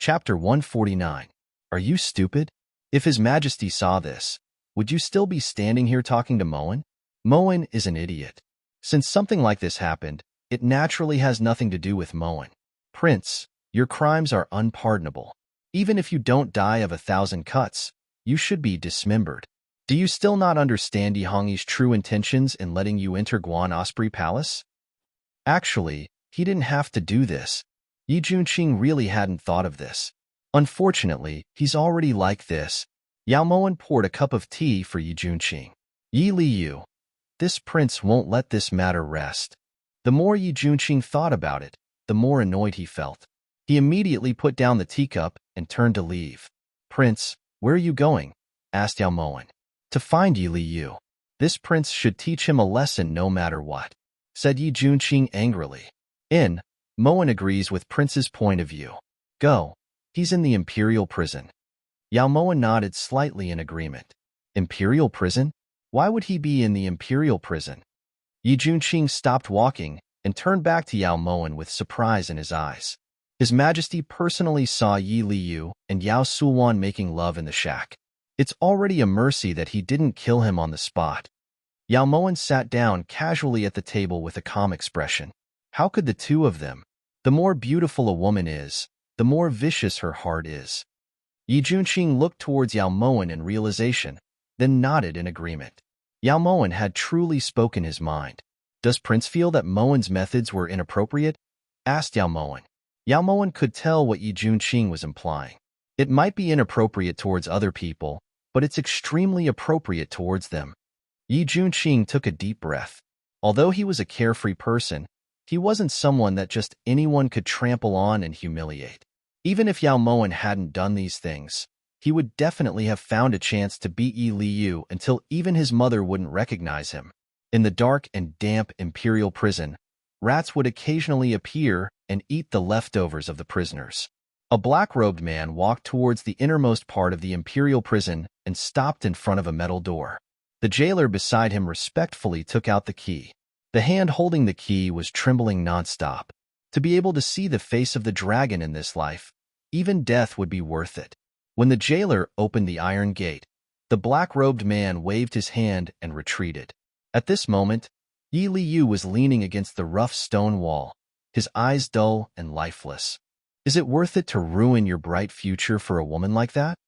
Chapter 149. Are you stupid? If His Majesty saw this, would you still be standing here talking to Moen? Moen is an idiot. Since something like this happened, it naturally has nothing to do with Moen. Prince, your crimes are unpardonable. Even if you don't die of 1,000 cuts, you should be dismembered. Do you still not understand Yi Hongyi's true intentions in letting you enter Guan Osprey Palace? Actually, he didn't have to do this. Yi Junqing really hadn't thought of this. Unfortunately, he's already like this. Yao Moen poured a cup of tea for Yi Junqing. Yi Liu, this prince won't let this matter rest. The more Yi Junqing thought about it, the more annoyed he felt. He immediately put down the teacup and turned to leave. Prince, where are you going? Asked Yao Moen. To find Yi Liu. This prince should teach him a lesson no matter what, said Yi Junqing angrily. Moen agrees with Prince's point of view. Go. He's in the Imperial Prison. Yao Moen nodded slightly in agreement. Imperial Prison? Why would he be in the Imperial Prison? Yi Junqing stopped walking and turned back to Yao Moen with surprise in his eyes. His Majesty personally saw Yi Liu and Yao Sulwan making love in the shack. It's already a mercy that he didn't kill him on the spot. Yao Moen sat down casually at the table with a calm expression. How could the two of them? The more beautiful a woman is, the more vicious her heart is. Yi Junqing looked towards Yao Moen in realization, then nodded in agreement. Yao Moen had truly spoken his mind. Does Prince feel that Moen's methods were inappropriate? Asked Yao Moen. Yao Moen could tell what Yi Junqing was implying. It might be inappropriate towards other people, but it's extremely appropriate towards them. Yi Junqing took a deep breath. Although he was a carefree person, he wasn't someone that just anyone could trample on and humiliate. Even if Yao Moen hadn't done these things, he would definitely have found a chance to beat Yi Liu until even his mother wouldn't recognize him. In the dark and damp Imperial Prison, rats would occasionally appear and eat the leftovers of the prisoners. A black-robed man walked towards the innermost part of the Imperial Prison and stopped in front of a metal door. The jailer beside him respectfully took out the key. The hand holding the key was trembling nonstop. To be able to see the face of the dragon in this life, even death would be worth it. When the jailer opened the iron gate, the black-robed man waved his hand and retreated. At this moment, Yi Liu was leaning against the rough stone wall, his eyes dull and lifeless. Is it worth it to ruin your bright future for a woman like that?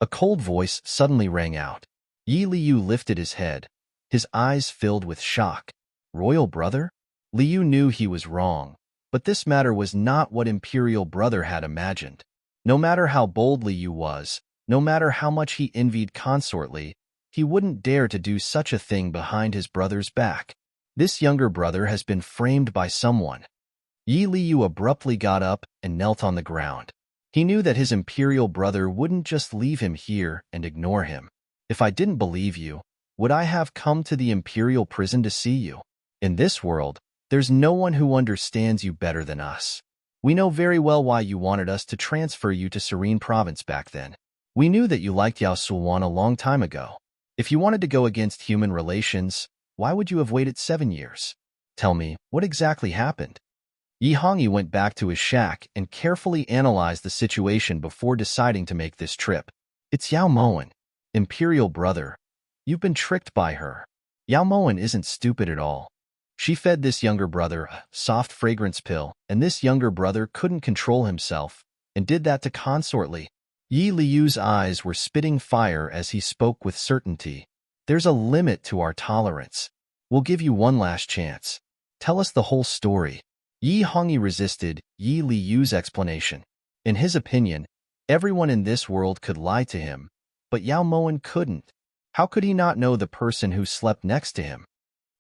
A cold voice suddenly rang out. Yi Liu lifted his head, his eyes filled with shock. Royal brother? Liu knew he was wrong, but this matter was not what Imperial brother had imagined. No matter how bold Liu was, no matter how much he envied Consort Li, he wouldn't dare to do such a thing behind his brother's back. This younger brother has been framed by someone. Yi Liu abruptly got up and knelt on the ground. He knew that his Imperial brother wouldn't just leave him here and ignore him. If I didn't believe you, would I have come to the Imperial Prison to see you? In this world, there's no one who understands you better than us. We know very well why you wanted us to transfer you to Serene Province back then. We knew that you liked Yao Sulwan a long time ago. If you wanted to go against human relations, why would you have waited 7 years? Tell me, what exactly happened? Yi Hongyi went back to his shack and carefully analyzed the situation before deciding to make this trip. It's Yao Moen, Imperial brother. You've been tricked by her. Yao Moen isn't stupid at all. She fed this younger brother a soft fragrance pill, and this younger brother couldn't control himself, and did that to Consort Li. Yi Liu's eyes were spitting fire as he spoke with certainty. There's a limit to our tolerance. We'll give you one last chance. Tell us the whole story. Yi Hongyi resisted Yi Liu's explanation. In his opinion, everyone in this world could lie to him, but Yao Moen couldn't. How could he not know the person who slept next to him?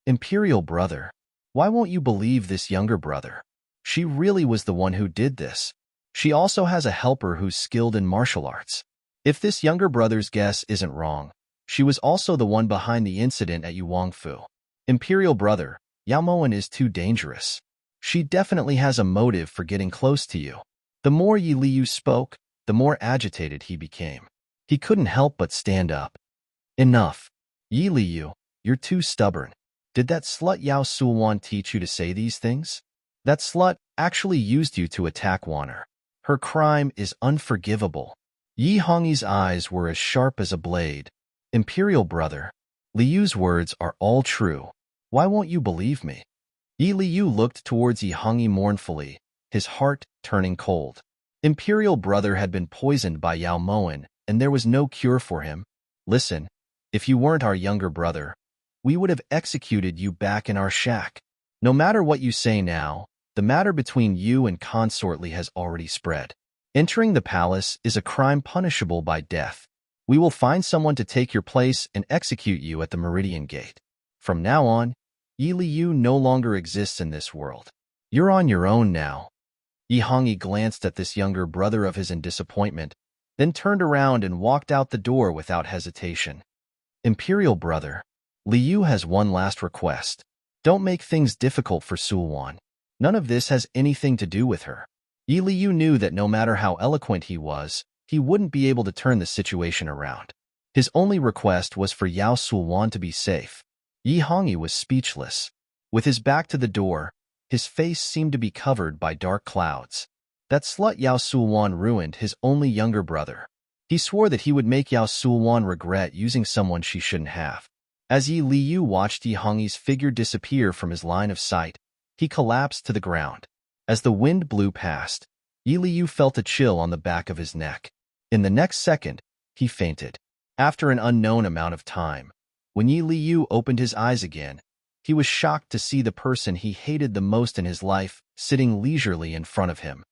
Imperial brother, why won't you believe this younger brother? She really was the one who did this. She also has a helper who's skilled in martial arts. If this younger brother's guess isn't wrong, she was also the one behind the incident at Yuangfu. Imperial brother, Yao Moen is too dangerous. She definitely has a motive for getting close to you. The more Yi Liu spoke, the more agitated he became. He couldn't help but stand up. Enough. Yi Liu, you're too stubborn. Did that slut Yao Sulwan teach you to say these things? That slut actually used you to attack Wanner. Her crime is unforgivable. Yi Hongyi's eyes were as sharp as a blade. Imperial brother, Liyu's words are all true. Why won't you believe me? Yi Liyu looked towards Yi Hongyi mournfully, his heart turning cold. Imperial brother had been poisoned by Yao Moen, and there was no cure for him. Listen, if you weren't our younger brother, we would have executed you back in our shack. No matter what you say now, the matter between you and Consort Li has already spread. Entering the palace is a crime punishable by death. We will find someone to take your place and execute you at the Meridian Gate. From now on, Yi Liyu no longer exists in this world. You're on your own now. Yi Hongyi glanced at this younger brother of his in disappointment, then turned around and walked out the door without hesitation. Imperial brother, Liyu has one last request. Don't make things difficult for Sulwan. None of this has anything to do with her. Yi Liyu knew that no matter how eloquent he was, he wouldn't be able to turn the situation around. His only request was for Yao Sulwan to be safe. Yi Hongyi was speechless. With his back to the door, his face seemed to be covered by dark clouds. That slut Yao Sulwan ruined his only younger brother. He swore that he would make Yao Sulwan regret using someone she shouldn't have. As Yi Liyu watched Yi Hongyi's figure disappear from his line of sight, he collapsed to the ground. As the wind blew past, Yi Liyu felt a chill on the back of his neck. In the next second, he fainted. After an unknown amount of time, when Yi Liyu opened his eyes again, he was shocked to see the person he hated the most in his life sitting leisurely in front of him.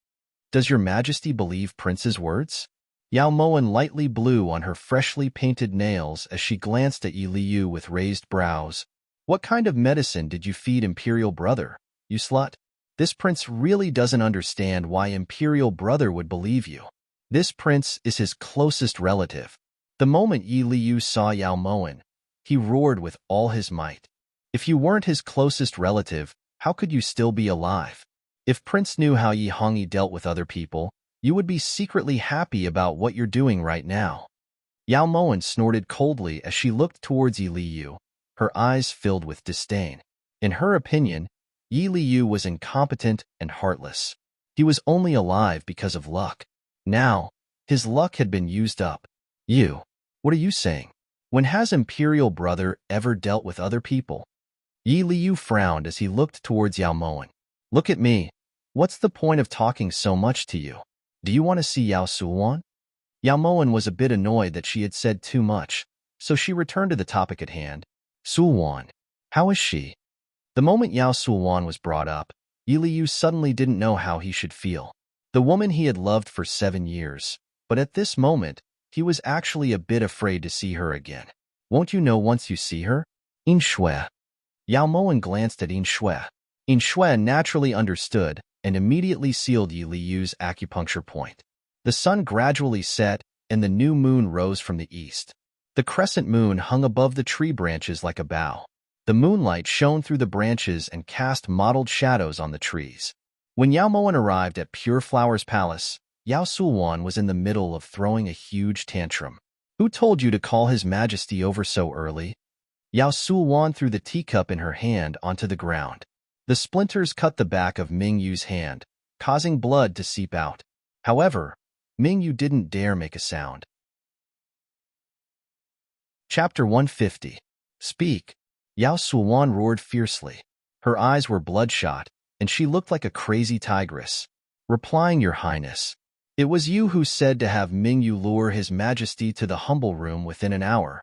Does your majesty believe Prince's words? Yao Moen lightly blew on her freshly painted nails as she glanced at Yi Liyu with raised brows. What kind of medicine did you feed Imperial brother, you slut? This prince really doesn't understand why Imperial brother would believe you. This prince is his closest relative. The moment Yi Liyu saw Yao Moen, he roared with all his might. If you weren't his closest relative, how could you still be alive? If Prince knew how Yi Hongyi dealt with other people, you would be secretly happy about what you're doing right now. Yao Moen snorted coldly as she looked towards Yi Liyu, her eyes filled with disdain. In her opinion, Yi Liyu was incompetent and heartless. He was only alive because of luck. Now, his luck had been used up. You, what are you saying? When has Imperial brother ever dealt with other people? Yi Liyu frowned as he looked towards Yao Moen. Look at me. What's the point of talking so much to you? Do you want to see Yao Sulwan? Yao Moen was a bit annoyed that she had said too much, so she returned to the topic at hand. Sulwan, how is she? The moment Yao Sulwan was brought up, Yi Liyu suddenly didn't know how he should feel. The woman he had loved for 7 years, but at this moment, he was actually a bit afraid to see her again. Won't you know once you see her? In Shui. Yao Moen glanced at In Shui. In Shui naturally understood and immediately sealed Yi Liyu's acupuncture point. The sun gradually set and the new moon rose from the east. The crescent moon hung above the tree branches like a bow. The moonlight shone through the branches and cast mottled shadows on the trees. When Yao Moen arrived at Pure Flower's palace, Yao Sulwan was in the middle of throwing a huge tantrum. Who told you to call His Majesty over so early? Yao Sulwan threw the teacup in her hand onto the ground. The splinters cut the back of Mingyu's hand, causing blood to seep out. However, Mingyu didn't dare make a sound. Chapter 150. Speak. Yao Sulwan roared fiercely. Her eyes were bloodshot, and she looked like a crazy tigress. Replying, Your Highness. It was you who said to have Mingyu lure His Majesty to the humble room within an hour.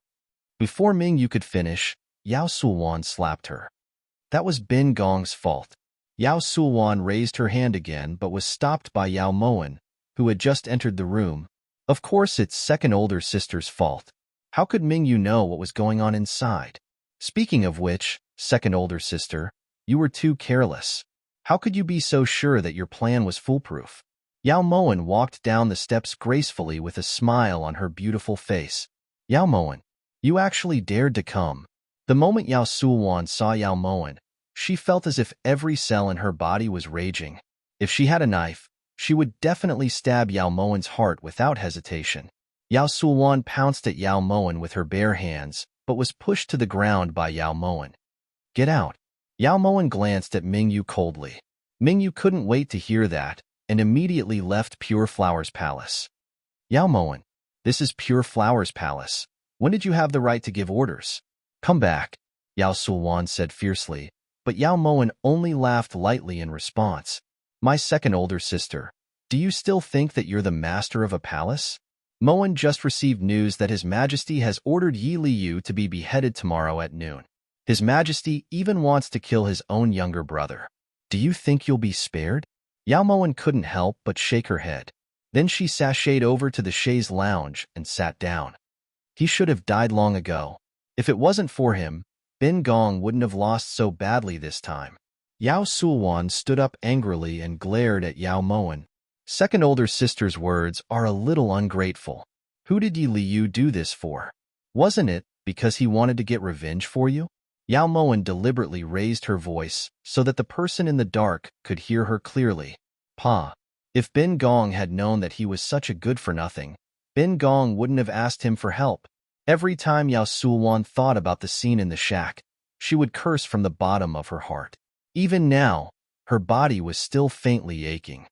Before Mingyu could finish, Yao Sulwan slapped her. That was Bin Gong's fault. Yao Sulwan raised her hand again but was stopped by Yao Moen, who had just entered the room. Of course it's second older sister's fault. How could Mingyu know what was going on inside? Speaking of which, second older sister, you were too careless. How could you be so sure that your plan was foolproof? Yao Moen walked down the steps gracefully with a smile on her beautiful face. Yao Moen, you actually dared to come. The moment Yao Sulwan saw Yao Moen, she felt as if every cell in her body was raging. If she had a knife, she would definitely stab Yao Moen's heart without hesitation. Yao Sulwan pounced at Yao Moen with her bare hands, but was pushed to the ground by Yao Moen. Get out. Yao Moen glanced at Mingyu coldly. Mingyu couldn't wait to hear that, and immediately left Pure Flower's palace. Yao Moen, this is Pure Flower's palace. When did you have the right to give orders? Come back, Yao Sulwan said fiercely, but Yao Moen only laughed lightly in response. My second older sister, do you still think that you're the master of a palace? Moen just received news that His Majesty has ordered Yi Liu to be beheaded tomorrow at noon. His Majesty even wants to kill his own younger brother. Do you think you'll be spared? Yao Moen couldn't help but shake her head. Then she sashayed over to the chaise lounge and sat down. He should have died long ago. If it wasn't for him, Bin Gong wouldn't have lost so badly this time. Yao Sulwan stood up angrily and glared at Yao Moen. Second older sister's words are a little ungrateful. Who did Yi Liu do this for? Wasn't it because he wanted to get revenge for you? Yao Moen deliberately raised her voice so that the person in the dark could hear her clearly. Pa. If Bin Gong had known that he was such a good-for-nothing, Bin Gong wouldn't have asked him for help. Every time Yao Sulwan thought about the scene in the shack, she would curse from the bottom of her heart. Even now, her body was still faintly aching.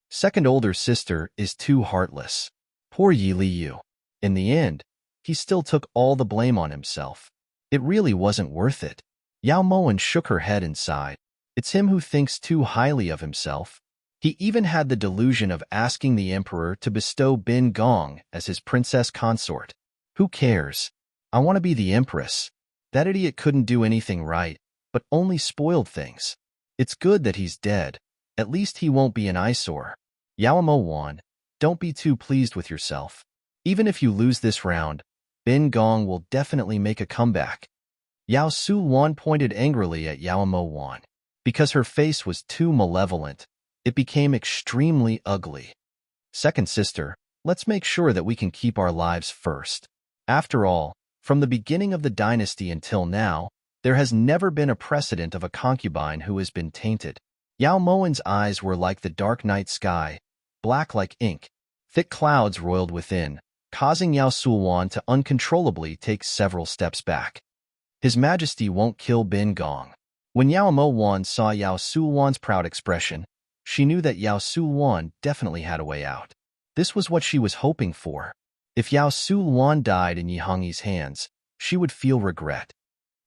Second older sister is too heartless. Poor Yi Liu. In the end, he still took all the blame on himself. It really wasn't worth it. Yao Moen shook her head and sighed. It's him who thinks too highly of himself. He even had the delusion of asking the emperor to bestow Bin Gong as his princess consort. Who cares? I want to be the empress. That idiot couldn't do anything right, but only spoiled things. It's good that he's dead. At least he won't be an eyesore. Yao Moen, don't be too pleased with yourself. Even if you lose this round, Bin Gong will definitely make a comeback. Yao Sulwan pointed angrily at Yao Moen. Because her face was too malevolent, it became extremely ugly. Second sister, let's make sure that we can keep our lives first. After all, from the beginning of the dynasty until now, there has never been a precedent of a concubine who has been tainted. Yao Moen's eyes were like the dark night sky, black like ink. Thick clouds roiled within, causing Yao Sulwan to uncontrollably take several steps back. His Majesty won't kill Bin Gong. When Yao Moen saw Yao Sulwan's proud expression, she knew that Yao Sulwan definitely had a way out. This was what she was hoping for. If Yao Sulwan died in Yi Hongyi's hands, she would feel regret.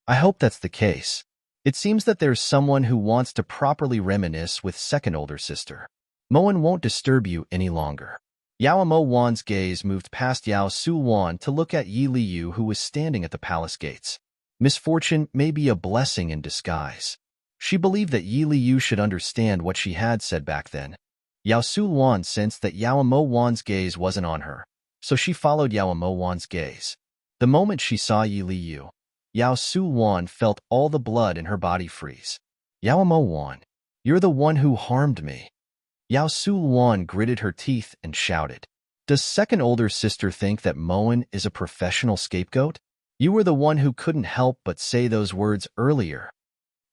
I hope that's the case. It seems that there's someone who wants to properly reminisce with second older sister. Moen won't disturb you any longer. Yao Moen's gaze moved past Yao Sulwan to look at Yi Liu, who was standing at the palace gates. Misfortune may be a blessing in disguise. She believed that Yi Liu should understand what she had said back then. Yao Sulwan sensed that Yao Moen's gaze wasn't on her, so she followed Yao Moen's gaze. The moment she saw Yi Liu, Yao Sulwan felt all the blood in her body freeze. Yao Moen, you're the one who harmed me. Yao Sulwan gritted her teeth and shouted. Does second older sister think that Moen is a professional scapegoat? You were the one who couldn't help but say those words earlier.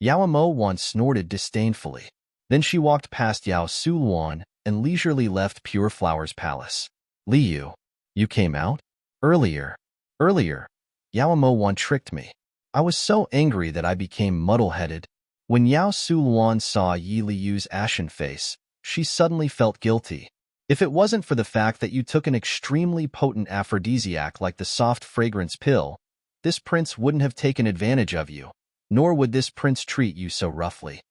Yao Moen snorted disdainfully. Then she walked past Yao Sulwan and leisurely left Pure Flower's palace. Liu, you came out? Earlier. Yao Moen tricked me. I was so angry that I became muddle-headed. When Yao Sulwan saw Yi Liu's ashen face, she suddenly felt guilty. If it wasn't for the fact that you took an extremely potent aphrodisiac like the soft fragrance pill, this prince wouldn't have taken advantage of you, nor would this prince treat you so roughly.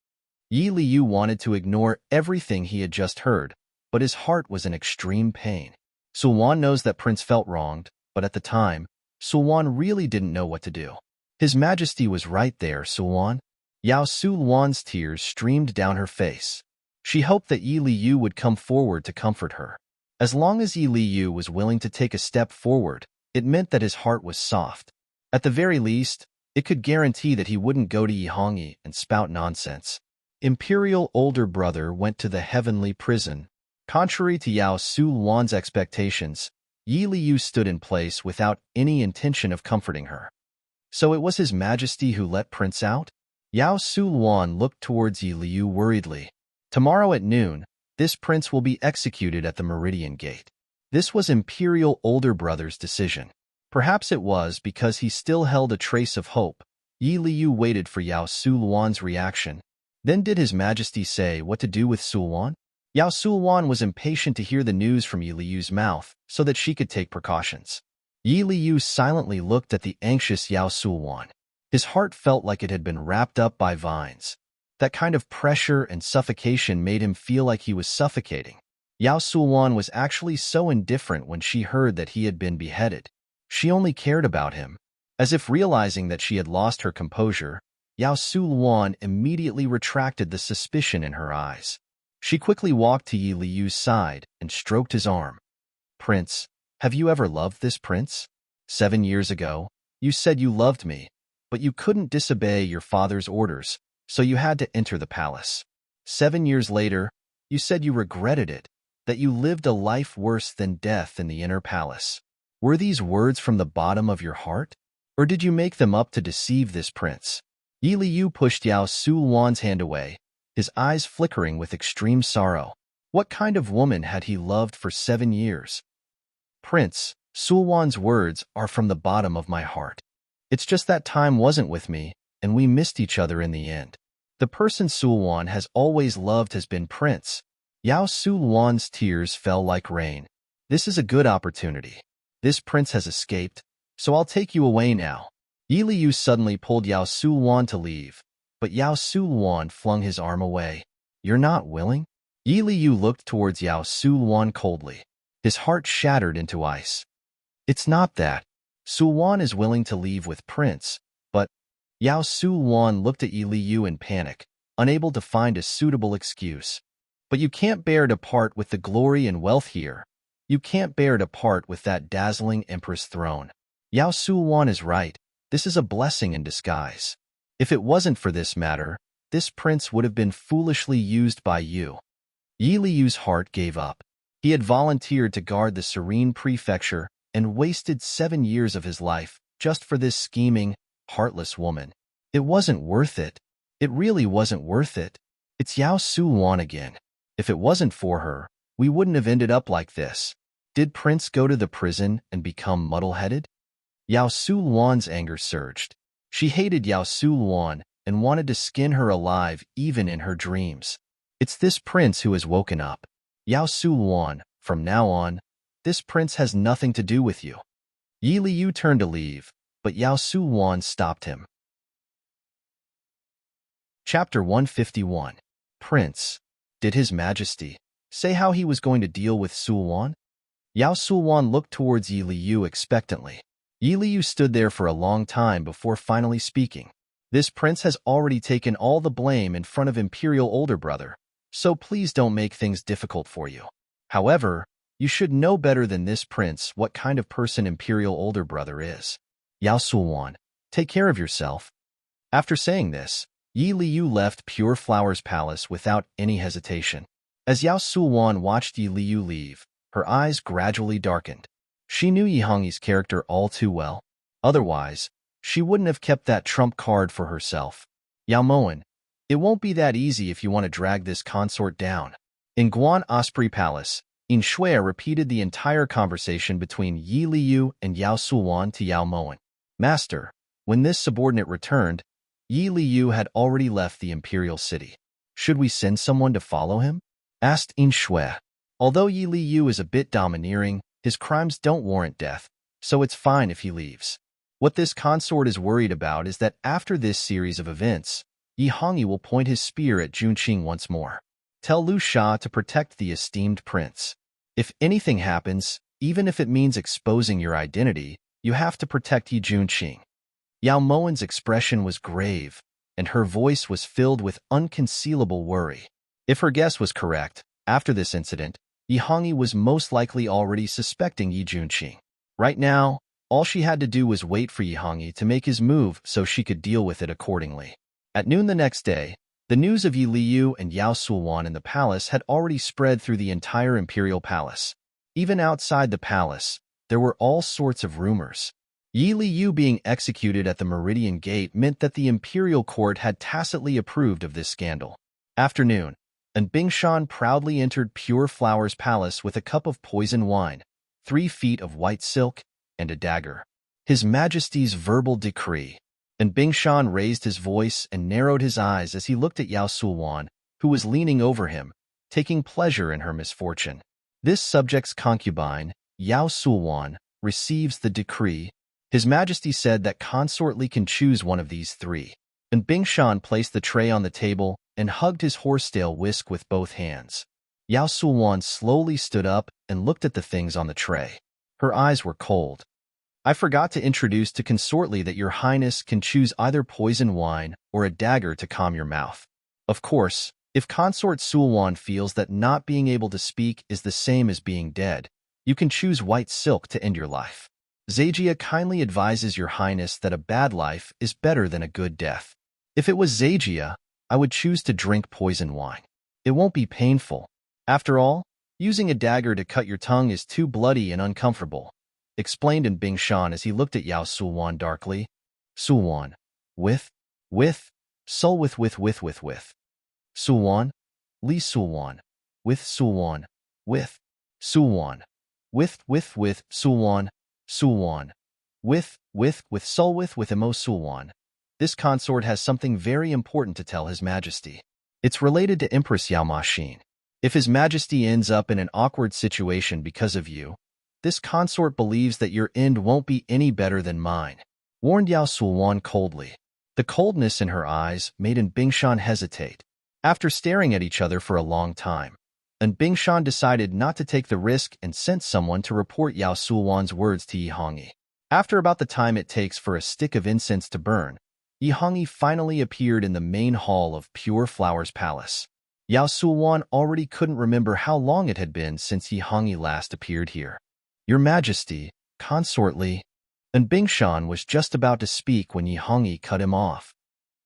Yi Liu wanted to ignore everything he had just heard, but his heart was in extreme pain. Sulwan knows that Prince felt wronged, but at the time, Sulwan really didn't know what to do. His Majesty was right there, Sulwan. Yao Sulwan's tears streamed down her face. She hoped that Yi Liu would come forward to comfort her. As long as Yi Liu was willing to take a step forward, it meant that his heart was soft. At the very least, it could guarantee that he wouldn't go to Yi Hongyi and spout nonsense. Imperial older brother went to the heavenly prison. Contrary to Yao Sulwan's expectations, Yi Liu stood in place without any intention of comforting her. So it was His Majesty who let Prince out? Yao Sulwan looked towards Yi Liu worriedly. Tomorrow at noon, this prince will be executed at the Meridian Gate. This was Imperial older brother's decision. Perhaps it was because he still held a trace of hope. Yi Liu waited for Yao Sulwan's reaction. Then did His Majesty say what to do with Sulwan? Yao Sulwan was impatient to hear the news from Yi Liyu's mouth so that she could take precautions. Yi Liyu silently looked at the anxious Yao Sulwan. His heart felt like it had been wrapped up by vines. That kind of pressure and suffocation made him feel like he was suffocating. Yao Sulwan was actually so indifferent when she heard that he had been beheaded. She only cared about him. As if realizing that she had lost her composure, Yao Sulwan immediately retracted the suspicion in her eyes. She quickly walked to Yi Liyu's side and stroked his arm. "Prince, have you ever loved this prince? 7 years ago, you said you loved me, but you couldn't disobey your father's orders, so you had to enter the palace. 7 years later, you said you regretted it, that you lived a life worse than death in the inner palace. Were these words from the bottom of your heart? Or did you make them up to deceive this prince?" Yi Liyu pushed Yao Sulwan's hand away, his eyes flickering with extreme sorrow. What kind of woman had he loved for 7 years? "Prince, Sulwan's words are from the bottom of my heart. It's just that time wasn't with me, and we missed each other in the end. The person Sulwan has always loved has been Prince." Yao Sulwan's tears fell like rain. "This is a good opportunity. This prince has escaped, so I'll take you away now." Yi Liyu suddenly pulled Yao Sulwan to leave, but Yao Sulwan flung his arm away. "You're not willing?" Yi Liyu looked towards Yao Sulwan coldly. His heart shattered into ice. "It's not that. Sulwan is willing to leave with Prince, but—" Yao Sulwan looked at Yi Liyu in panic, unable to find a suitable excuse. "But you can't bear to part with the glory and wealth here. You can't bear to part with that dazzling empress throne. Yao Sulwan is right. This is a blessing in disguise. If it wasn't for this matter, this prince would have been foolishly used by you." Yi Liyu's heart gave up. He had volunteered to guard the serene prefecture and wasted 7 years of his life just for this scheming, heartless woman. It wasn't worth it. It really wasn't worth it. It's Yao Sulwan again. If it wasn't for her, we wouldn't have ended up like this. Did Prince go to the prison and become muddle-headed? Yao Sulwan's anger surged. She hated Yao Sulwan and wanted to skin her alive even in her dreams. "It's this prince who has woken up. Yao Sulwan, from now on, this prince has nothing to do with you." Yi Liyu turned to leave, but Yao Sulwan stopped him. Chapter 151. Prince. Did His Majesty say how he was going to deal with Sulwan? Yao Sulwan looked towards Yi Liyu expectantly. Yi Liyu stood there for a long time before finally speaking. "This prince has already taken all the blame in front of Imperial older brother, so please don't make things difficult for you. However, you should know better than this prince what kind of person Imperial older brother is. Yao Sulwan, take care of yourself." After saying this, Yi Liyu left Pure Flower's palace without any hesitation. As Yao Sulwan watched Yi Liyu leave, her eyes gradually darkened. She knew Yi Hongyi's character all too well. Otherwise, she wouldn't have kept that trump card for herself. "Yao Moen, it won't be that easy if you want to drag this consort down." In Guan Osprey Palace, In Shui repeated the entire conversation between Yi Liyu and Yao Sulwan to Yao Moen. "Master, when this subordinate returned, Yi Liyu had already left the imperial city. Should we send someone to follow him?" asked In Shui. Although Yi Liyu is a bit domineering, his crimes don't warrant death, so it's fine if he leaves. What this consort is worried about is that after this series of events, Yi Hongyi will point his spear at Junqing once more. Tell Lu Sha to protect the esteemed prince. If anything happens, even if it means exposing your identity, you have to protect Yi Junqing. Yao Moen's expression was grave, and her voice was filled with unconcealable worry. If her guess was correct, after this incident, Yi Hongyi was most likely already suspecting Yi Junqing. Right now, all she had to do was wait for Yi Hongyi to make his move so she could deal with it accordingly. At noon the next day, the news of Yi Liyu and Yao Sulwan in the palace had already spread through the entire imperial palace. Even outside the palace, there were all sorts of rumors. Yi Liyu being executed at the Meridian Gate meant that the imperial court had tacitly approved of this scandal. Afternoon, and Bingshan proudly entered Pure Flower's palace with a cup of poison wine, 3 feet of white silk, and a dagger. His Majesty's verbal decree. And Bingshan raised his voice and narrowed his eyes as he looked at Yao Sulwan, who was leaning over him, taking pleasure in her misfortune. This subject's concubine, Yao Sulwan, receives the decree. His Majesty said that consort Li can choose one of these three. And Bingshan placed the tray on the table and hugged his horsetail whisk with both hands. Yao Sulwan slowly stood up and looked at the things on the tray. Her eyes were cold. I forgot to introduce to Consort Li that your highness can choose either poison wine or a dagger to calm your mouth. Of course, if Consort Sulwan feels that not being able to speak is the same as being dead, you can choose white silk to end your life. Zagia kindly advises your highness that a bad life is better than a good death. If it was Zagia, I would choose to drink poison wine. It won't be painful. After all, using a dagger to cut your tongue is too bloody and uncomfortable, explained in Bingshan as he looked at Yao Sulwan darkly. Sulwan. Sul with. Sulwan. Li Sulwan. With Sulwan. With. Sulwan. With Sulwan. Sulwan. With Sul with Emo Sulwan. This consort has something very important to tell His Majesty. It's related to Empress Yao Maxin. If His Majesty ends up in an awkward situation because of you, this consort believes that your end won't be any better than mine, warned Yao Sulwan coldly. The coldness in her eyes made Bingshan hesitate. After staring at each other for a long time, Bingshan decided not to take the risk and sent someone to report Yao Sulwan's words to Yi Hongyi. After about the time it takes for a stick of incense to burn, Yi Hongyi finally appeared in the main hall of Pure Flowers Palace. Yao Sulwan already couldn't remember how long it had been since Yi Hongyi last appeared here. Your Majesty, Consort Li. Bingshan was just about to speak when Yi Hongyi cut him off.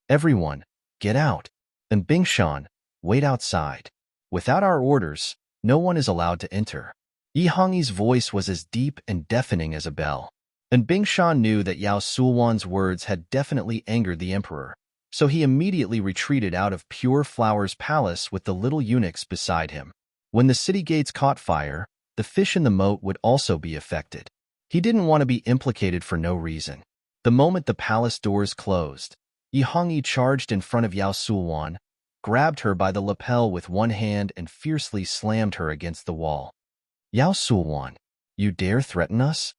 Everyone, get out. Bingshan, wait outside. Without our orders, no one is allowed to enter. Yi Hongyi's voice was as deep and deafening as a bell. Bingshan knew that Yao Sulwan's words had definitely angered the emperor, so he immediately retreated out of Pure Flowers Palace with the little eunuchs beside him. When the city gates caught fire, the fish in the moat would also be affected. He didn't want to be implicated for no reason. The moment the palace doors closed, Yi Hongyi charged in front of Yao Sulwan, grabbed her by the lapel with one hand and fiercely slammed her against the wall. Yao Sulwan, you dare threaten us?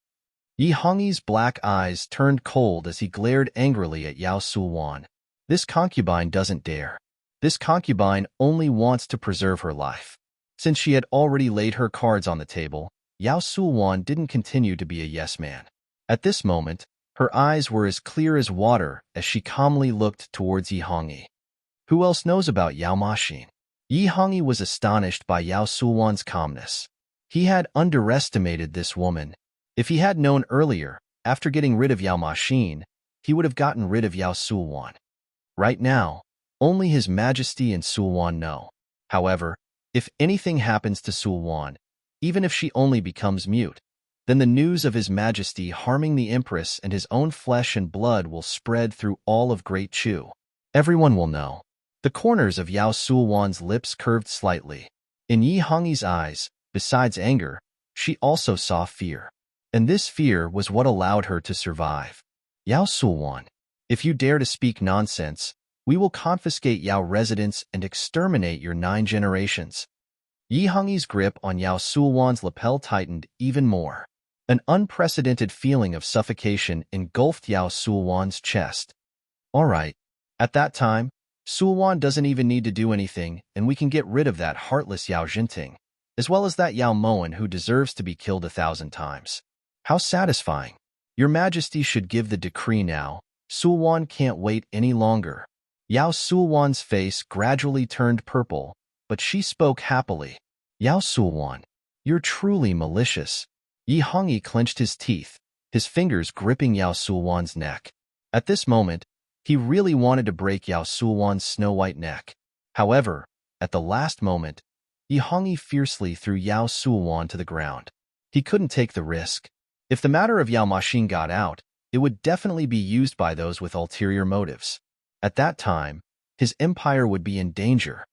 Yi Hongyi's black eyes turned cold as he glared angrily at Yao Sulwan. This concubine doesn't dare. This concubine only wants to preserve her life. Since she had already laid her cards on the table, Yao Sulwan didn't continue to be a yes man. At this moment, her eyes were as clear as water as she calmly looked towards Yi Hongyi. Who else knows about Yao Maxin? Yi Hongyi was astonished by Yao Sulwan's calmness. He had underestimated this woman. If he had known earlier, after getting rid of Yao Maxin, he would have gotten rid of Yao Sulwan. Right now, only His Majesty and Sulwan know. However, if anything happens to Sulwan, even if she only becomes mute, then the news of His Majesty harming the Empress and his own flesh and blood will spread through all of Great Chu. Everyone will know. The corners of Yao Sulwan's lips curved slightly. In Yi Hongyi's eyes, besides anger, she also saw fear. And this fear was what allowed her to survive. Yao Sulwan, if you dare to speak nonsense, we will confiscate Yao residence and exterminate your 9 generations. Yi Hongyi's grip on Yao Sulwan's lapel tightened even more. An unprecedented feeling of suffocation engulfed Yao Sulwan's chest. All right. At that time, Sulwan doesn't even need to do anything, and we can get rid of that heartless Yao Jinting, as well as that Yao Moen who deserves to be killed 1,000 times. How satisfying. Your Majesty should give the decree now. Sulwan can't wait any longer. Yao Sulwan's face gradually turned purple, but she spoke happily. Yao Sulwan, you're truly malicious. Yi Hongyi clenched his teeth, his fingers gripping Yao Sulwan's neck. At this moment, he really wanted to break Yao Sulwan's snow-white neck. However, at the last moment, Yi Hongyi fiercely threw Yao Sulwan to the ground. He couldn't take the risk. If the matter of Yao Maxin got out, it would definitely be used by those with ulterior motives. At that time, his empire would be in danger.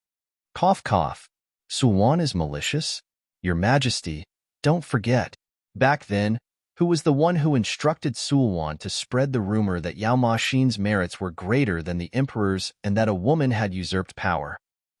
Cough cough. Sulwan is malicious? Your Majesty, don't forget. Back then, who was the one who instructed Sulwan to spread the rumor that Yao Maxin's merits were greater than the emperor's and that a woman had usurped power?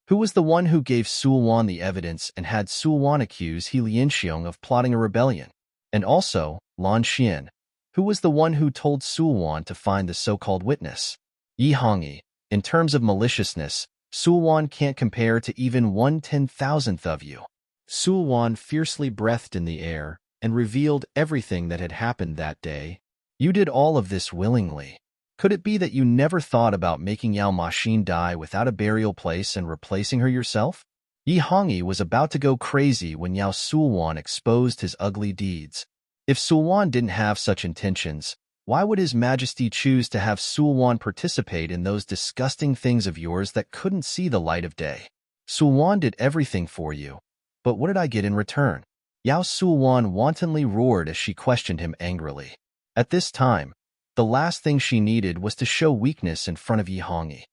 Who was the one who gave Sulwan the evidence and had Sulwan accuse He Lianxiong of plotting a rebellion? And also, Lan Xian, who was the one who told Sulwan to find the so-called witness? Yi Hongyi, in terms of maliciousness, Sulwan can't compare to even 1/10,000th of you. Sulwan fiercely breathed in the air and revealed everything that had happened that day. You did all of this willingly. Could it be that you never thought about making Yao Maxin die without a burial place and replacing her yourself? Yi Hongyi was about to go crazy when Yao Sulwan exposed his ugly deeds. If Sulwan didn't have such intentions, why would His Majesty choose to have Sulwan participate in those disgusting things of yours that couldn't see the light of day? Sulwan did everything for you, but what did I get in return? Yao Sulwan wantonly roared as she questioned him angrily. At this time, the last thing she needed was to show weakness in front of Yi Hongyi.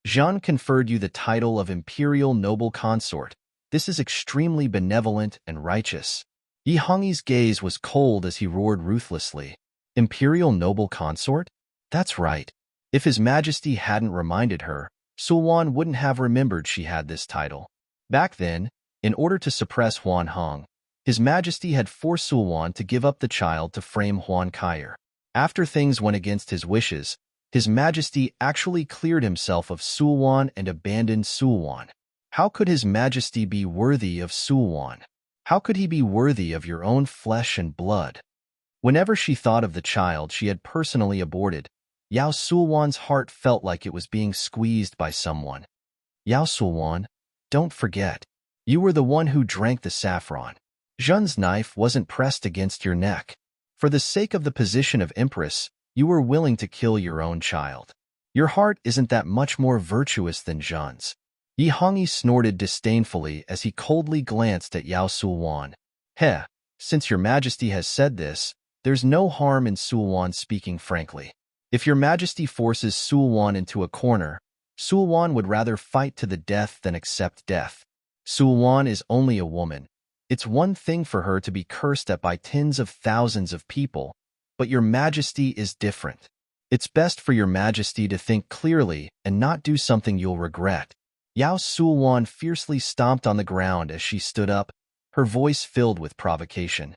Zhan conferred you the title of Imperial Noble Consort. This is extremely benevolent and righteous. Yi Hongyi's gaze was cold as he roared ruthlessly. Imperial Noble Consort? That's right. If His Majesty hadn't reminded her, Sulwan wouldn't have remembered she had this title. Back then, in order to suppress Huan Hong, His Majesty had forced Sulwan to give up the child to frame Huan Kaier. After things went against his wishes, His Majesty actually cleared himself of Sulwan and abandoned Sulwan. How could His Majesty be worthy of Sulwan? How could he be worthy of your own flesh and blood? Whenever she thought of the child she had personally aborted, Yao Sulwan's heart felt like it was being squeezed by someone. Yao Sulwan, don't forget, you were the one who drank the saffron. Zhen's knife wasn't pressed against your neck. For the sake of the position of Empress, you were willing to kill your own child. Your heart isn't that much more virtuous than Zhen's. Yi Hongyi snorted disdainfully as he coldly glanced at Yao Sulwan. Heh, since your Majesty has said this, there's no harm in Sulwan speaking frankly. If your Majesty forces Sulwan into a corner, Sulwan would rather fight to the death than accept death. Sulwan is only a woman. It's one thing for her to be cursed at by tens of thousands of people, but your Majesty is different. It's best for your Majesty to think clearly and not do something you'll regret. Yao Sulwan fiercely stomped on the ground as she stood up, her voice filled with provocation.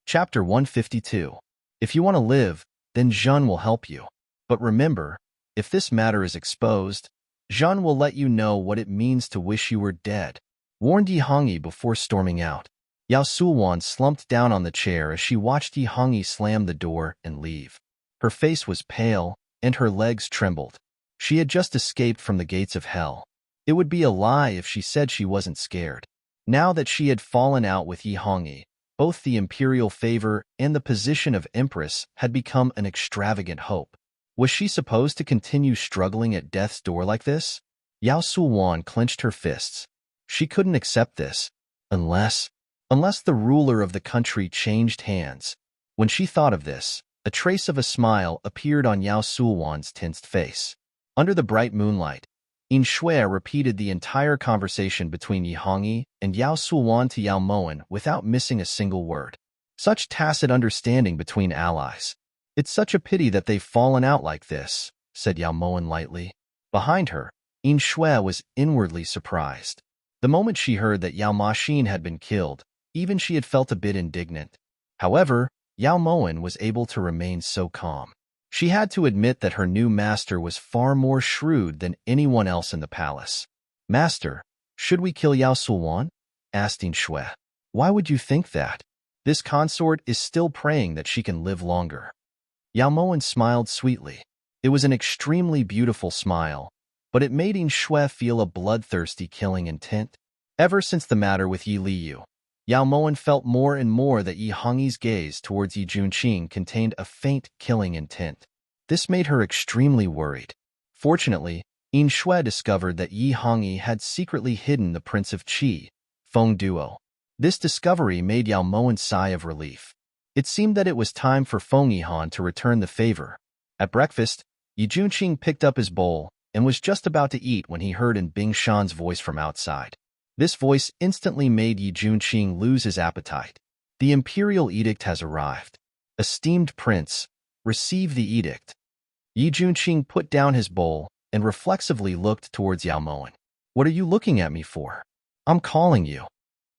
Chapter 152. If you want to live, then Zhen will help you. But remember, if this matter is exposed, Zhen will let you know what it means to wish you were dead, warned Yi Hongyi before storming out. Yao Sulwan slumped down on the chair as she watched Yi Hongyi slam the door and leave. Her face was pale, and her legs trembled. She had just escaped from the gates of hell. It would be a lie if she said she wasn't scared. Now that she had fallen out with Yi Hongyi, both the imperial favor and the position of Empress had become an extravagant hope. Was she supposed to continue struggling at death's door like this? Yao Sulwan clenched her fists. She couldn't accept this, unless the ruler of the country changed hands. When she thought of this, a trace of a smile appeared on Yao Sulwan's tensed face. Under the bright moonlight, Yin Shui repeated the entire conversation between Yi Hongyi and Yao Sulwan to Yao Moen without missing a single word. Such tacit understanding between allies. It's such a pity that they've fallen out like this, said Yao Moen lightly. Behind her, Yin Shui was inwardly surprised. The moment she heard that Yao Maxin had been killed, even she had felt a bit indignant. However, Yao Moen was able to remain so calm. She had to admit that her new master was far more shrewd than anyone else in the palace. Master, should we kill Yao Sulwan? Asked Yin Shui. Why would you think that? This consort is still praying that she can live longer. Yao Moen smiled sweetly. It was an extremely beautiful smile, but it made Yin Shui feel a bloodthirsty killing intent. Ever since the matter with Yi Liu, Yao Moen felt more and more that Yi Hongyi's gaze towards Yi Junqing contained a faint killing intent. This made her extremely worried. Fortunately, Yin Shui discovered that Yi Hongyi had secretly hidden the Prince of Qi, Feng Duo. This discovery made Yao Moen sigh of relief. It seemed that it was time for Feng Yihan to return the favor. At breakfast, Yi Junqing picked up his bowl and was just about to eat when he heard in Bing Shan's voice from outside. This voice instantly made Yi Junqing lose his appetite. The imperial edict has arrived. Esteemed prince, receive the edict. Yi Junqing put down his bowl and reflexively looked towards Yao Moen. What are you looking at me for? I'm calling you.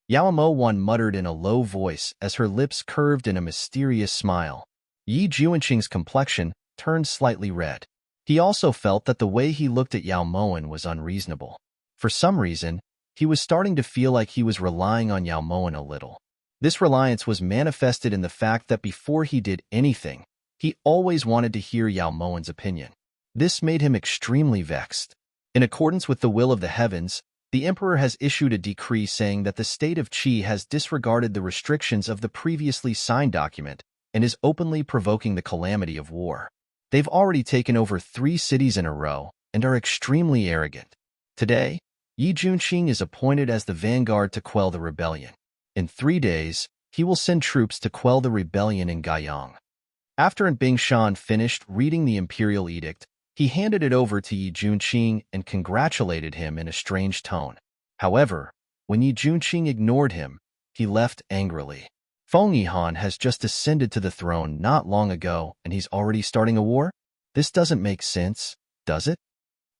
Yao Moen muttered in a low voice as her lips curved in a mysterious smile. Yi Juanqing's complexion turned slightly red. He also felt that the way he looked at Yao Moen was unreasonable. For some reason, he was starting to feel like he was relying on Yao Moen a little. This reliance was manifested in the fact that before he did anything, he always wanted to hear Yao Moen's opinion. This made him extremely vexed. In accordance with the will of the heavens, the emperor has issued a decree saying that the state of Qi has disregarded the restrictions of the previously signed document and is openly provoking the calamity of war. They've already taken over 3 cities in a row and are extremely arrogant. Today, Yi Juanqing is appointed as the vanguard to quell the rebellion. In 3 days, he will send troops to quell the rebellion in Gaiyang. After Bingshan finished reading the imperial edict, he handed it over to Yi Juanqing and congratulated him in a strange tone. However, when Yi Juanqing ignored him, he left angrily. Feng Yihan has just ascended to the throne not long ago, and he's already starting a war? This doesn't make sense, does it?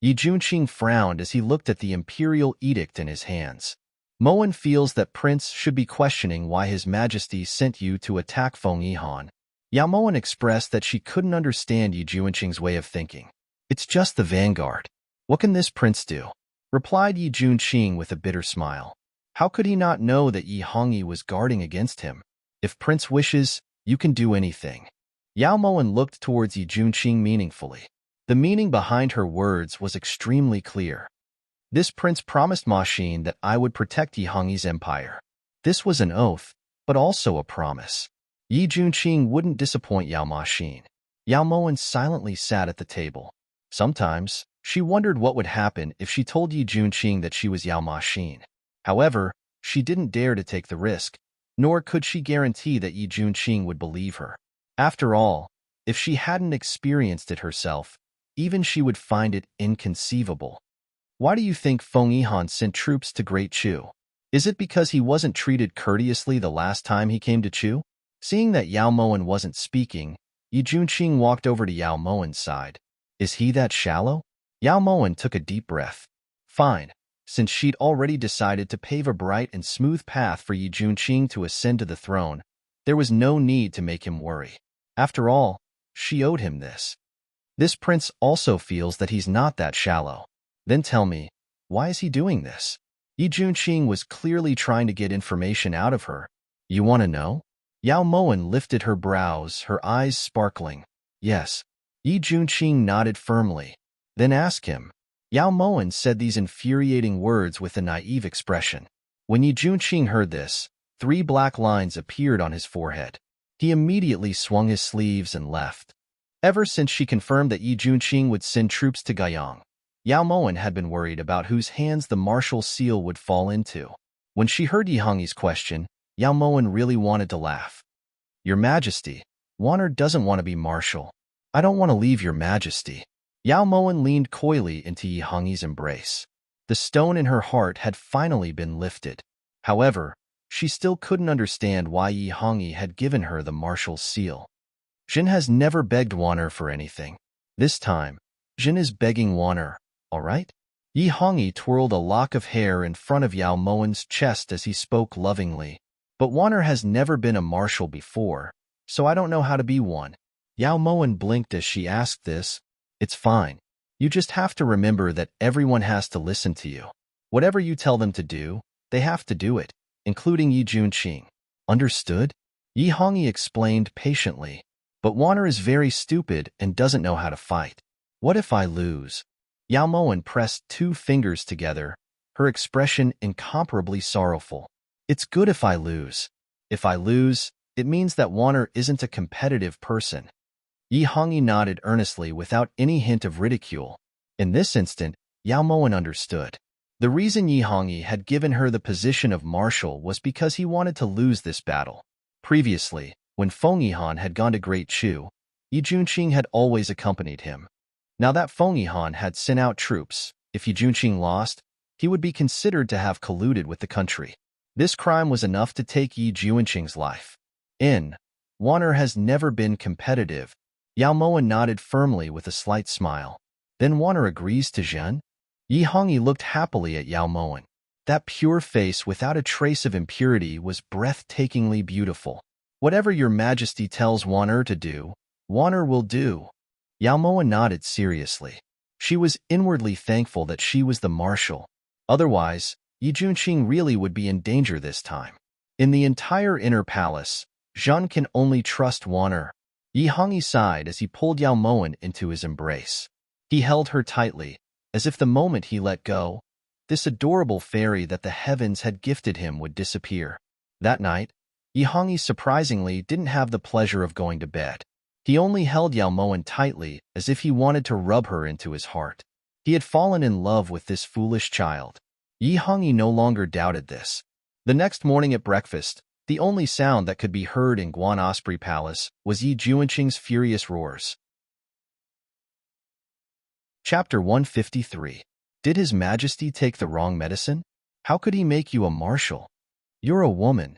Yi Juanqing frowned as he looked at the imperial edict in his hands. Moen feels that Prince should be questioning why His Majesty sent you to attack Feng Yihan. Yao Moen expressed that she couldn't understand Yi Juanqing's way of thinking. It's just the vanguard. What can this prince do? Replied Yi Juanqing with a bitter smile. How could he not know that Yi Hongyi was guarding against him? If Prince wishes, you can do anything. Yao Moen looked towards Yi Juanqing meaningfully. The meaning behind her words was extremely clear. This prince promised Ma Xin that I would protect Yi Hongyi's empire. This was an oath, but also a promise. Yi Juanqing wouldn't disappoint Yao Ma Xin. Yao Moen silently sat at the table. Sometimes, she wondered what would happen if she told Yi Juanqing that she was Yao Ma Xin. However, she didn't dare to take the risk, nor could she guarantee that Yi Juanqing would believe her. After all, if she hadn't experienced it herself, even she would find it inconceivable. Why do you think Feng Yihan sent troops to Great Chu? Is it because he wasn't treated courteously the last time he came to Chu? Seeing that Yao Moen wasn't speaking, Yi Juanqing walked over to Yao Moen's side. Is he that shallow? Yao Moen took a deep breath. Fine, since she'd already decided to pave a bright and smooth path for Yi Juanqing to ascend to the throne, there was no need to make him worry. After all, she owed him this. This prince also feels that he's not that shallow. Then tell me, why is he doing this? Yi Juanqing was clearly trying to get information out of her. You want to know? Yao Moen lifted her brows, her eyes sparkling. Yes. Yi Juanqing nodded firmly. Then ask him. Yao Moen said these infuriating words with a naive expression. When Yi Juanqing heard this, 3 black lines appeared on his forehead. He immediately swung his sleeves and left. Ever since she confirmed that Yi Juanqing would send troops to Gaiyang, Yao Moen had been worried about whose hands the martial seal would fall into. When she heard Yi Hongyi's question, Yao Moen really wanted to laugh. Your Majesty, Wanner doesn't want to be marshal. I don't want to leave Your Majesty. Yao Moen leaned coyly into Yi Hongyi's embrace. The stone in her heart had finally been lifted. However, she still couldn't understand why Yi Hongyi had given her the marshal's seal. Jin has never begged Wanner for anything. This time, Jin is begging Wanner, all right? Yi Hongyi twirled a lock of hair in front of Yao Moen's chest as he spoke lovingly. But Wanner has never been a marshal before, so I don't know how to be one. Yao Moen blinked as she asked this. It's fine. You just have to remember that everyone has to listen to you. Whatever you tell them to do, they have to do it, including Yi Juanqing. Understood? Yi Hongyi explained patiently. But Wanner is very stupid and doesn't know how to fight. What if I lose? Yao Moen pressed 2 fingers together, her expression incomparably sorrowful. It's good if I lose. If I lose, it means that Wanner isn't a competitive person. Yi Hongyi nodded earnestly without any hint of ridicule. In this instant, Yao Moen understood. The reason Yi Hongyi had given her the position of marshal was because he wanted to lose this battle. Previously, when Feng Yihan had gone to Great Chu, Yi Juanqing had always accompanied him. Now that Feng Yihan had sent out troops, if Yi Juanqing lost, he would be considered to have colluded with the country. This crime was enough to take Yi Juanqing's life. Wanner has never been competitive. Yao Moen nodded firmly with a slight smile. Then Wanner agrees to Zhen? Yi Hongyi looked happily at Yao Moen. That pure face without a trace of impurity was breathtakingly beautiful. Whatever your majesty tells Wanner to do, Wanner will do. Yao Moen nodded seriously. She was inwardly thankful that she was the marshal. Otherwise, Yi Junqing really would be in danger this time. In the entire inner palace, Zhen can only trust Wanner. Yi Hongyi sighed as he pulled Yao Moen into his embrace. He held her tightly, as if the moment he let go, this adorable fairy that the heavens had gifted him would disappear. That night, Yi Hongyi surprisingly didn't have the pleasure of going to bed. He only held Yao Moen tightly as if he wanted to rub her into his heart. He had fallen in love with this foolish child. Yi Hongyi no longer doubted this. The next morning at breakfast, the only sound that could be heard in Guan Osprey Palace was Yi Junqing's furious roars. Chapter 153. Did His Majesty take the wrong medicine? How could he make you a marshal? You're a woman.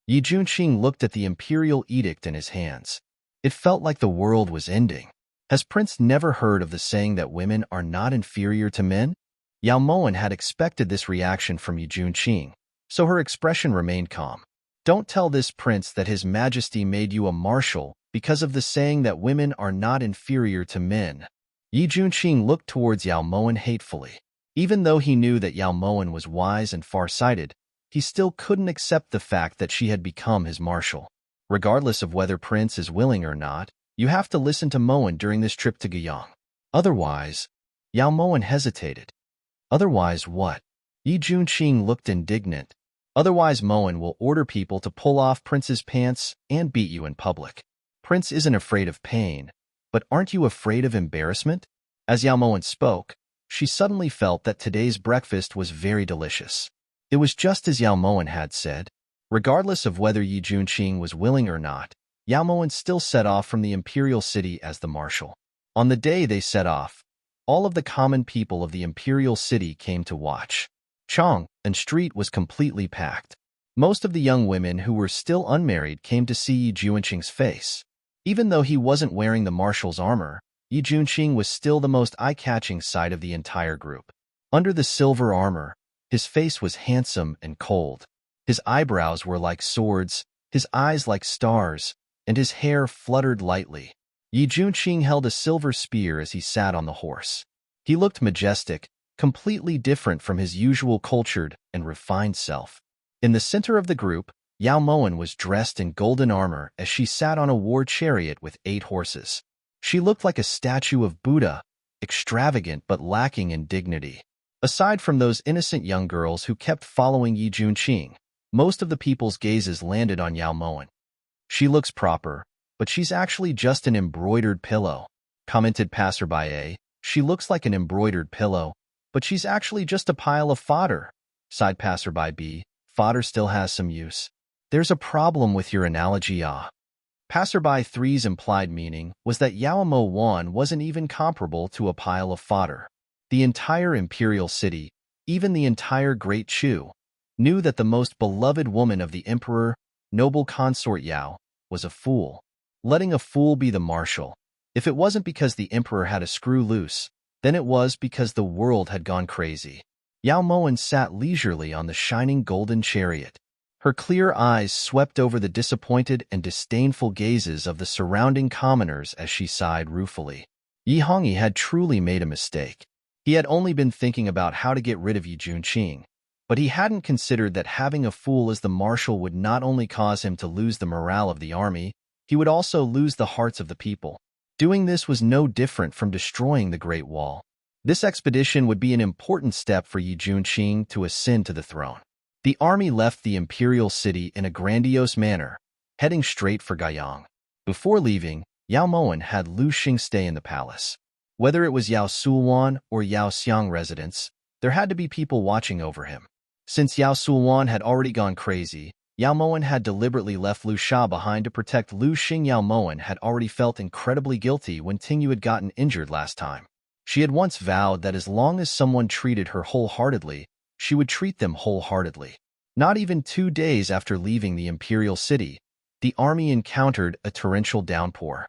Yi Junqing looked at the imperial edict in his hands. It felt like the world was ending. Has Prince never heard of the saying that women are not inferior to men? Yao Moen had expected this reaction from Yi Junqing, so her expression remained calm. Don't tell this prince that His Majesty made you a marshal because of the saying that women are not inferior to men. Yi Junqing looked towards Yao Moen hatefully. Even though he knew that Yao Moen was wise and far-sighted, he still couldn't accept the fact that she had become his marshal. Regardless of whether Prince is willing or not, you have to listen to Moen during this trip to Guiyang. Otherwise, Yao Moen hesitated. Otherwise what? Yi Junqing looked indignant. Otherwise Moen will order people to pull off Prince's pants and beat you in public. Prince isn't afraid of pain, but aren't you afraid of embarrassment? As Yao Moen spoke, she suddenly felt that today's breakfast was very delicious. It was just as Yao Moen had said. Regardless of whether Yi Junqing was willing or not, Yao Moen still set off from the imperial city as the marshal. On the day they set off, all of the common people of the imperial city came to watch. Chong and street was completely packed. Most of the young women who were still unmarried came to see Yi Junqing's face. Even though he wasn't wearing the marshal's armor, Yi Junqing was still the most eye-catching sight of the entire group. Under the silver armor, his face was handsome and cold. His eyebrows were like swords, his eyes like stars, and his hair fluttered lightly. Yi Junqing held a silver spear as he sat on the horse. He looked majestic, completely different from his usual cultured and refined self. In the center of the group, Yao Moen was dressed in golden armor as she sat on a war chariot with 8 horses. She looked like a statue of Buddha, extravagant but lacking in dignity. Aside from those innocent young girls who kept following Yi Junqing, most of the people's gazes landed on Yao Moen. She looks proper, but she's actually just an embroidered pillow, commented passerby A. She looks like an embroidered pillow, but she's actually just a pile of fodder, sighed passerby B. Fodder still has some use. There's a problem with your analogy, ah. Passerby 3's implied meaning was that Yao Moen wasn't even comparable to a pile of fodder. The entire imperial city, even the entire Great Chu, knew that the most beloved woman of the emperor, noble consort Yao, was a fool. Letting a fool be the marshal. If it wasn't because the emperor had a screw loose, then it was because the world had gone crazy. Yao Moen sat leisurely on the shining golden chariot. Her clear eyes swept over the disappointed and disdainful gazes of the surrounding commoners as she sighed ruefully. Yi Hongyi had truly made a mistake. He had only been thinking about how to get rid of Yi Junqing, but he hadn't considered that having a fool as the marshal would not only cause him to lose the morale of the army, he would also lose the hearts of the people. Doing this was no different from destroying the Great Wall. This expedition would be an important step for Yi Junqing to ascend to the throne. The army left the imperial city in a grandiose manner, heading straight for Guiyang. Before leaving, Yao Moen had Lu Xing stay in the palace. Whether it was Yao Sulwan or Yao Xiang residence, there had to be people watching over him. Since Yao Sulwan had already gone crazy, Yao Moen had deliberately left Lu Sha behind to protect Lu Xing. Yao Moen had already felt incredibly guilty when Tingyu had gotten injured last time. She had once vowed that as long as someone treated her wholeheartedly, she would treat them wholeheartedly. Not even 2 days after leaving the imperial city, the army encountered a torrential downpour.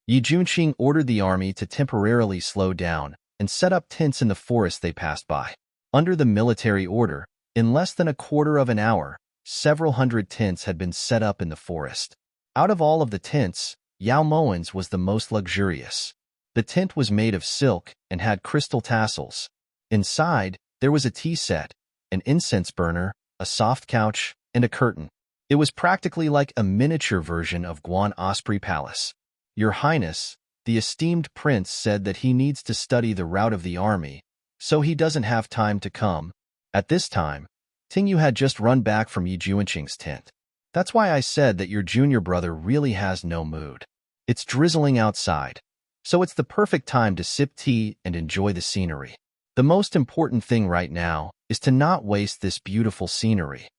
Yi Junqing ordered the army to temporarily slow down, and set up tents in the forest they passed by. Under the military order, in less than a quarter of an hour, several hundred tents had been set up in the forest. Out of all of the tents, Yao Moen's was the most luxurious. The tent was made of silk and had crystal tassels. Inside, there was a tea set, an incense burner, a soft couch, and a curtain. It was practically like a miniature version of Guan Osprey Palace. Your Highness, the esteemed prince said that he needs to study the route of the army, so he doesn't have time to come. At this time, Tingyu had just run back from Yi Juanqing's tent. That's why I said that your junior brother really has no mood. It's drizzling outside, so it's the perfect time to sip tea and enjoy the scenery. The most important thing right now is to not waste this beautiful scenery.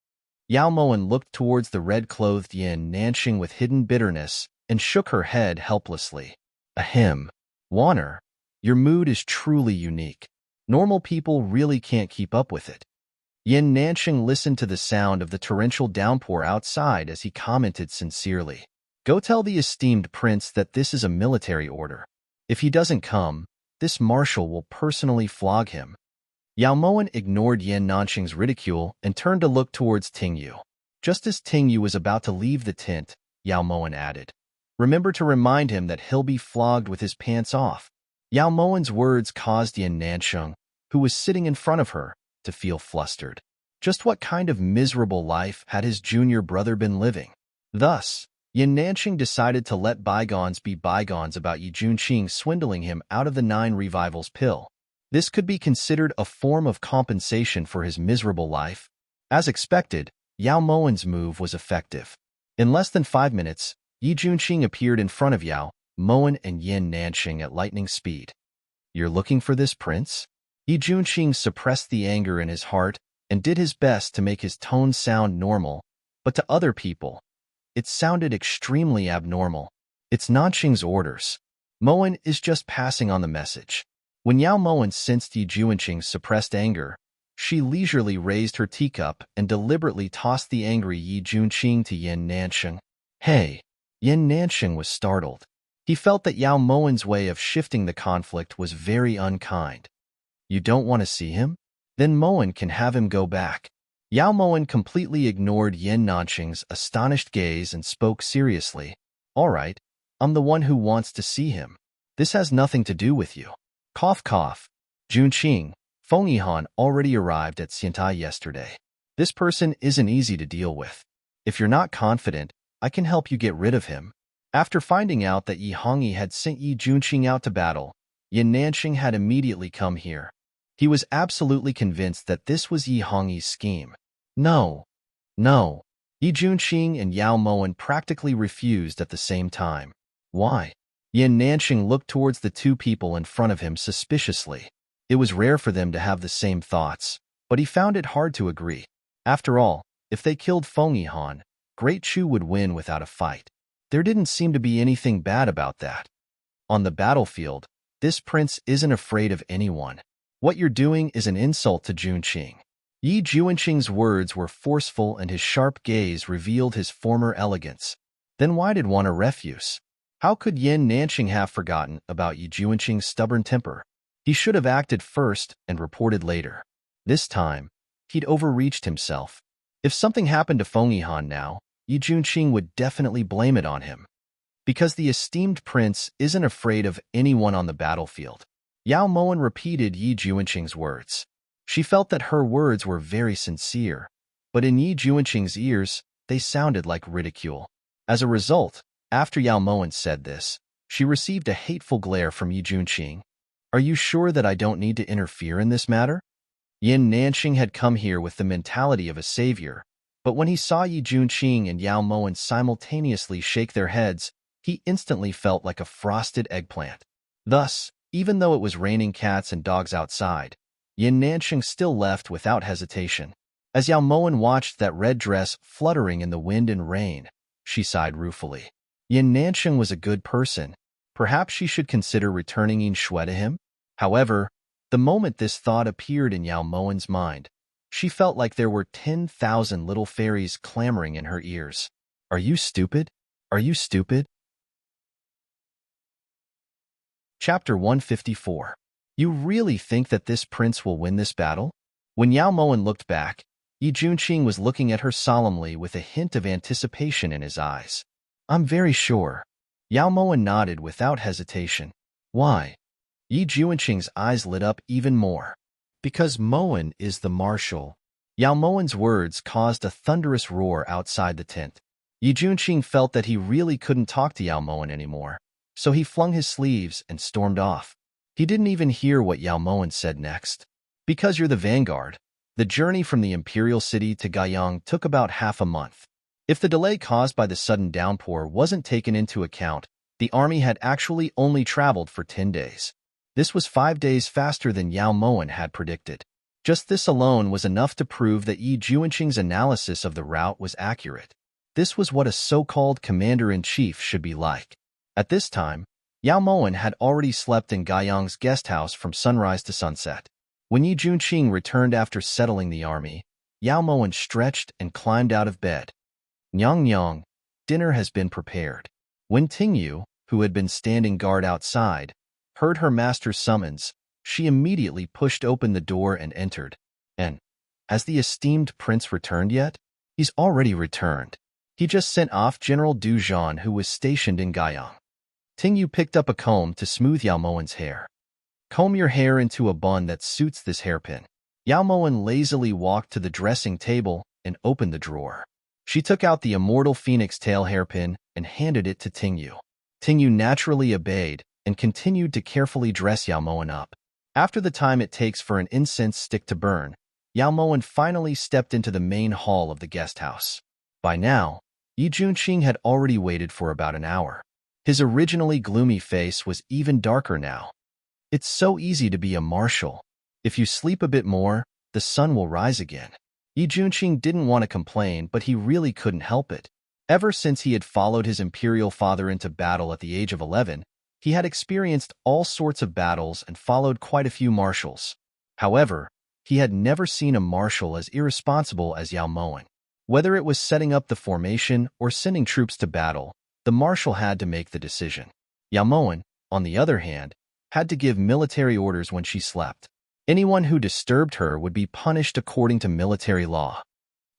Yao Moen looked towards the red-clothed Yin Nanxing with hidden bitterness and shook her head helplessly. Ahem. Warner, your mood is truly unique. Normal people really can't keep up with it. Yin Nanxing listened to the sound of the torrential downpour outside as he commented sincerely. Go tell the esteemed prince that this is a military order. If he doesn't come, this marshal will personally flog him. Yao Moen ignored Yin Nanxing's ridicule and turned to look towards Tingyu. Just as Tingyu was about to leave the tent, Yao Moen added, remember to remind him that he'll be flogged with his pants off. Yao Moen's words caused Yin Nanxing, who was sitting in front of her, to feel flustered. Just what kind of miserable life had his junior brother been living? Thus, Yin Nanxing decided to let bygones be bygones about Yi Juanqing swindling him out of the 9 revivals pill. This could be considered a form of compensation for his miserable life. As expected, Yao Moen's move was effective. In less than 5 minutes, Yi Juanqing appeared in front of Yao Moen and Yin Nanxing at lightning speed. You're looking for this prince? Yi Juanqing suppressed the anger in his heart and did his best to make his tone sound normal, but to other people, it sounded extremely abnormal. It's Nanxing's orders. Moen is just passing on the message. When Yao Moen sensed Yi Juanqing's suppressed anger, she leisurely raised her teacup and deliberately tossed the angry Yi Juanqing to Yin Nanxing. Hey! Yin Nanxing was startled. He felt that Yao Moen's way of shifting the conflict was very unkind. You don't want to see him? Then Moen can have him go back. Yao Moen completely ignored Yin Nanxing's astonished gaze and spoke seriously. All right, I'm the one who wants to see him. This has nothing to do with you. Cough cough. Juanqing, Feng Yihan already arrived at Xiantai yesterday. This person isn't easy to deal with. If you're not confident, I can help you get rid of him. After finding out that Yi Hongyi had sent Yi Juanqing out to battle, Yin Nanxing had immediately come here. He was absolutely convinced that this was Yi Hongyi's scheme. No. Yi Juanqing and Yao Moen practically refused at the same time. Why? Yin Nanxing looked towards the 2 people in front of him suspiciously. It was rare for them to have the same thoughts, but he found it hard to agree. After all, if they killed Feng Yihan, Great Chu would win without a fight. There didn't seem to be anything bad about that. On the battlefield, this prince isn't afraid of anyone. What you're doing is an insult to Juanqing. Yi Juanqing's words were forceful and his sharp gaze revealed his former elegance. Then why did one a refuse? How could Yin Nanxing have forgotten about Yi Juanqing's stubborn temper? He should have acted first and reported later. This time, he'd overreached himself. If something happened to Feng Yihan now, Yi Juanqing would definitely blame it on him. Because the esteemed prince isn't afraid of anyone on the battlefield. Yao Moen repeated Yi Juanqing's words. She felt that her words were very sincere, but in Yi Juanqing's ears, they sounded like ridicule. As a result, after Yao Moen said this, she received a hateful glare from Yi Juanqing. Are you sure that I don't need to interfere in this matter? Yin Nanxing had come here with the mentality of a savior, but when he saw Yi Juanqing and Yao Moen simultaneously shake their heads, he instantly felt like a frosted eggplant. Thus, even though it was raining cats and dogs outside, Yin Nanxing still left without hesitation. As Yao Moen watched that red dress fluttering in the wind and rain, she sighed ruefully. Yin Nanxing was a good person. Perhaps she should consider returning Yin Shui to him? However, the moment this thought appeared in Yao Moen's mind, she felt like there were 10,000 little fairies clamoring in her ears. Are you stupid? Are you stupid? Chapter 154. You really think that this prince will win this battle? When Yao Moen looked back, Yi Junqing was looking at her solemnly with a hint of anticipation in his eyes. I'm very sure. Yao Moen nodded without hesitation. Why? Yi Junqing's eyes lit up even more. Because Moen is the marshal. Yao Moen's words caused a thunderous roar outside the tent. Yi Junqing felt that he really couldn't talk to Yao Moen anymore, so he flung his sleeves and stormed off. He didn't even hear what Yao Moen said next. Because you're the vanguard, the journey from the imperial city to Gaiyang took about half a month. If the delay caused by the sudden downpour wasn't taken into account, the army had actually only traveled for 10 days. This was 5 days faster than Yao Moen had predicted. Just this alone was enough to prove that Yi Junqing's analysis of the route was accurate. This was what a so-called commander-in-chief should be like. At this time, Yao Moen had already slept in Gaiyang's guest house from sunrise to sunset. When Yi Junqing returned after settling the army, Yao Moen stretched and climbed out of bed. Nyang nyang, dinner has been prepared. When Tingyu, who had been standing guard outside, heard her master's summons, she immediately pushed open the door and entered. And, has the esteemed prince returned yet? He's already returned. He just sent off General Du Zhan, who was stationed in Gaiyang. Tingyu picked up a comb to smooth Yao Moen's hair. Comb your hair into a bun that suits this hairpin. Yao Moen lazily walked to the dressing table and opened the drawer. She took out the immortal phoenix tail hairpin and handed it to Tingyu. Tingyu naturally obeyed and continued to carefully dress Yao Moen up. After the time it takes for an incense stick to burn, Yao Moen finally stepped into the main hall of the guest house. By now, Yi Junqing had already waited for about an hour. His originally gloomy face was even darker now. It's so easy to be a marshal. If you sleep a bit more, the sun will rise again. Yi Junqing didn't want to complain, but he really couldn't help it. Ever since he had followed his imperial father into battle at the age of 11, he had experienced all sorts of battles and followed quite a few marshals. However, he had never seen a marshal as irresponsible as Yao Moen. Whether it was setting up the formation or sending troops to battle, the marshal had to make the decision. Yao Moen, on the other hand, had to give military orders when she slept. Anyone who disturbed her would be punished according to military law.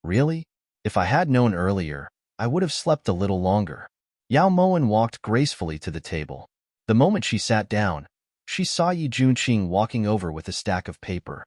Really? If I had known earlier, I would have slept a little longer. Yao Moen walked gracefully to the table. The moment she sat down, she saw Yi Junqing walking over with a stack of paper.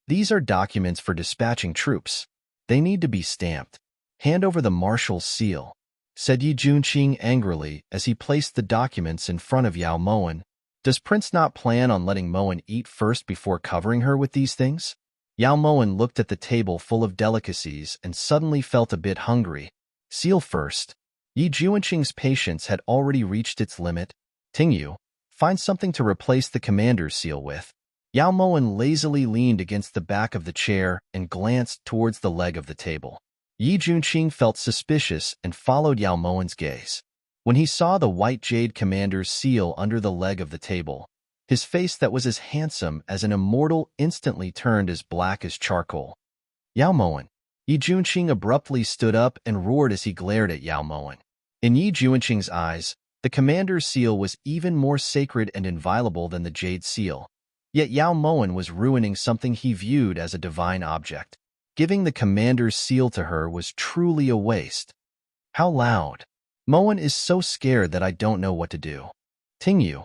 These are documents for dispatching troops. They need to be stamped. Hand over the marshal's seal, said Yi Junqing angrily as he placed the documents in front of Yao Moen. Does Prince not plan on letting Moen eat first before covering her with these things? Yao Moen looked at the table full of delicacies and suddenly felt a bit hungry. Seal first. Yi Junqing's patience had already reached its limit. Tingyu, find something to replace the commander's seal with. Yao Moen lazily leaned against the back of the chair and glanced towards the leg of the table. Yi Junqing felt suspicious and followed Yao Moen's gaze. When he saw the white jade commander's seal under the leg of the table, his face that was as handsome as an immortal instantly turned as black as charcoal. Yao Moen. Yi Junqing abruptly stood up and roared as he glared at Yao Moen. In Yi Junqing's eyes, the commander's seal was even more sacred and inviolable than the jade seal. Yet Yao Moen was ruining something he viewed as a divine object. Giving the commander's seal to her was truly a waste. How loud. Moen is so scared that I don't know what to do. Tingyu,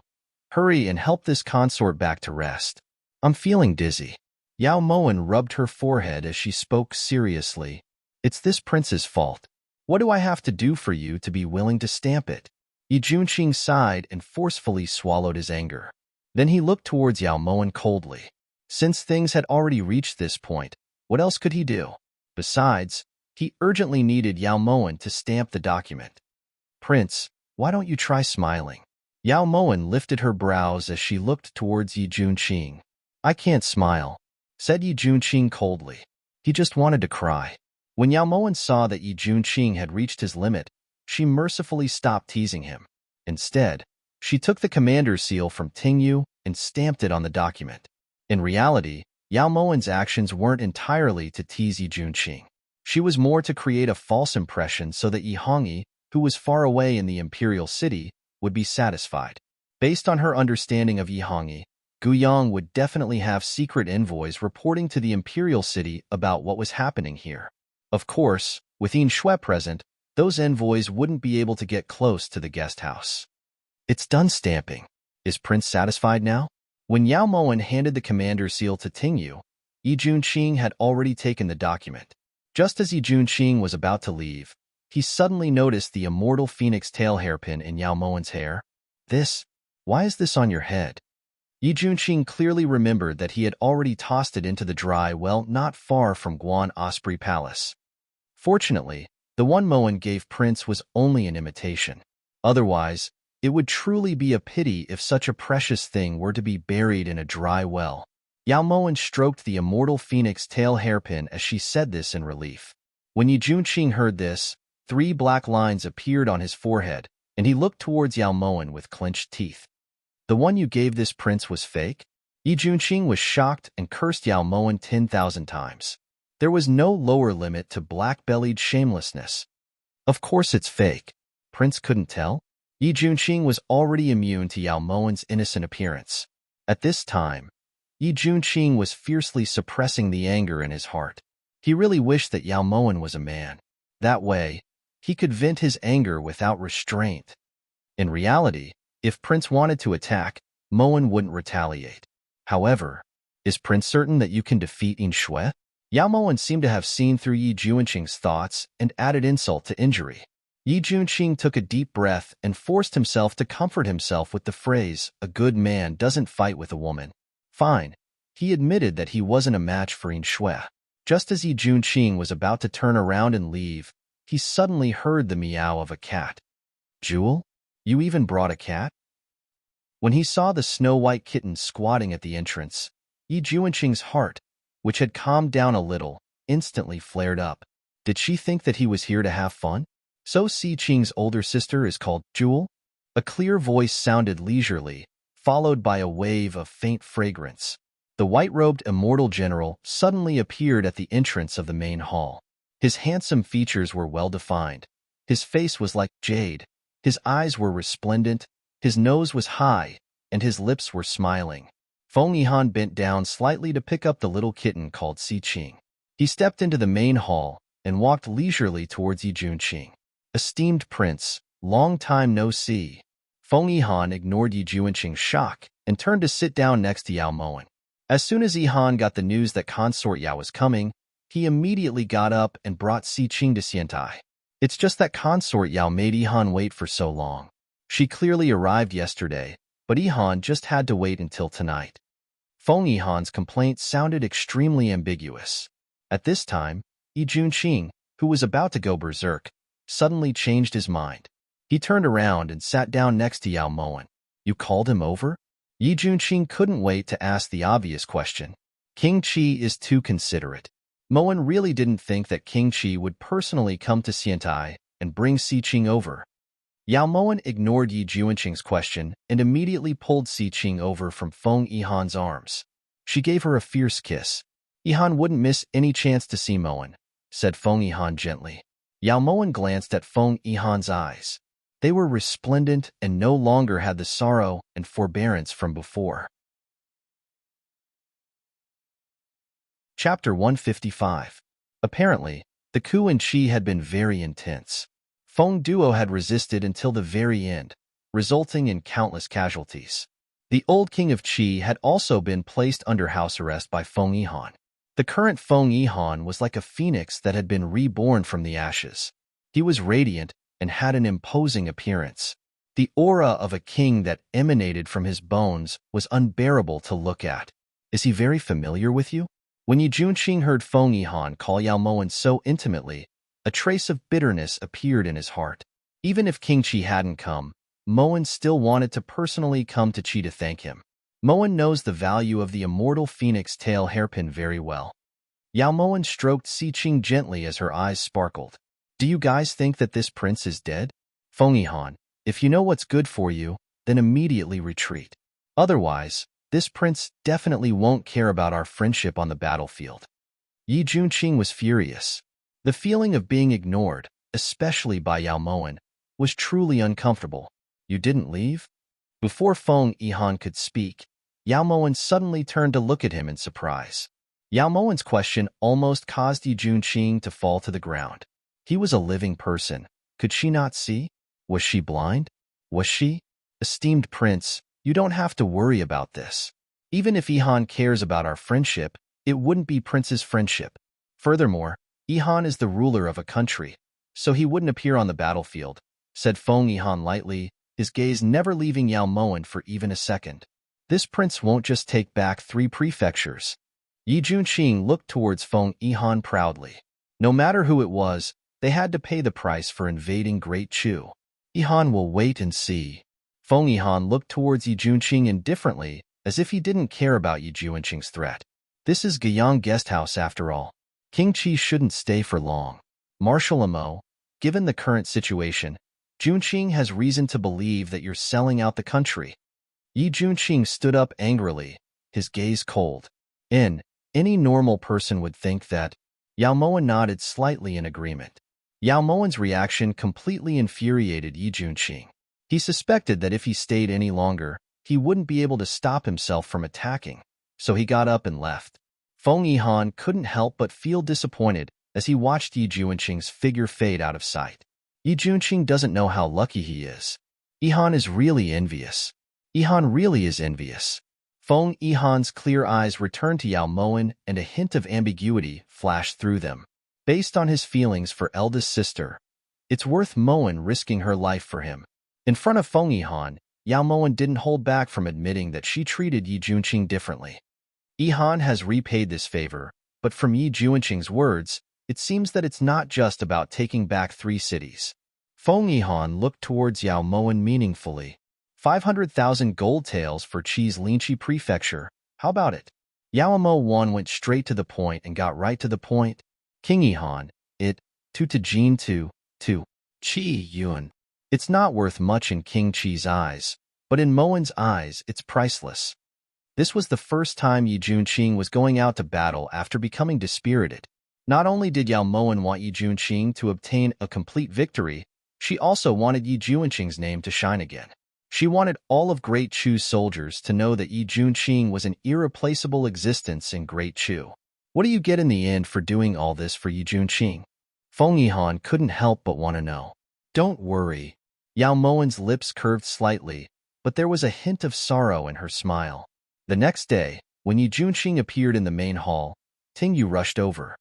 hurry and help this consort back to rest. I'm feeling dizzy. Yao Moen rubbed her forehead as she spoke seriously. It's this prince's fault. What do I have to do for you to be willing to stamp it? Yi Junqing sighed and forcefully swallowed his anger. Then he looked towards Yao Moen coldly. Since things had already reached this point, what else could he do? Besides, he urgently needed Yao Moen to stamp the document. Prince, why don't you try smiling? Yao Moen lifted her brows as she looked towards Yi Junqing. I can't smile, said Yi Junqing coldly. He just wanted to cry. When Yao Moen saw that Yi Junqing had reached his limit, she mercifully stopped teasing him. Instead, she took the commander's seal from Tingyu and stamped it on the document. In reality, Yao Moen's actions weren't entirely to tease Yi Junqing. She was more to create a false impression so that Yi Hongyi, who was far away in the imperial city, would be satisfied. Based on her understanding of Yi Hongyi, Guyang would definitely have secret envoys reporting to the imperial city about what was happening here. Of course, with Yin Shui present, those envoys wouldn't be able to get close to the guest house. It's done stamping. Is Prince satisfied now? When Yao Moen handed the commander's seal to Tingyu, Yi Junqing had already taken the document. Just as Yi Junqing was about to leave, he suddenly noticed the immortal phoenix tail hairpin in Yao Moen's hair. Why is this on your head? Yi Junqing clearly remembered that he had already tossed it into the dry well not far from Guan Osprey Palace. Fortunately, the one Moen gave Prince was only an imitation. Otherwise, it would truly be a pity if such a precious thing were to be buried in a dry well. Yao Moen stroked the immortal phoenix tail hairpin as she said this in relief. When Yi Junqing heard this, 3 black lines appeared on his forehead, and he looked towards Yao Moen with clenched teeth. The one you gave this prince was fake? Yi Junqing was shocked and cursed Yao Moen 10,000 times. There was no lower limit to black-bellied shamelessness. Of course it's fake. Prince couldn't tell? Yi Junqing was already immune to Yao Moen's innocent appearance. At this time, Yi Junqing was fiercely suppressing the anger in his heart. He really wished that Yao Moen was a man. That way, he could vent his anger without restraint. In reality, if Prince wanted to attack, Moen wouldn't retaliate. However, is Prince certain that you can defeat Yin Shui? Yao Moen seemed to have seen through Yi Junqing's thoughts and added insult to injury. Yi Junqing took a deep breath and forced himself to comfort himself with the phrase, "A good man doesn't fight with a woman." Fine. He admitted that he wasn't a match for Yin Shui. Just as Yi Junqing was about to turn around and leave, he suddenly heard the meow of a cat. Jewel? You even brought a cat? When he saw the snow-white kitten squatting at the entrance, Yi Junqing's heart, which had calmed down a little, instantly flared up. Did she think that he was here to have fun? So Si Qing's older sister is called Jewel? A clear voice sounded leisurely, followed by a wave of faint fragrance. The white-robed immortal general suddenly appeared at the entrance of the main hall. His handsome features were well-defined. His face was like jade. His eyes were resplendent, his nose was high, and his lips were smiling. Feng Yihan bent down slightly to pick up the little kitten called Si Qing. He stepped into the main hall and walked leisurely towards Yi Junqing. Esteemed prince, long time no see. Feng Yihan ignored Yi Junqing's shock and turned to sit down next to Yao Moen. As soon as Yihan got the news that Consort Yao was coming, he immediately got up and brought Si Qing to Xiantai. It's just that Consort Yao made Yihan wait for so long. She clearly arrived yesterday, but Yihan just had to wait until tonight. Feng Yihan's complaint sounded extremely ambiguous. At this time, Yi Junqing, who was about to go berserk, suddenly changed his mind. He turned around and sat down next to Yao Moen. You called him over? Yi Junqing couldn't wait to ask the obvious question. King Qi is too considerate. Moen really didn't think that King Qi would personally come to Xiantai and bring Si Qing over. Yao Moen ignored Yi Junqing's question and immediately pulled Si Qing over from Feng Yihan's arms. She gave her a fierce kiss. Yihan wouldn't miss any chance to see Moen, said Feng Yihan gently. Yao Moen glanced at Feng Yihan's eyes. They were resplendent and no longer had the sorrow and forbearance from before. Chapter 155. Apparently, the coup in Qi had been very intense. Feng Duo had resisted until the very end, resulting in countless casualties. The old king of Qi had also been placed under house arrest by Feng Yihan. The current Feng Yihan was like a phoenix that had been reborn from the ashes. He was radiant and had an imposing appearance. The aura of a king that emanated from his bones was unbearable to look at. Is he very familiar with you? When Yi Junqing heard Feng Yihan call Yao Moen so intimately, a trace of bitterness appeared in his heart. Even if King Qi hadn't come, Moen still wanted to personally come to Qi to thank him. Moen knows the value of the immortal phoenix tail hairpin very well. Yao Moen stroked Si Qing gently as her eyes sparkled. Do you guys think that this prince is dead? Feng Yihan, if you know what's good for you, then immediately retreat. Otherwise, this prince definitely won't care about our friendship on the battlefield. Yi Junqing was furious. The feeling of being ignored, especially by Yao Moen, was truly uncomfortable. You didn't leave? Before Feng Yihan could speak, Yao Moen suddenly turned to look at him in surprise. Yao Moen's question almost caused Yi Junqing to fall to the ground. He was a living person. Could she not see? Was she blind? Was she? Esteemed prince, you don't have to worry about this. Even if Ihan cares about our friendship, it wouldn't be Prince's friendship. Furthermore, Ihan is the ruler of a country, so he wouldn't appear on the battlefield, said Feng Ihan lightly, his gaze never leaving Yao Moen for even a second. This prince won't just take back 3 prefectures. Yi Junqing looked towards Feng Ihan proudly. No matter who it was, they had to pay the price for invading Great Chu. Ihan will wait and see. Feng Ihan looked towards Yi Junqing indifferently, as if he didn't care about Yi Junqing's threat. This is Guiyang Guesthouse after all. King Qi shouldn't stay for long. Marshal Amo, given the current situation, Junqing has reason to believe that you're selling out the country. Yi Junqing stood up angrily, his gaze cold. Any normal person would think that. Yao Moen nodded slightly in agreement. Yao Moen's reaction completely infuriated Yi Junqing. He suspected that if he stayed any longer, he wouldn't be able to stop himself from attacking, so he got up and left. Feng Ihan couldn't help but feel disappointed as he watched Yi Junqing's figure fade out of sight. Yi Junqing doesn't know how lucky he is. Ihan is really envious. Ihan really is envious. Feng Ihan's clear eyes returned to Yao Moen, and a hint of ambiguity flashed through them. Based on his feelings for eldest sister, it's worth Moen risking her life for him. In front of Feng Ihan, Yao Moen didn't hold back from admitting that she treated Yi Junqing differently. Ihan has repaid this favor, but from Yi Junqing's words, it seems that it's not just about taking back 3 cities. Feng Ihan looked towards Yao Moen meaningfully. 500,000 gold taels for Qi's Linqi prefecture. How about it? Yao Moen went straight to the point and got right to the point. King Ihan, to Jin to Qi Yuan. It's not worth much in King Qi's eyes, but in Moen's eyes, it's priceless. This was the first time Yi Junqing was going out to battle after becoming dispirited. Not only did Yao Moen want Yi Junqing to obtain a complete victory, she also wanted Yi Junqing's name to shine again. She wanted all of Great Chu's soldiers to know that Yi Junqing was an irreplaceable existence in Great Chu. What do you get in the end for doing all this for Yi Junqing? Feng Ihan couldn't help but want to know. Don't worry. Yao Moen's lips curved slightly, but there was a hint of sorrow in her smile. The next day, when Yi Junqing appeared in the main hall, Tingyu rushed over.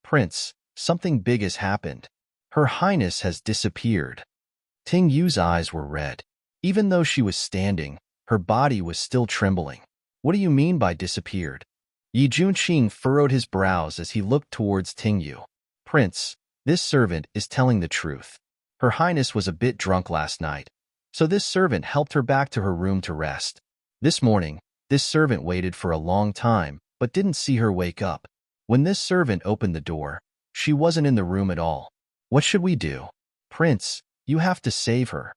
Prince, something big has happened. Her Highness has disappeared. Tingyu's eyes were red. Even though she was standing, her body was still trembling. What do you mean by disappeared? Yi Junqing furrowed his brows as he looked towards Tingyu. Prince, this servant is telling the truth. Her Highness was a bit drunk last night, so this servant helped her back to her room to rest. This morning, this servant waited for a long time, but didn't see her wake up. When this servant opened the door, she wasn't in the room at all. What should we do? Prince, you have to save her.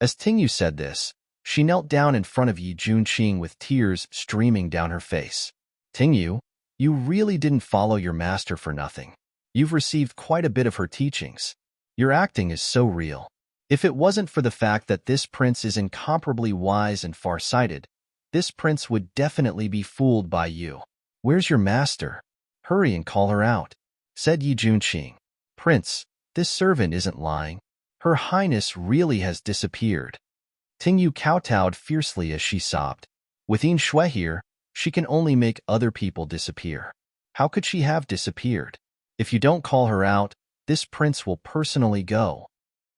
As Tingyu said this, she knelt down in front of Yi Junqing with tears streaming down her face. Tingyu, you really didn't follow your master for nothing. You've received quite a bit of her teachings. Your acting is so real. If it wasn't for the fact that this prince is incomparably wise and far-sighted, this prince would definitely be fooled by you. Where's your master? Hurry and call her out, said Yi Junqing. Prince, this servant isn't lying. Her Highness really has disappeared. Tingyu kowtowed fiercely as she sobbed. With Yin Shui here, she can only make other people disappear. How could she have disappeared? If you don't call her out, this prince will personally go.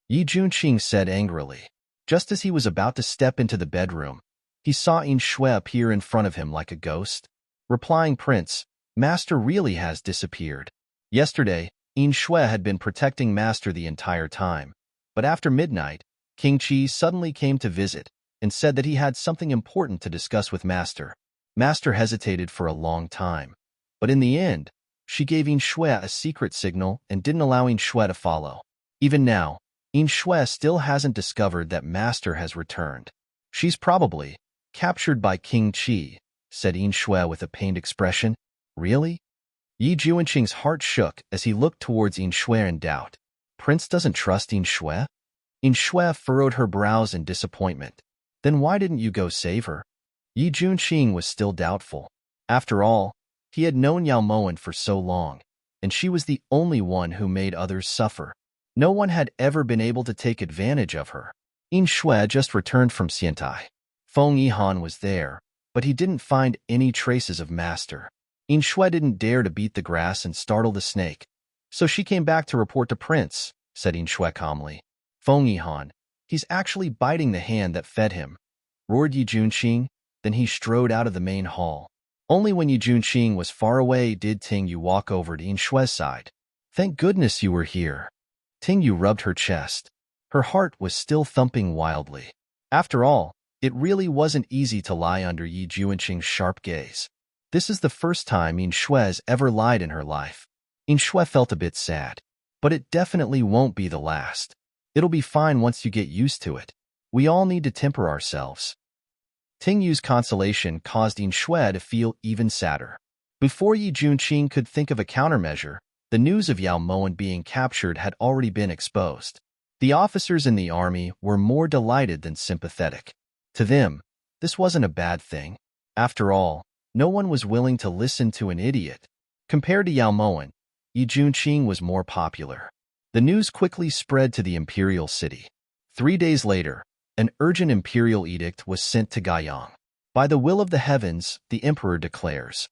Yi Junqing said angrily. Just as he was about to step into the bedroom, he saw Yin Shui appear in front of him like a ghost. Replying, Prince, Master really has disappeared. Yesterday, Yin Shui had been protecting Master the entire time. But after midnight, King Qi suddenly came to visit and said that he had something important to discuss with Master. Master hesitated for a long time, but in the end, she gave Yin Shui a secret signal and didn't allow Yin Shui to follow. Even now, Yin Shui still hasn't discovered that Master has returned. She's probably captured by King Qi, said Yin Shui with a pained expression. Really? Yi Junqing's heart shook as he looked towards Yin Shui in doubt. Prince doesn't trust Yin Shui? Yin Shui furrowed her brows in disappointment. Then why didn't you go save her? Yi Junqing was still doubtful. After all, he had known Yao Moen for so long, and she was the only one who made others suffer. No one had ever been able to take advantage of her. Yin Shui just returned from Xiantai. Feng Yihan was there, but he didn't find any traces of Master. Yin Shui didn't dare to beat the grass and startle the snake, so she came back to report to Prince, said Yin Shui calmly. Feng Yihan, he's actually biting the hand that fed him, roared Yi Junqing. Then he strode out of the main hall. Only when Yi Junqing was far away did Ting Yu walk over to Yin Shui's side. Thank goodness you were here. Ting Yu rubbed her chest. Her heart was still thumping wildly. After all, it really wasn't easy to lie under Yi Junqing's sharp gaze. This is the first time Yin Shui's ever lied in her life. Yin Shui felt a bit sad. But it definitely won't be the last. It'll be fine once you get used to it. We all need to temper ourselves. Ting Yu's consolation caused Yin Shui to feel even sadder. Before Yi Junqing could think of a countermeasure, the news of Yao Moen being captured had already been exposed. The officers in the army were more delighted than sympathetic. To them, this wasn't a bad thing. After all, no one was willing to listen to an idiot. Compared to Yao Moen, Yi Junqing was more popular. The news quickly spread to the imperial city. 3 days later, an urgent imperial edict was sent to Gaiyang. By the will of the heavens, the emperor declares,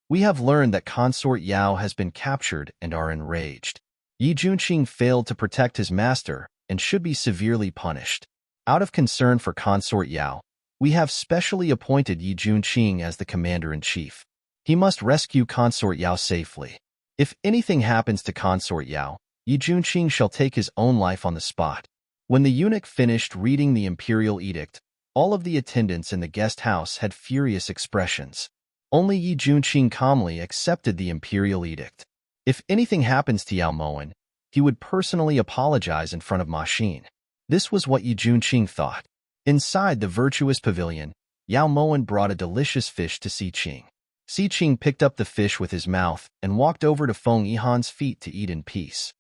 we have learned that Consort Yao has been captured and are enraged. Yi Junqing failed to protect his master and should be severely punished. Out of concern for Consort Yao, we have specially appointed Yi Junqing as the commander-in-chief. He must rescue Consort Yao safely. If anything happens to Consort Yao, Yi Junqing shall take his own life on the spot. When the eunuch finished reading the imperial edict, all of the attendants in the guest house had furious expressions. Only Yi Junqing calmly accepted the imperial edict. If anything happens to Yao Moen, he would personally apologize in front of Ma Xin. This was what Yi Junqing thought. Inside the virtuous pavilion, Yao Moen brought a delicious fish to Si Qing. Si Qing picked up the fish with his mouth and walked over to Feng Yihan's feet to eat in peace.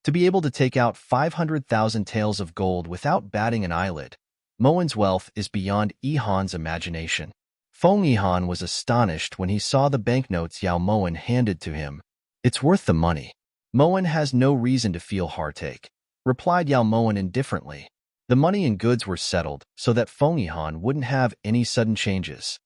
To be able to take out 500,000 taels of gold without batting an eyelid, Moen's wealth is beyond Yihan's imagination. Feng Yihan was astonished when he saw the banknotes Yao Moen handed to him. It's worth the money. Moen has no reason to feel heartache, replied Yao Moen indifferently. The money and goods were settled so that Feng Yihan wouldn't have any sudden changes.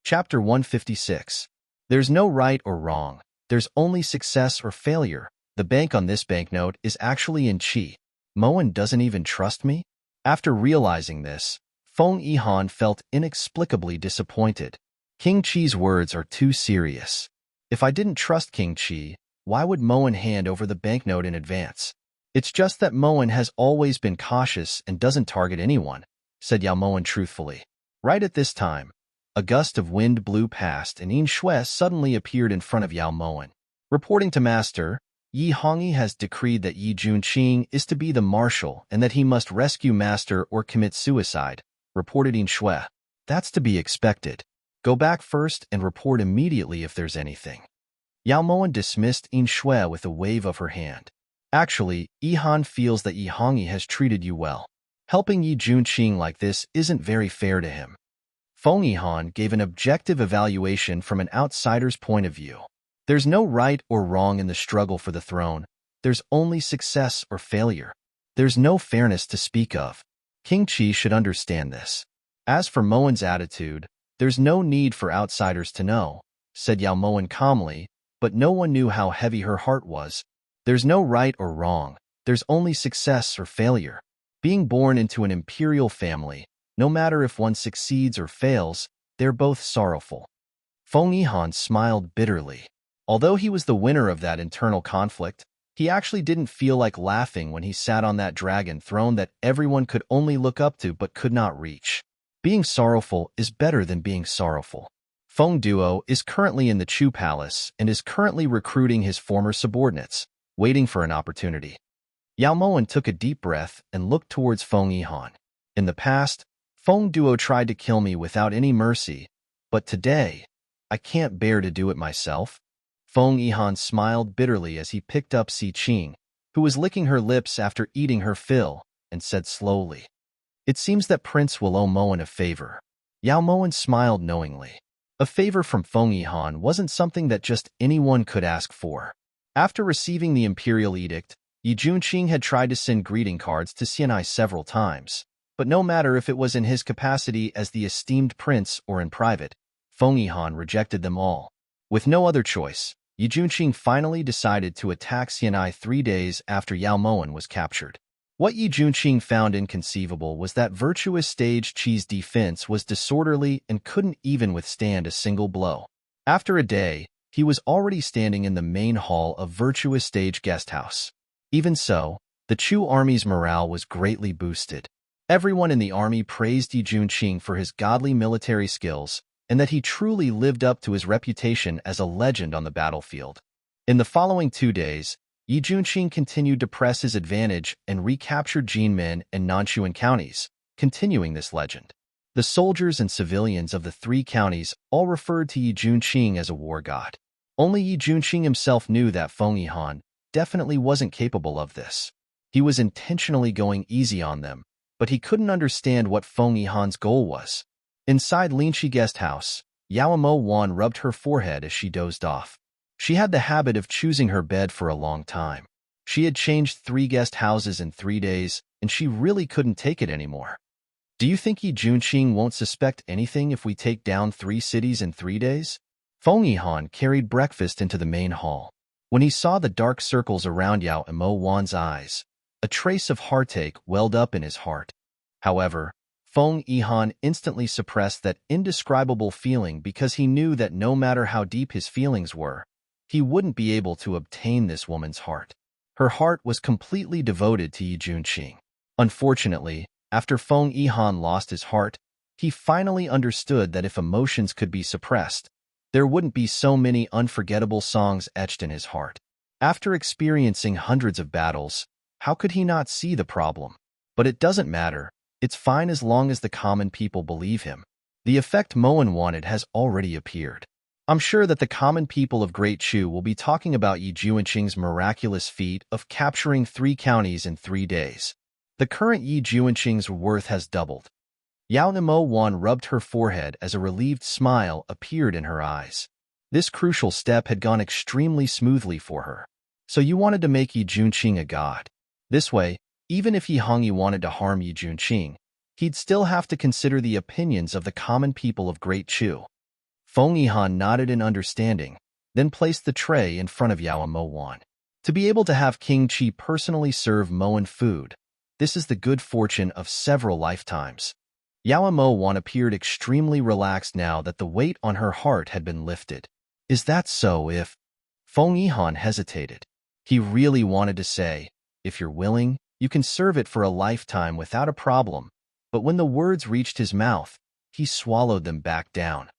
Chapter 156. There's no right or wrong. There's only success or failure. The bank on this banknote is actually in Qi. Moen doesn't even trust me? After realizing this, Feng Yihan felt inexplicably disappointed. King Qi's words are too serious. If I didn't trust King Qi, why would Moen hand over the banknote in advance? It's just that Moen has always been cautious and doesn't target anyone, said Yao Moen truthfully. Right at this time, a gust of wind blew past and Yin Shui suddenly appeared in front of Yao Moen. Reporting to Master, Yi Hongyi has decreed that Yi Junqing is to be the marshal and that he must rescue Master or commit suicide, reported Yin Shui. That's to be expected. Go back first and report immediately if there's anything. Yao Moen dismissed Yin Shui with a wave of her hand. Actually, Yihan feels that Yi Hongyi has treated you well. Helping Yi Junqing like this isn't very fair to him. Feng Yihan gave an objective evaluation from an outsider's point of view. There's no right or wrong in the struggle for the throne. There's only success or failure. There's no fairness to speak of. King Qi should understand this. As for Moen's attitude, there's no need for outsiders to know, said Yao Moen calmly, but no one knew how heavy her heart was. There's no right or wrong. There's only success or failure. Being born into an imperial family, no matter if one succeeds or fails, they're both sorrowful. Feng Yihan smiled bitterly. Although he was the winner of that internal conflict, he actually didn't feel like laughing when he sat on that dragon throne that everyone could only look up to but could not reach. Being sorrowful is better than being sorrowful. Feng Duo is currently in the Chu Palace and is currently recruiting his former subordinates, waiting for an opportunity. Yao Moen took a deep breath and looked towards Feng Yihan. In the past, Feng Duo tried to kill me without any mercy, but today, I can't bear to do it myself. Feng Yihan smiled bitterly as he picked up Si Qing, who was licking her lips after eating her fill, and said slowly, It seems that Prince will owe Moen a favor. Yao Moen smiled knowingly. A favor from Feng Yihan wasn't something that just anyone could ask for. After receiving the imperial edict, Yi Junqing had tried to send greeting cards to Xianai several times, but no matter if it was in his capacity as the esteemed prince or in private, Feng Yihan rejected them all. With no other choice, Yi Junqing finally decided to attack Xianai 3 days after Yao Moen was captured. What Yi Junqing found inconceivable was that virtuous stage Qi's defense was disorderly and couldn't even withstand a single blow. After a day, he was already standing in the main hall of Virtuous Stage Guesthouse. Even so, the Chu army's morale was greatly boosted. Everyone in the army praised Yi Junqing for his godly military skills and that he truly lived up to his reputation as a legend on the battlefield. In the following 2 days, Yi Junqing continued to press his advantage and recaptured Jinmen and Nanchuan counties, continuing this legend. The soldiers and civilians of the 3 counties all referred to Yi Junqing as a war god. Only Yi Junqing himself knew that Feng Yihan definitely wasn't capable of this. He was intentionally going easy on them, but he couldn't understand what Feng Yihan's goal was. Inside Linshi guest house, Yao Mo Wan rubbed her forehead as she dozed off. She had the habit of choosing her bed for a long time. She had changed 3 guest houses in 3 days, and she really couldn't take it anymore. Do you think Yi Junqing won't suspect anything if we take down 3 cities in 3 days? Feng Yihan carried breakfast into the main hall. When he saw the dark circles around Yao Mo Wan's eyes, a trace of heartache welled up in his heart. However, Feng Yihan instantly suppressed that indescribable feeling because he knew that no matter how deep his feelings were, he wouldn't be able to obtain this woman's heart. Her heart was completely devoted to Yi Junqing. Unfortunately, after Feng Yihan lost his heart, he finally understood that if emotions could be suppressed, there wouldn't be so many unforgettable songs etched in his heart. After experiencing hundreds of battles, how could he not see the problem? But it doesn't matter. It's fine as long as the common people believe him. The effect Moen wanted has already appeared. I'm sure that the common people of Great Chu will be talking about Yi Junqing's miraculous feat of capturing 3 counties in 3 days. The current Yi Junqing's worth has doubled. Yao Mo Wan rubbed her forehead as a relieved smile appeared in her eyes. This crucial step had gone extremely smoothly for her. So you wanted to make Yi Junqing a god. This way, even if Yi Hongyi wanted to harm Yi Junqing, he'd still have to consider the opinions of the common people of Great Chu. Feng Yihan nodded in understanding, then placed the tray in front of Yao Mo Wan. To be able to have King Qi personally serve Moen food, this is the good fortune of several lifetimes. Yao Mo Wan appeared extremely relaxed now that the weight on her heart had been lifted. Is that so if... Feng Yihan hesitated. He really wanted to say, if you're willing, you can serve it for a lifetime without a problem, but when the words reached his mouth, he swallowed them back down.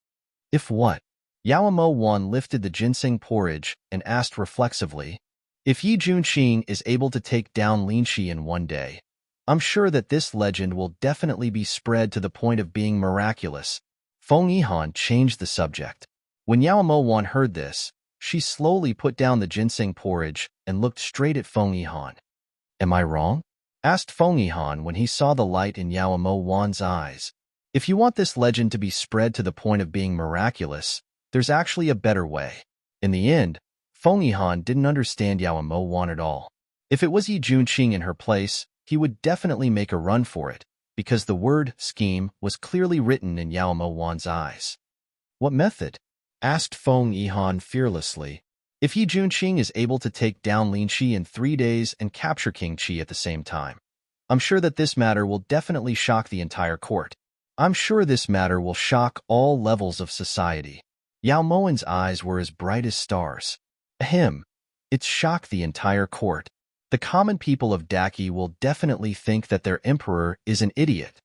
If what? Yao Mo Wan lifted the ginseng porridge and asked reflexively, if Yi Junqing is able to take down Linshi in 1 day, I'm sure that this legend will definitely be spread to the point of being miraculous. Feng Yihan changed the subject. When Yao Mo Wan heard this, she slowly put down the ginseng porridge and looked straight at Feng Yihan. Am I wrong? Asked Feng Yihan when he saw the light in Yao Mo Wan's eyes. If you want this legend to be spread to the point of being miraculous, there's actually a better way. In the end, Feng Yihan didn't understand Yao Mo Wan at all. If it was Yi Junqing in her place, he would definitely make a run for it, because the word scheme was clearly written in Yao Mo Wan's eyes. What method? Asked Feng Yihan fearlessly. If Yi Junqing is able to take down Lin Shi in 3 days and capture King Qi at the same time, I'm sure that this matter will definitely shock the entire court. I'm sure this matter will shock all levels of society. Yao Moen's eyes were as bright as stars. Ahem. It's shocked the entire court. The common people of Daki will definitely think that their emperor is an idiot.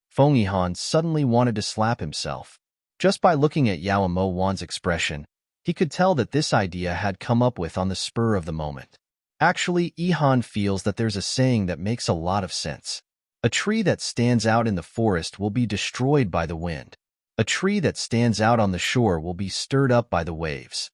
Feng Yihan suddenly wanted to slap himself. Just by looking at Yao Mo Wan's expression, he could tell that this idea had come up with on the spur of the moment. Actually, Yihan feels that there's a saying that makes a lot of sense. A tree that stands out in the forest will be destroyed by the wind. A tree that stands out on the shore will be stirred up by the waves.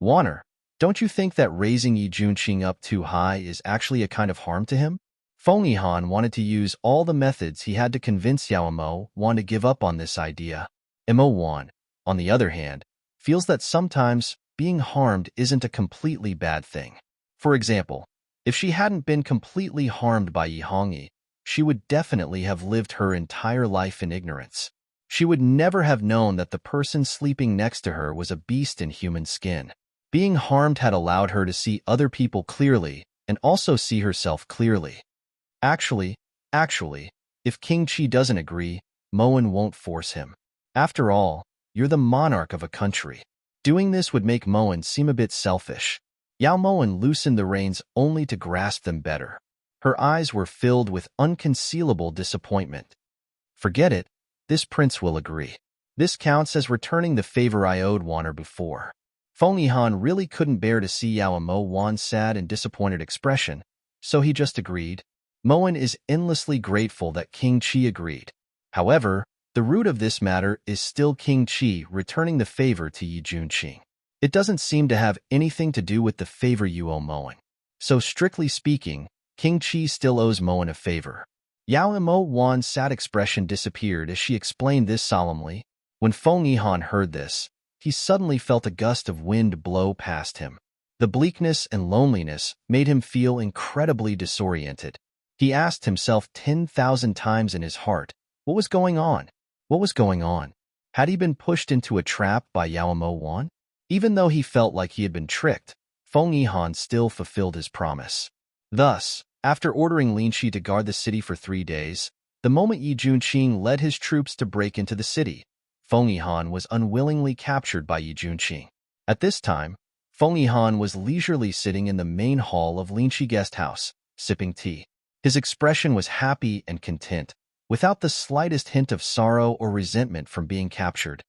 Wanner, don't you think that raising Yi Junqing up too high is actually a kind of harm to him? Feng Yihan wanted to use all the methods he had to convince Yao Mo Wan to give up on this idea. Mo Wan, on the other hand, feels that sometimes being harmed isn't a completely bad thing. For example, if she hadn't been completely harmed by Yi Hongyi, she would definitely have lived her entire life in ignorance. She would never have known that the person sleeping next to her was a beast in human skin. Being harmed had allowed her to see other people clearly and also see herself clearly. Actually, if King Qi doesn't agree, Moen won't force him. After all, you're the monarch of a country. Doing this would make Moen seem a bit selfish. Yao Moen loosened the reins only to grasp them better. Her eyes were filled with unconcealable disappointment. Forget it, this prince will agree. This counts as returning the favor I owed Wanner before. Feng Yihan really couldn't bear to see Yao Mo Wan's sad and disappointed expression, so he just agreed. Moen is endlessly grateful that King Qi agreed. However, the root of this matter is still King Qi returning the favor to Yi Junqing. It doesn't seem to have anything to do with the favor you owe Moen. So strictly speaking, King Qi still owes Moen a favor. Yao Mo Wan's sad expression disappeared as she explained this solemnly. When Feng Yihan heard this, he suddenly felt a gust of wind blow past him. The bleakness and loneliness made him feel incredibly disoriented. He asked himself 10,000 times in his heart, what was going on? What was going on? Had he been pushed into a trap by Yao Mo Wan? Even though he felt like he had been tricked, Feng Yihan still fulfilled his promise. Thus, after ordering Lin Shi to guard the city for 3 days, the moment Yi Junqing led his troops to break into the city, Feng Yihan was unwillingly captured by Yi Junqing. At this time, Feng Yihan was leisurely sitting in the main hall of Lin Shi guest house, sipping tea. His expression was happy and content, without the slightest hint of sorrow or resentment from being captured.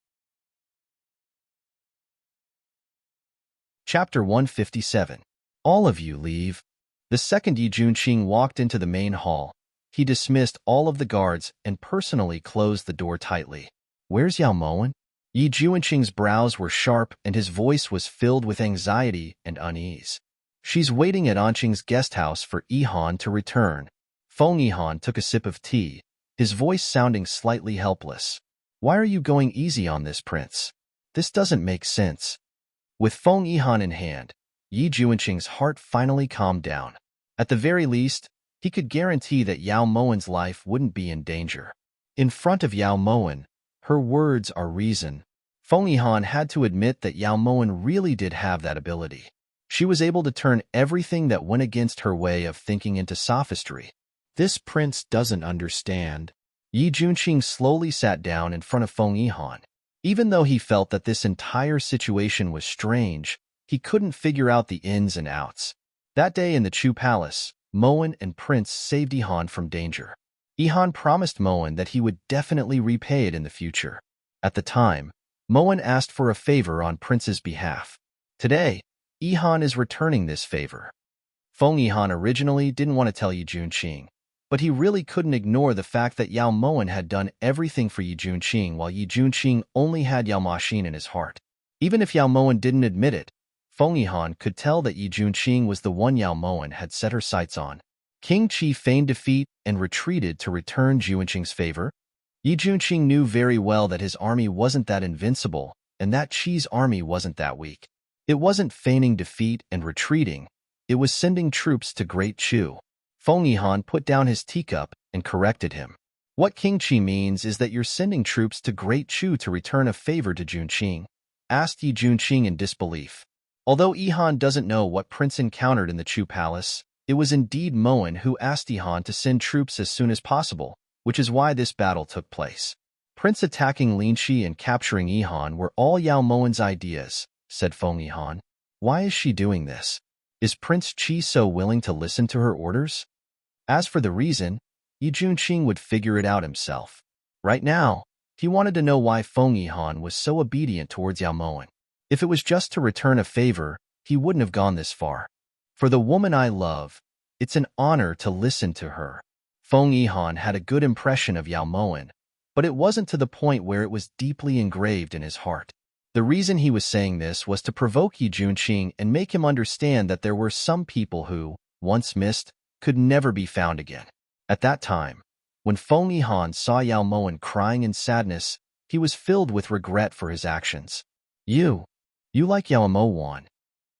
Chapter 157. All of you leave. The second Yi Junqing walked into the main hall, he dismissed all of the guards and personally closed the door tightly. Where's Yao Moen? Yi Junqing's brows were sharp and his voice was filled with anxiety and unease. She's waiting at Anqing's guest house for Yihan to return. Feng Yihan took a sip of tea, his voice sounding slightly helpless. Why are you going easy on this, prince? This doesn't make sense. With Feng Yihan in hand, Yi Junqing's heart finally calmed down. At the very least, he could guarantee that Yao Moen's life wouldn't be in danger. In front of Yao Moen, her words are reason. Feng Yihan had to admit that Yao Moen really did have that ability. She was able to turn everything that went against her way of thinking into sophistry. This prince doesn't understand. Yi Junqing slowly sat down in front of Feng Yihan. Even though he felt that this entire situation was strange, he couldn't figure out the ins and outs. That day in the Chu Palace, Moen and Prince saved Yihan from danger. Yihan promised Moen that he would definitely repay it in the future. At the time, Moen asked for a favor on Prince's behalf. Today, Yihan is returning this favor. Feng Yihan originally didn't want to tell Yi Junqing, but he really couldn't ignore the fact that Yao Moen had done everything for Yi Junqing while Yi Junqing only had Yao Maxin in his heart. Even if Yao Moen didn't admit it, Feng Yihan could tell that Yi Junqing was the one Yao Moen had set her sights on. King Qi feigned defeat and retreated to return Junqing's favor. Yi Junqing knew very well that his army wasn't that invincible and that Qi's army wasn't that weak. It wasn't feigning defeat and retreating, it was sending troops to Great Chu. Feng Yihan put down his teacup and corrected him. What King Qi means is that you're sending troops to Great Chu to return a favor to Junqing, asked Yi Junqing in disbelief. Although Yihan doesn't know what Prince encountered in the Chu Palace, it was indeed Moen who asked Yihan to send troops as soon as possible, which is why this battle took place. Prince attacking Lin Shi and capturing Yihan were all Yao Moen's ideas, said Feng Yihan. Why is she doing this? Is Prince Qi so willing to listen to her orders? As for the reason, Yi Junqing would figure it out himself. Right now, he wanted to know why Feng Yihan was so obedient towards Yao Moen. If it was just to return a favor, he wouldn't have gone this far. For the woman I love, it's an honor to listen to her. Feng Yihan had a good impression of Yao Moen, but it wasn't to the point where it was deeply engraved in his heart. The reason he was saying this was to provoke Yi Junqing and make him understand that there were some people who, once missed, could never be found again. At that time, when Feng Yihan saw Yao Moen crying in sadness, he was filled with regret for his actions. You like Yao Mo?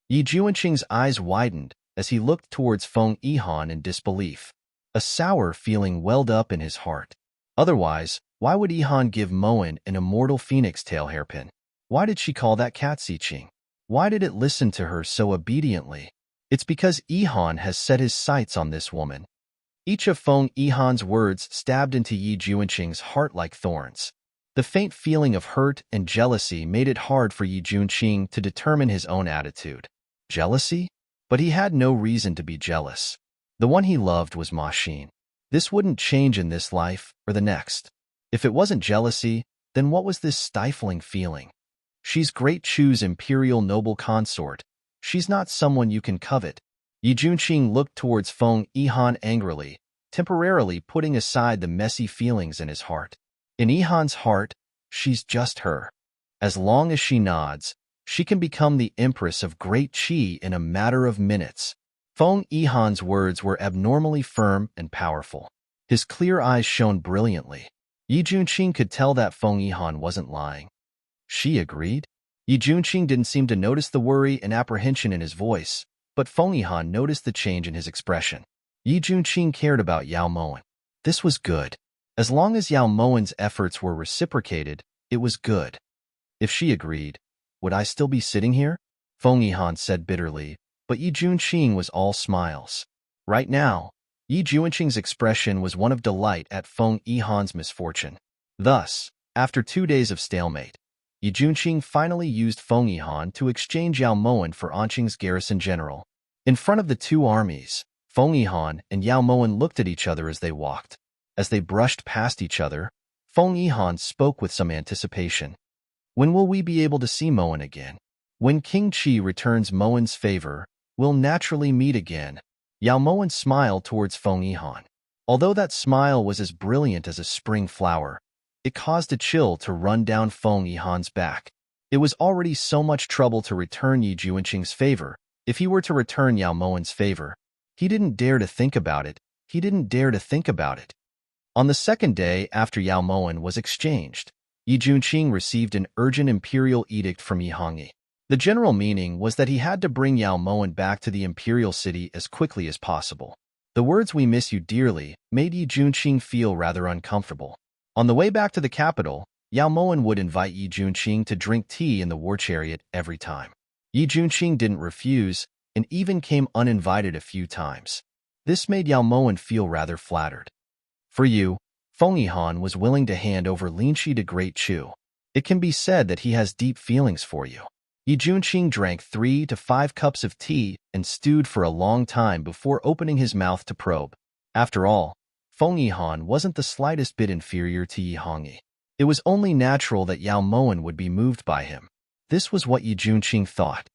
Yi Juanqing's eyes widened as he looked towards Feng Yihan in disbelief. A sour feeling welled up in his heart. Otherwise, why would Yihan give Moen an immortal phoenix tail hairpin? Why did she call that cat Xiqing? Why did it listen to her so obediently? It's because Yihan has set his sights on this woman. Each of Feng Yihan's words stabbed into Yi Juanqing's heart like thorns. The faint feeling of hurt and jealousy made it hard for Yi Juanqing to determine his own attitude. Jealousy? But he had no reason to be jealous. The one he loved was Ma Xin. This wouldn't change in this life or the next. If it wasn't jealousy, then what was this stifling feeling? She's Great Chu's imperial noble consort. She's not someone you can covet. Yi Juanqing looked towards Feng Yihan angrily, temporarily putting aside the messy feelings in his heart. In Yihan's heart, she's just her. As long as she nods, she can become the Empress of Great Qi in a matter of minutes. Feng Yihan's words were abnormally firm and powerful. His clear eyes shone brilliantly. Yi Juanqing could tell that Feng Yihan wasn't lying. She agreed. Yi Juanqing didn't seem to notice the worry and apprehension in his voice, but Feng Yihan noticed the change in his expression. Yi Juanqing cared about Yao Moen. This was good. As long as Yao Moen's efforts were reciprocated, it was good. If she agreed, would I still be sitting here? Feng Yihan said bitterly, but Yi Juanqing was all smiles. Right now, Yi Juanqing's expression was one of delight at Feng Yihan's misfortune. Thus, after 2 days of stalemate, Yi Juanqing finally used Feng Yihan to exchange Yao Moen for Anqing's garrison general. In front of the two armies, Feng Yihan and Yao Moen looked at each other as they walked. As they brushed past each other, Feng Yihan spoke with some anticipation. When will we be able to see Moen again? When King Qi returns Moen's favor, we'll naturally meet again. Yao Moen smiled towards Feng Yihan. Although that smile was as brilliant as a spring flower, it caused a chill to run down Feng Yihan's back. It was already so much trouble to return Yi Juanqing's favor. If he were to return Yao Moen's favor, he didn't dare to think about it. On the second day after Yao Moen was exchanged, Yi Juanqing received an urgent imperial edict from Yi Hongyi. The general meaning was that he had to bring Yao Moen back to the imperial city as quickly as possible. The words "we miss you dearly" made Yi Juanqing feel rather uncomfortable. On the way back to the capital, Yao Moen would invite Yi Juanqing to drink tea in the war chariot every time. Yi Juanqing didn't refuse, and even came uninvited a few times. This made Yao Moen feel rather flattered. For you, Feng Yihan was willing to hand over Linqi to Great Chu. It can be said that he has deep feelings for you. Yi Juanqing drank 3 to 5 cups of tea and stewed for a long time before opening his mouth to probe. After all, Feng Yihan wasn't the slightest bit inferior to Yi Hongyi. It was only natural that Yao Moen would be moved by him. This was what Yi Juanqing thought.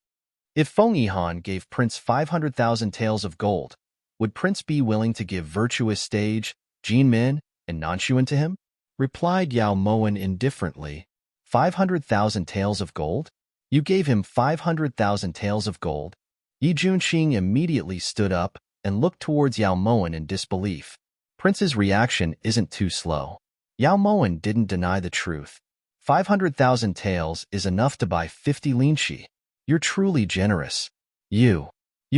If Feng Yihan gave Prince 500,000 taels of gold, would Prince be willing to give virtuous stage, Jin Min, and Nanshuan to him? Replied Yao Moen indifferently. 500,000 taels of gold? You gave him 500,000 taels of gold? Yi Juanqing immediately stood up and looked towards Yao Moen in disbelief. Prince's reaction isn't too slow. Yao Moen didn't deny the truth. 500,000 taels is enough to buy 50 linqi. You're truly generous. You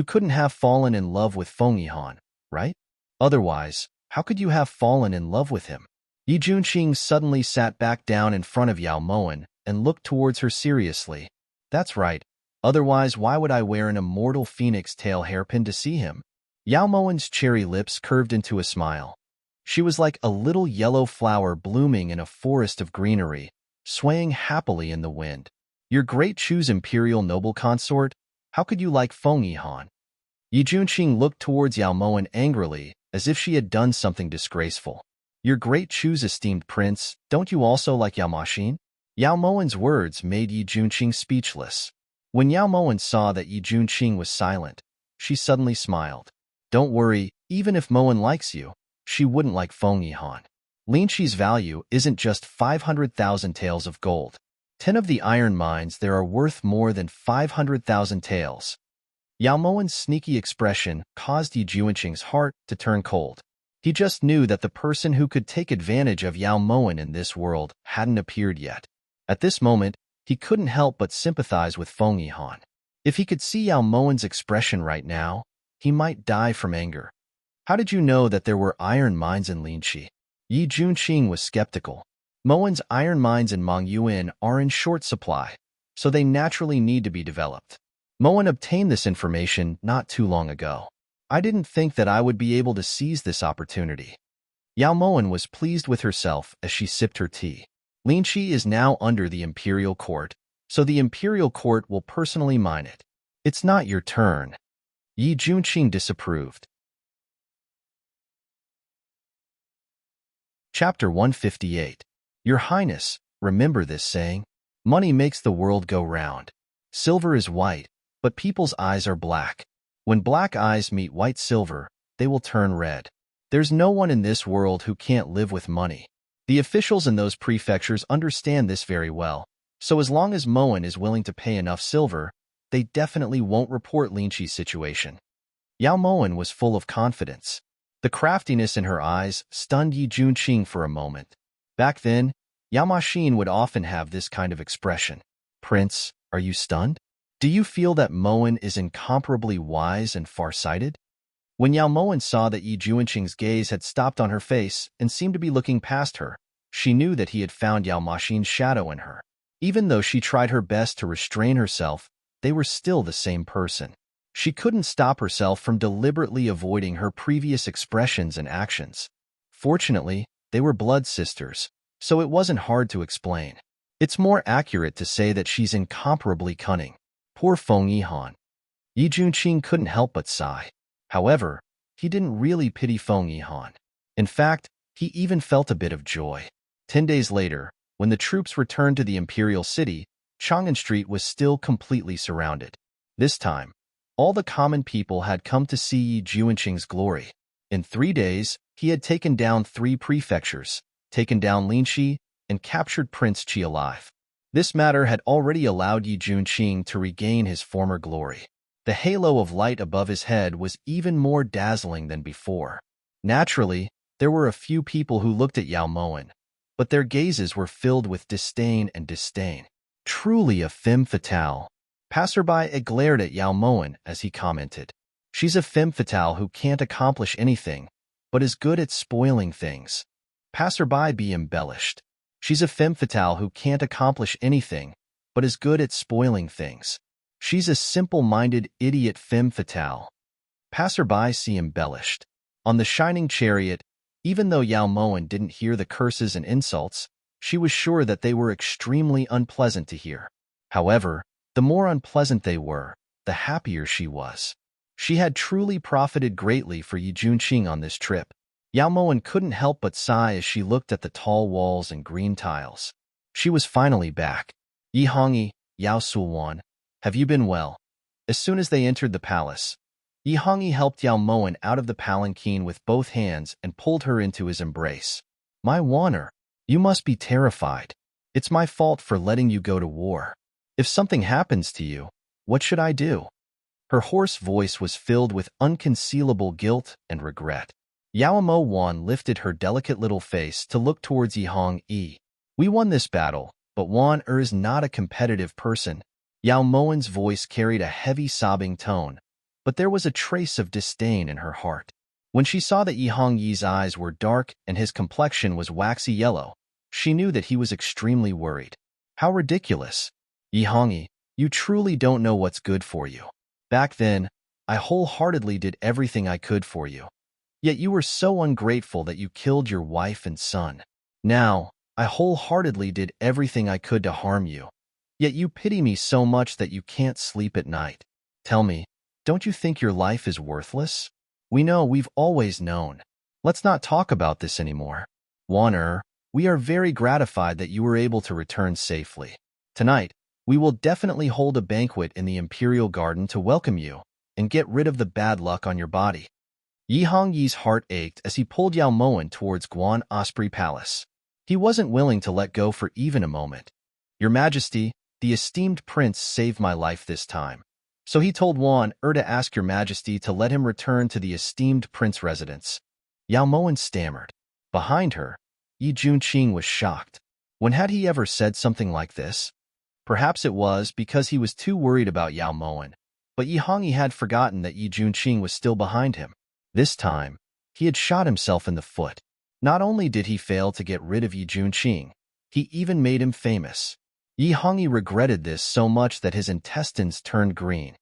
couldn't have fallen in love with Feng Yihan, right? Otherwise, how could you have fallen in love with him? Yi Juanqing suddenly sat back down in front of Yao Moen and looked towards her seriously. That's right. Otherwise, why would I wear an immortal phoenix tail hairpin to see him? Yao Moen's cherry lips curved into a smile. She was like a little yellow flower blooming in a forest of greenery, swaying happily in the wind. Your Great Chu's imperial noble consort? How could you like Feng Yihan? Yi Juanqing looked towards Yao Moen angrily, as if she had done something disgraceful. Your Great Chu's esteemed prince, don't you also like Yao Maxin? Yao Moen's words made Yi Juanqing speechless. When Yao Moen saw that Yi Juanqing was silent, she suddenly smiled. Don't worry, even if Moen likes you, she wouldn't like Feng Yihan. Linqi's value isn't just 500,000 taels of gold. 10 of the iron mines there are worth more than 500,000 taels. Yao Mowen's sneaky expression caused Yi Juanqing's heart to turn cold. He just knew that the person who could take advantage of Yao Mowen in this world hadn't appeared yet. At this moment, he couldn't help but sympathize with Feng Yihan. If he could see Yao Mowen's expression right now, he might die from anger. How did you know that there were iron mines in Linqi? Yi Juanqing was skeptical. Mowen's iron mines in Mongyuan are in short supply, so they naturally need to be developed. Mowen obtained this information not too long ago. I didn't think that I would be able to seize this opportunity. Yao Mowen was pleased with herself as she sipped her tea. Linqi is now under the imperial court, so the imperial court will personally mine it. It's not your turn. Yi Juanqing disapproved. Chapter 158. Your Highness, remember this saying? Money makes the world go round. Silver is white, but people's eyes are black. When black eyes meet white silver, they will turn red. There's no one in this world who can't live with money. The officials in those prefectures understand this very well, so as long as Mowen is willing to pay enough silver, they definitely won't report Linqi's situation. Yao Mowen was full of confidence. The craftiness in her eyes stunned Yi Juanqing for a moment. Back then, Yao Maxin would often have this kind of expression. Prince, are you stunned? Do you feel that Mowen is incomparably wise and far-sighted? When Yao Mowen saw that Yi Juanqing's gaze had stopped on her face and seemed to be looking past her, she knew that he had found Yao Maxin's shadow in her. Even though she tried her best to restrain herself, they were still the same person. She couldn't stop herself from deliberately avoiding her previous expressions and actions. Fortunately, they were blood sisters, so it wasn't hard to explain. It's more accurate to say that she's incomparably cunning. Poor Feng Yihan. Yi Juanqing couldn't help but sigh. However, he didn't really pity Feng Yihan. In fact, he even felt a bit of joy. 10 days later, when the troops returned to the imperial city, Chang'an Street was still completely surrounded. This time, all the common people had come to see Yi Juanqing's glory. In 3 days, he had taken down 3 prefectures, taken down Linqi, and captured Prince Qi alive. This matter had already allowed Yi Juanqing to regain his former glory. The halo of light above his head was even more dazzling than before. Naturally, there were a few people who looked at Yao Mowen, but their gazes were filled with disdain and disdain. Truly a femme fatale. Passerby glared at Yao Mowen as he commented. She's a femme fatale who can't accomplish anything, but is good at spoiling things. Passerby be embellished. She's a femme fatale who can't accomplish anything, but is good at spoiling things. She's a simple-minded idiot femme fatale. Passerby see embellished. On the shining chariot, even though Yao Mowen didn't hear the curses and insults, she was sure that they were extremely unpleasant to hear. However, the more unpleasant they were, the happier she was. She had truly profited greatly for Yi Juanqing on this trip. Yao Mowen couldn't help but sigh as she looked at the tall walls and green tiles. She was finally back. Yi Hongyi, Yao Sulwan, have you been well? As soon as they entered the palace, Yi Hongyi helped Yao Mowen out of the palanquin with both hands and pulled her into his embrace. My Wanner, you must be terrified. It's my fault for letting you go to war. If something happens to you, what should I do? Her hoarse voice was filled with unconcealable guilt and regret. Yao Mo Wan lifted her delicate little face to look towards Yi Hongyi. We won this battle, but Wan is not a competitive person. Yao Mowen's voice carried a heavy sobbing tone, but there was a trace of disdain in her heart. When she saw that Yi Hongyi's eyes were dark and his complexion was waxy yellow, she knew that he was extremely worried. How ridiculous! Yi Hongyi, you truly don't know what's good for you. Back then, I wholeheartedly did everything I could for you. Yet you were so ungrateful that you killed your wife and son. Now, I wholeheartedly did everything I could to harm you. Yet you pity me so much that you can't sleep at night. Tell me, don't you think your life is worthless? We've always known. Let's not talk about this anymore. Wan we are very gratified that you were able to return safely. Tonight, we will definitely hold a banquet in the Imperial Garden to welcome you and get rid of the bad luck on your body. Yi Hongyi's heart ached as he pulled Yao Mowen towards Guan Osprey Palace. He wasn't willing to let go for even a moment. Your Majesty, the esteemed prince saved my life this time, So he told Wan to ask your majesty to let him return to the esteemed prince residence. Yao Moen stammered. Behind her, Yi Junqing was shocked. When had he ever said something like this? Perhaps it was because he was too worried about Yao Moen, but Yi Hongyi had forgotten that Yi Junqing was still behind him. This time, he had shot himself in the foot. Not only did he fail to get rid of Yi Junqing, he even made him famous. Yi Hongyi regretted this so much that his intestines turned green.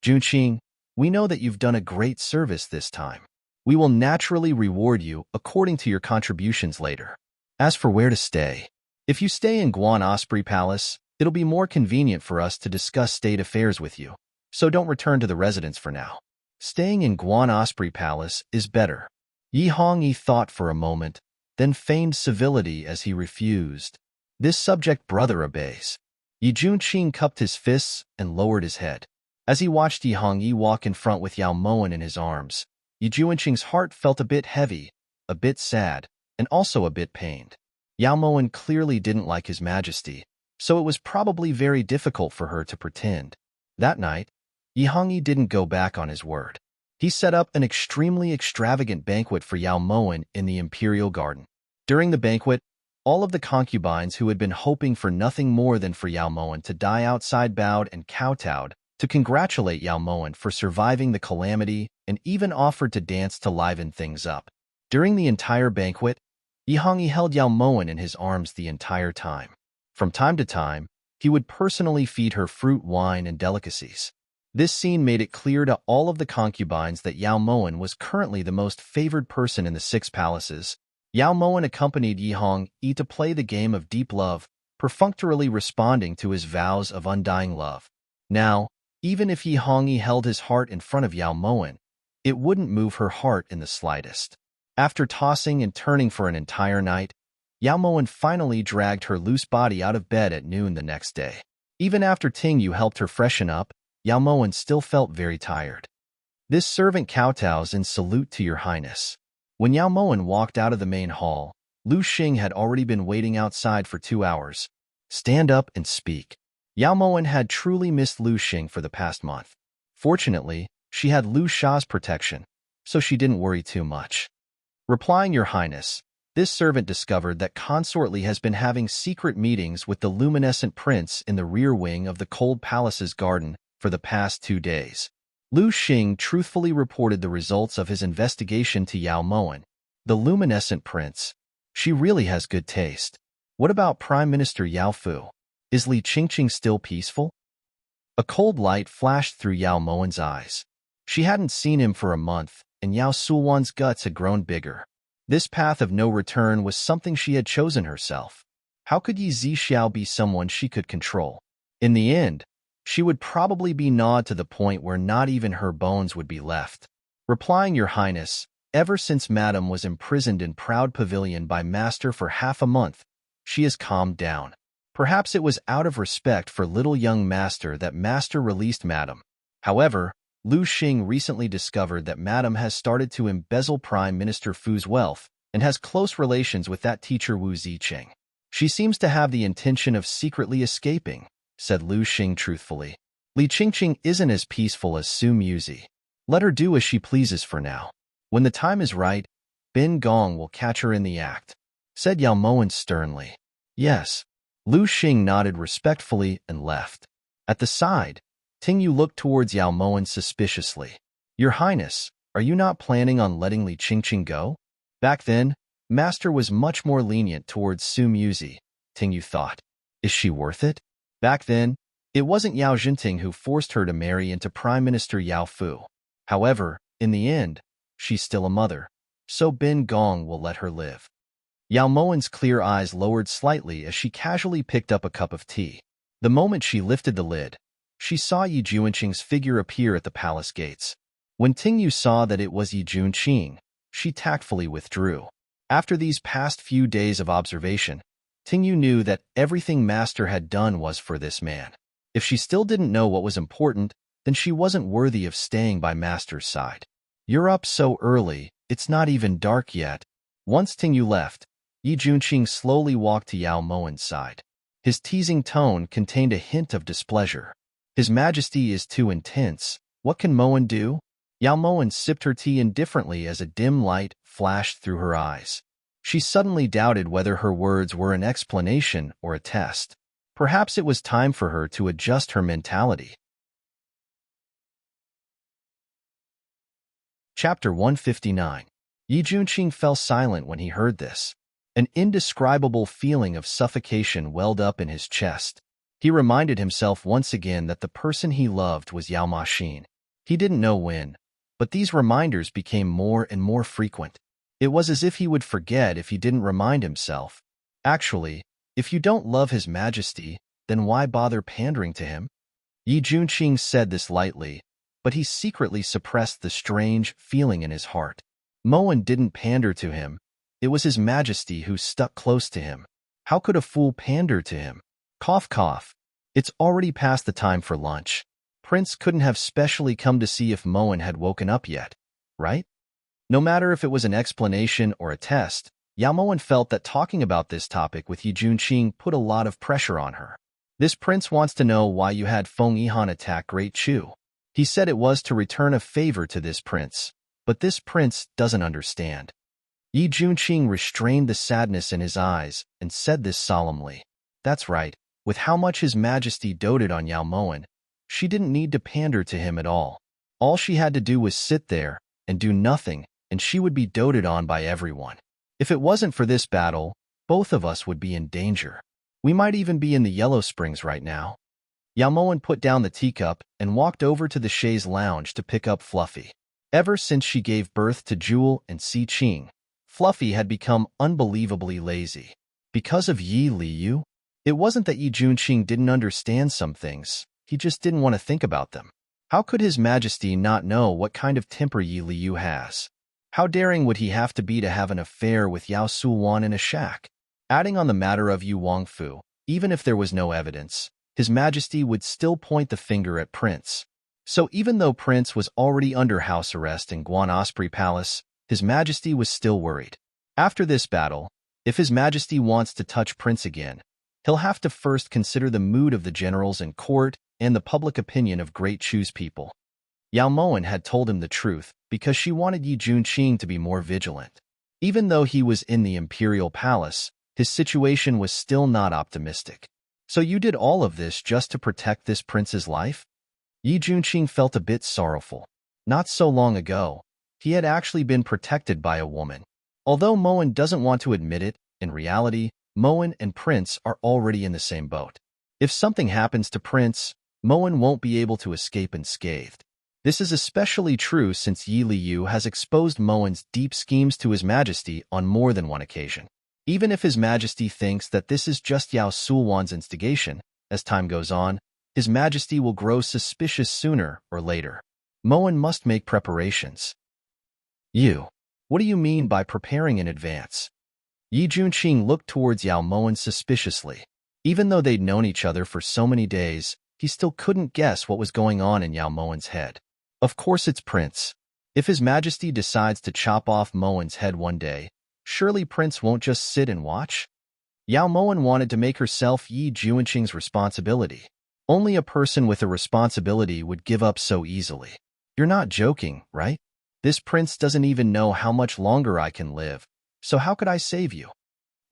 Junqing, we know that you've done a great service this time. We will naturally reward you according to your contributions later. As for where to stay, if you stay in Guan Osprey Palace, it'll be more convenient for us to discuss state affairs with you, so don't return to the residence for now. Staying in Guan Osprey Palace is better. Yi Hongyi thought for a moment, then feigned civility as he refused. This subject brother obeys. Yi Junqing cupped his fists and lowered his head. As he watched Yi Hongyi walk in front with Yao Moen in his arms, Yi Junqing's heart felt a bit heavy, a bit sad, and also a bit pained. Yao Moen clearly didn't like his majesty, so it was probably very difficult for her to pretend. That night, Yi Hongyi didn't go back on his word. He set up an extremely extravagant banquet for Yao Moen in the imperial garden. During the banquet, all of the concubines who had been hoping for nothing more than for Yao Moen to die outside bowed and kowtowed to congratulate Yao Moen for surviving the calamity and even offered to dance to liven things up. During the entire banquet, Yi Hongyi held Yao Moen in his arms the entire time. From time to time, he would personally feed her fruit, wine, and delicacies. This scene made it clear to all of the concubines that Yao Moen was currently the most favored person in the 6 palaces. Yao Moen accompanied Yi Hongyi to play the game of deep love, perfunctorily responding to his vows of undying love. Now, even if Yi Hongyi held his heart in front of Yao Moen, it wouldn't move her heart in the slightest. After tossing and turning for an entire night, Yao Moen finally dragged her loose body out of bed at noon the next day. Even after Ting Yu helped her freshen up, Yao Moen still felt very tired. This servant kowtows in salute to your highness. When Yao Moen walked out of the main hall, Lu Xing had already been waiting outside for 2 hours. Stand up and speak. Yao Moen had truly missed Lu Xing for the past month. Fortunately, she had Lu Sha's protection, so she didn't worry too much. Replying, Your Highness, this servant discovered that Consort Li has been having secret meetings with the luminescent prince in the rear wing of the Cold Palace's garden for the past 2 days. Lu Xing truthfully reported the results of his investigation to Yao Moen. The luminescent prince. She really has good taste. What about Prime Minister Yao Fu? Is Li Qingqing still peaceful? A cold light flashed through Yao Moen's eyes. She hadn't seen him for a month, and Yao Sulwan's guts had grown bigger. This path of no return was something she had chosen herself. How could Yi Zixiao be someone she could control? In the end, she would probably be gnawed to the point where not even her bones would be left. Replying, Your Highness, ever since Madame was imprisoned in Proud Pavilion by Master for half a month, she has calmed down. Perhaps it was out of respect for little young Master that Master released Madame. However, Lu Xing recently discovered that Madame has started to embezzle Prime Minister Fu's wealth and has close relations with that teacher Wu Ziqing. She seems to have the intention of secretly escaping, said Lu Xing truthfully. Li Qingqing isn't as peaceful as Su Muzi. Let her do as she pleases for now. When the time is right, Bin Gong will catch her in the act, said Yao Moen sternly. Yes. Lu Xing nodded respectfully and left. At the side, Ting Yu looked towards Yao Moen suspiciously. Your Highness, are you not planning on letting Li Qingqing go? Back then, Master was much more lenient towards Su Muzi, Ting Yu thought. Is she worth it? Back then, it wasn't Yao Jinting who forced her to marry into Prime Minister Yao Fu. However, in the end, she's still a mother, so Bin Gong will let her live. Yao Moen's clear eyes lowered slightly as she casually picked up a cup of tea. The moment she lifted the lid, she saw Yi Junqing's figure appear at the palace gates. When Ting Yu saw that it was Yi Junqing, she tactfully withdrew. After these past few days of observation, Ting Yu knew that everything Master had done was for this man. If she still didn't know what was important, then she wasn't worthy of staying by Master's side. You're up so early, it's not even dark yet. Once Ting Yu left, Yi Junqing slowly walked to Yao Moen's side. His teasing tone contained a hint of displeasure. His Majesty is too intense. What can Moen do? Yao Moen sipped her tea indifferently as a dim light flashed through her eyes. She suddenly doubted whether her words were an explanation or a test. Perhaps it was time for her to adjust her mentality. Chapter 159. Yi Junqing fell silent when he heard this. An indescribable feeling of suffocation welled up in his chest. He reminded himself once again that the person he loved was Yao Maxin. He didn't know when, but these reminders became more and more frequent. It was as if he would forget if he didn't remind himself. Actually, if you don't love His Majesty, then why bother pandering to him? Yi Junqing said this lightly, but he secretly suppressed the strange feeling in his heart. Moen didn't pander to him. It was His Majesty who stuck close to him. How could a fool pander to him? Cough, cough. It's already past the time for lunch. Prince couldn't have specially come to see if Moen had woken up yet, right? No matter if it was an explanation or a test, Yao Moen felt that talking about this topic with Yi Junqing put a lot of pressure on her. This prince wants to know why you had Feng Yihan attack Great Chu. He said it was to return a favor to this prince, but this prince doesn't understand. Yi Junqing restrained the sadness in his eyes and said this solemnly. That's right, with how much His Majesty doted on Yao Moen, she didn't need to pander to him at all. All she had to do was sit there and do nothing, and she would be doted on by everyone. If it wasn't for this battle, both of us would be in danger. We might even be in the Yellow Springs right now. Yao Moen put down the teacup and walked over to the chaise lounge to pick up Fluffy. Ever since she gave birth to Jewel and Si Qing, Fluffy had become unbelievably lazy. Because of Yi Liu? It wasn't that Yi Junqing didn't understand some things, he just didn't want to think about them. How could His Majesty not know what kind of temper Yi Liu has? How daring would he have to be to have an affair with Yao Sulwan in a shack? Adding on the matter of Yu Wangfu, even if there was no evidence, His Majesty would still point the finger at Prince. So even though Prince was already under house arrest in Guan Osprey Palace, His Majesty was still worried. After this battle, if His Majesty wants to touch Prince again, he'll have to first consider the mood of the generals in court and the public opinion of Great Chu's people. Yao Moen had told him the truth because she wanted Yi Junqing to be more vigilant. Even though he was in the imperial palace, his situation was still not optimistic. So you did all of this just to protect this prince's life? Yi Junqing felt a bit sorrowful. Not so long ago, he had actually been protected by a woman. Although Moen doesn't want to admit it, in reality, Moen and Prince are already in the same boat. If something happens to Prince, Moen won't be able to escape unscathed. This is especially true since Yi Liu has exposed Moen's deep schemes to His Majesty on more than one occasion. Even if His Majesty thinks that this is just Yao Sulwan's instigation, as time goes on, His Majesty will grow suspicious sooner or later. Moen must make preparations. What do you mean by preparing in advance? Yi Junqing looked towards Yao Moen suspiciously. Even though they'd known each other for so many days, he still couldn't guess what was going on in Yao Moen's head. Of course it's Prince. If His Majesty decides to chop off Moen's head one day, surely Prince won't just sit and watch? Yao Moen wanted to make herself Yi Junqing's responsibility. Only a person with a responsibility would give up so easily. You're not joking, right? This prince doesn't even know how much longer I can live, so how could I save you?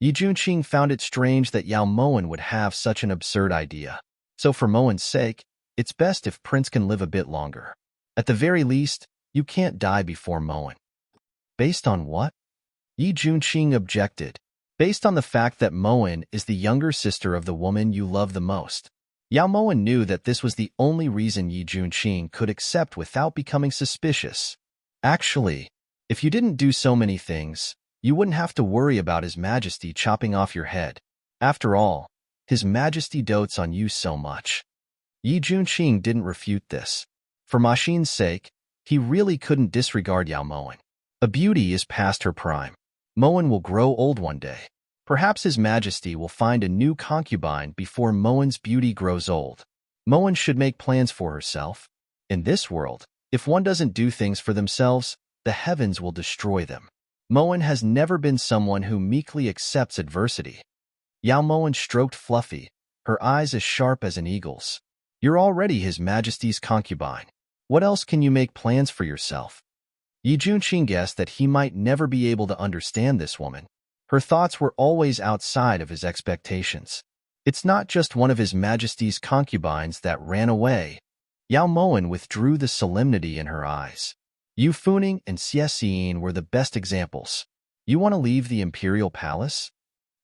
Yi Junqing found it strange that Yao Moen would have such an absurd idea. So for Moen's sake, it's best if Prince can live a bit longer. At the very least, you can't die before Moen. Based on what? Yi Junqing objected. Based on the fact that Moen is the younger sister of the woman you love the most. Yao Moen knew that this was the only reason Yi Junqing could accept without becoming suspicious. Actually, if you didn't do so many things, you wouldn't have to worry about His Majesty chopping off your head. After all, His Majesty dotes on you so much. Yi Junqing didn't refute this. For Maxin's sake, he really couldn't disregard Yao Moen. A beauty is past her prime. Moen will grow old one day. Perhaps His Majesty will find a new concubine before Moen's beauty grows old. Moen should make plans for herself. In this world, if one doesn't do things for themselves, the heavens will destroy them. Moen has never been someone who meekly accepts adversity. Yao Moen stroked Fluffy, her eyes as sharp as an eagle's. You're already His Majesty's concubine. What else can you make plans for yourself? Yi Junqing guessed that he might never be able to understand this woman. Her thoughts were always outside of his expectations. It's not just one of His Majesty's concubines that ran away. Yao Moen withdrew the solemnity in her eyes. Yu Funing and Xie Xiyin were the best examples. You want to leave the imperial palace?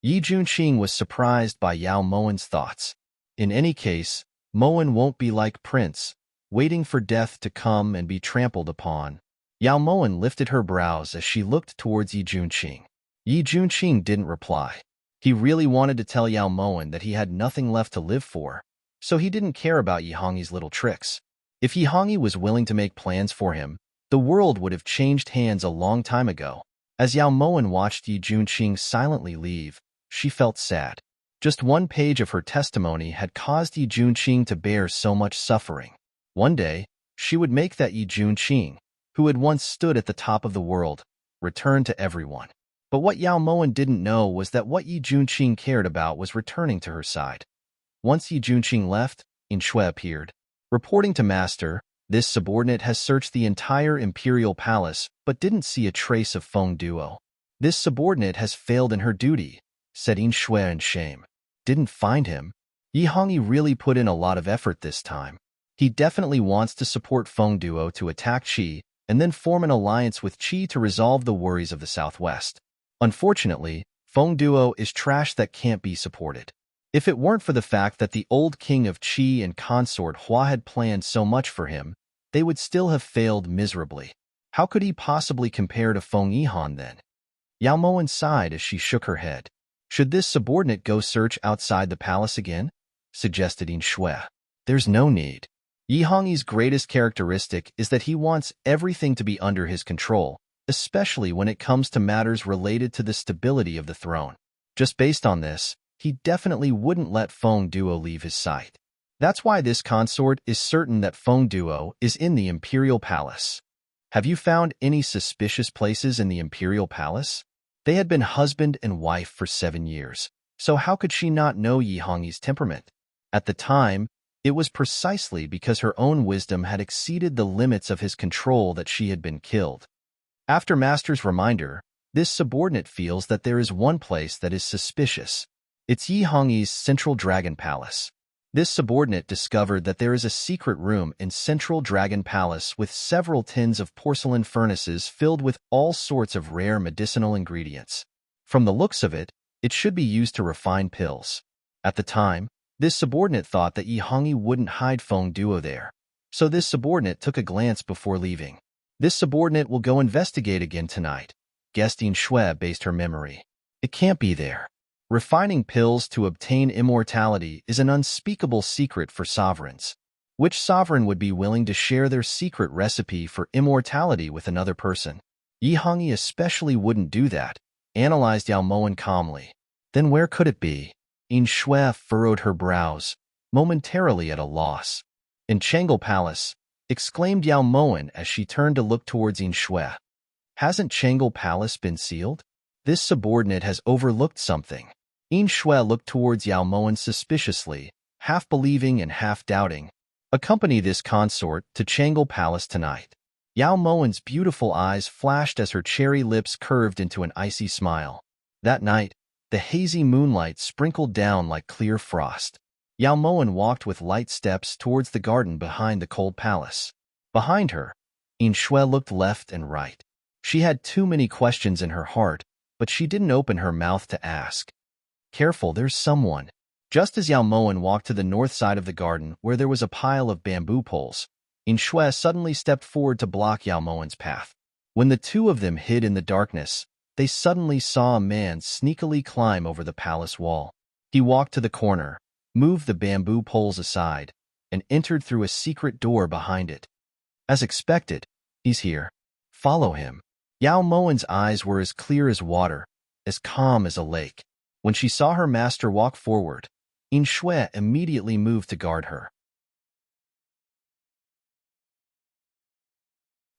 Yi Junqing was surprised by Yao Moen's thoughts. In any case, Moen won't be like Prince, waiting for death to come and be trampled upon. Yao Moen lifted her brows as she looked towards Yi Junqing. Yi Junqing didn't reply. He really wanted to tell Yao Moen that he had nothing left to live for, so he didn't care about Yi Hongyi's little tricks. If Yi Hongyi was willing to make plans for him, the world would have changed hands a long time ago. As Yao Moen watched Yi Junqing silently leave, she felt sad. Just one page of her testimony had caused Yi Junqing to bear so much suffering. One day, she would make that Yi Junqing, who had once stood at the top of the world, return to everyone. But what Yao Moen didn't know was that what Yi Junqing cared about was returning to her side. Once Yi Junqing left, Inshui appeared. Reporting to Master, this subordinate has searched the entire imperial palace but didn't see a trace of Feng Duo. This subordinate has failed in her duty, said Inshui in shame. Didn't find him? Yi Hongyi really put in a lot of effort this time. He definitely wants to support Feng Duo to attack Qi and then form an alliance with Qi to resolve the worries of the Southwest. Unfortunately, Feng Duo is trash that can't be supported. If it weren't for the fact that the old king of Qi and consort Hua had planned so much for him, they would still have failed miserably. How could he possibly compare to Feng Yihan then? Yao Moen sighed as she shook her head. Should this subordinate go search outside the palace again? Suggested Inshui. There's no need. Yi Hongyi's greatest characteristic is that he wants everything to be under his control, especially when it comes to matters related to the stability of the throne. Just based on this, he definitely wouldn't let Feng Duo leave his sight. That's why this consort is certain that Feng Duo is in the imperial palace. Have you found any suspicious places in the imperial palace? They had been husband and wife for 7 years, so how could she not know Yi Hongyi's temperament? At the time, it was precisely because her own wisdom had exceeded the limits of his control that she had been killed. After Master's reminder, this subordinate feels that there is one place that is suspicious. It's Yi Hongyi's Central Dragon Palace. This subordinate discovered that there is a secret room in Central Dragon Palace with several tins of porcelain furnaces filled with all sorts of rare medicinal ingredients. From the looks of it, it should be used to refine pills. At the time, this subordinate thought that Yi Hongyi wouldn't hide Feng Duo there, so this subordinate took a glance before leaving. This subordinate will go investigate again tonight, guessed Inshui based her memory. It can't be there. Refining pills to obtain immortality is an unspeakable secret for sovereigns. Which sovereign would be willing to share their secret recipe for immortality with another person? Yi Hongyi especially wouldn't do that, analyzed Yao Moen calmly. Then where could it be? Inshui furrowed her brows, momentarily at a loss. In Changle Palace, exclaimed Yao Moen as she turned to look towards Inshui. Hasn't Changle Palace been sealed? This subordinate has overlooked something. Inshui looked towards Yao Moen suspiciously, half believing and half doubting. Accompany this consort to Changle Palace tonight. Yao Moen's beautiful eyes flashed as her cherry lips curved into an icy smile. That night, the hazy moonlight sprinkled down like clear frost. Yao Moen walked with light steps towards the garden behind the cold palace. Behind her, Inshui looked left and right. She had too many questions in her heart, but she didn't open her mouth to ask. Careful, there's someone. Just as Yao Moen walked to the north side of the garden where there was a pile of bamboo poles, Inshui suddenly stepped forward to block Yao Moen's path. When the two of them hid in the darkness, they suddenly saw a man sneakily climb over the palace wall. He walked to the corner, moved the bamboo poles aside, and entered through a secret door behind it. As expected, he's here. Follow him. Yao Moen's eyes were as clear as water, as calm as a lake. When she saw her master walk forward, Inshui immediately moved to guard her.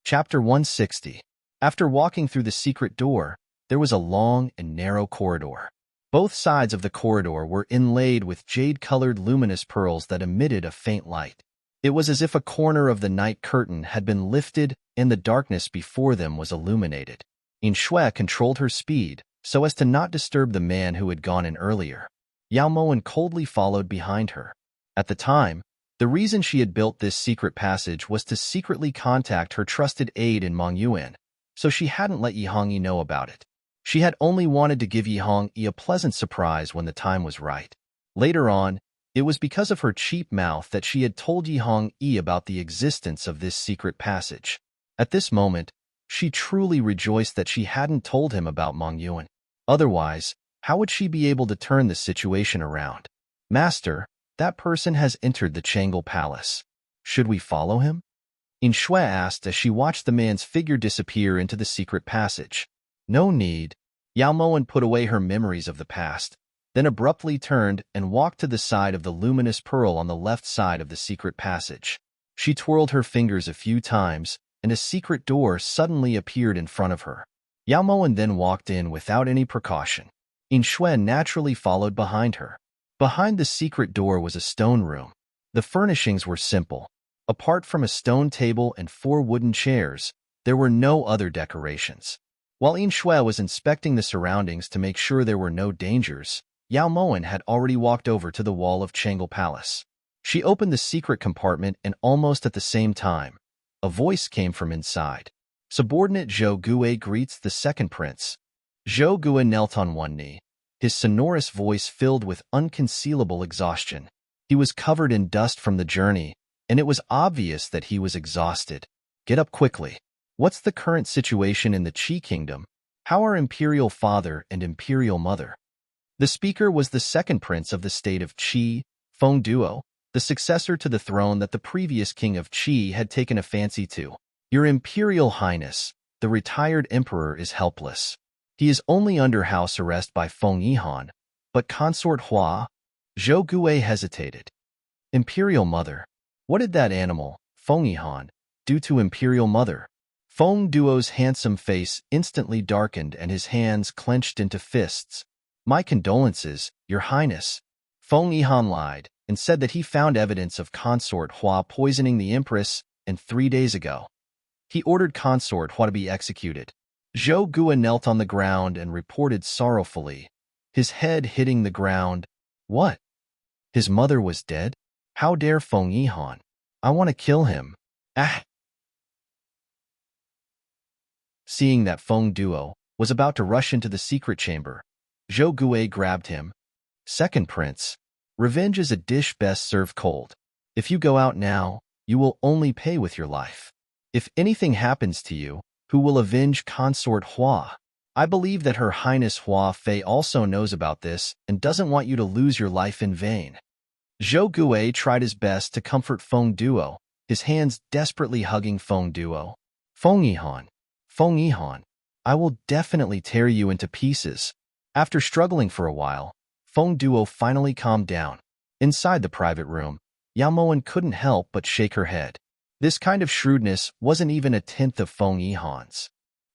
Chapter 160. After walking through the secret door, there was a long and narrow corridor. Both sides of the corridor were inlaid with jade-colored luminous pearls that emitted a faint light. It was as if a corner of the night curtain had been lifted and the darkness before them was illuminated. Inshui controlled her speed so as to not disturb the man who had gone in earlier. Yao Moen coldly followed behind her. At the time, the reason she had built this secret passage was to secretly contact her trusted aide in Mongyuan, so she hadn't let Yi Hongyi know about it. She had only wanted to give Yi Hongyi a pleasant surprise when the time was right. Later on, it was because of her cheap mouth that she had told Yi Hongyi about the existence of this secret passage. At this moment, she truly rejoiced that she hadn't told him about Mongyuan. Otherwise, how would she be able to turn the situation around? Master, that person has entered the Changle Palace. Should we follow him? Inshui asked as she watched the man's figure disappear into the secret passage. No need. Yao Moen put away her memories of the past, then abruptly turned and walked to the side of the luminous pearl on the left side of the secret passage. She twirled her fingers a few times, and a secret door suddenly appeared in front of her. Yao Moen then walked in without any precaution. Inshui naturally followed behind her. Behind the secret door was a stone room. The furnishings were simple. Apart from a stone table and 4 wooden chairs, there were no other decorations. While Inshui was inspecting the surroundings to make sure there were no dangers, Yao Moen had already walked over to the wall of Changle Palace. She opened the secret compartment and almost at the same time, a voice came from inside. Subordinate Zhou Gue greets the second prince. Zhou Gue knelt on one knee, his sonorous voice filled with unconcealable exhaustion. He was covered in dust from the journey, and it was obvious that he was exhausted. Get up quickly. What's the current situation in the Qi Kingdom? How are Imperial Father and Imperial Mother? The speaker was the second prince of the state of Qi, Feng Duo, the successor to the throne that the previous king of Qi had taken a fancy to. Your Imperial Highness, the retired emperor is helpless. He is only under house arrest by Feng Yihan, but Consort Hua. Zhou Gue hesitated. Imperial Mother. What did that animal, Feng Yihan, do to Imperial Mother? Feng Duo's handsome face instantly darkened and his hands clenched into fists. My condolences, Your Highness. Feng Yihan lied and said that he found evidence of Consort Hua poisoning the Empress, and 3 days ago, he ordered Consort Hua to be executed. Zhou Gue knelt on the ground and reported sorrowfully, his head hitting the ground. What? His mother was dead? How dare Feng Yihan? I want to kill him. Ah! Seeing that Feng Duo was about to rush into the secret chamber, Zhou Gue grabbed him. Second prince, revenge is a dish best served cold. If you go out now, you will only pay with your life. If anything happens to you, who will avenge Consort Hua? I believe that Her Highness Hua Fei also knows about this and doesn't want you to lose your life in vain. Zhou Gue tried his best to comfort Feng Duo, his hands desperately hugging Feng Duo. Feng Yihan, I will definitely tear you into pieces. After struggling for a while, Feng Duo finally calmed down. Inside the private room, Yao Moen couldn't help but shake her head. This kind of shrewdness wasn't even a tenth of Feng Yihan's.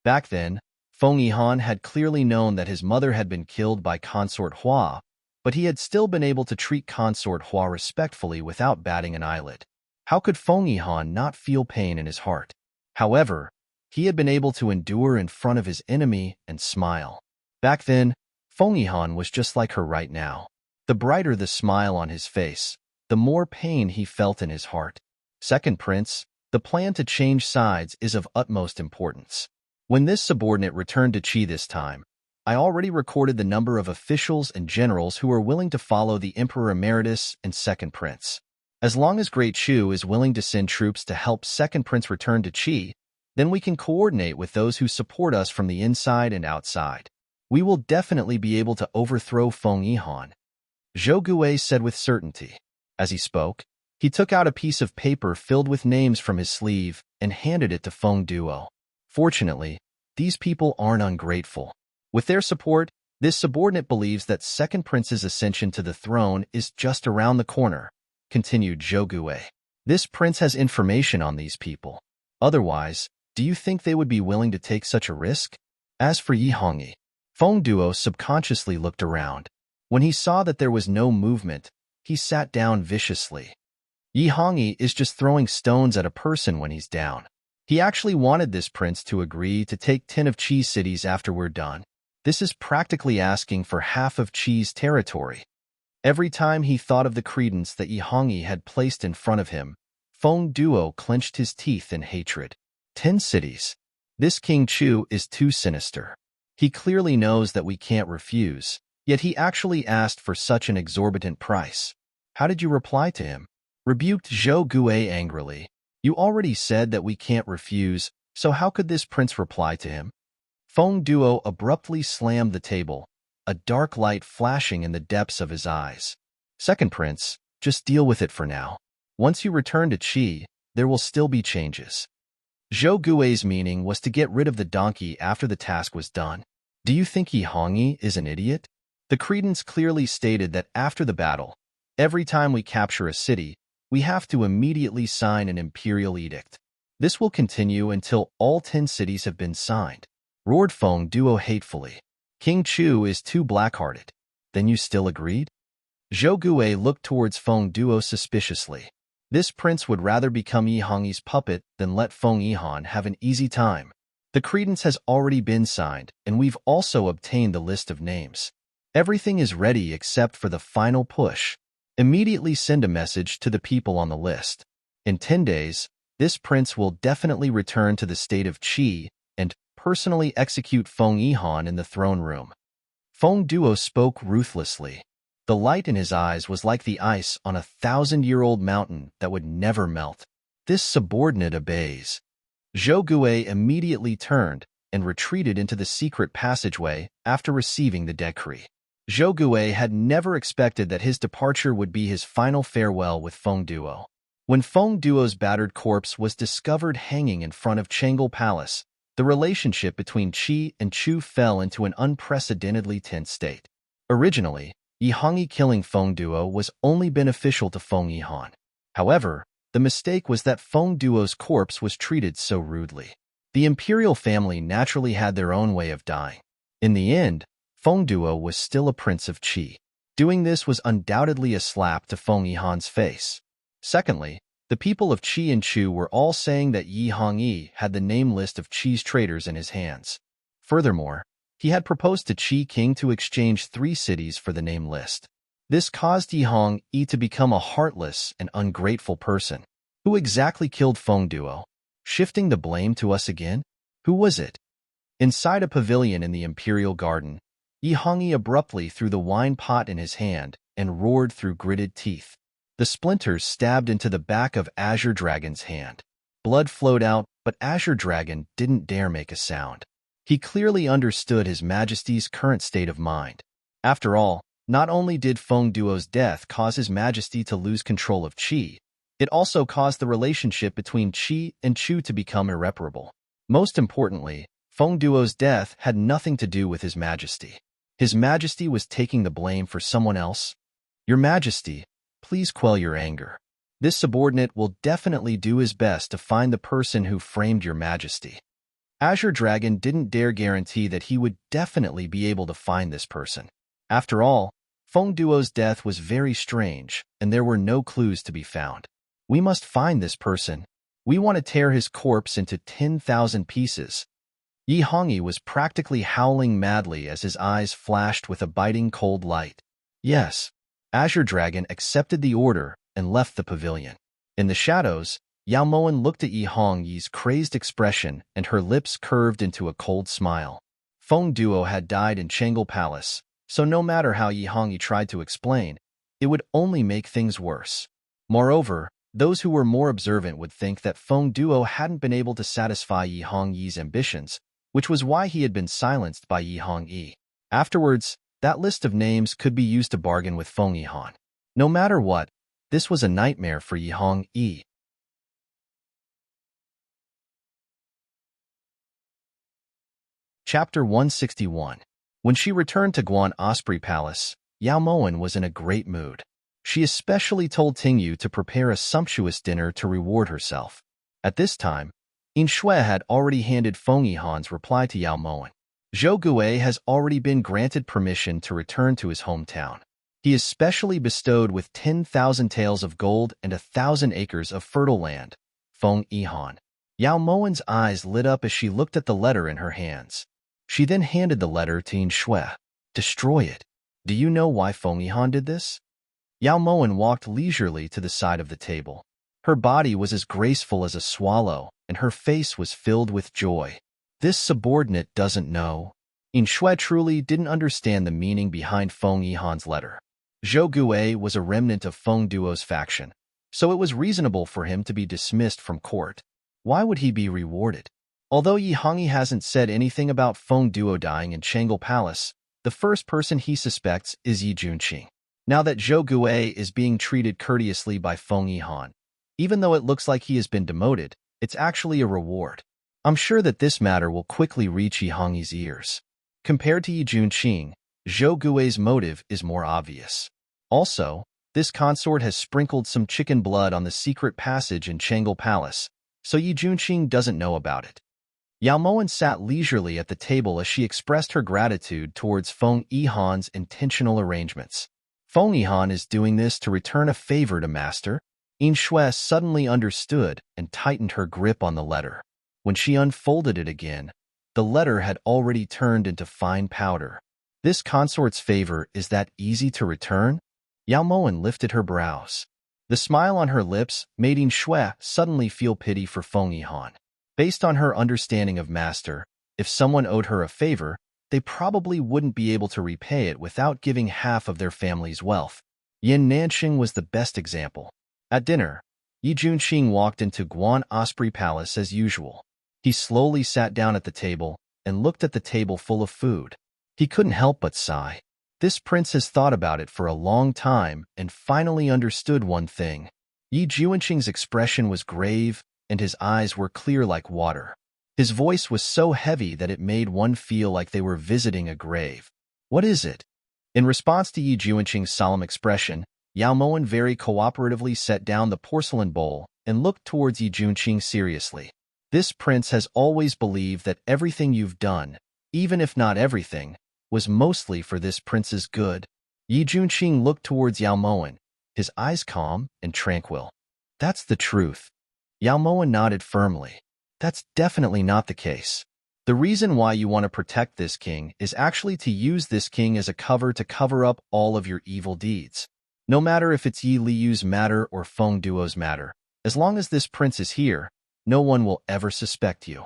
Back then, Feng Yihan had clearly known that his mother had been killed by Consort Hua, but he had still been able to treat Consort Hua respectfully without batting an eyelid. How could Feng Yihan not feel pain in his heart? However, he had been able to endure in front of his enemy and smile. Back then, Feng Yihan was just like her right now. The brighter the smile on his face, the more pain he felt in his heart. Second prince, the plan to change sides is of utmost importance. When this subordinate returned to Qi this time, I already recorded the number of officials and generals who are willing to follow the Emperor Emeritus and Second Prince. As long as Great Chu is willing to send troops to help Second Prince return to Qi, then we can coordinate with those who support us from the inside and outside. We will definitely be able to overthrow Feng Yihan. Zhou Gue said with certainty. As he spoke, he took out a piece of paper filled with names from his sleeve and handed it to Feng Duo. Fortunately, these people aren't ungrateful. With their support, this subordinate believes that Second Prince's ascension to the throne is just around the corner, continued Zhou Gue. This prince has information on these people. Otherwise, do you think they would be willing to take such a risk? As for Yi Hongyi, Feng Duo subconsciously looked around. When he saw that there was no movement, he sat down viciously. Yi Hongyi is just throwing stones at a person when he's down. He actually wanted this prince to agree to take 10 of Qi's cities after we're done. This is practically asking for half of Qi's territory. Every time he thought of the credence that Yi Hongyi had placed in front of him, Feng Duo clenched his teeth in hatred. 10 cities. This King Chu is too sinister. He clearly knows that we can't refuse, yet he actually asked for such an exorbitant price. How did you reply to him? Rebuked Zhou Guo angrily. You already said that we can't refuse, so how could this prince reply to him? Feng Duo abruptly slammed the table, a dark light flashing in the depths of his eyes. Second prince, just deal with it for now. Once you return to Qi, there will still be changes. Zhou Guo's meaning was to get rid of the donkey after the task was done. Do you think Yi Hongyi is an idiot? The credence clearly stated that after the battle, every time we capture a city, we have to immediately sign an imperial edict. This will continue until all 10 cities have been signed. Roared Feng Duo hatefully. King Chu is too black-hearted. Then you still agreed? Zhou Guo looked towards Feng Duo suspiciously. This prince would rather become Yi Hongyi's puppet than let Feng Yihan have an easy time. The credence has already been signed, and we've also obtained the list of names. Everything is ready except for the final push. Immediately send a message to the people on the list. In 10 days, this prince will definitely return to the state of Qi and personally execute Feng Yihan in the throne room. Feng Duo spoke ruthlessly. The light in his eyes was like the ice on a 1,000-year-old mountain that would never melt. This subordinate obeys. Zhou Guo immediately turned and retreated into the secret passageway after receiving the decree. Zhou Guo had never expected that his departure would be his final farewell with Feng Duo. When Feng Duo's battered corpse was discovered hanging in front of Chang'e Palace, the relationship between Qi and Chu fell into an unprecedentedly tense state. Originally, Yi Hongyi killing Feng Duo was only beneficial to Feng Yihan. However, the mistake was that Feng Duo's corpse was treated so rudely. The imperial family naturally had their own way of dying. In the end, Feng Duo was still a prince of Qi. Doing this was undoubtedly a slap to Feng Yihan's face. Secondly, the people of Qi and Chu were all saying that Yi Hongyi had the name list of Qi's traitors in his hands. Furthermore, he had proposed to Qi King to exchange 3 cities for the name list. This caused Yi Hongyi to become a heartless and ungrateful person. Who exactly killed Feng Duo? Shifting the blame to us again? Who was it? Inside a pavilion in the imperial garden, Yi Hongyi abruptly threw the wine pot in his hand and roared through gritted teeth. The splinters stabbed into the back of Azure Dragon's hand. Blood flowed out, but Azure Dragon didn't dare make a sound. He clearly understood His Majesty's current state of mind. After all, not only did Feng Duo's death cause His Majesty to lose control of Qi, it also caused the relationship between Qi and Chu to become irreparable. Most importantly, Feng Duo's death had nothing to do with His Majesty. His Majesty was taking the blame for someone else. Your Majesty, please quell your anger. This subordinate will definitely do his best to find the person who framed your Majesty. Azure Dragon didn't dare guarantee that he would definitely be able to find this person. After all, Feng Duo's death was very strange, and there were no clues to be found. We must find this person. We want to tear his corpse into 10,000 pieces. Yi Hongyi was practically howling madly as his eyes flashed with a biting cold light. Yes. Azure Dragon accepted the order and left the pavilion. In the shadows, Yao Moen looked at Yi Hongyi's crazed expression and her lips curved into a cold smile. Feng Duo had died in Chang'e Palace, so no matter how Yi Hongyi tried to explain, it would only make things worse. Moreover, those who were more observant would think that Feng Duo hadn't been able to satisfy Yi Hongyi's ambitions, which was why he had been silenced by Yi Hongyi. Afterwards, that list of names could be used to bargain with Feng Yihan. No matter what, this was a nightmare for Yi Hongyi. Chapter 161. When she returned to Guan Osprey Palace, Yao Moen was in a great mood. She especially told Tingyu to prepare a sumptuous dinner to reward herself. At this time, Yin Shui had already handed Feng Yihan's reply to Yao Moen. Zhou Gui has already been granted permission to return to his hometown. He is specially bestowed with 10,000 taels of gold and 1,000 acres of fertile land. Feng Yihan. Yao Mowen's eyes lit up as she looked at the letter in her hands. She then handed the letter to Yin Shui. Destroy it. Do you know why Feng Yihan did this? Yao Mowen walked leisurely to the side of the table. Her body was as graceful as a swallow, and her face was filled with joy. This subordinate doesn't know. Yin Shui truly didn't understand the meaning behind Feng Yihan's letter. Zhou Gui was a remnant of Feng Duo's faction, so it was reasonable for him to be dismissed from court. Why would he be rewarded? Although Yi Hongyi hasn't said anything about Feng Duo dying in Chang'e Palace, the first person he suspects is Yi Junqing. Now that Zhou Gui is being treated courteously by Feng Yihan, even though it looks like he has been demoted, it's actually a reward. I'm sure that this matter will quickly reach Yi Hongyi's ears. Compared to Yi Junqing, Zhou Gui's motive is more obvious. Also, this consort has sprinkled some chicken blood on the secret passage in Chang'e Palace, so Yi Junqing doesn't know about it. Yao Mowen sat leisurely at the table as she expressed her gratitude towards Feng Yihan's intentional arrangements. Feng Yihan is doing this to return a favor to Master. Yin Shui suddenly understood and tightened her grip on the letter. When she unfolded it again, the letter had already turned into fine powder. This consort's favor is that easy to return? Yao Mowen lifted her brows. The smile on her lips made Yin Shui suddenly feel pity for Feng Yihan. Based on her understanding of Master, if someone owed her a favor, they probably wouldn't be able to repay it without giving half of their family's wealth. Yin Nanxing was the best example. At dinner, Yi Junqing walked into Guan Osprey Palace as usual. He slowly sat down at the table and looked at the table full of food. He couldn't help but sigh. This prince has thought about it for a long time and finally understood one thing. Yi Junqing's expression was grave, and his eyes were clear like water. His voice was so heavy that it made one feel like they were visiting a grave. What is it? In response to Yi Junqing's solemn expression, Yao Mowen very cooperatively set down the porcelain bowl and looked towards Yi Junqing seriously. This prince has always believed that everything you've done, even if not everything, was mostly for this prince's good. Yi Junqing looked towards Yao Mowen, his eyes calm and tranquil. That's the truth. Yao Mowen nodded firmly. That's definitely not the case. The reason why you want to protect this king is actually to use this king as a cover to cover up all of your evil deeds. No matter if it's Yi Liyu's matter or Feng Duo's matter, as long as this prince is here, no one will ever suspect you.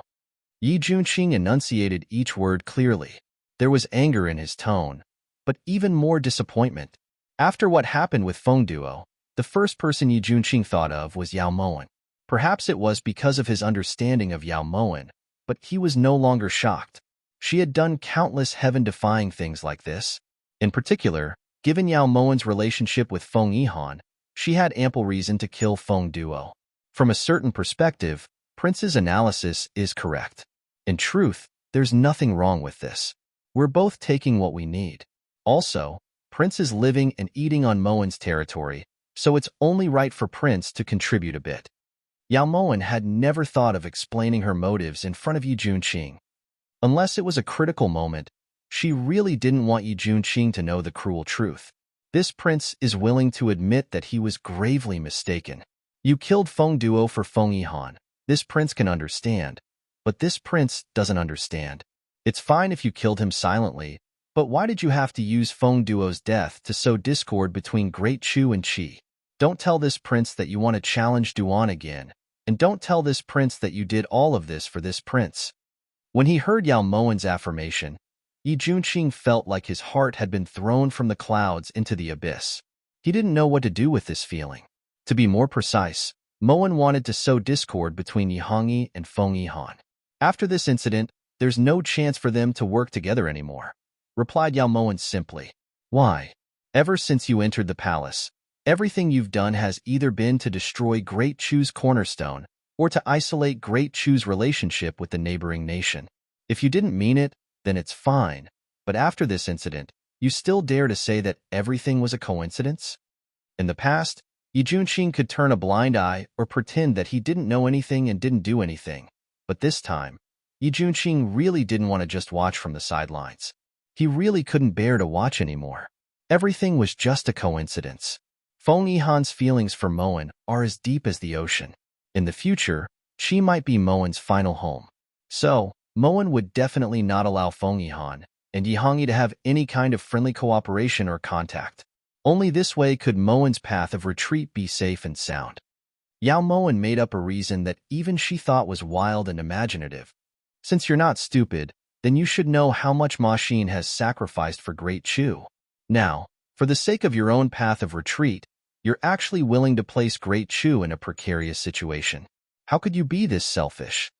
Yi Junqing enunciated each word clearly. There was anger in his tone, but even more disappointment. After what happened with Feng Duo, the first person Yi Junqing thought of was Yao Mowen. Perhaps it was because of his understanding of Yao Mowen, but he was no longer shocked. She had done countless heaven-defying things like this. In particular, given Yao Mowen's relationship with Feng Yihan, she had ample reason to kill Feng Duo. From a certain perspective, Prince's analysis is correct. In truth, there's nothing wrong with this. We're both taking what we need. Also, Prince is living and eating on Mowen's territory, so it's only right for Prince to contribute a bit. Yao Mowen had never thought of explaining her motives in front of Yi Junqing. Unless it was a critical moment, she really didn't want Yi Junqing to know the cruel truth. This prince is willing to admit that he was gravely mistaken. You killed Feng Duo for Feng Yihan. This prince can understand, but this prince doesn't understand. It's fine if you killed him silently, but why did you have to use Feng Duo's death to sow discord between Great Chu and Qi? Don't tell this prince that you want to challenge Duan again, and don't tell this prince that you did all of this for this prince. When he heard Yao Mowen's affirmation, Yi Junqing felt like his heart had been thrown from the clouds into the abyss. He didn't know what to do with this feeling. To be more precise, Mowen wanted to sow discord between Yi Hongyi and Feng Yihan. After this incident, there's no chance for them to work together anymore, replied Yao Mowen simply. Why? Ever since you entered the palace, everything you've done has either been to destroy Great Chu's cornerstone or to isolate Great Chu's relationship with the neighboring nation. If you didn't mean it, then it's fine, but after this incident, you still dare to say that everything was a coincidence? In the past, Yi Junqing could turn a blind eye or pretend that he didn't know anything and didn't do anything, but this time, Yi Junqing really didn't want to just watch from the sidelines. He really couldn't bear to watch anymore. Everything was just a coincidence. Feng Yihan's feelings for Moen are as deep as the ocean. In the future, she might be Moen's final home. So, Moen would definitely not allow Feng Yihan and Yihangi to have any kind of friendly cooperation or contact. Only this way could Moen's path of retreat be safe and sound. Yao Moen made up a reason that even she thought was wild and imaginative. Since you're not stupid, then you should know how much Ma Xin has sacrificed for Great Chu. Now, for the sake of your own path of retreat, you're actually willing to place Great Chu in a precarious situation. How could you be this selfish?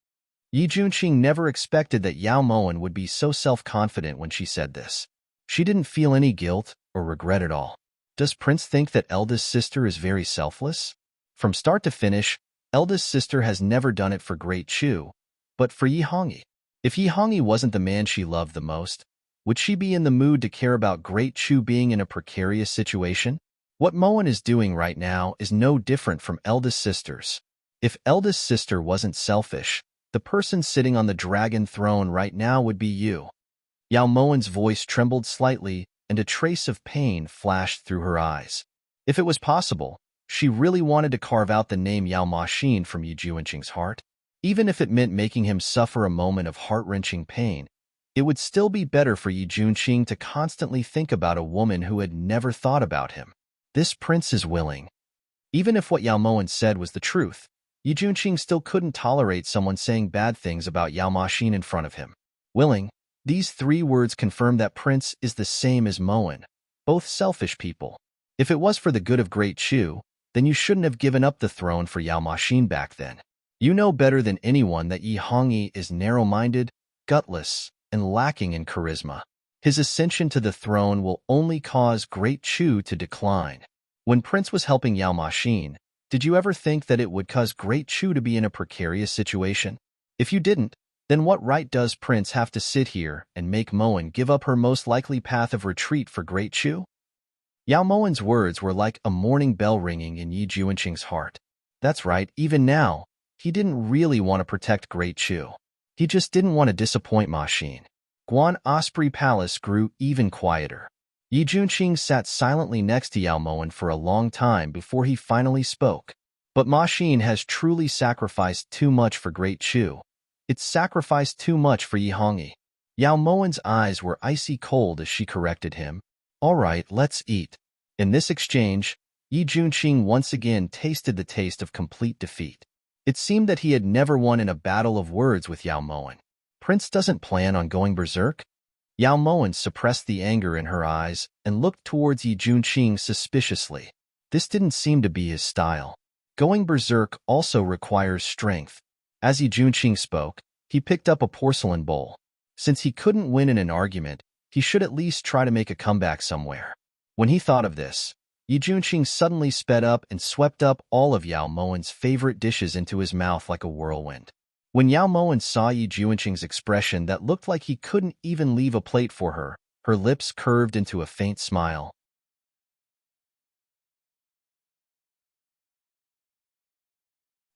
Yi Junqing never expected that Yao Moen would be so self-confident when she said this. She didn't feel any guilt or regret at all. Does Prince think that eldest sister is very selfless? From start to finish, eldest sister has never done it for Great Chu, but for Yihangi. If Yihangi wasn't the man she loved the most, would she be in the mood to care about Great Chu being in a precarious situation? What Moen is doing right now is no different from eldest sisters. If eldest sister wasn't selfish, the person sitting on the dragon throne right now would be you. Yao Moen's voice trembled slightly, and a trace of pain flashed through her eyes. If it was possible, she really wanted to carve out the name Yao Ma Xin from Yi Junqing's heart. Even if it meant making him suffer a moment of heart-wrenching pain, it would still be better for Yi Junqing to constantly think about a woman who had never thought about him. This prince is willing. Even if what Yao Moen said was the truth, Yi Junqing still couldn't tolerate someone saying bad things about Yao Ma Xin in front of him. Willing, these three words confirm that Prince is the same as Moen, both selfish people. If it was for the good of Great Chu, then you shouldn't have given up the throne for Yao Ma Xin back then. You know better than anyone that Yihangi is narrow-minded, gutless, and lacking in charisma. His ascension to the throne will only cause Great Chu to decline. When Prince was helping Yao Ma Xin, did you ever think that it would cause Great Chu to be in a precarious situation? If you didn't, then what right does Prince have to sit here and make Moen give up her most likely path of retreat for Great Chu? Yao Moen's words were like a morning bell ringing in Yi Junqing's heart. That's right, even now, he didn't really want to protect Great Chu. He just didn't want to disappoint Ma Xin. Guan Osprey Palace grew even quieter. Yi Junqing sat silently next to Yao Moen for a long time before he finally spoke. But Ma Xin has truly sacrificed too much for Great Chu. It's sacrificed too much for Yihangi. Yao Moen's eyes were icy cold as she corrected him. All right, let's eat. In this exchange, Yi Junqing once again tasted the taste of complete defeat. It seemed that he had never won in a battle of words with Yao Moen. Prince doesn't plan on going berserk? Yao Moen suppressed the anger in her eyes and looked towards Yi Junqing suspiciously. This didn't seem to be his style. Going berserk also requires strength. As Yi Junqing spoke, he picked up a porcelain bowl. Since he couldn't win in an argument, he should at least try to make a comeback somewhere. When he thought of this, Yi Junqing suddenly sped up and swept up all of Yao Moen's favorite dishes into his mouth like a whirlwind. When Yao Moen saw Yi Junqing's expression that looked like he couldn't even leave a plate for her, her lips curved into a faint smile.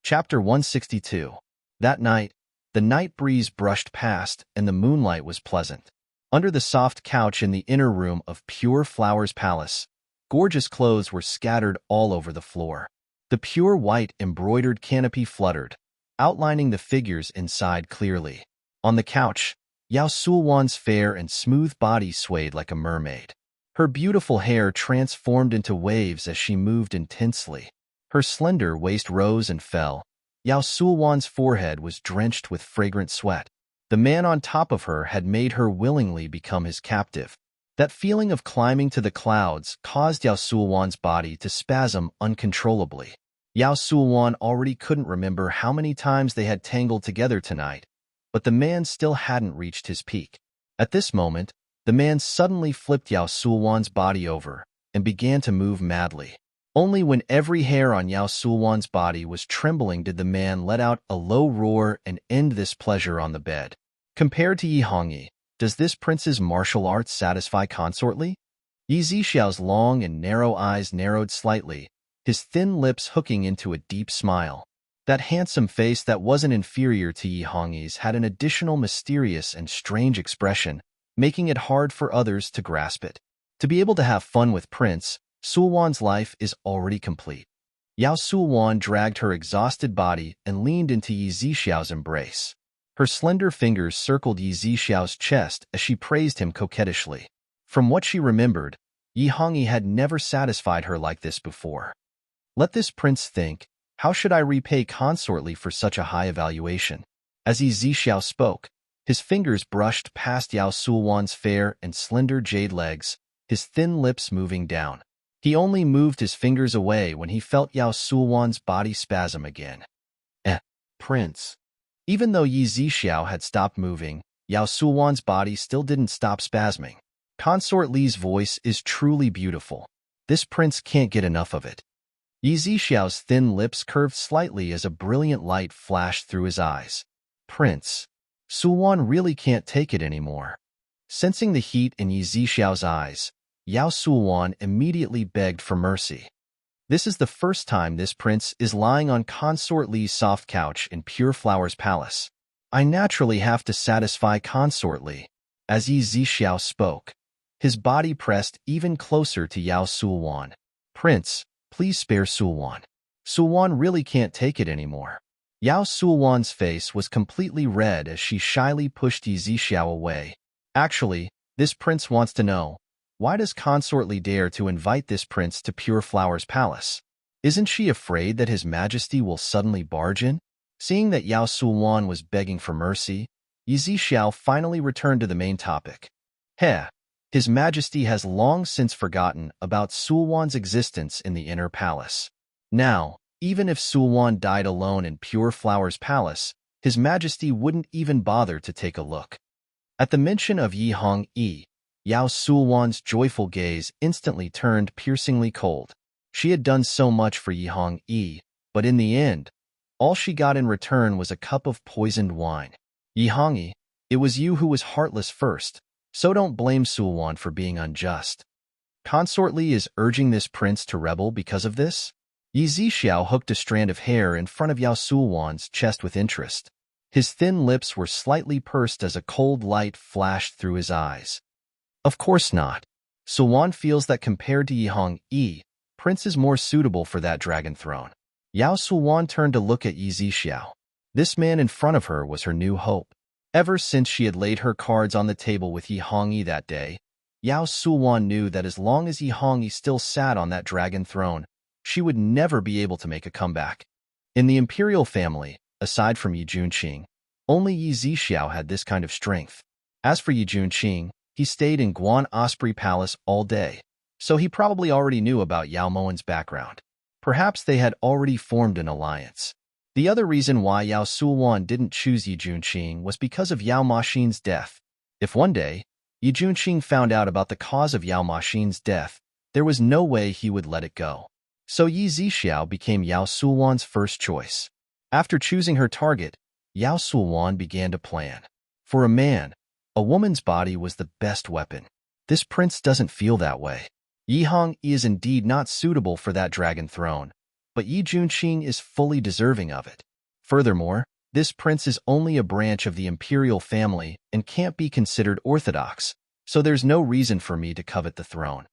Chapter 162. That night, the night breeze brushed past and the moonlight was pleasant. Under the soft couch in the inner room of Pure Flowers Palace, gorgeous clothes were scattered all over the floor. The pure white embroidered canopy fluttered, outlining the figures inside clearly. On the couch, Yao Sulwan's fair and smooth body swayed like a mermaid. Her beautiful hair transformed into waves as she moved intensely. Her slender waist rose and fell. Yao Sulwan's forehead was drenched with fragrant sweat. The man on top of her had made her willingly become his captive. That feeling of climbing to the clouds caused Yao Sulwan's body to spasm uncontrollably. Yao Sulwan already couldn't remember how many times they had tangled together tonight, but the man still hadn't reached his peak. At this moment, the man suddenly flipped Yao Sulwan's body over and began to move madly. Only when every hair on Yao Sulwan's body was trembling did the man let out a low roar and end this pleasure on the bed. Compared to Yihangi, does this prince's martial arts satisfy consortly? Yi Zixiao's long and narrow eyes narrowed slightly, his thin lips hooking into a deep smile. That handsome face that wasn't inferior to Yi Hongyi's had an additional mysterious and strange expression, making it hard for others to grasp it. To be able to have fun with Prince, Sulwan's life is already complete. Yao Sulwan dragged her exhausted body and leaned into Yi Zixiao's embrace. Her slender fingers circled Yi Zixiao's chest as she praised him coquettishly. From what she remembered, Yi Hongyi had never satisfied her like this before. Let this prince think, how should I repay consortly for such a high evaluation? As Yi Zixiao spoke, his fingers brushed past Yao Sulwan's fair and slender jade legs, his thin lips moving down. He only moved his fingers away when he felt Yao Sulwan's body spasm again. Prince. Even though Yi Zixiao had stopped moving, Yao Sulwan's body still didn't stop spasming. Consort Li's voice is truly beautiful. This prince can't get enough of it. Yi Zixiao's thin lips curved slightly as a brilliant light flashed through his eyes. Prince. Sulwan really can't take it anymore. Sensing the heat in Yi Zixiao's eyes, Yao Sulwan immediately begged for mercy. This is the first time this prince is lying on Consort Li's soft couch in Pure Flower's palace. I naturally have to satisfy Consort Li. As Yi Zixiao spoke, his body pressed even closer to Yao Sulwan. Prince, please spare Sulwan. Sulwan really can't take it anymore. Yao Sulwan's face was completely red as she shyly pushed Yi Zixiao away. Actually, this prince wants to know, why does Consort Li dare to invite this prince to Pure Flower's palace? Isn't she afraid that His Majesty will suddenly barge in? Seeing that Yao Sulwan was begging for mercy, Yi Zixiao finally returned to the main topic. His Majesty has long since forgotten about Sulwan's existence in the inner palace. Now, even if Sulwan died alone in Pure Flower's palace, His Majesty wouldn't even bother to take a look. At the mention of Yi Hongyi, Yao Sulwan's joyful gaze instantly turned piercingly cold. She had done so much for Yi Hongyi, but in the end, all she got in return was a cup of poisoned wine. Yi Hongyi, it was you who was heartless first, so don't blame Sulwan for being unjust. Consort Li is urging this prince to rebel because of this? Yi Zixiao hooked a strand of hair in front of Yao Sulwan's chest with interest. His thin lips were slightly pursed as a cold light flashed through his eyes. Of course not. Sulwan feels that compared to Yi Hongyi, Prince is more suitable for that dragon throne. Yao Sulwan turned to look at Yi Zixiao. This man in front of her was her new hope. Ever since she had laid her cards on the table with Yi Hongyi that day, Yao Sulwan knew that as long as Yi Hongyi still sat on that dragon throne, she would never be able to make a comeback. In the imperial family, aside from Yi Junqing, only Yi Zixiao had this kind of strength. As for Yi Junqing, he stayed in Guan Osprey Palace all day, so he probably already knew about Yao Mowen's background. Perhaps they had already formed an alliance. The other reason why Yao Sulwan didn't choose Yi Junqing was because of Yao Maxin's death. If one day, Yi Junqing found out about the cause of Yao Maxin's death, there was no way he would let it go. So Yi Zixiao became Yao Sulwan's first choice. After choosing her target, Yao Sulwan began to plan. For a man, a woman's body was the best weapon. This prince doesn't feel that way. Yi Hongyi is indeed not suitable for that dragon throne, but Yi Junqing is fully deserving of it. Furthermore, this prince is only a branch of the imperial family and can't be considered orthodox, so there's no reason for me to covet the throne.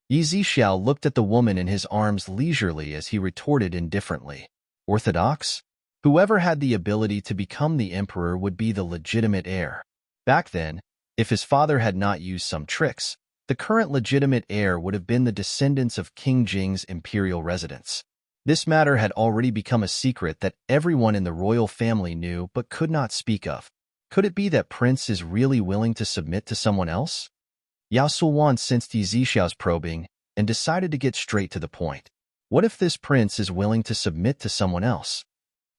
Yi Zixiao looked at the woman in his arms leisurely as he retorted indifferently. Orthodox? Whoever had the ability to become the emperor would be the legitimate heir. Back then, if his father had not used some tricks, the current legitimate heir would have been the descendants of King Jing's imperial residence. This matter had already become a secret that everyone in the royal family knew but could not speak of. Could it be that Prince is really willing to submit to someone else? Yao Sulwan sensed Yi Zixiao's probing and decided to get straight to the point. What if this prince is willing to submit to someone else?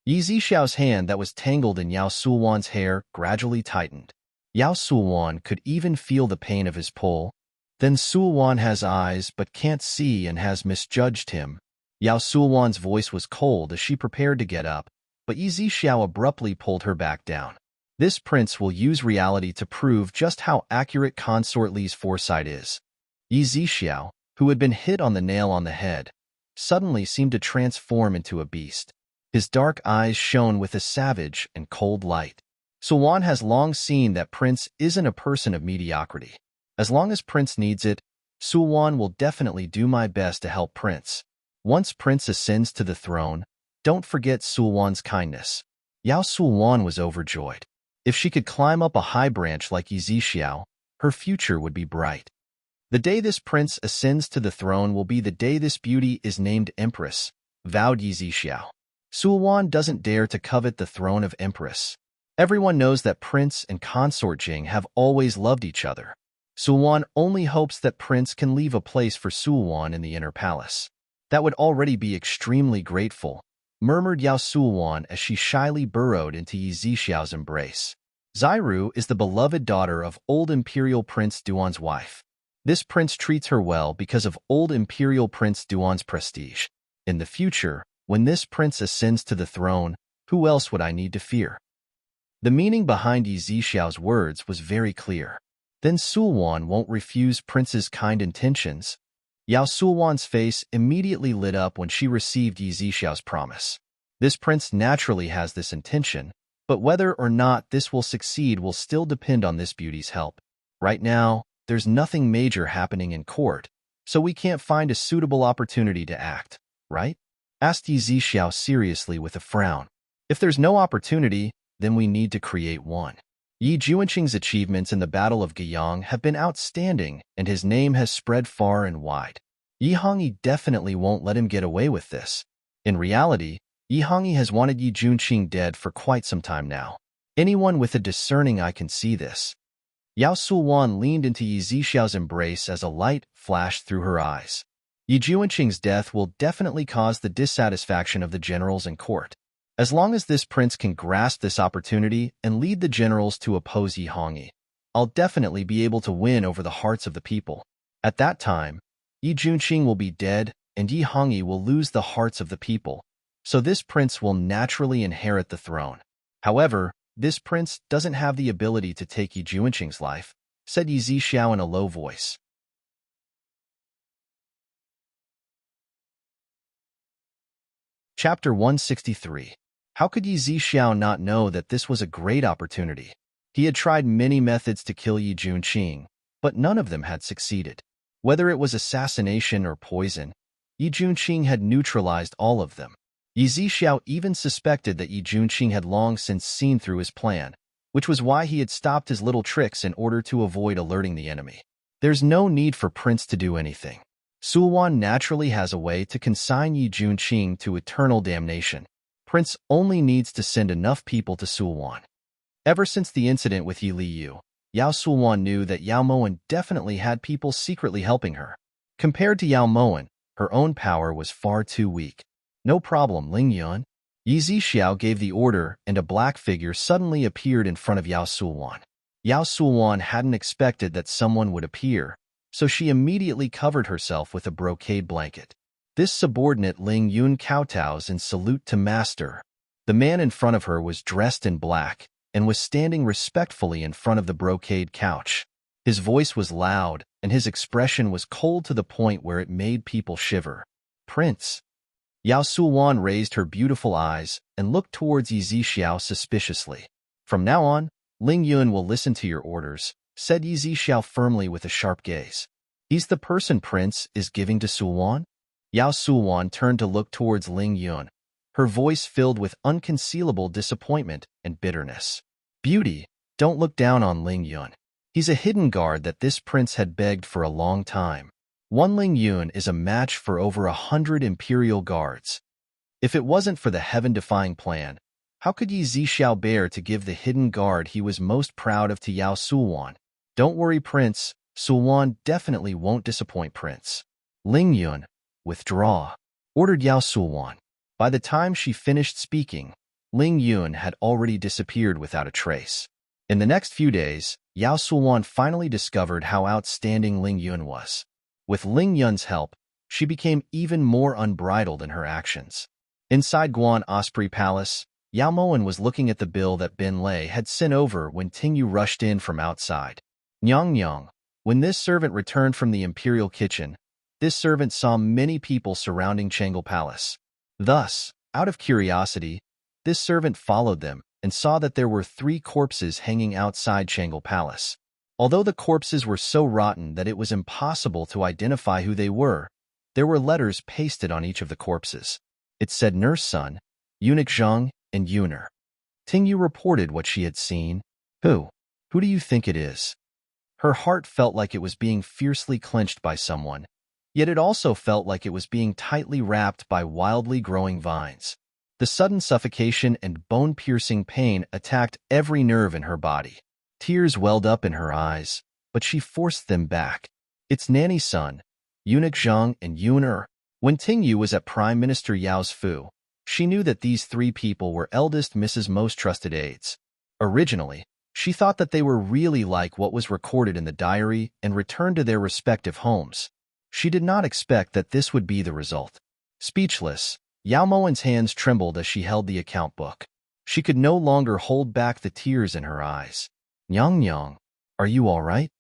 Yi Zixiao's hand that was tangled in Yao Sulwan's hair gradually tightened. Yao Sulwan could even feel the pain of his pull. Then Sulwan has eyes but can't see and has misjudged him. Yao Sulwan's voice was cold as she prepared to get up, but Yi Zixiao abruptly pulled her back down. This prince will use reality to prove just how accurate Consort Li's foresight is. Yi Zixiao, who had been hit on the nail on the head, suddenly seemed to transform into a beast. His dark eyes shone with a savage and cold light. Sulwan has long seen that Prince isn't a person of mediocrity. As long as Prince needs it, Sulwan will definitely do my best to help Prince. Once Prince ascends to the throne, don't forget Sulwan's kindness. Yao Sulwan was overjoyed. If she could climb up a high branch like Yizixiao, her future would be bright. The day this prince ascends to the throne will be the day this beauty is named Empress, vowed Yizixiao. Sulwan doesn't dare to covet the throne of Empress. Everyone knows that Prince and Consort Jing have always loved each other. Sulwan only hopes that Prince can leave a place for Sulwan in the inner palace. That would already be extremely grateful, murmured Yao Sulwan as she shyly burrowed into Yizixiao's embrace. Zairu is the beloved daughter of old Imperial Prince Duan's wife. This prince treats her well because of old Imperial Prince Duan's prestige. In the future, when this prince ascends to the throne, who else would I need to fear? The meaning behind Yizixiao's words was very clear. Then Sulwan won't refuse Prince's kind intentions. Yao Sulwan's face immediately lit up when she received Yizixiao's promise. This prince naturally has this intention, but whether or not this will succeed will still depend on this beauty's help. Right now, there's nothing major happening in court, so we can't find a suitable opportunity to act, right? Asked Yizixiao seriously with a frown. If there's no opportunity, then we need to create one. Yi Juanqing's achievements in the Battle of Guiyang have been outstanding, and his name has spread far and wide. Yi Hongyi definitely won't let him get away with this. In reality, Yi Hongyi has wanted Yi Juanqing dead for quite some time now. Anyone with a discerning eye can see this. Yao Sulwan leaned into Yizixiao's embrace as a light flashed through her eyes. Yi Juanqing's death will definitely cause the dissatisfaction of the generals in court. As long as this prince can grasp this opportunity and lead the generals to oppose Yi Hongyi, I'll definitely be able to win over the hearts of the people. At that time, Yi Juanqing will be dead and Yi Hongyi will lose the hearts of the people, so this prince will naturally inherit the throne. However, this prince doesn't have the ability to take Yi Juanqing's life, said Yizixiao in a low voice. Chapter 163. How could Yizixiao not know that this was a great opportunity? He had tried many methods to kill Yi Juanqing, but none of them had succeeded. Whether it was assassination or poison, Yi Juanqing had neutralized all of them. Yizixiao even suspected that Yi Juanqing had long since seen through his plan, which was why he had stopped his little tricks in order to avoid alerting the enemy. There's no need for Prince to do anything. Sulwan naturally has a way to consign Yi Juanqing to eternal damnation. Prince only needs to send enough people to Sulwan. Ever since the incident with Yi Liu, Yao Sulwan knew that Yao Moan definitely had people secretly helping her. Compared to Yao Moan, her own power was far too weak. No problem, Ling Yun. Yizixiao gave the order and a black figure suddenly appeared in front of Yao Sulwan. Yao Sulwan hadn't expected that someone would appear, so she immediately covered herself with a brocade blanket. This subordinate Ling Yun kowtows in salute to master. The man in front of her was dressed in black and was standing respectfully in front of the brocade couch. His voice was loud, and his expression was cold to the point where it made people shiver. Prince. Yao Sulwan raised her beautiful eyes and looked towards Yizixiao suspiciously. From now on, Ling Yun will listen to your orders, said Yizixiao firmly with a sharp gaze. He's the person Prince is giving to Sulwan? Yao Sulwan turned to look towards Ling Yun, her voice filled with unconcealable disappointment and bitterness. Beauty, don't look down on Ling Yun. He's a hidden guard that this prince had begged for a long time. One Ling Yun is a match for over 100 imperial guards. If it wasn't for the heaven-defying plan, how could Yizixiao bear to give the hidden guard he was most proud of to Yao Sulwan? Don't worry, Prince. Sulwan definitely won't disappoint Prince. Ling Yun, withdraw, ordered Yao Sulwan. By the time she finished speaking, Ling Yun had already disappeared without a trace. In the next few days, Yao Sulwan finally discovered how outstanding Ling Yun was. With Ling Yun's help, she became even more unbridled in her actions. Inside Guan Osprey Palace, Yao Moan was looking at the bill that Bin Lei had sent over when Tingyu rushed in from outside. Nyang Nyang. When this servant returned from the imperial kitchen, this servant saw many people surrounding Changle Palace. Thus, Out of curiosity, this servant followed them and saw that there were 3 corpses hanging outside Changle Palace. Although the corpses were so rotten that it was impossible to identify who they were, there were letters pasted on each of the corpses. It said Nurse Sun, Eunuch Zhang, and Yuner. Tingyu reported what she had seen. Who? Who do you think it is? Her heart felt like it was being fiercely clenched by someone, yet it also felt like it was being tightly wrapped by wildly growing vines. The sudden suffocation and bone-piercing pain attacked every nerve in her body. Tears welled up in her eyes, but she forced them back. It's Nanny Sun, Eunuch Zhang, and Yuner. When Tingyu was at Prime Minister Yao's Fu, she knew that these 3 people were eldest Mrs. Most Trusted Aides. Originally, she thought that they were really like what was recorded in the diary and returned to their respective homes. She did not expect that this would be the result. Speechless, Yao Moen's hands trembled as she held the account book. She could no longer hold back the tears in her eyes. Nyang Nyang, are you all right?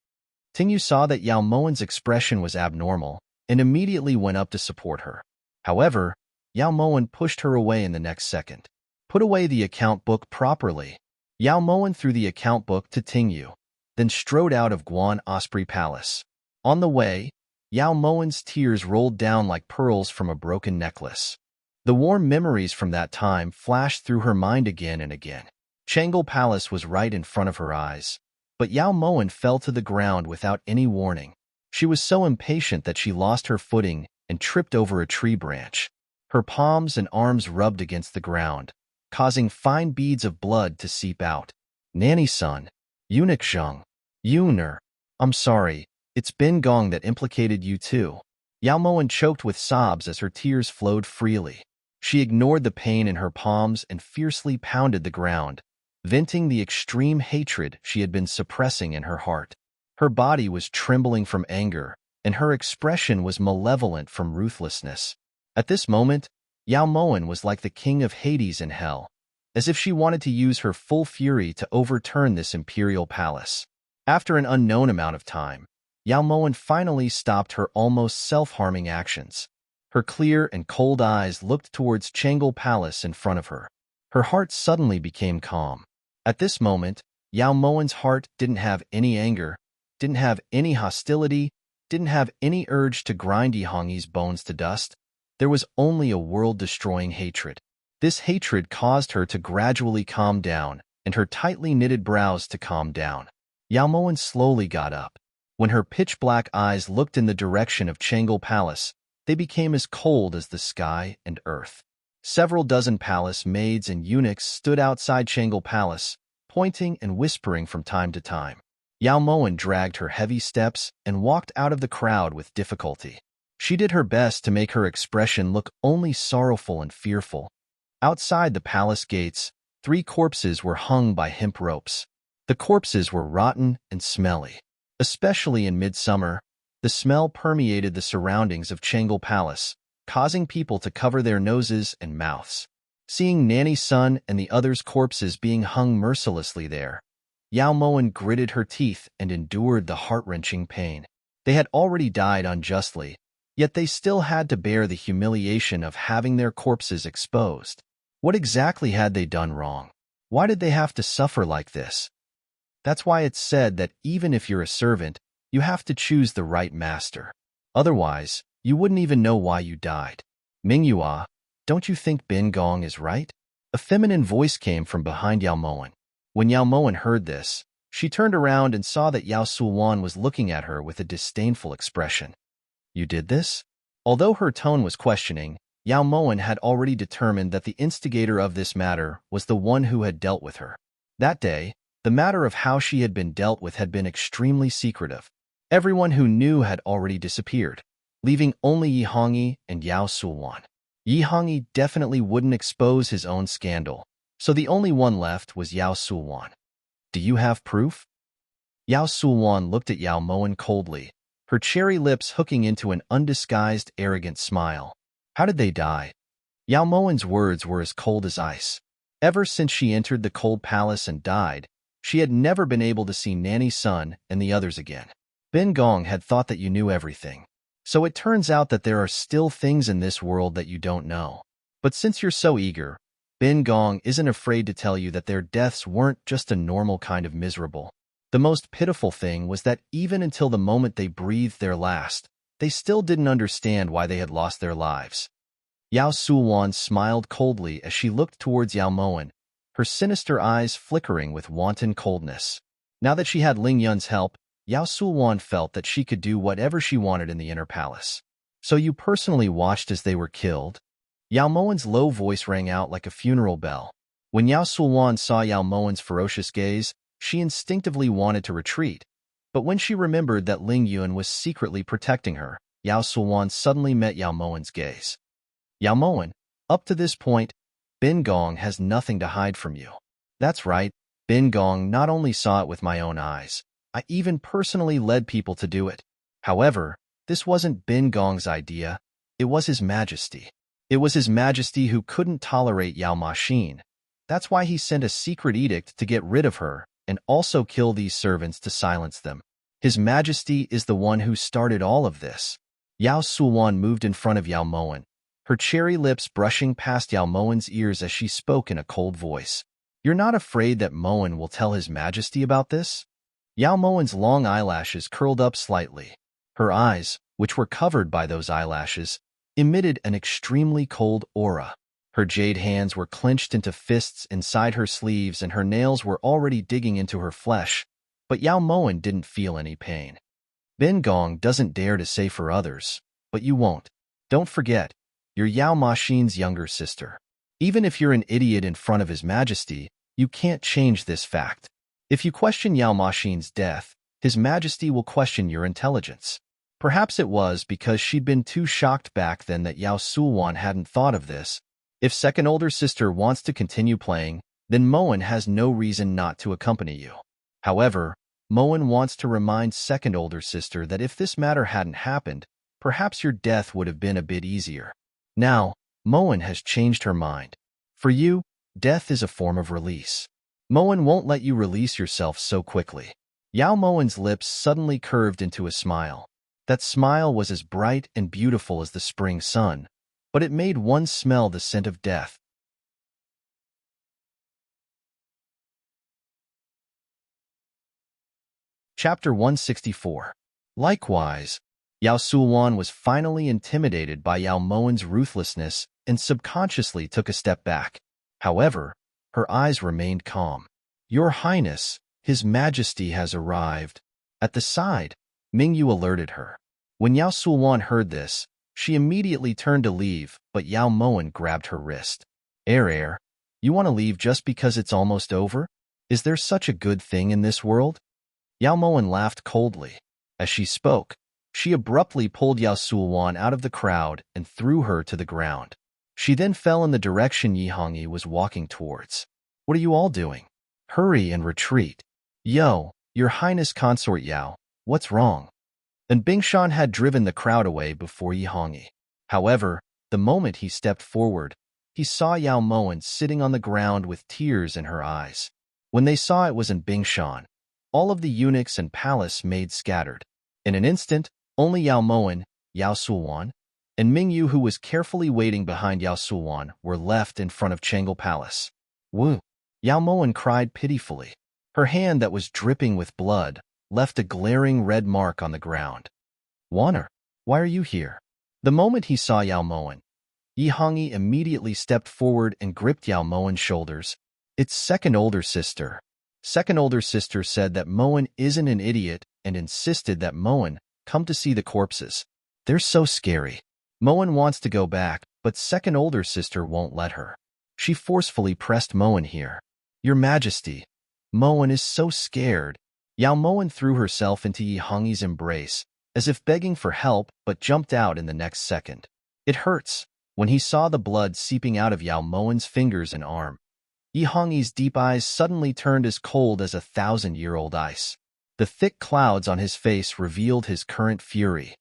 Tingyu saw that Yao Moen's expression was abnormal and immediately went up to support her. However, Yao Moen pushed her away in the next second. Put away the account book properly. Yao Moen threw the account book to Tingyu, then strode out of Guan Osprey Palace. On the way, Yao Moen's tears rolled down like pearls from a broken necklace. The warm memories from that time flashed through her mind again and again. Changle Palace was right in front of her eyes, but Yao Moen fell to the ground without any warning. She was so impatient that she lost her footing and tripped over a tree branch. Her palms and arms rubbed against the ground, causing fine beads of blood to seep out. Nanny Sun, Eunuch Zhang, Yuner, I'm sorry, it's Bin Gong that implicated you too. Yao Moen choked with sobs as her tears flowed freely. She ignored the pain in her palms and fiercely pounded the ground, venting the extreme hatred she had been suppressing in her heart. Her body was trembling from anger, and her expression was malevolent from ruthlessness. At this moment, Yao Moen was like the king of Hades in hell, as if she wanted to use her full fury to overturn this imperial palace. After an unknown amount of time, Yao Moen finally stopped her almost self-harming actions. Her clear and cold eyes looked towards Changle Palace in front of her. Her heart suddenly became calm. At this moment, Yao Moen's heart didn't have any anger, didn't have any hostility, didn't have any urge to grind Yihangi's bones to dust. There was only a world-destroying hatred. This hatred caused her to gradually calm down, and her tightly knitted brows to calm down. Yao Moen slowly got up. When her pitch-black eyes looked in the direction of Changle Palace, they became as cold as the sky and earth. Several dozen palace maids and eunuchs stood outside Changle Palace, pointing and whispering from time to time. Yao Moen dragged her heavy steps and walked out of the crowd with difficulty. She did her best to make her expression look only sorrowful and fearful. Outside the palace gates, 3 corpses were hung by hemp ropes. The corpses were rotten and smelly. Especially in midsummer, the smell permeated the surroundings of Changle Palace, causing people to cover their noses and mouths. Seeing Nanny Sun and the others' corpses being hung mercilessly there, Yao Moen gritted her teeth and endured the heart-wrenching pain. They had already died unjustly, yet they still had to bear the humiliation of having their corpses exposed. What exactly had they done wrong? Why did they have to suffer like this? That's why it's said that even if you're a servant, you have to choose the right master. Otherwise, you wouldn't even know why you died. Mingyua, don't you think Bin Gong is right? A feminine voice came from behind Yao Moen. When Yao Moen heard this, she turned around and saw that Yao Sulwan was looking at her with a disdainful expression. You did this? Although her tone was questioning, Yao Moen had already determined that the instigator of this matter was the one who had dealt with her. That day, the matter of how she had been dealt with had been extremely secretive. Everyone who knew had already disappeared, leaving only Yihangi and Yao Sulwan. Yihangi definitely wouldn't expose his own scandal, so the only one left was Yao Sulwan. Do you have proof? Yao Sulwan looked at Yao Moen coldly, her cherry lips hooking into an undisguised, arrogant smile. How did they die? Yao Moen's words were as cold as ice. Ever since she entered the cold palace and died, she had never been able to see Nanny Sun and the others again. Bin Gong had thought that you knew everything. So it turns out that there are still things in this world that you don't know. But since you're so eager, Bin Gong isn't afraid to tell you that their deaths weren't just a normal kind of miserable. The most pitiful thing was that even until the moment they breathed their last, they still didn't understand why they had lost their lives. Yao Sulwan smiled coldly as she looked towards Yao Moen, her sinister eyes flickering with wanton coldness. Now that she had Ling Yun's help, Yao Sulwan felt that she could do whatever she wanted in the inner palace. So you personally watched as they were killed? Yao Moen's low voice rang out like a funeral bell. When Yao Sulwan saw Yao Moen's ferocious gaze, she instinctively wanted to retreat. But when she remembered that Ling Yun was secretly protecting her, Yao Sulwan suddenly met Yao Moen's gaze. Yao Moen, up to this point, Bin Gong has nothing to hide from you. That's right, Bin Gong not only saw it with my own eyes, I even personally led people to do it. However, this wasn't Bin Gong's idea, it was His Majesty. It was His Majesty who couldn't tolerate Yao Maxin. That's why he sent a secret edict to get rid of her and also kill these servants to silence them. His Majesty is the one who started all of this. Yao Sulwan moved in front of Yao Moen, her cherry lips brushing past Yao Moen's ears as she spoke in a cold voice. You're not afraid that Moen will tell His Majesty about this? Yao Moen's long eyelashes curled up slightly. Her eyes, which were covered by those eyelashes, emitted an extremely cold aura. Her jade hands were clenched into fists inside her sleeves and her nails were already digging into her flesh, but Yao Moen didn't feel any pain. Bin Gong doesn't dare to say for others, but you won't. Don't forget, you're Yao Maxin's younger sister. Even if you're an idiot in front of His Majesty, you can't change this fact. If you question Yao Maxin's death, His Majesty will question your intelligence. Perhaps it was because she'd been too shocked back then that Yao Sulwan hadn't thought of this. If second older sister wants to continue playing, then Moen has no reason not to accompany you. However, Moen wants to remind second older sister that if this matter hadn't happened, perhaps your death would have been a bit easier. Now, Moen has changed her mind. For you, death is a form of release. Moen won't let you release yourself so quickly. Yao Moen's lips suddenly curved into a smile. That smile was as bright and beautiful as the spring sun, but it made one smell the scent of death. Chapter 164. Likewise, Yao Sulwan was finally intimidated by Yao Moen's ruthlessness and subconsciously took a step back. However, her eyes remained calm. Your Highness, His Majesty has arrived. At the side, Mingyu alerted her. When Yao Sulwan heard this, she immediately turned to leave, but Yao Moen grabbed her wrist. You want to leave just because it's almost over? Is there such a good thing in this world? Yao Moen laughed coldly. As she spoke, she abruptly pulled Yao Sulwan out of the crowd and threw her to the ground. She then fell in the direction Yi Hongyi was walking towards. What are you all doing? Hurry and retreat. Yo, Your Highness Consort Yao, what's wrong? And Bingshan had driven the crowd away before Yi Hongyi. However, the moment he stepped forward, he saw Yao Moen sitting on the ground with tears in her eyes. When they saw it was in Bingshan, all of the eunuchs and palace maids scattered. In an instant, only Yao Moen, Yao Sulwan, and Mingyu, who was carefully waiting behind Yao Sulwan, were left in front of Changle Palace. Woo! Yao Moen cried pitifully. Her hand that was dripping with blood left a glaring red mark on the ground. Wanner, why are you here? The moment he saw Yao Moen, Yi Hongyi immediately stepped forward and gripped Yao Moen's shoulders. It's second older sister. Second older sister said that Moen isn't an idiot and insisted that Moen come to see the corpses. They're so scary. Moen wants to go back, but second older sister won't let her. She forcefully pressed Moen here. Your Majesty, Moen is so scared. Yao Moen threw herself into Yi Hongyi's embrace, as if begging for help, but jumped out in the next second. It hurts. When he saw the blood seeping out of Yao Moen's fingers and arm, Yi Hongyi's deep eyes suddenly turned as cold as 1,000-year-old ice. The thick clouds on his face revealed his current fury.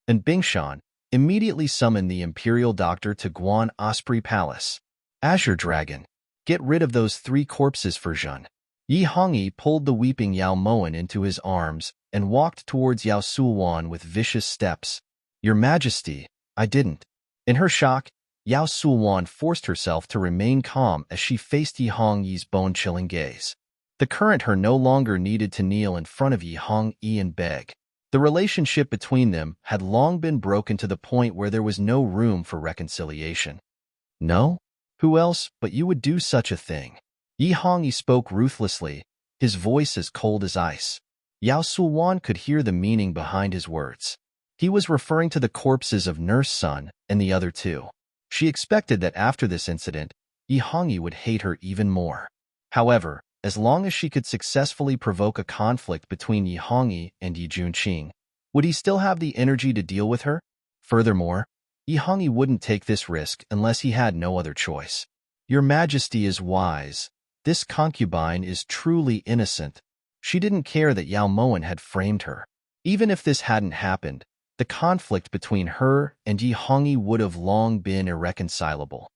And Bingshan immediately summoned the Imperial Doctor to Guan Osprey Palace. Azure Dragon, get rid of those 3 corpses for Zhen. Yi Hongyi pulled the weeping Yao Moen into his arms and walked towards Yao Sulwan with vicious steps. Your Majesty, I didn't. In her shock, Yao Sulwan forced herself to remain calm as she faced Yi Hongyi's bone-chilling gaze. The current her no longer needed to kneel in front of Yi Hongyi and beg. The relationship between them had long been broken to the point where there was no room for reconciliation. No? Who else but you would do such a thing? Yi Hongyi spoke ruthlessly, his voice as cold as ice. Yao Sulwan could hear the meaning behind his words. He was referring to the corpses of Nurse Sun and the other two. She expected that after this incident, Yi Hongyi would hate her even more. However, as long as she could successfully provoke a conflict between Yi Hongyi and Yi Junqing, would he still have the energy to deal with her? Furthermore, Yi Hongyi wouldn't take this risk unless he had no other choice. Your Majesty is wise. This concubine is truly innocent. She didn't care that Yao Moen had framed her. Even if this hadn't happened, the conflict between her and Yi Hongyi would have long been irreconcilable.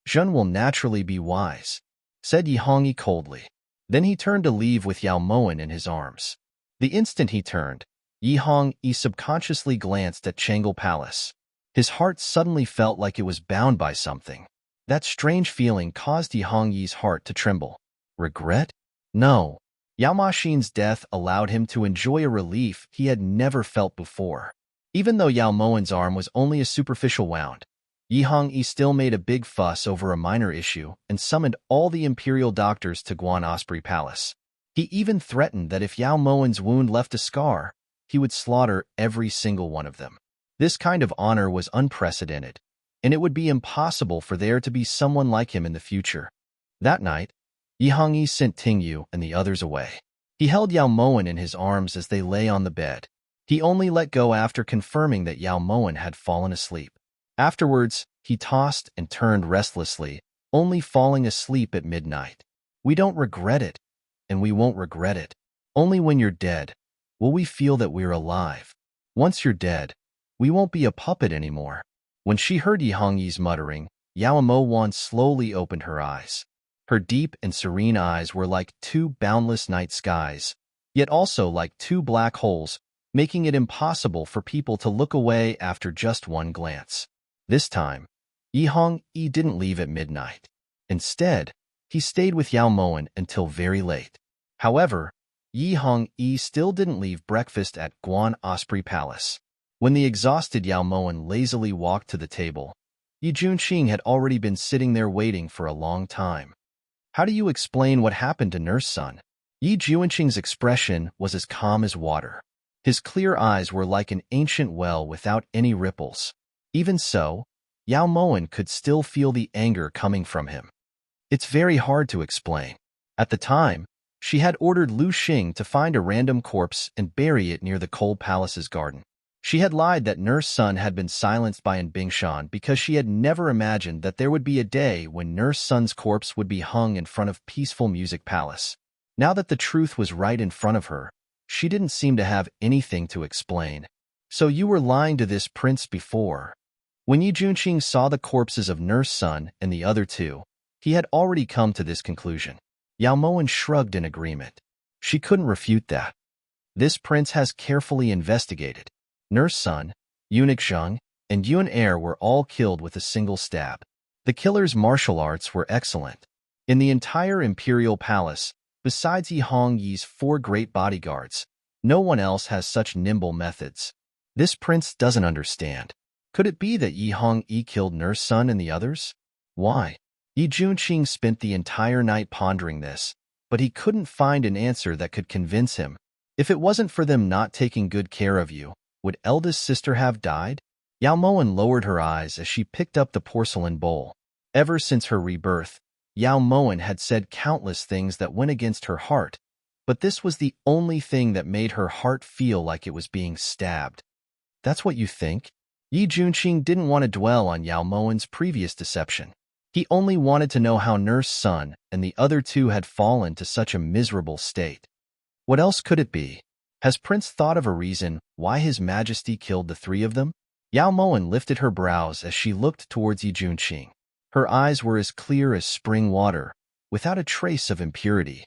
Zhen will naturally be wise, said Yi Hongyi coldly. Then he turned to leave with Yao Moen in his arms. The instant he turned, Yi Hongyi subconsciously glanced at Changle Palace. His heart suddenly felt like it was bound by something. That strange feeling caused Yi Hongyi's heart to tremble. Regret? No. Yao Maxin's death allowed him to enjoy a relief he had never felt before. Even though Yao Moen's arm was only a superficial wound, Yi Hongyi still made a big fuss over a minor issue and summoned all the imperial doctors to Guan Osprey Palace. He even threatened that if Yao Moen's wound left a scar, he would slaughter every single one of them. This kind of honor was unprecedented, and it would be impossible for there to be someone like him in the future. That night, Yi Hongyi sent Tingyu and the others away. He held Yao Moen in his arms as they lay on the bed. He only let go after confirming that Yao Moen had fallen asleep. Afterwards, he tossed and turned restlessly, only falling asleep at midnight. We don't regret it, and we won't regret it. Only when you're dead will we feel that we're alive. Once you're dead, we won't be a puppet anymore. When she heard Yi Hongyi's muttering, Yao Moen slowly opened her eyes. Her deep and serene eyes were like two boundless night skies, yet also like two black holes, making it impossible for people to look away after just one glance. This time, Yi Hongyi didn't leave at midnight. Instead, he stayed with Yao Moen until very late. However, Yi Hongyi still didn't leave breakfast at Guan Osprey Palace. When the exhausted Yao Moen lazily walked to the table, Yi Junqing had already been sitting there waiting for a long time. How do you explain what happened to Nurse Sun? Yi Junqing's expression was as calm as water. His clear eyes were like an ancient well without any ripples. Even so, Yao Moen could still feel the anger coming from him. It's very hard to explain. At the time, she had ordered Lu Xing to find a random corpse and bury it near the Cold Palace's garden. She had lied that Nurse Sun had been silenced by Bingshan because she had never imagined that there would be a day when Nurse Sun's corpse would be hung in front of Peaceful Music Palace. Now that the truth was right in front of her, she didn't seem to have anything to explain. So you were lying to this prince before. When Yi Junqing saw the corpses of Nurse Sun and the other two, he had already come to this conclusion. Yao Moen shrugged in agreement. She couldn't refute that. This prince has carefully investigated. Nurse Sun, Eunuch Zheng, and Yuan Heir were all killed with a single stab. The killer's martial arts were excellent. In the entire imperial palace, besides Yi Hongyi's 4 great bodyguards, no one else has such nimble methods. This prince doesn't understand. Could it be that Yi Hongyi killed Nurse Sun and the others? Why? Yi Junqing spent the entire night pondering this, but he couldn't find an answer that could convince him. If it wasn't for them not taking good care of you, would eldest sister have died? Yao Moen lowered her eyes as she picked up the porcelain bowl. Ever since her rebirth, Yao Moen had said countless things that went against her heart, but this was the only thing that made her heart feel like it was being stabbed. That's what you think? Yi Junqing didn't want to dwell on Yao Moen's previous deception. He only wanted to know how Nurse Sun and the other two had fallen to such a miserable state. What else could it be? Has Prince thought of a reason why His Majesty killed the 3 of them? Yao Moen lifted her brows as she looked towards Yi Junqing. Her eyes were as clear as spring water, without a trace of impurity.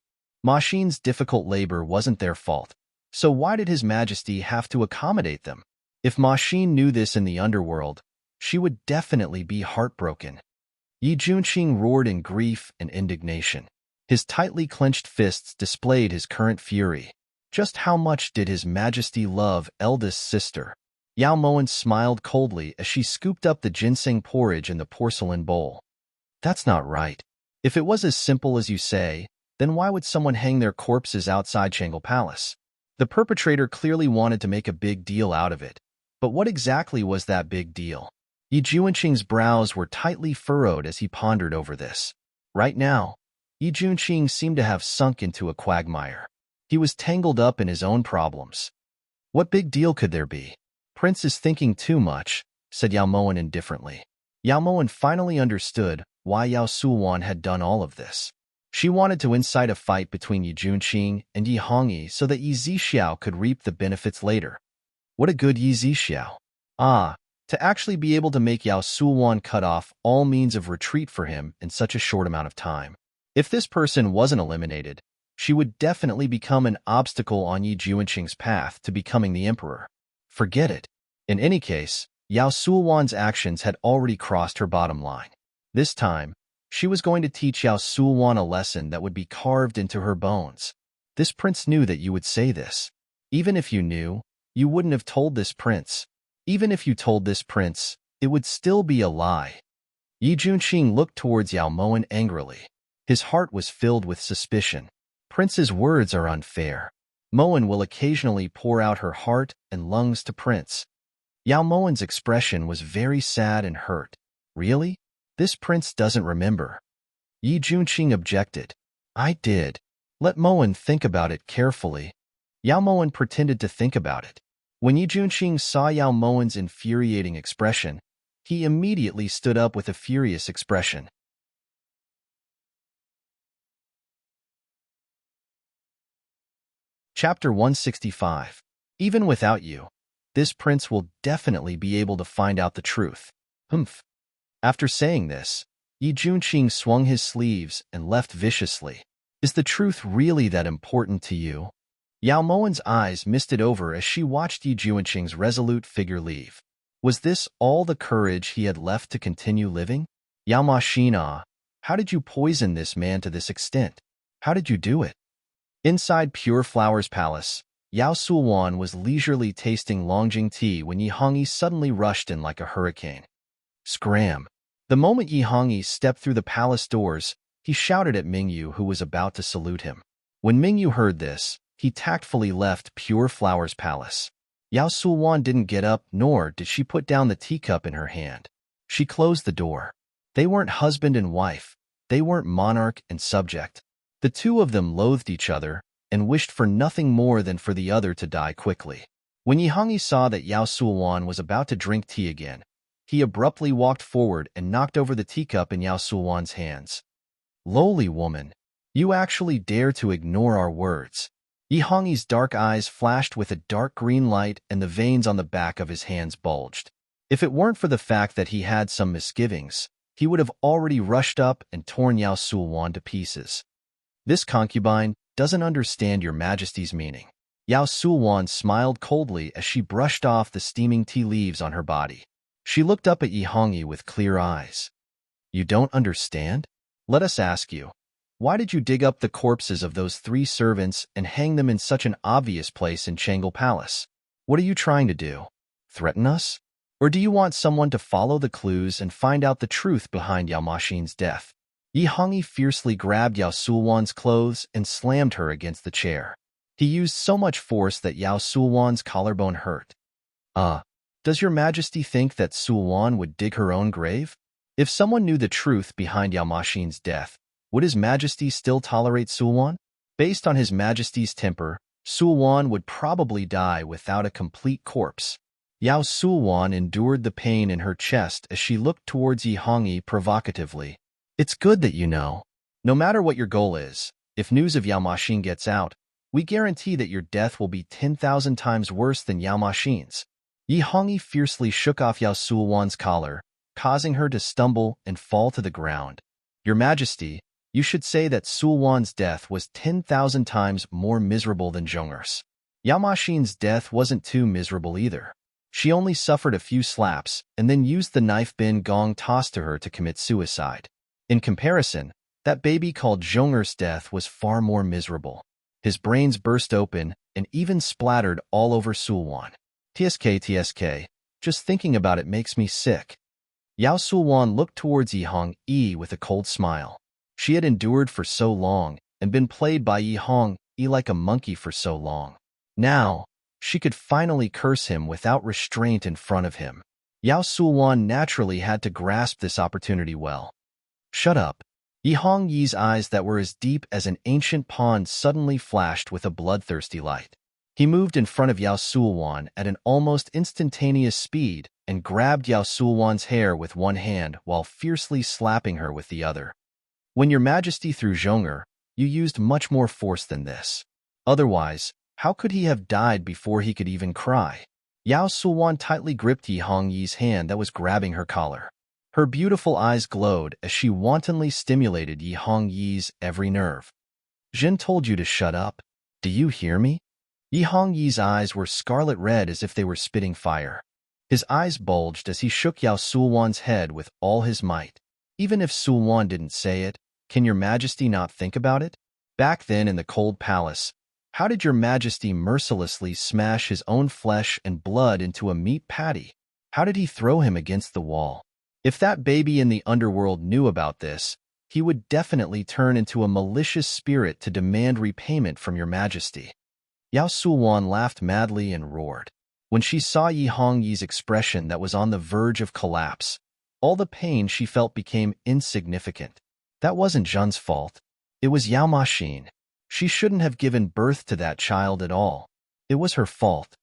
Maxin's difficult labor wasn't their fault, so why did His Majesty have to accommodate them? If Maxin knew this in the underworld, she would definitely be heartbroken. Yi Junqing roared in grief and indignation. His tightly clenched fists displayed his current fury. Just how much did His Majesty love eldest sister? Yao Moen smiled coldly as she scooped up the ginseng porridge in the porcelain bowl. That's not right. If it was as simple as you say, then why would someone hang their corpses outside Changle Palace? The perpetrator clearly wanted to make a big deal out of it. But what exactly was that big deal? Yi Junqing's brows were tightly furrowed as he pondered over this. Right now, Yi Junqing seemed to have sunk into a quagmire. He was tangled up in his own problems. What big deal could there be? Prince is thinking too much, said Yao Moen indifferently. Yao Moen finally understood why Yao Sulwan had done all of this. She wanted to incite a fight between Yi Junqing and Yi Hongyi so that Yi Zixiao could reap the benefits later. What a good Yi Zixiao. To actually be able to make Yao Sulwan cut off all means of retreat for him in such a short amount of time. If this person wasn't eliminated, she would definitely become an obstacle on Yi Junqing's path to becoming the emperor. Forget it. In any case, Yao Sulwan's actions had already crossed her bottom line. This time, she was going to teach Yao Sulwan a lesson that would be carved into her bones. This prince knew that you would say this. Even if you knew, you wouldn't have told this prince. Even if you told this prince, it would still be a lie. Yi Junqing looked towards Yao Moen angrily. His heart was filled with suspicion. Prince's words are unfair. Moen will occasionally pour out her heart and lungs to Prince. Yao Moen's expression was very sad and hurt. Really? This prince doesn't remember. Yi Junqing objected. I did. Let Moen think about it carefully. Yao Moen pretended to think about it. When Yi Junqing saw Yao Moen's infuriating expression, he immediately stood up with a furious expression. Chapter 165. Even without you, this prince will definitely be able to find out the truth. Humph. After saying this, Yi Junqing swung his sleeves and left viciously. Is the truth really that important to you? Yao Moen's eyes misted over as she watched Yi Junqing's resolute figure leave. Was this all the courage he had left to continue living? Yao Mashina, how did you poison this man to this extent? How did you do it? Inside Pure Flower's palace, Yao Sulwan was leisurely tasting Longjing tea when Yi Hongyi suddenly rushed in like a hurricane. Scram! The moment Yi Hongyi stepped through the palace doors, he shouted at Mingyu, who was about to salute him. When Mingyu heard this, he tactfully left Pure Flower's palace. Yao Sulwan didn't get up, nor did she put down the teacup in her hand. She closed the door. They weren't husband and wife. They weren't monarch and subject. The two of them loathed each other and wished for nothing more than for the other to die quickly. When Yi Hongyi saw that Yao Sulwan was about to drink tea again, he abruptly walked forward and knocked over the teacup in Yao Sulwan's hands. Lowly woman, you actually dare to ignore our words. Yi Hongyi's dark eyes flashed with a dark green light and the veins on the back of his hands bulged. If it weren't for the fact that he had some misgivings, he would have already rushed up and torn Yao Sulwan to pieces. This concubine doesn't understand your majesty's meaning. Yao Sulwan smiled coldly as she brushed off the steaming tea leaves on her body. She looked up at Yi Hongyi with clear eyes. You don't understand? Let us ask you. Why did you dig up the corpses of those 3 servants and hang them in such an obvious place in Changle Palace? What are you trying to do? Threaten us? Or do you want someone to follow the clues and find out the truth behind Yao Maxin's death? Yi Hongyi fiercely grabbed Yao Sulwan's clothes and slammed her against the chair. He used so much force that Yao Sulwan's collarbone hurt. Does your majesty think that Sulwan would dig her own grave? If someone knew the truth behind Yao Maxin's death, would his majesty still tolerate Sulwan? Based on his majesty's temper, Sulwan would probably die without a complete corpse. Yao Sulwan endured the pain in her chest as she looked towards Yi Hongyi provocatively. It's good that you know. No matter what your goal is, if news of Yao Maxin gets out, we guarantee that your death will be 10,000 times worse than Yao Maxin's. Yi Hongyi fiercely shook off Yao Sulwan's collar, causing her to stumble and fall to the ground. Your majesty, you should say that Sulwan's death was 10,000 times more miserable than Zhong'er's. Yao Maxin's death wasn't too miserable either. She only suffered a few slaps and then used the knife Bin Gong tossed to her to commit suicide. In comparison, that baby called Zhonger's death was far more miserable. His brains burst open and even splattered all over Sulwan. TSK, just thinking about it makes me sick. Yao Sulwan looked towards Yihong Yi with a cold smile. She had endured for so long and been played by Yihong Yi like a monkey for so long. Now, she could finally curse him without restraint in front of him. Yao Sulwan naturally had to grasp this opportunity well. Shut up. Yihong Yi's eyes that were as deep as an ancient pond suddenly flashed with a bloodthirsty light. He moved in front of Yao Sulwan at an almost instantaneous speed and grabbed Yao Sulwan's hair with one hand while fiercely slapping her with the other. When your majesty threw Zhonger, you used much more force than this. Otherwise, how could he have died before he could even cry? Yao Sulwan tightly gripped Yihong Yi's hand that was grabbing her collar. Her beautiful eyes glowed as she wantonly stimulated Yihong Yi's every nerve. Jin told you to shut up. Do you hear me? Yihong Yi's eyes were scarlet red as if they were spitting fire. His eyes bulged as he shook Yao Sulwan's head with all his might. Even if Sulwan didn't say it, can your majesty not think about it? Back then in the cold palace, how did your majesty mercilessly smash his own flesh and blood into a meat patty? How did he throw him against the wall? If that baby in the underworld knew about this, he would definitely turn into a malicious spirit to demand repayment from your majesty. Yao Sulwan laughed madly and roared. When she saw Yihong Yi's expression that was on the verge of collapse, all the pain she felt became insignificant. That wasn't Zhen's fault. It was Yao Maxin. She shouldn't have given birth to that child at all. It was her fault.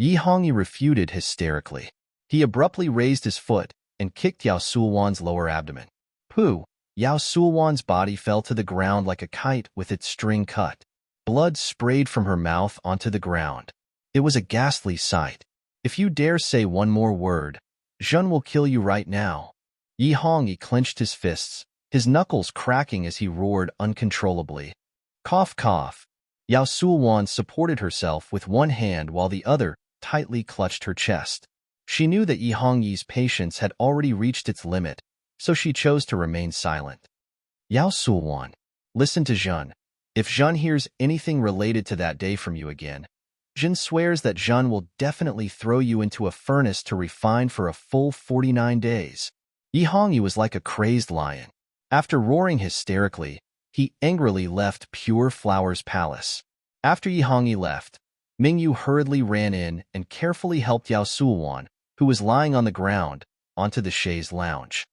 Yihong Yi refuted hysterically. He abruptly raised his foot and kicked Yao Sulwan's lower abdomen. Pooh! Yao Sulwan's body fell to the ground like a kite with its string cut. Blood sprayed from her mouth onto the ground. It was a ghastly sight. If you dare say one more word, Zhen will kill you right now. Yihong Yi clenched his fists, his knuckles cracking as he roared uncontrollably. Cough, cough. Yao Sulwan supported herself with one hand while the other tightly clutched her chest. She knew that Yihong Yi's patience had already reached its limit, so she chose to remain silent. Yao Sulwan, listen to Zhen. If Zhen hears anything related to that day from you again, Zhen swears that Zhen will definitely throw you into a furnace to refine for a full 49 days. Yihong Yi was like a crazed lion. After roaring hysterically, he angrily left Pure Flower's palace. After Yihong Yi left, Mingyu hurriedly ran in and carefully helped Yao Sulwan, who was lying on the ground, onto the chaise lounge.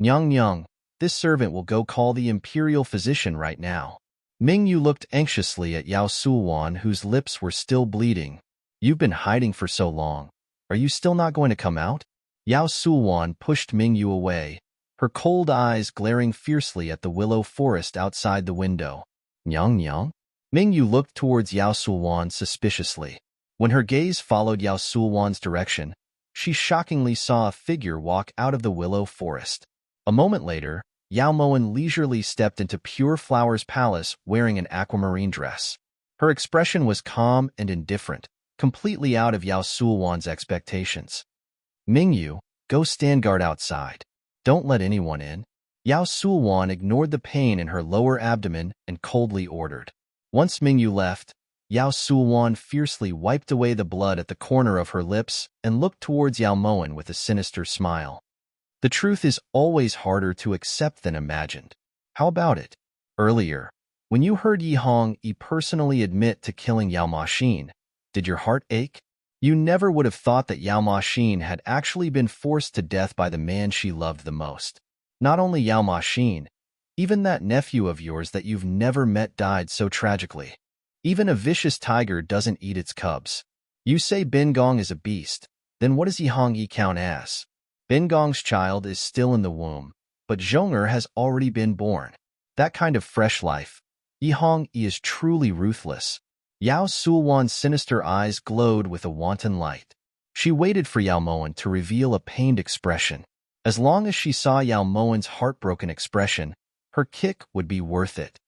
Nyang Nyang, this servant will go call the imperial physician right now. Mingyu looked anxiously at Yao Sulwan, whose lips were still bleeding. You've been hiding for so long. Are you still not going to come out? Yao Sulwan pushed Mingyu away, her cold eyes glaring fiercely at the willow forest outside the window. Nyang Nyang? Mingyu looked towards Yao Sulwan suspiciously. When her gaze followed Yao Sulwan's direction, she shockingly saw a figure walk out of the willow forest. A moment later, Yao Moen leisurely stepped into Pure Flower's palace wearing an aquamarine dress. Her expression was calm and indifferent, completely out of Yao Sulwan's expectations. Mingyu, go stand guard outside. Don't let anyone in. Yao Sulwan ignored the pain in her lower abdomen and coldly ordered. Once Mingyu left, Yao Sulwan fiercely wiped away the blood at the corner of her lips and looked towards Yao Moen with a sinister smile. The truth is always harder to accept than imagined. How about it? Earlier, when you heard Yihong Yi personally admit to killing Yao Maxin, did your heart ache? You never would have thought that Yao Maxin had actually been forced to death by the man she loved the most. Not only Yao Maxin, even that nephew of yours that you've never met died so tragically. Even a vicious tiger doesn't eat its cubs. You say Bin Gong is a beast, then what does Yihong Yi count as? Bin Gong's child is still in the womb, but Zhonger has already been born. That kind of fresh life. Yihong Yi is truly ruthless. Yao Sulwan's sinister eyes glowed with a wanton light. She waited for Yao Moen to reveal a pained expression. As long as she saw Yao Moen's heartbroken expression, her kick would be worth it.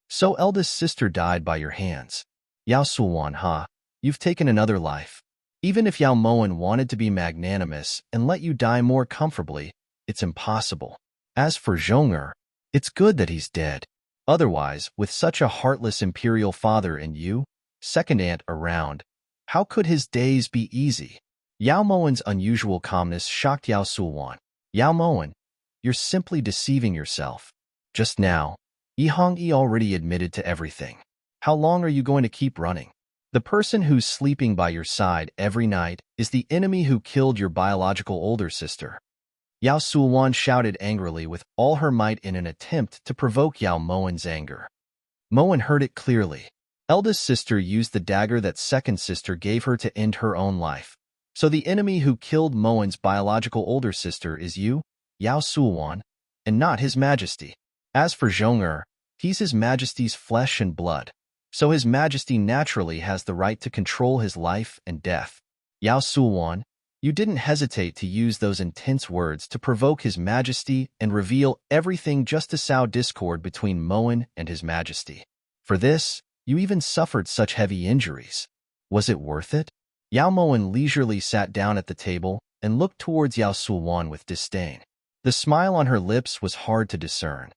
So eldest sister died by your hands. Yao Sulwan, huh? You've taken another life. Even if Yao Moen wanted to be magnanimous and let you die more comfortably, it's impossible. As for Zhong'er, it's good that he's dead. Otherwise, with such a heartless imperial father and you, second aunt, around, how could his days be easy? Yao Moen's unusual calmness shocked Yao Sulwan. Yao Moen, you're simply deceiving yourself. Just now, Yi Hongyi already admitted to everything. How long are you going to keep running? The person who's sleeping by your side every night is the enemy who killed your biological older sister. Yao Sulwan shouted angrily with all her might in an attempt to provoke Yao Moen's anger. Moen heard it clearly. Eldest sister used the dagger that second sister gave her to end her own life. So the enemy who killed Moen's biological older sister is you, Yao Sulwan, and not His Majesty. As for Zhong'er, he's His Majesty's flesh and blood, so His Majesty naturally has the right to control his life and death. Yao Sulwan, you didn't hesitate to use those intense words to provoke His Majesty and reveal everything just to sow discord between Moen and His Majesty. For this, you even suffered such heavy injuries. Was it worth it? Yao Moen leisurely sat down at the table and looked towards Yao Sulwan with disdain. The smile on her lips was hard to discern.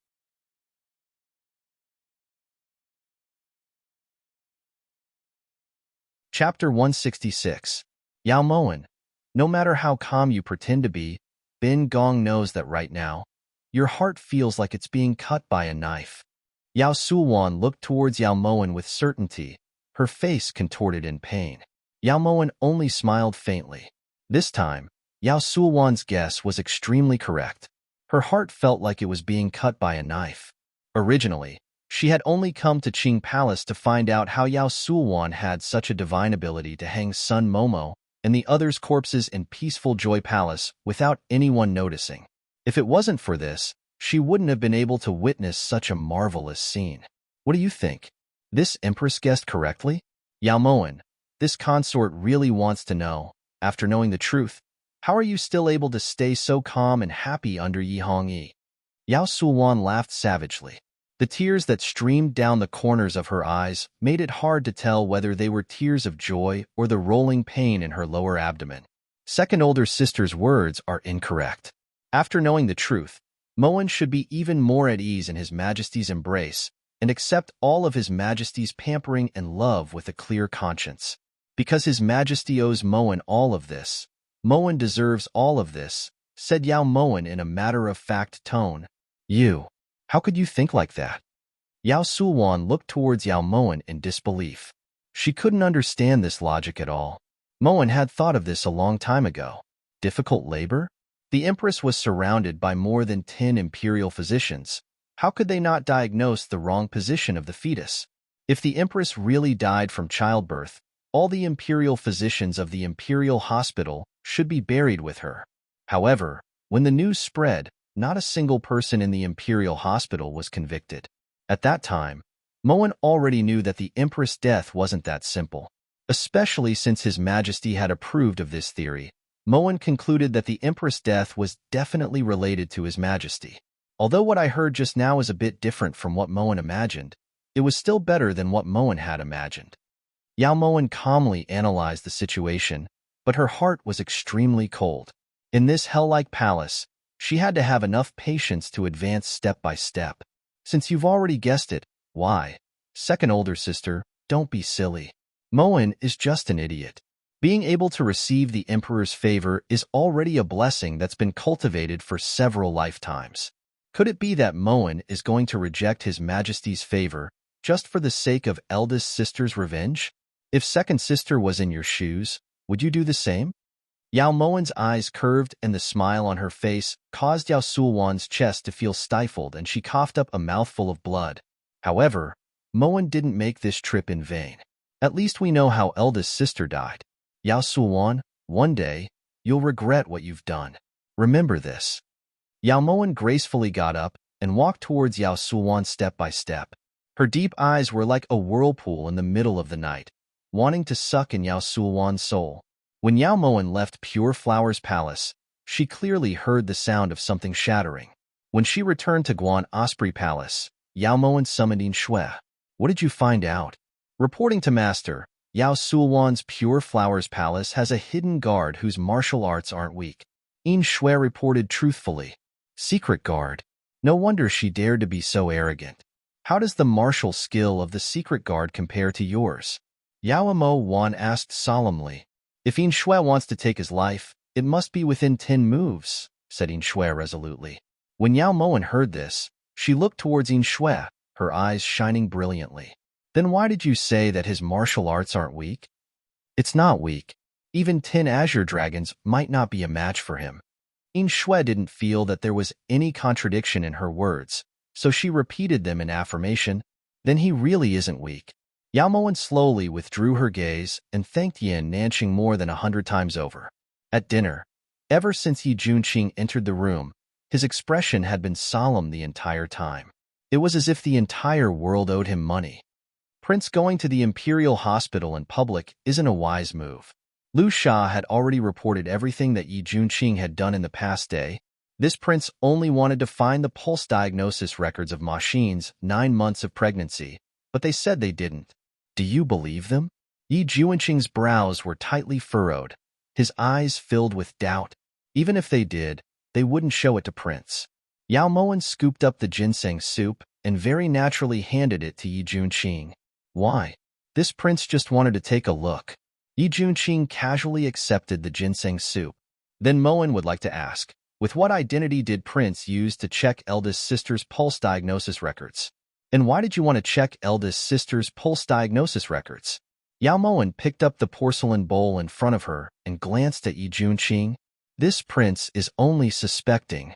Chapter 166. Yao Moen, no matter how calm you pretend to be, Bin Gong knows that right now, your heart feels like it's being cut by a knife. Yao Sulwan looked towards Yao Moen with certainty, her face contorted in pain. Yao Moen only smiled faintly. This time, Yao Sulwan's guess was extremely correct. Her heart felt like it was being cut by a knife. Originally, she had only come to Qing Palace to find out how Yao Sulwan had such a divine ability to hang Sun Momo and the others' corpses in peaceful Joy Palace without anyone noticing. If it wasn't for this, she wouldn't have been able to witness such a marvelous scene. What do you think? This Empress guessed correctly? Yao Moen, this consort really wants to know, after knowing the truth, how are you still able to stay so calm and happy under Yi Hongyi? Yao Sulwan laughed savagely. The tears that streamed down the corners of her eyes made it hard to tell whether they were tears of joy or the rolling pain in her lower abdomen. Second older sister's words are incorrect. After knowing the truth, Moen should be even more at ease in His Majesty's embrace and accept all of His Majesty's pampering and love with a clear conscience. Because His Majesty owes Moen all of this, Moen deserves all of this, said Yao Moen in a matter-of-fact tone. You, how could you think like that? Yao Sulwan looked towards Yao Moen in disbelief. She couldn't understand this logic at all. Moen had thought of this a long time ago. Difficult labor? The Empress was surrounded by more than 10 imperial physicians. How could they not diagnose the wrong position of the fetus? If the Empress really died from childbirth, all the imperial physicians of the imperial hospital should be buried with her. However, when the news spread, not a single person in the imperial hospital was convicted. At that time, Moen already knew that the Empress' death wasn't that simple. Especially since His Majesty had approved of this theory, Moen concluded that the Empress' death was definitely related to His Majesty. Although what I heard just now is a bit different from what Moen imagined, it was still better than what Moen had imagined. Yao Moen calmly analyzed the situation, but her heart was extremely cold. In this hell-like palace, she had to have enough patience to advance step by step. Since you've already guessed it, why? Second older sister, don't be silly. Moen is just an idiot. Being able to receive the Emperor's favor is already a blessing that's been cultivated for several lifetimes. Could it be that Moen is going to reject His Majesty's favor just for the sake of eldest sister's revenge? If second sister was in your shoes, would you do the same? Yao Moen's eyes curved and the smile on her face caused Yao Sulwan's chest to feel stifled and she coughed up a mouthful of blood. However, Moen didn't make this trip in vain. At least we know how eldest sister died. Yao Sulwan, one day, you'll regret what you've done. Remember this. Yao Moen gracefully got up and walked towards Yao Sulwan step by step. Her deep eyes were like a whirlpool in the middle of the night, wanting to suck in Yao Sulwan's soul. When Yao Moen left Pure Flower's palace, she clearly heard the sound of something shattering. When she returned to Guan Osprey Palace, Yao Moen summoned In Shui. What did you find out? Reporting to Master, Yao Sulwan's Pure Flowers Palace has a hidden guard whose martial arts aren't weak. Yin Shui reported truthfully. Secret guard. No wonder she dared to be so arrogant. How does the martial skill of the secret guard compare to yours? Yao Mo Wan asked solemnly. If Yin Shui wants to take his life, it must be within 10 moves, said Yin Shui resolutely. When Yao Moan heard this, she looked towards Yin Shui, her eyes shining brilliantly. Then why did you say that his martial arts aren't weak? It's not weak. Even 10 azure dragons might not be a match for him. Yin Shui didn't feel that there was any contradiction in her words, so she repeated them in affirmation. Then he really isn't weak. Yao Moan slowly withdrew her gaze and thanked Yin Nanqing more than 100 times over. At dinner, ever since Yi Junqing entered the room, his expression had been solemn the entire time. It was as if the entire world owed him money. Prince going to the Imperial Hospital in public isn't a wise move. Lu Sha had already reported everything that Yi Junqing had done in the past day. This prince only wanted to find the pulse diagnosis records of Ma Xin's 9 months of pregnancy, but they said they didn't. Do you believe them? Yi Junqing's brows were tightly furrowed, his eyes filled with doubt. Even if they did, they wouldn't show it to Prince. Yao Moan scooped up the ginseng soup and very naturally handed it to Yi Junqing. Why? This prince just wanted to take a look. Yi Junqing casually accepted the ginseng soup. Then Moan would like to ask, with what identity did Prince use to check eldest sister's pulse diagnosis records? And why did you want to check eldest sister's pulse diagnosis records? Yao Moan picked up the porcelain bowl in front of her and glanced at Yi Junqing. This prince is only suspecting.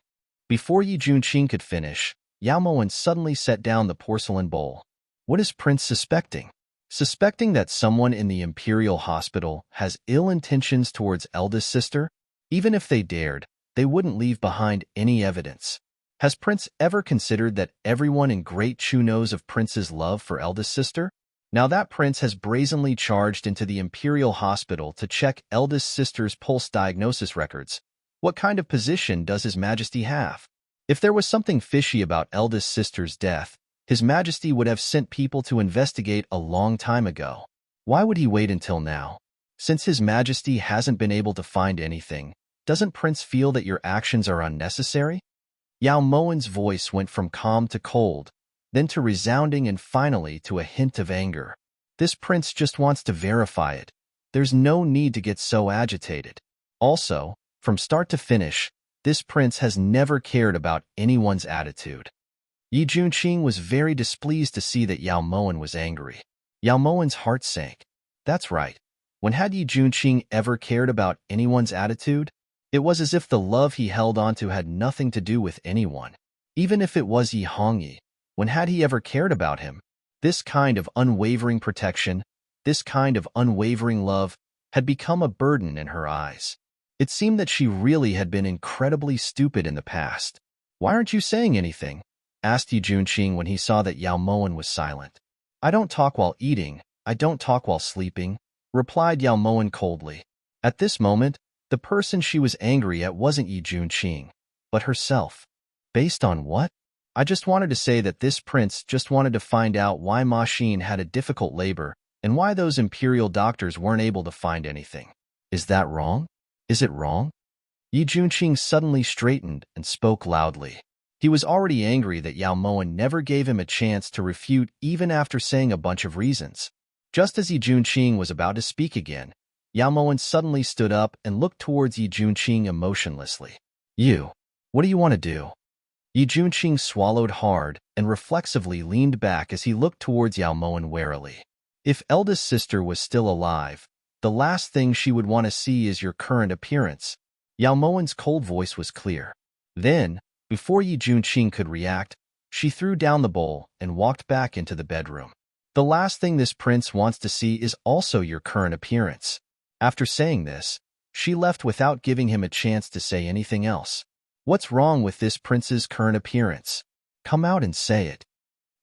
Before Yi Junqing could finish, Yao Moan suddenly set down the porcelain bowl. What is Prince suspecting? Suspecting that someone in the Imperial Hospital has ill intentions towards eldest sister? Even if they dared, they wouldn't leave behind any evidence. Has Prince ever considered that everyone in Great Chu knows of Prince's love for eldest sister? Now that Prince has brazenly charged into the Imperial Hospital to check eldest sister's pulse diagnosis records, what kind of position does His Majesty have? If there was something fishy about eldest sister's death, His Majesty would have sent people to investigate a long time ago. Why would he wait until now? Since His Majesty hasn't been able to find anything, doesn't Prince feel that your actions are unnecessary? Yao Moan's voice went from calm to cold, then to resounding and finally to a hint of anger. This prince just wants to verify it. There's no need to get so agitated. Also, from start to finish, this prince has never cared about anyone's attitude. Yi Junqing was very displeased to see that Yao Moan was angry. Yao Moan's heart sank. That's right. When had Yi Junqing ever cared about anyone's attitude? It was as if the love he held onto had nothing to do with anyone. Even if it was Yi Hongyi, when had he ever cared about him? This kind of unwavering protection, this kind of unwavering love, had become a burden in her eyes. It seemed that she really had been incredibly stupid in the past. Why aren't you saying anything? Asked Yi Junqing when he saw that Yao Moan was silent. I don't talk while eating, I don't talk while sleeping, replied Yao Moan coldly. At this moment, the person she was angry at wasn't Yi Junqing, but herself. Based on what? I just wanted to say that this prince just wanted to find out why Ma Xin had a difficult labor and why those imperial doctors weren't able to find anything. Is that wrong? Is it wrong? Yi Junqing suddenly straightened and spoke loudly. He was already angry that Yao Moan never gave him a chance to refute even after saying a bunch of reasons. Just as Yi Junqing was about to speak again, Yao Moan suddenly stood up and looked towards Yi Junqing emotionlessly. You, what do you want to do? Yi Junqing swallowed hard and reflexively leaned back as he looked towards Yao Moan warily. If eldest sister was still alive, the last thing she would want to see is your current appearance. Yao Moan's cold voice was clear. Then, before Yi Junqing could react, she threw down the bowl and walked back into the bedroom. The last thing this prince wants to see is also your current appearance. After saying this, she left without giving him a chance to say anything else. What's wrong with this prince's current appearance? Come out and say it.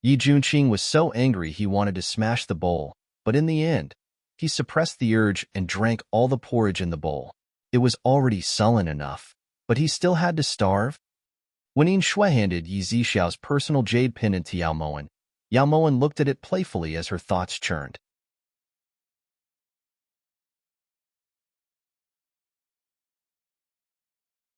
Yi Junqing was so angry he wanted to smash the bowl, but in the end, he suppressed the urge and drank all the porridge in the bowl. It was already sullen enough, but he still had to starve. When Yin Shui handed Yi Zixiao's personal jade pendant to Yao Moan looked at it playfully as her thoughts churned.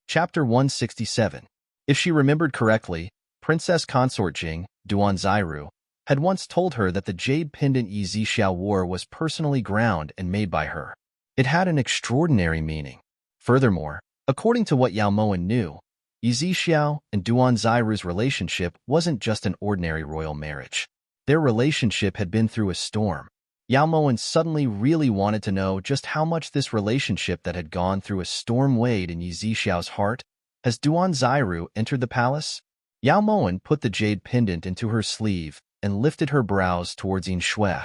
Chapter 167. If she remembered correctly, Princess Consort Jing, Duan Zairu, had once told her that the jade pendant Yi Zhixiao wore was personally ground and made by her. It had an extraordinary meaning. Furthermore, according to what Yao Moen knew, Yi Zhixiao and Duan Zairu's relationship wasn't just an ordinary royal marriage. Their relationship had been through a storm. Yao Moen suddenly really wanted to know just how much this relationship that had gone through a storm weighed in Yi Zhixiao's heart. As Duan Zairu entered the palace, Yao Moen put the jade pendant into her sleeve and lifted her brows towards Yin Shui.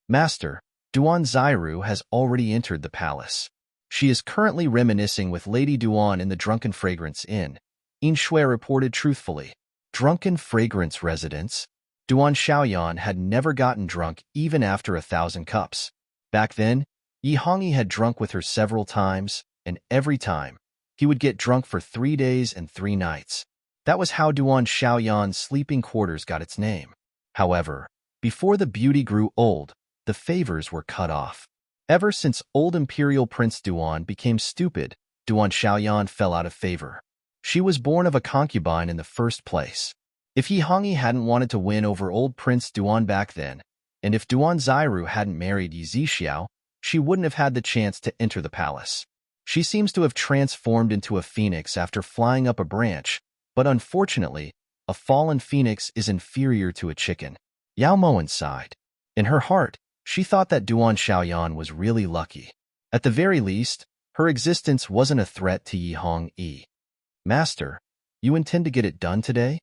Master, Duan Zairu has already entered the palace. She is currently reminiscing with Lady Duan in the Drunken Fragrance Inn, Yin Shui reported truthfully. Drunken Fragrance residence? Duan Xiaoyan had never gotten drunk even after 1,000 cups. Back then, Yi Hongyi had drunk with her several times, and every time, he would get drunk for 3 days and 3 nights. That was how Duan Xiaoyan's sleeping quarters got its name. However, before the beauty grew old, the favors were cut off. Ever since old Imperial Prince Duan became stupid, Duan Xiaoyan fell out of favor. She was born of a concubine in the first place. If Yi Hongyi hadn't wanted to win over old Prince Duan back then, and if Duan Zairu hadn't married Yi Zhixiao, she wouldn't have had the chance to enter the palace. She seems to have transformed into a phoenix after flying up a branch, but unfortunately, a fallen phoenix is inferior to a chicken. Yao Moen sighed. In her heart, she thought that Duan Xiaoyan was really lucky. At the very least, her existence wasn't a threat to Yi Hongyi. Master, you intend to get it done today?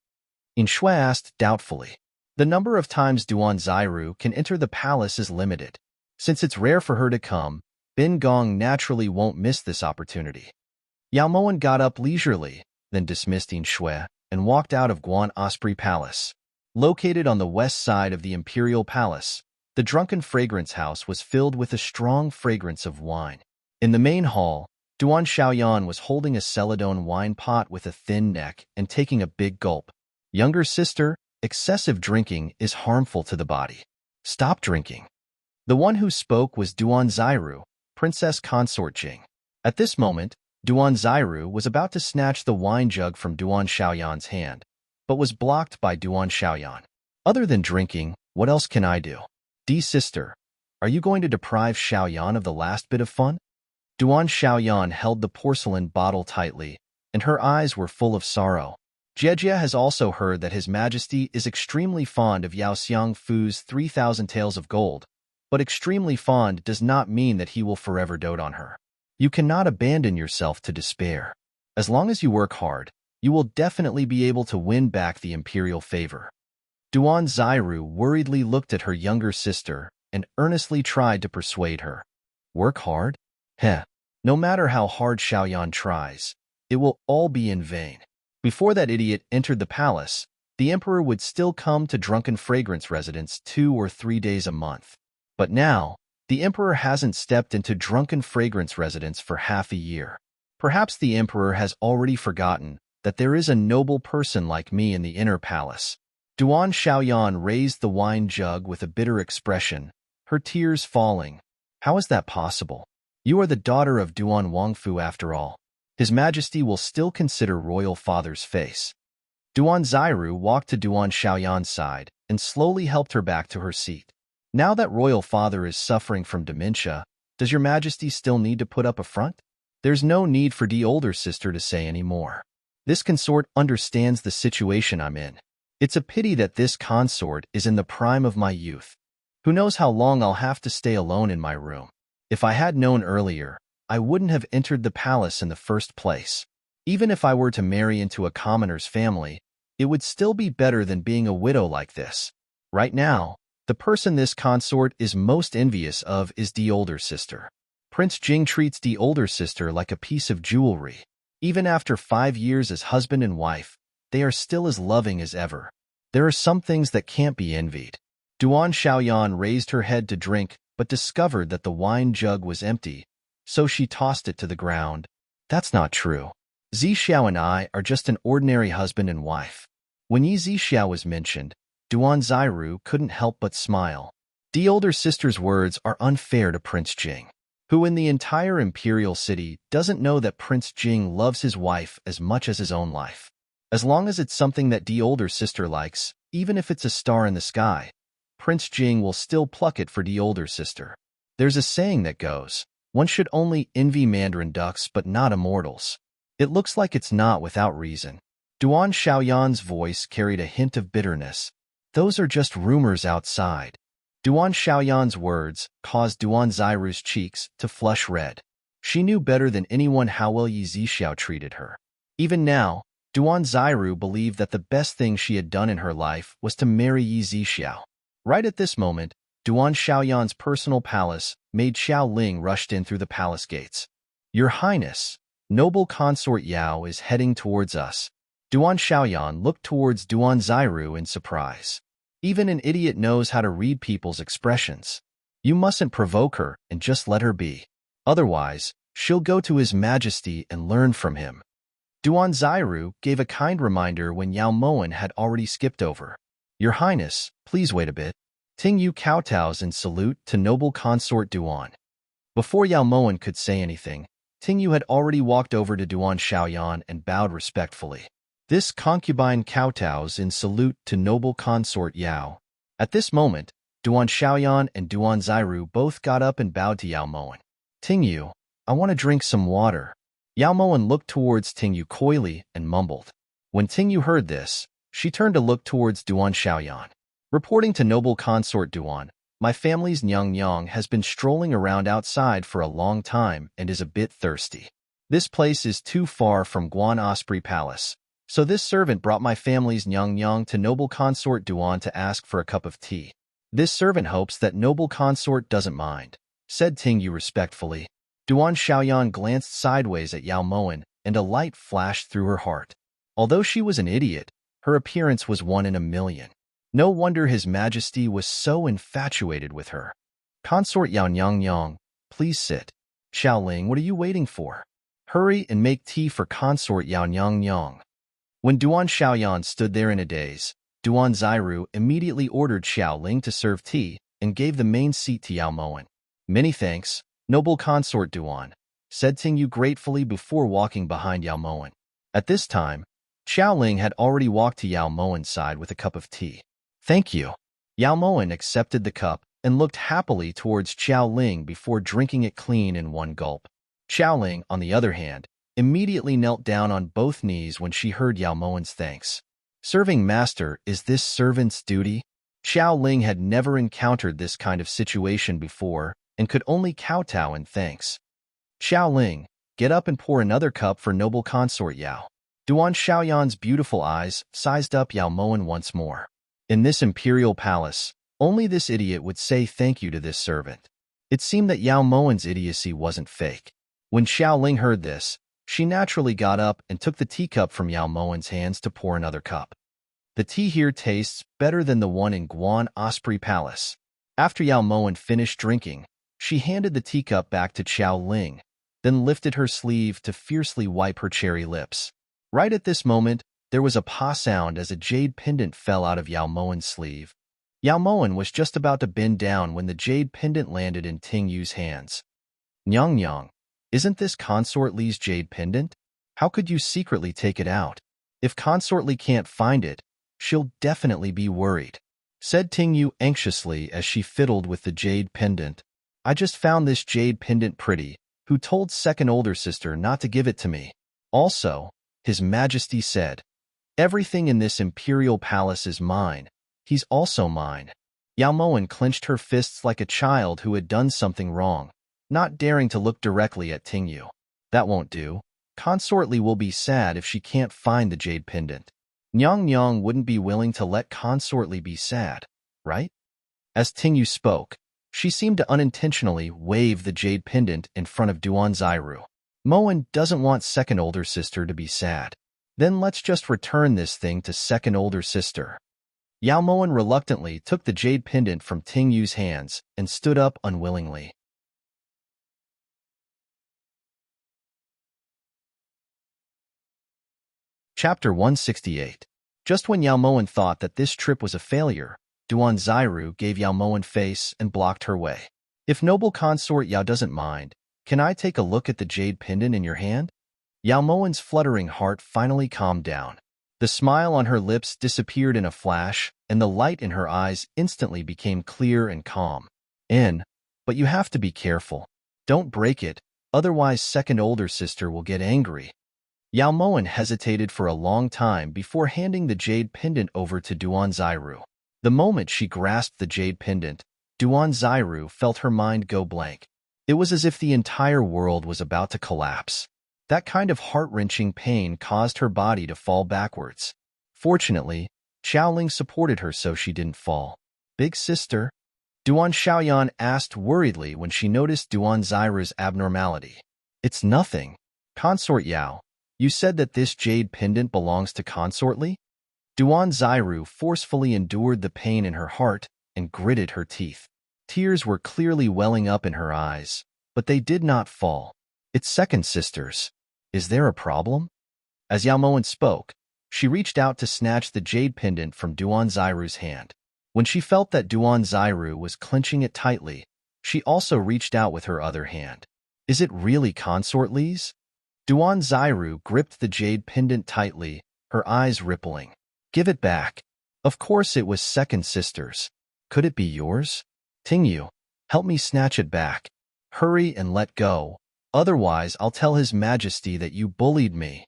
Yin Shui asked doubtfully. The number of times Duan Zairu can enter the palace is limited. Since it's rare for her to come, Bin Gong naturally won't miss this opportunity. Yao Moen got up leisurely, then dismissed Yin Shui, and walked out of Guan Osprey Palace. Located on the west side of the Imperial Palace, the Drunken Fragrance House was filled with a strong fragrance of wine. In the main hall, Duan Xiaoyan was holding a Celadon wine pot with a thin neck and taking a big gulp. Younger sister, excessive drinking is harmful to the body. Stop drinking. The one who spoke was Duan Zairu, Princess Consort Jing. At this moment, Duan Zairu was about to snatch the wine jug from Duan Xiaoyan's hand, but was blocked by Duan Xiaoyan. Other than drinking, what else can I do? Sister, are you going to deprive Xiaoyan of the last bit of fun? Duan Xiaoyan held the porcelain bottle tightly, and her eyes were full of sorrow. Jiejia has also heard that His Majesty is extremely fond of Yao Xiang Fu's 3,000 taels of gold, but extremely fond does not mean that he will forever dote on her. You cannot abandon yourself to despair. As long as you work hard, you will definitely be able to win back the imperial favor. Duan Zairu worriedly looked at her younger sister and earnestly tried to persuade her. Work hard? Heh. No matter how hard Xiaoyan tries, it will all be in vain. Before that idiot entered the palace, the emperor would still come to Drunken Fragrance residence 2 or 3 days a month. But now, the emperor hasn't stepped into Drunken Fragrance residence for half a year. Perhaps the emperor has already forgotten that there is a noble person like me in the inner palace. Duan Xiaoyan raised the wine jug with a bitter expression, her tears falling. How is that possible? You are the daughter of Duan Wangfu after all. His Majesty will still consider royal father's face. Duan Zairu walked to Duan Xiaoyan's side and slowly helped her back to her seat. Now that royal father is suffering from dementia, does your Majesty still need to put up a front? There's no need for the older sister to say any more. This consort understands the situation I'm in. It's a pity that this consort is in the prime of my youth. Who knows how long I'll have to stay alone in my room. If I had known earlier, I wouldn't have entered the palace in the first place. Even if I were to marry into a commoner's family, it would still be better than being a widow like this. Right now, the person this consort is most envious of is the older sister. Prince Jing treats the older sister like a piece of jewelry. Even after 5 years as husband and wife, they are still as loving as ever. There are some things that can't be envied. Duan Xiaoyan raised her head to drink, but discovered that the wine jug was empty, so she tossed it to the ground. That's not true. Zhixiao and I are just an ordinary husband and wife. When Yi Zhixiao was mentioned, Duan Zairu couldn't help but smile. The older sister's words are unfair to Prince Jing. Who in the entire imperial city doesn't know that Prince Jing loves his wife as much as his own life? As long as it's something that the older sister likes, even if it's a star in the sky, Prince Jing will still pluck it for the older sister. There's a saying that goes, one should only envy mandarin ducks but not immortals. It looks like it's not without reason. Duan Xiaoyan's voice carried a hint of bitterness. Those are just rumors outside. Duan Xiaoyan's words caused Duan Zairu's cheeks to flush red. She knew better than anyone how well Yi Zixiao treated her. Even now, Duan Zairu believed that the best thing she had done in her life was to marry Yi Zixiao. Right at this moment, Duan Xiaoyan's personal palace made Xiao Ling rushed in through the palace gates. Your Highness, noble consort Yao is heading towards us. Duan Xiaoyan looked towards Duan Zairu in surprise. Even an idiot knows how to read people's expressions. You mustn't provoke her and just let her be. Otherwise, she'll go to His Majesty and learn from him. Duan Zairu gave a kind reminder when Yao Moen had already skipped over. Your Highness, please wait a bit. Ting Yu kowtows in salute to noble consort Duan. Before Yao Moen could say anything, Ting Yu had already walked over to Duan Xiaoyan and bowed respectfully. This concubine kowtows in salute to noble consort Yao. At this moment, Duan Xiaoyan and Duan Zairu both got up and bowed to Yao Moen. Ting Yu, I want to drink some water. Yao Moen looked towards Ting Yu coyly and mumbled. When Ting Yu heard this, she turned to look towards Duan Xiaoyan. Reporting to noble consort Duan, my family's Nyang has been strolling around outside for a long time and is a bit thirsty. This place is too far from Guan Osprey Palace. So this servant brought my family's Nyang to noble consort Duan to ask for a cup of tea. This servant hopes that noble consort doesn't mind, said Ting Yu respectfully. Duan Xiaoyan glanced sideways at Yao Moen, and a light flashed through her heart. Although she was an idiot, her appearance was one in a million. No wonder His Majesty was so infatuated with her. Consort Yao Nyang, please sit. Xiaoling, what are you waiting for? Hurry and make tea for consort Yao Nyang. When Duan Xiaoyan stood there in a daze, Duan Zairu immediately ordered Xiao Ling to serve tea and gave the main seat to Yao Moen. Many thanks, noble consort Duan, said Ting Yu gratefully before walking behind Yao Moen. At this time, Xiao Ling had already walked to Yao Moen's side with a cup of tea. Thank you. Yao Moen accepted the cup and looked happily towards Xiao Ling before drinking it clean in one gulp. Xiao Ling, on the other hand, immediately knelt down on both knees when she heard Yao Moen's thanks. Serving master, is this servant's duty? Xiao Ling had never encountered this kind of situation before and could only kowtow in thanks. Xiao Ling, get up and pour another cup for noble consort Yao. Duan Xiaoyan's beautiful eyes sized up Yao Moen once more. In this imperial palace, only this idiot would say thank you to this servant. It seemed that Yao Moen's idiocy wasn't fake. When Xiao Ling heard this, she naturally got up and took the teacup from Yao Moen's hands to pour another cup. The tea here tastes better than the one in Guan Osprey Palace. After Yao Moen finished drinking, she handed the teacup back to Xiao Ling, then lifted her sleeve to fiercely wipe her cherry lips. Right at this moment, there was a pa sound as a jade pendant fell out of Yao Moen's sleeve. Yao Moen was just about to bend down when the jade pendant landed in Ting Yu's hands. Nyang, isn't this Consort Li's jade pendant? How could you secretly take it out? If Consort Li can't find it, she'll definitely be worried, said Ting Yu anxiously as she fiddled with the jade pendant. I just found this jade pendant pretty. Who told second older sister not to give it to me? Also, His Majesty said, everything in this imperial palace is mine. He's also mine. Yao Moen clenched her fists like a child who had done something wrong, not daring to look directly at Ting Yu. That won't do. Consort Li will be sad if she can't find the jade pendant. Nyang wouldn't be willing to let Consort Li be sad, right? As Ting Yu spoke, she seemed to unintentionally wave the jade pendant in front of Duan Zairu. Moen doesn't want second older sister to be sad. Then let's just return this thing to second older sister. Yao Moen reluctantly took the jade pendant from Ting Yu's hands and stood up unwillingly. Chapter 168. Just when Yao Moen thought that this trip was a failure, Duan Zairu gave Yao Moen face and blocked her way. If noble consort Yao doesn't mind, Can I take a look at the jade pendant in your hand? Yao Mowen's fluttering heart finally calmed down. The smile on her lips disappeared in a flash, and the light in her eyes instantly became clear and calm. But you have to be careful. Don't break it, otherwise second older sister will get angry. Yao Mowen hesitated for a long time before handing the jade pendant over to Duan Zairu. The moment she grasped the jade pendant, Duan Zairu felt her mind go blank. It was as if the entire world was about to collapse. That kind of heart-wrenching pain caused her body to fall backwards. Fortunately, Xiaoling supported her so she didn't fall. Big sister? Duan Xiaoyan asked worriedly when she noticed Duan Zairu's abnormality. It's nothing. Consort Yao, you said that this jade pendant belongs to Consort Li? Duan Zairu forcefully endured the pain in her heart and gritted her teeth. Tears were clearly welling up in her eyes, but they did not fall. It's second sisters. Is there a problem? As Yao Mowen spoke, she reached out to snatch the jade pendant from Duan Zairu's hand. When she felt that Duan Zairu was clenching it tightly, she also reached out with her other hand. Is it really Consort Li's? Duan Zairu gripped the jade pendant tightly, her eyes rippling. Give it back. Of course it was second sister's. Could it be yours? Tingyu, help me snatch it back. Hurry and let go. Otherwise, I'll tell His Majesty that you bullied me.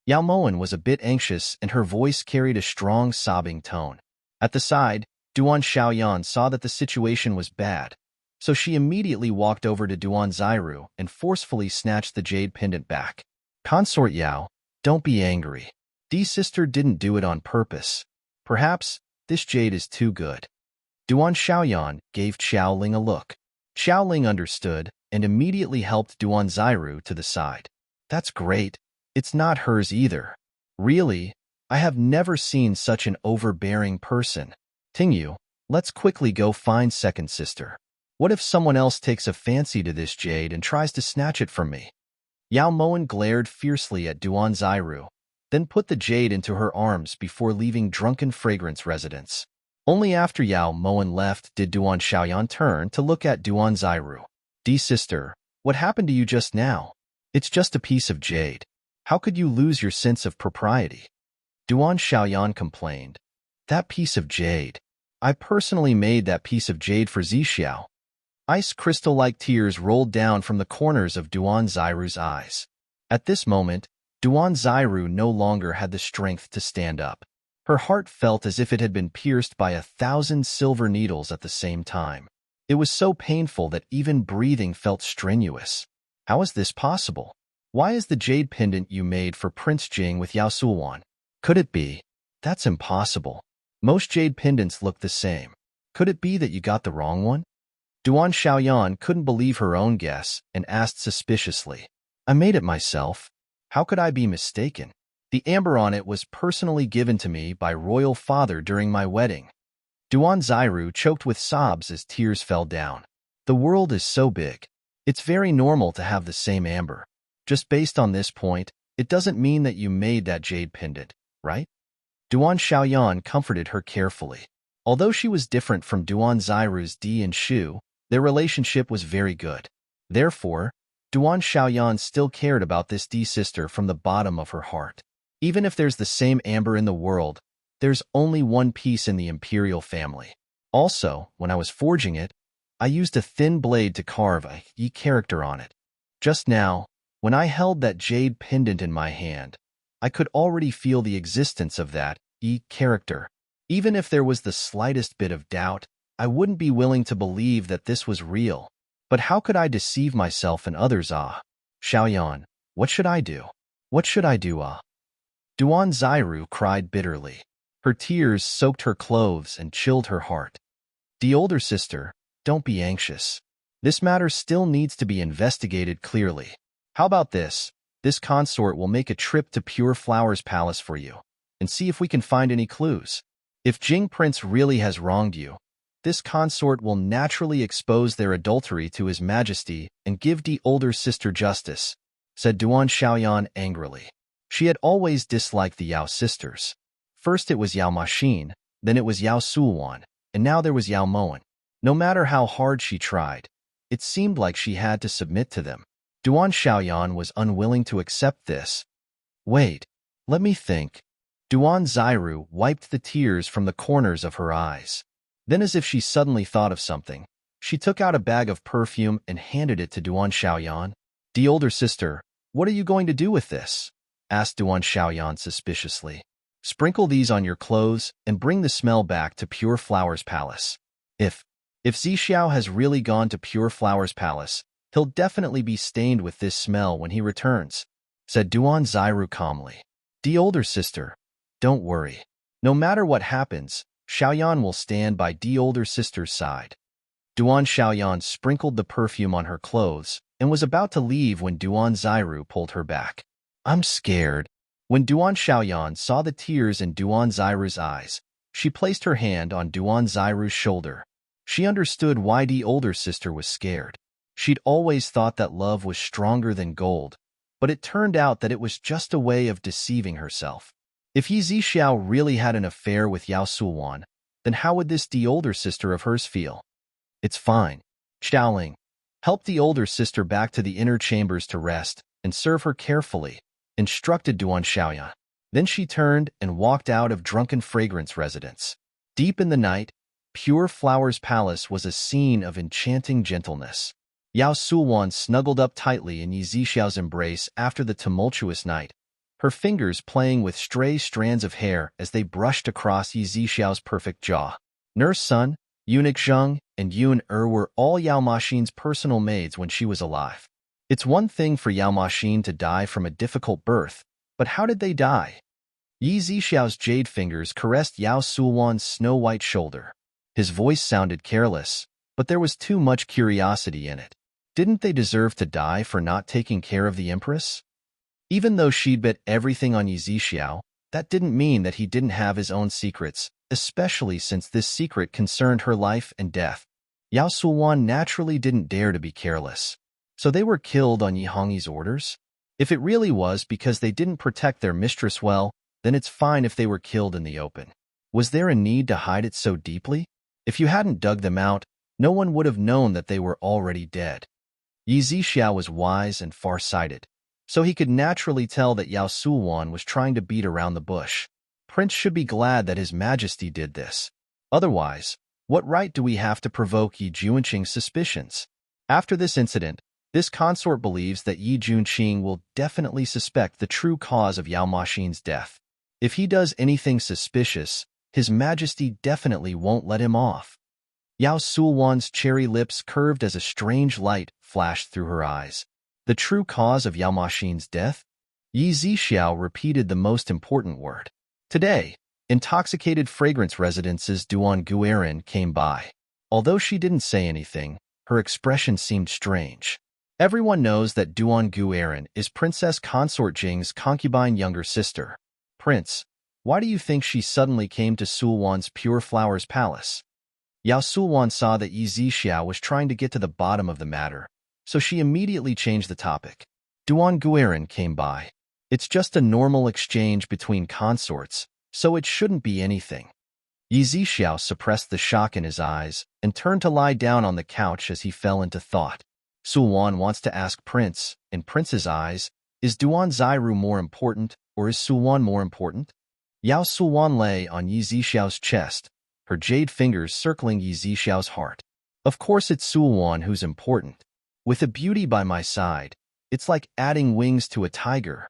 Yao Mowen was a bit anxious and her voice carried a strong sobbing tone. At the side, Duan Xiaoyan saw that the situation was bad, so she immediately walked over to Duan Zairu and forcefully snatched the jade pendant back. Consort Yao, don't be angry. Dee's sister didn't do it on purpose. Perhaps this jade is too good. Duan Xiaoyan gave Xiaoling a look. Xiaoling understood and immediately helped Duan Zairu to the side. That's great. It's not hers either. Really, I have never seen such an overbearing person. Tingyu, let's quickly go find second sister. What if someone else takes a fancy to this jade and tries to snatch it from me? Yao Mowen glared fiercely at Duan Zairu, then put the jade into her arms before leaving Drunken Fragrance residence. Only after Yao Mowen left did Duan Xiaoyan turn to look at Duan Zairu. Dee sister, what happened to you just now? It's just a piece of jade. How could you lose your sense of propriety? Duan Xiaoyan complained. That piece of jade. I personally made that piece of jade for Zixiao. Ice crystal-like tears rolled down from the corners of Duan Zairu's eyes. At this moment, Duan Zairu no longer had the strength to stand up. Her heart felt as if it had been pierced by 1,000 silver needles at the same time. It was so painful that even breathing felt strenuous. How is this possible? Why is the jade pendant you made for Prince Jing with Yao Sulwan? Could it be? That's impossible. Most jade pendants look the same. Could it be that you got the wrong one? Duan Xiaoyan couldn't believe her own guess and asked suspiciously. I made it myself. How could I be mistaken? The amber on it was personally given to me by royal father during my wedding. Duan Zairu choked with sobs as tears fell down. The world is so big. It's very normal to have the same amber. Just based on this point, it doesn't mean that you made that jade pendant, right? Duan Xiaoyan comforted her carefully. Although she was different from Duan Zairu's Di and Shu, their relationship was very good. Therefore, Duan Xiaoyan still cared about this Di sister from the bottom of her heart. Even if there's the same amber in the world, there's only one piece in the imperial family. Also, when I was forging it, I used a thin blade to carve a Yi character on it. Just now, when I held that jade pendant in my hand, I could already feel the existence of that Yi character. Even if there was the slightest bit of doubt, I wouldn't be willing to believe that this was real. But how could I deceive myself and others? Xiaoyan, what should I do? What should I do? Duan Zairu cried bitterly. Her tears soaked her clothes and chilled her heart. The older sister, don't be anxious. This matter still needs to be investigated clearly. How about this? This consort will make a trip to Pure Flowers Palace for you, and see if we can find any clues. If Jing Prince really has wronged you, this consort will naturally expose their adultery to His Majesty and give the older sister justice, said Duan Xiaoyan angrily. She had always disliked the Yao sisters. First it was Yao Maxin, then it was Yao Sulwan, and now there was Yao Mowen. No matter how hard she tried, it seemed like she had to submit to them. Duan Xiaoyan was unwilling to accept this. Wait, let me think. Duan Zairu wiped the tears from the corners of her eyes. Then, as if she suddenly thought of something, she took out a bag of perfume and handed it to Duan Xiaoyan. "The older sister, what are you going to do with this?" asked Duan Xiaoyan suspiciously. "Sprinkle these on your clothes and bring the smell back to Pure Flowers Palace. If Zixiao has really gone to Pure Flowers Palace, he'll definitely be stained with this smell when he returns," said Duan Zairu calmly. "The older sister, don't worry. No matter what happens, Xiaoyan will stand by the older sister's side." Duan Xiaoyan sprinkled the perfume on her clothes and was about to leave when Duan Zairu pulled her back. "I'm scared." When Duan Xiaoyan saw the tears in Duan Zairu's eyes, she placed her hand on Duan Zairu's shoulder. She understood why the older sister was scared. She'd always thought that love was stronger than gold, but it turned out that it was just a way of deceiving herself. If Yi Zixiao really had an affair with Yao Sulwan, then how would this the older sister of hers feel? "It's fine. Xiaoling, help the older sister back to the inner chambers to rest and serve her carefully," instructed Duan Xiaoyan. Then she turned and walked out of Drunken Fragrance residence. Deep in the night, Pure Flowers Palace was a scene of enchanting gentleness. Yao Sulwan snuggled up tightly in Yi Zixiao's embrace after the tumultuous night, her fingers playing with stray strands of hair as they brushed across Yi Zixiao's perfect jaw. Nurse Sun, Eunuch Zheng, and Yun were all Yao Maxin's personal maids when she was alive. It's one thing for Yao Maxin to die from a difficult birth, but how did they die? Yi Zixiao's jade fingers caressed Yao Sulwan's snow-white shoulder. His voice sounded careless, but there was too much curiosity in it. Didn't they deserve to die for not taking care of the Empress? Even though she'd bet everything on Yi Zixiao, that didn't mean that he didn't have his own secrets, especially since this secret concerned her life and death. Yao Sulwan naturally didn't dare to be careless. So they were killed on Yi Hongyi's orders? If it really was because they didn't protect their mistress well, then it's fine if they were killed in the open. Was there a need to hide it so deeply? If you hadn't dug them out, no one would have known that they were already dead. Yi Zixiao was wise and far-sighted, so he could naturally tell that Yao Sulwan was trying to beat around the bush. Prince should be glad that His Majesty did this. Otherwise, what right do we have to provoke Yi Junqing's suspicions? After this incident, this consort believes that Yi Junqing will definitely suspect the true cause of Yao Maxin's death. If he does anything suspicious, His Majesty definitely won't let him off. Yao Sulwan's cherry lips curved as a strange light flashed through her eyes. The true cause of Yao Maxin's death? Yi Zixiao repeated the most important word. Today, intoxicated fragrance residence's Duan Guerin came by. Although she didn't say anything, her expression seemed strange. Everyone knows that Duan Guerin is Princess Consort Jing's concubine younger sister. "Prince, why do you think she suddenly came to Sulwan's Pure Flowers Palace?" Yao Sulwan saw that Yi Zixiao was trying to get to the bottom of the matter, so she immediately changed the topic. "Duan Guerin came by. It's just a normal exchange between consorts, so it shouldn't be anything." Yi Zixiao suppressed the shock in his eyes and turned to lie down on the couch as he fell into thought. Sulwan wants to ask Prince, in Prince's eyes, is Duan Zairu more important or is Sulwan more important? Yao Sulwan lay on Yi Zixiao's chest, her jade fingers circling Yi Zixiao's heart. "Of course it's Sulwan who's important. With a beauty by my side, it's like adding wings to a tiger."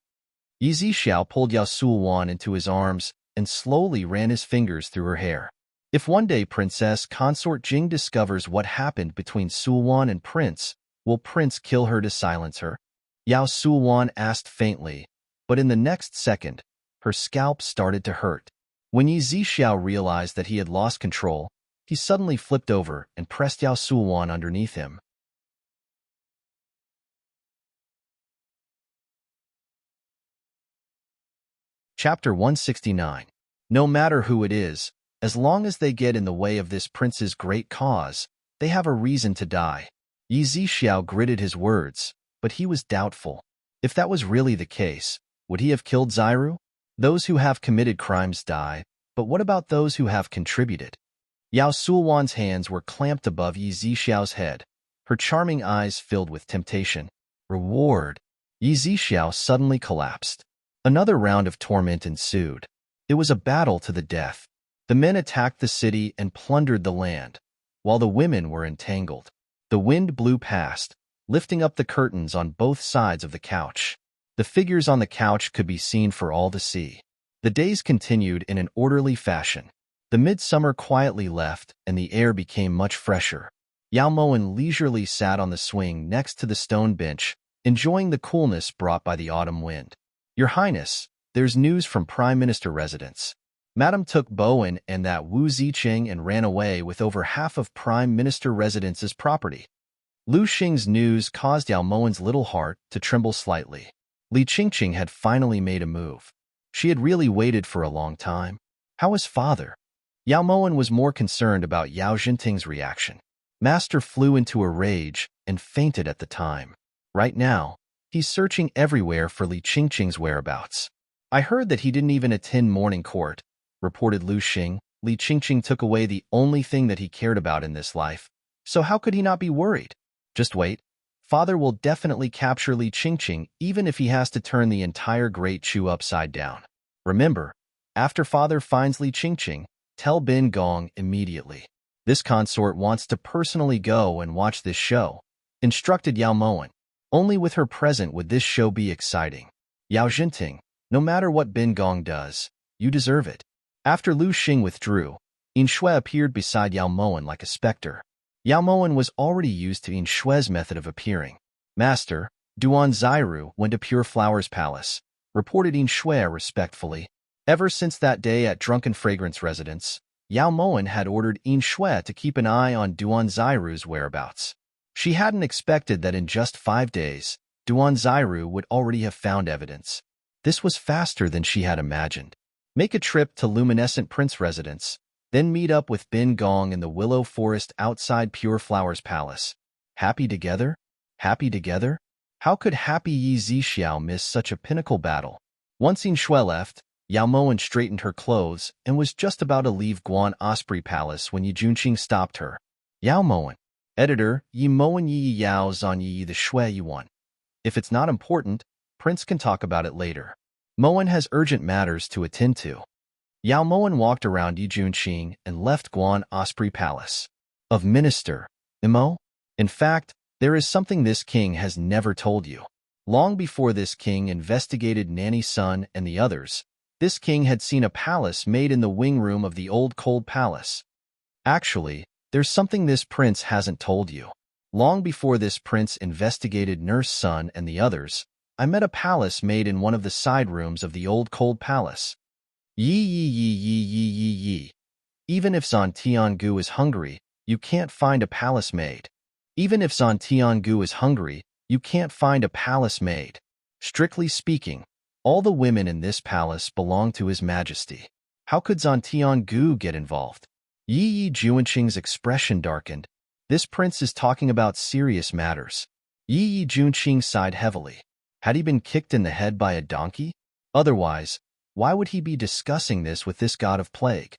Yi Zixiao pulled Yao Sulwan into his arms and slowly ran his fingers through her hair. If one day Princess Consort Jing discovers what happened between Sulwan and Prince, will Prince kill her to silence her? Yao Sulwan asked faintly, but in the next second, her scalp started to hurt. When Yi Zixiao realized that he had lost control, he suddenly flipped over and pressed Yao Sulwan underneath him. Chapter 169. No matter who it is, as long as they get in the way of this prince's great cause, they have a reason to die. Yi Zixiao gritted his words, but he was doubtful. If that was really the case, would he have killed Zairu? Those who have committed crimes die, but what about those who have contributed? Yao Sulwan's hands were clamped above Yi Zixiao's head, her charming eyes filled with temptation. Reward. Yi Zixiao suddenly collapsed. Another round of torment ensued. It was a battle to the death. The men attacked the city and plundered the land, while the women were entangled. The wind blew past, lifting up the curtains on both sides of the couch. The figures on the couch could be seen for all to see. The days continued in an orderly fashion. The midsummer quietly left, and the air became much fresher. Yao Moen leisurely sat on the swing next to the stone bench, enjoying the coolness brought by the autumn wind. Your Highness, there's news from Prime Minister residence. Madam took Bowen and that Wu Ziqing and ran away with over half of Prime Minister residence's property. Lu Xing's news caused Yao Moen's little heart to tremble slightly. Li Qingqing had finally made a move. She had really waited for a long time. How was father? Yao Moen was more concerned about Yao Jinting's reaction. Master flew into a rage and fainted at the time. Right now, he's searching everywhere for Li Qingqing's whereabouts. I heard that he didn't even attend morning court, reported Lu Xing. Li Qingqing took away the only thing that he cared about in this life. So how could he not be worried? Just wait. Father will definitely capture Li Qingqing even if he has to turn the entire Great Chu upside down. Remember, after father finds Li Qingqing, tell Bin Gong immediately. This consort wants to personally go and watch this show, instructed Yao Moen. Only with her present would this show be exciting. Yao Jinting, no matter what Bin Gong does, you deserve it. After Lu Xing withdrew, Yin Shui appeared beside Yao Moen like a specter. Yao Moen was already used to Yin Shui's method of appearing. Master, Duan Zairu went to Pure Flowers Palace, reported Yin Shui respectfully. Ever since that day at Drunken Fragrance residence, Yao Moen had ordered Yin Shui to keep an eye on Duan Zairu's whereabouts. She hadn't expected that in just 5 days, Duan Zairu would already have found evidence. This was faster than she had imagined. Make a trip to Luminescent Prince residence, then meet up with Bin Gong in the Willow Forest outside Pure Flowers Palace. Happy together? Happy together? How could happy Yi Zixiao miss such a pinnacle battle? Once Yin Shui left, Yao Moen straightened her clothes and was just about to leave Guan Osprey Palace when Yi Junqing stopped her. Yao Moen. Editor, Yi Moen Yi Yao Zan Yi the Shui Yuan. If it's not important, Prince can talk about it later. Moen has urgent matters to attend to. Yao Moen walked around Yi Junqing and left Guan Osprey Palace. Of Minister, Imo? In fact, there is something this king has never told you. Long before this king investigated Nanny Sun and the others, this king had seen a palace made in the wing room of the old cold palace. Actually, there's something this prince hasn't told you. Long before this prince investigated Nurse Sun and the others, I met a palace made in one of the side rooms of the old cold palace. Yi. Even if Zan Tiangu is hungry, you can't find a palace made. Even if Zan Tiangu is hungry, you can't find a palace made. Strictly speaking, all the women in this palace belong to His Majesty. How could Zan Tiangu get involved? Yi Junqing's expression darkened. This prince is talking about serious matters. Yi Junqing sighed heavily. Had he been kicked in the head by a donkey? Otherwise, why would he be discussing this with this god of plague?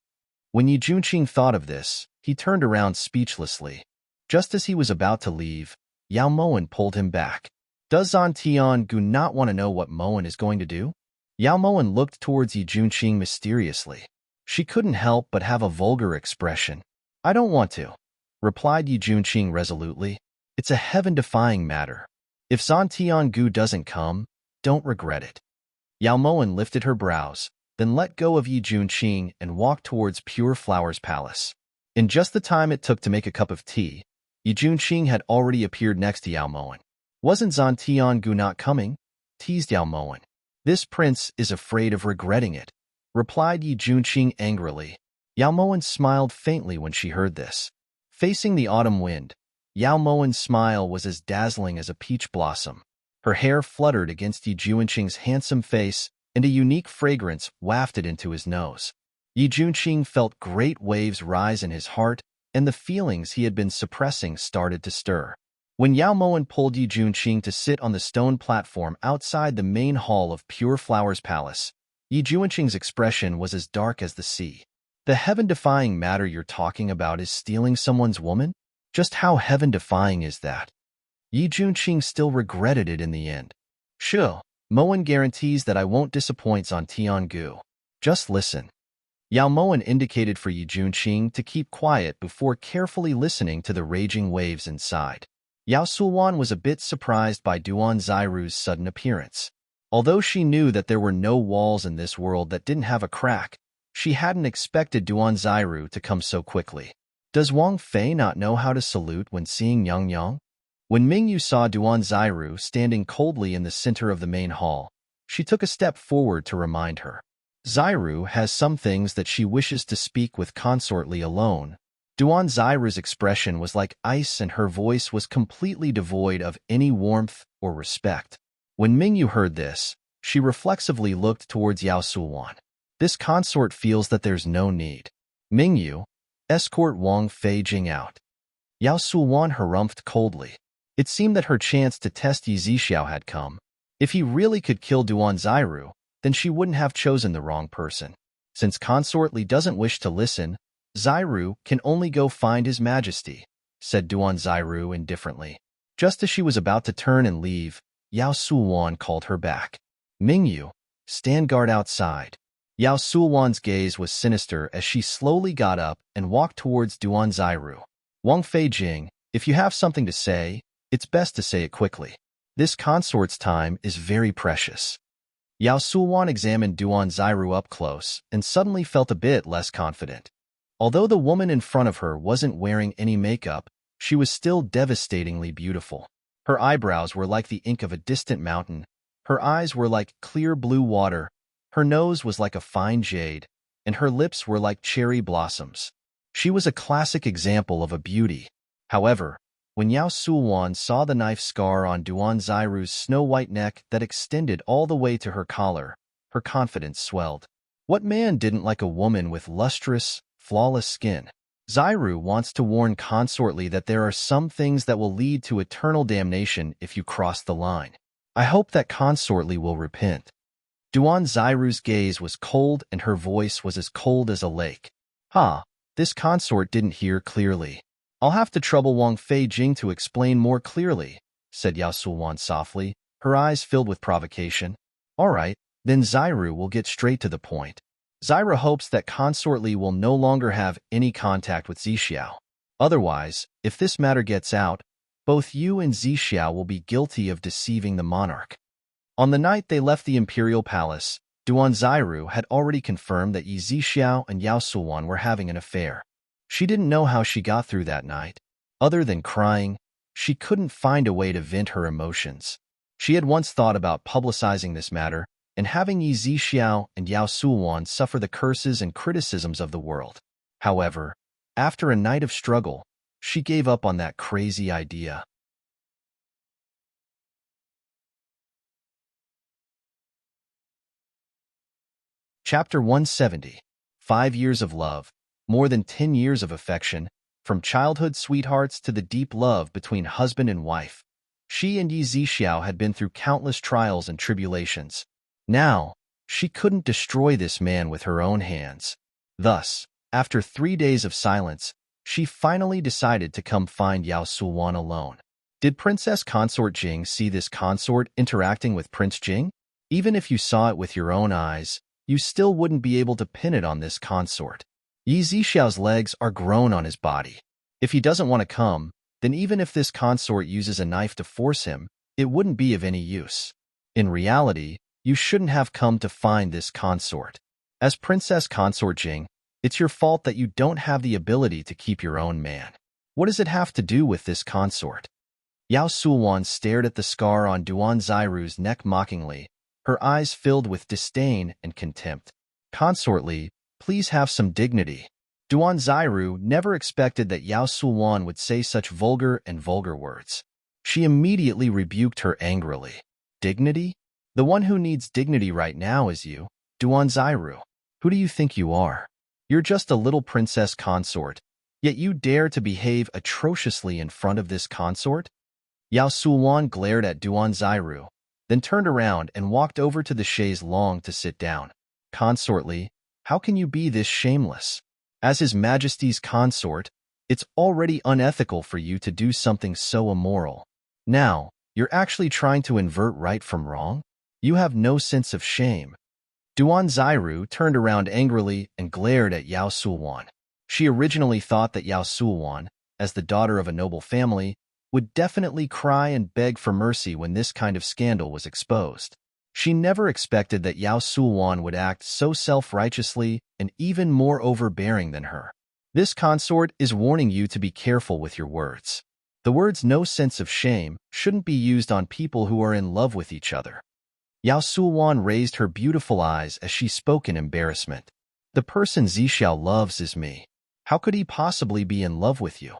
When Yi Junqing thought of this, he turned around speechlessly. Just as he was about to leave, Yao Moen pulled him back. Does Zan Tiangu not want to know what Moen is going to do? Yao Moen looked towards Yi Junqing mysteriously. She couldn't help but have a vulgar expression. I don't want to, replied Yi Junqing resolutely. It's a heaven-defying matter. If Zan Tiangu doesn't come, don't regret it. Yao Moen lifted her brows, then let go of Yi Junqing and walked towards Pure Flowers Palace. In just the time it took to make a cup of tea, Yi Junqing had already appeared next to Yao Moen. Wasn't Zan Tiangu not coming? Teased Yao Moen. This prince is afraid of regretting it, replied Yi Junqing angrily. Yao Moen smiled faintly when she heard this. Facing the autumn wind, Yao Moen's smile was as dazzling as a peach blossom. Her hair fluttered against Yi Junqing's handsome face, and a unique fragrance wafted into his nose. Yi Junqing felt great waves rise in his heart, and the feelings he had been suppressing started to stir. When Yao Moen pulled Yi Junqing to sit on the stone platform outside the main hall of Pure Flowers Palace, Yi Junqing's expression was as dark as the sea. The heaven-defying matter you're talking about is stealing someone's woman? Just how heaven-defying is that? Yi Junqing still regretted it in the end. Sure, Moen guarantees that I won't disappoint on Tiangu. Just listen. Yao Moen indicated for Yi Junqing to keep quiet before carefully listening to the raging waves inside. Yao Sulwan was a bit surprised by Duan Zairu's sudden appearance. Although she knew that there were no walls in this world that didn't have a crack, she hadn't expected Duan Zairu to come so quickly. Does Wang Fei not know how to salute when seeing Yang Yang? When Mingyu saw Duan Zairu standing coldly in the center of the main hall, she took a step forward to remind her. Zairu has some things that she wishes to speak with Consort Li alone. Duan Zairu's expression was like ice and her voice was completely devoid of any warmth or respect. When Mingyu heard this, she reflexively looked towards Yao Sulwan. This consort feels that there's no need. Mingyu, escort Wang Fei Jing out. Yao Sulwan harumphed coldly. It seemed that her chance to test Yi Zixiao had come. If he really could kill Duan Zairu, then she wouldn't have chosen the wrong person. Since Consort Li doesn't wish to listen, Zairu can only go find His Majesty, said Duan Zairu indifferently. Just as she was about to turn and leave, Yao Sulwan called her back. Mingyu, stand guard outside. Yao Sulwan's gaze was sinister as she slowly got up and walked towards Duan Zairu. Wang Fei Jing, if you have something to say, it's best to say it quickly. This consort's time is very precious. Yao Sulwan examined Duan Zairu up close and suddenly felt a bit less confident. Although the woman in front of her wasn't wearing any makeup, she was still devastatingly beautiful. Her eyebrows were like the ink of a distant mountain, her eyes were like clear blue water, her nose was like a fine jade, and her lips were like cherry blossoms. She was a classic example of a beauty. However, when Yao Sulwan saw the knife scar on Duan Zairu's snow-white neck that extended all the way to her collar, her confidence swelled. What man didn't like a woman with lustrous, flawless skin? Zairu wants to warn Consort Li that there are some things that will lead to eternal damnation if you cross the line. I hope that Consort Li will repent. Duan Zairu's gaze was cold and her voice was as cold as a lake. This consort didn't hear clearly. I'll have to trouble Wang Fei Jing to explain more clearly, said Yao Sulwan softly, her eyes filled with provocation. All right, then Zairu will get straight to the point. Zairu hopes that Consort Li will no longer have any contact with Zixiao. Otherwise, if this matter gets out, both you and Zixiao will be guilty of deceiving the monarch. On the night they left the imperial palace, Duan Zairu had already confirmed that Yi Zixiao and Yao Sulwan were having an affair. She didn't know how she got through that night. Other than crying, she couldn't find a way to vent her emotions. She had once thought about publicizing this matter and having Yi Zixiao and Yao Sulwan suffer the curses and criticisms of the world. However, after a night of struggle, she gave up on that crazy idea. Chapter 170. 5 years of love. More than 10 years of affection, from childhood sweethearts to the deep love between husband and wife. She and Yi Zixiao had been through countless trials and tribulations. Now, she couldn't destroy this man with her own hands. Thus, after 3 days of silence, she finally decided to come find Yao Sulwan alone. Did Princess Consort Jing see this consort interacting with Prince Jing? Even if you saw it with your own eyes, you still wouldn't be able to pin it on this consort. Yi Zixiao's legs are grown on his body. If he doesn't want to come, then even if this consort uses a knife to force him, it wouldn't be of any use. In reality, you shouldn't have come to find this consort. As Princess Consort Jing, it's your fault that you don't have the ability to keep your own man. What does it have to do with this consort? Yao Sulwan stared at the scar on Duan Zairu's neck mockingly, her eyes filled with disdain and contempt. Consort Li, please have some dignity. Duan Zairu never expected that Yao Sulwan would say such vulgar words. She immediately rebuked her angrily. Dignity? The one who needs dignity right now is you, Duan Zairu. Who do you think you are? You're just a little princess consort, yet you dare to behave atrociously in front of this consort? Yao Sulwan glared at Duan Zairu, then turned around and walked over to the chaise longue to sit down. Consort Li, how can you be this shameless? As His Majesty's consort, it's already unethical for you to do something so immoral. Now, you're actually trying to invert right from wrong? You have no sense of shame. Duan Zairu turned around angrily and glared at Yao Sulwan. She originally thought that Yao Sulwan, as the daughter of a noble family, would definitely cry and beg for mercy when this kind of scandal was exposed. She never expected that Yao Sulwan would act so self-righteously and even more overbearing than her. This consort is warning you to be careful with your words. The words "no sense of shame" shouldn't be used on people who are in love with each other. Yao Sulwan raised her beautiful eyes as she spoke in embarrassment. The person Zixiao loves is me. How could he possibly be in love with you?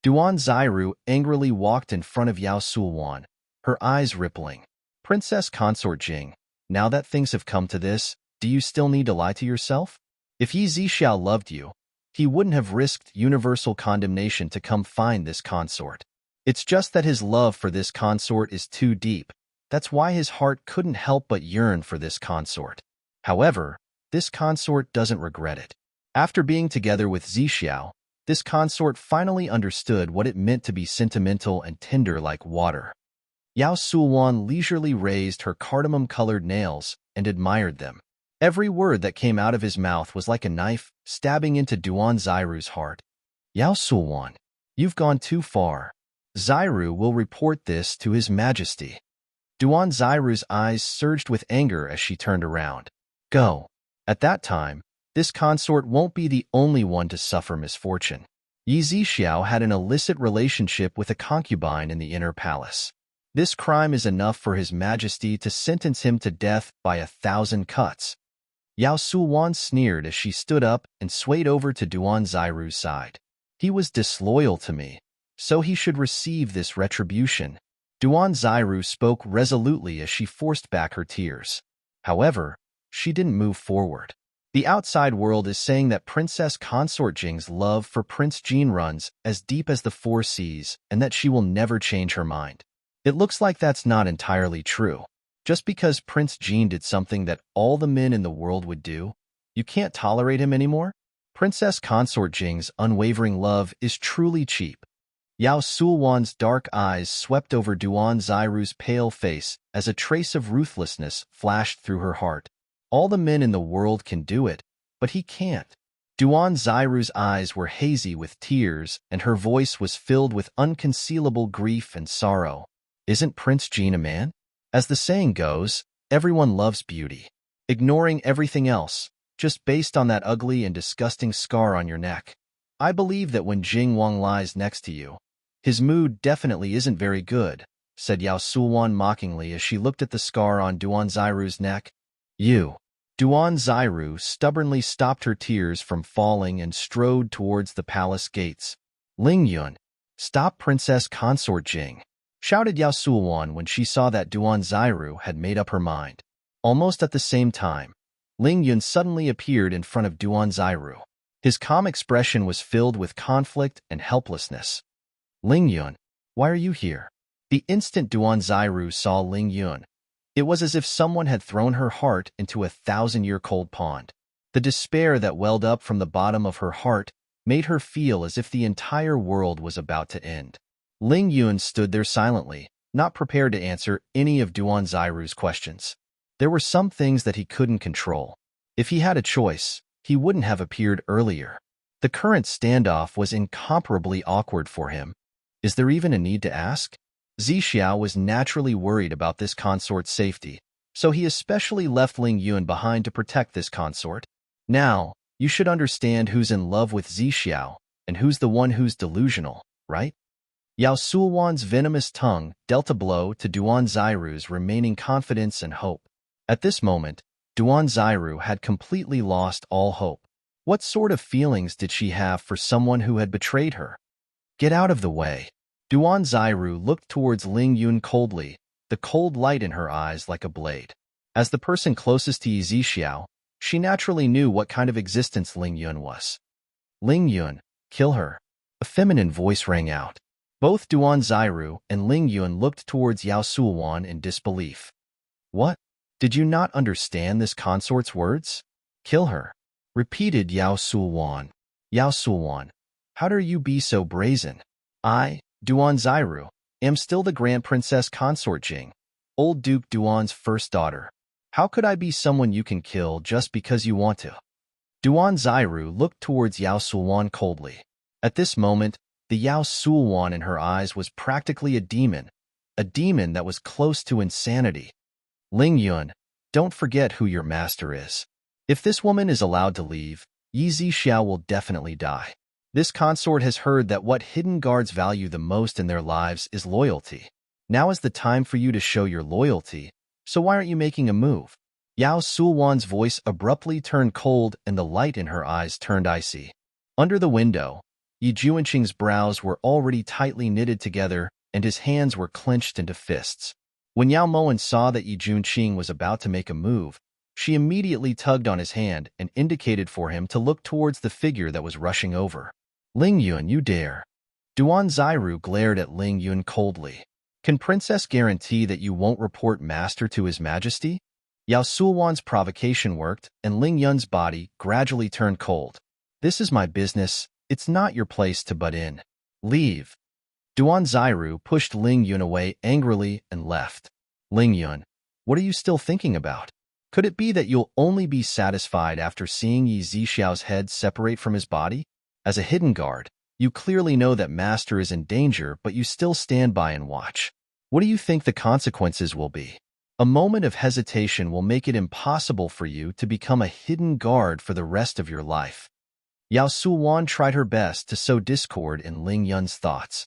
Duan Zairu angrily walked in front of Yao Sulwan, her eyes rippling. Princess Consort Jing, now that things have come to this, do you still need to lie to yourself? If Yi Zixiao loved you, he wouldn't have risked universal condemnation to come find this consort. It's just that his love for this consort is too deep. That's why his heart couldn't help but yearn for this consort. However, this consort doesn't regret it. After being together with Zixiao, this consort finally understood what it meant to be sentimental and tender like water. Yao Sulwan leisurely raised her cardamom-colored nails and admired them. Every word that came out of his mouth was like a knife stabbing into Duan Zairu's heart. Yao Sulwan, you've gone too far. Zairu will report this to His Majesty. Duan Zairu's eyes surged with anger as she turned around. Go. At that time, this consort won't be the only one to suffer misfortune. Yi Zixiao had an illicit relationship with a concubine in the inner palace. This crime is enough for His Majesty to sentence him to death by 1,000 cuts. Yao Sulwan sneered as she stood up and swayed over to Duan Zairu's side. He was disloyal to me, so he should receive this retribution. Duan Zairu spoke resolutely as she forced back her tears. However, she didn't move forward. The outside world is saying that Princess Consort Jing's love for Prince Jin runs as deep as the 4 seas and that she will never change her mind. It looks like that's not entirely true. Just because Prince Jin did something that all the men in the world would do, you can't tolerate him anymore? Princess Consort Jing's unwavering love is truly cheap. Yao Sulwan's dark eyes swept over Duan Zairu's pale face as a trace of ruthlessness flashed through her heart. All the men in the world can do it, but he can't. Duan Zairu's eyes were hazy with tears, and her voice was filled with unconcealable grief and sorrow. Isn't Prince Jin a man? As the saying goes, everyone loves beauty. Ignoring everything else, just based on that ugly and disgusting scar on your neck. I believe that when Jing Wang lies next to you, his mood definitely isn't very good, said Yao Sulwan mockingly as she looked at the scar on Duan Zairu's neck. You. Duan Zairu stubbornly stopped her tears from falling and strode towards the palace gates. Ling Yun, stop Princess Consort Jing, shouted Yao Sulwan when she saw that Duan Zairu had made up her mind. Almost at the same time, Ling Yun suddenly appeared in front of Duan Zairu. His calm expression was filled with conflict and helplessness. Ling Yun, why are you here? The instant Duan Zairu saw Ling Yun, it was as if someone had thrown her heart into a 1,000-year-cold pond. The despair that welled up from the bottom of her heart made her feel as if the entire world was about to end. Ling Yun stood there silently, not prepared to answer any of Duan Zairu's questions. There were some things that he couldn't control. If he had a choice, he wouldn't have appeared earlier. The current standoff was incomparably awkward for him. Is there even a need to ask? Zixiao was naturally worried about this consort's safety, so he especially left Ling Yun behind to protect this consort. Now, you should understand who's in love with Zixiao and who's the one who's delusional, right? Yao Sulwan's venomous tongue dealt a blow to Duan Zairu's remaining confidence and hope. At this moment, Duan Zairu had completely lost all hope. What sort of feelings did she have for someone who had betrayed her? Get out of the way. Duan Zairu looked towards Ling Yun coldly, the cold light in her eyes like a blade. As the person closest to Yi Zixiao, she naturally knew what kind of existence Ling Yun was. Ling Yun, kill her. A feminine voice rang out. Both Duan Zairu and Ling Yun looked towards Yao Sulwan in disbelief. What? Did you not understand this consort's words? Kill her, repeated Yao Sulwan. Yao Sulwan, how dare you be so brazen? I, Duan Zairu, Am still the Grand Princess Consort Jing, old Duke Duan's first daughter. How could I be someone you can kill just because you want to? Duan Zairu looked towards Yao Sulwan coldly. At this moment, the Yao Sulwan in her eyes was practically a demon that was close to insanity. Ling Yun, don't forget who your master is. If this woman is allowed to leave, Yi Zixiao will definitely die. This consort has heard that what hidden guards value the most in their lives is loyalty. Now is the time for you to show your loyalty, so why aren't you making a move? Yao Sulwan's voice abruptly turned cold and the light in her eyes turned icy. Under the window, Yi Juanqing's brows were already tightly knitted together and his hands were clenched into fists. When Yao Moen saw that Yi Juanqing was about to make a move, she immediately tugged on his hand and indicated for him to look towards the figure that was rushing over. Ling Yun, you dare. Duan Zairu glared at Ling Yun coldly. Can Princess guarantee that you won't report Master to His Majesty? Yao Sulwan's provocation worked, and Ling Yun's body gradually turned cold. This is my business. It's not your place to butt in. Leave. Duan Zairu pushed Ling Yun away angrily and left. Ling Yun, what are you still thinking about? Could it be that you'll only be satisfied after seeing Yi Zixiao's head separate from his body? As a hidden guard, you clearly know that Master is in danger, but you still stand by and watch. What do you think the consequences will be? A moment of hesitation will make it impossible for you to become a hidden guard for the rest of your life. Yao Sulwan tried her best to sow discord in Ling Yun's thoughts.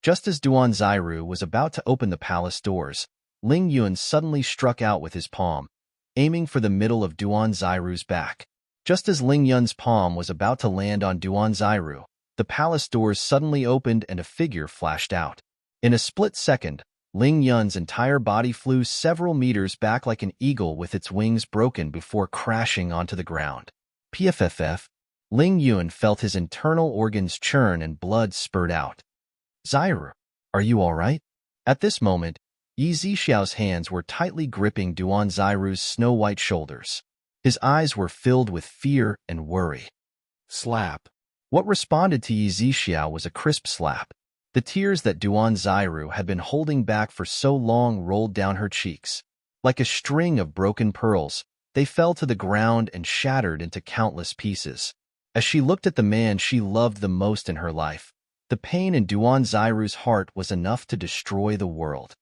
Just as Duan Zairu was about to open the palace doors, Ling Yun suddenly struck out with his palm, aiming for the middle of Duan Zairu's back. Just as Ling Yun's palm was about to land on Duan Zairu, the palace doors suddenly opened and a figure flashed out. In a split second, Ling Yun's entire body flew several meters back like an eagle with its wings broken before crashing onto the ground. PFFF, Ling Yun felt his internal organs churn and blood spurt out. Zairu, are you all right? At this moment, Yi Zixiao's hands were tightly gripping Duan Zairu's snow-white shoulders. His eyes were filled with fear and worry. Slap. What responded to Yi Zixiao was a crisp slap. The tears that Duan Zairu had been holding back for so long rolled down her cheeks. Like a string of broken pearls, they fell to the ground and shattered into countless pieces. As she looked at the man she loved the most in her life, the pain in Duan Zairu's heart was enough to destroy the world.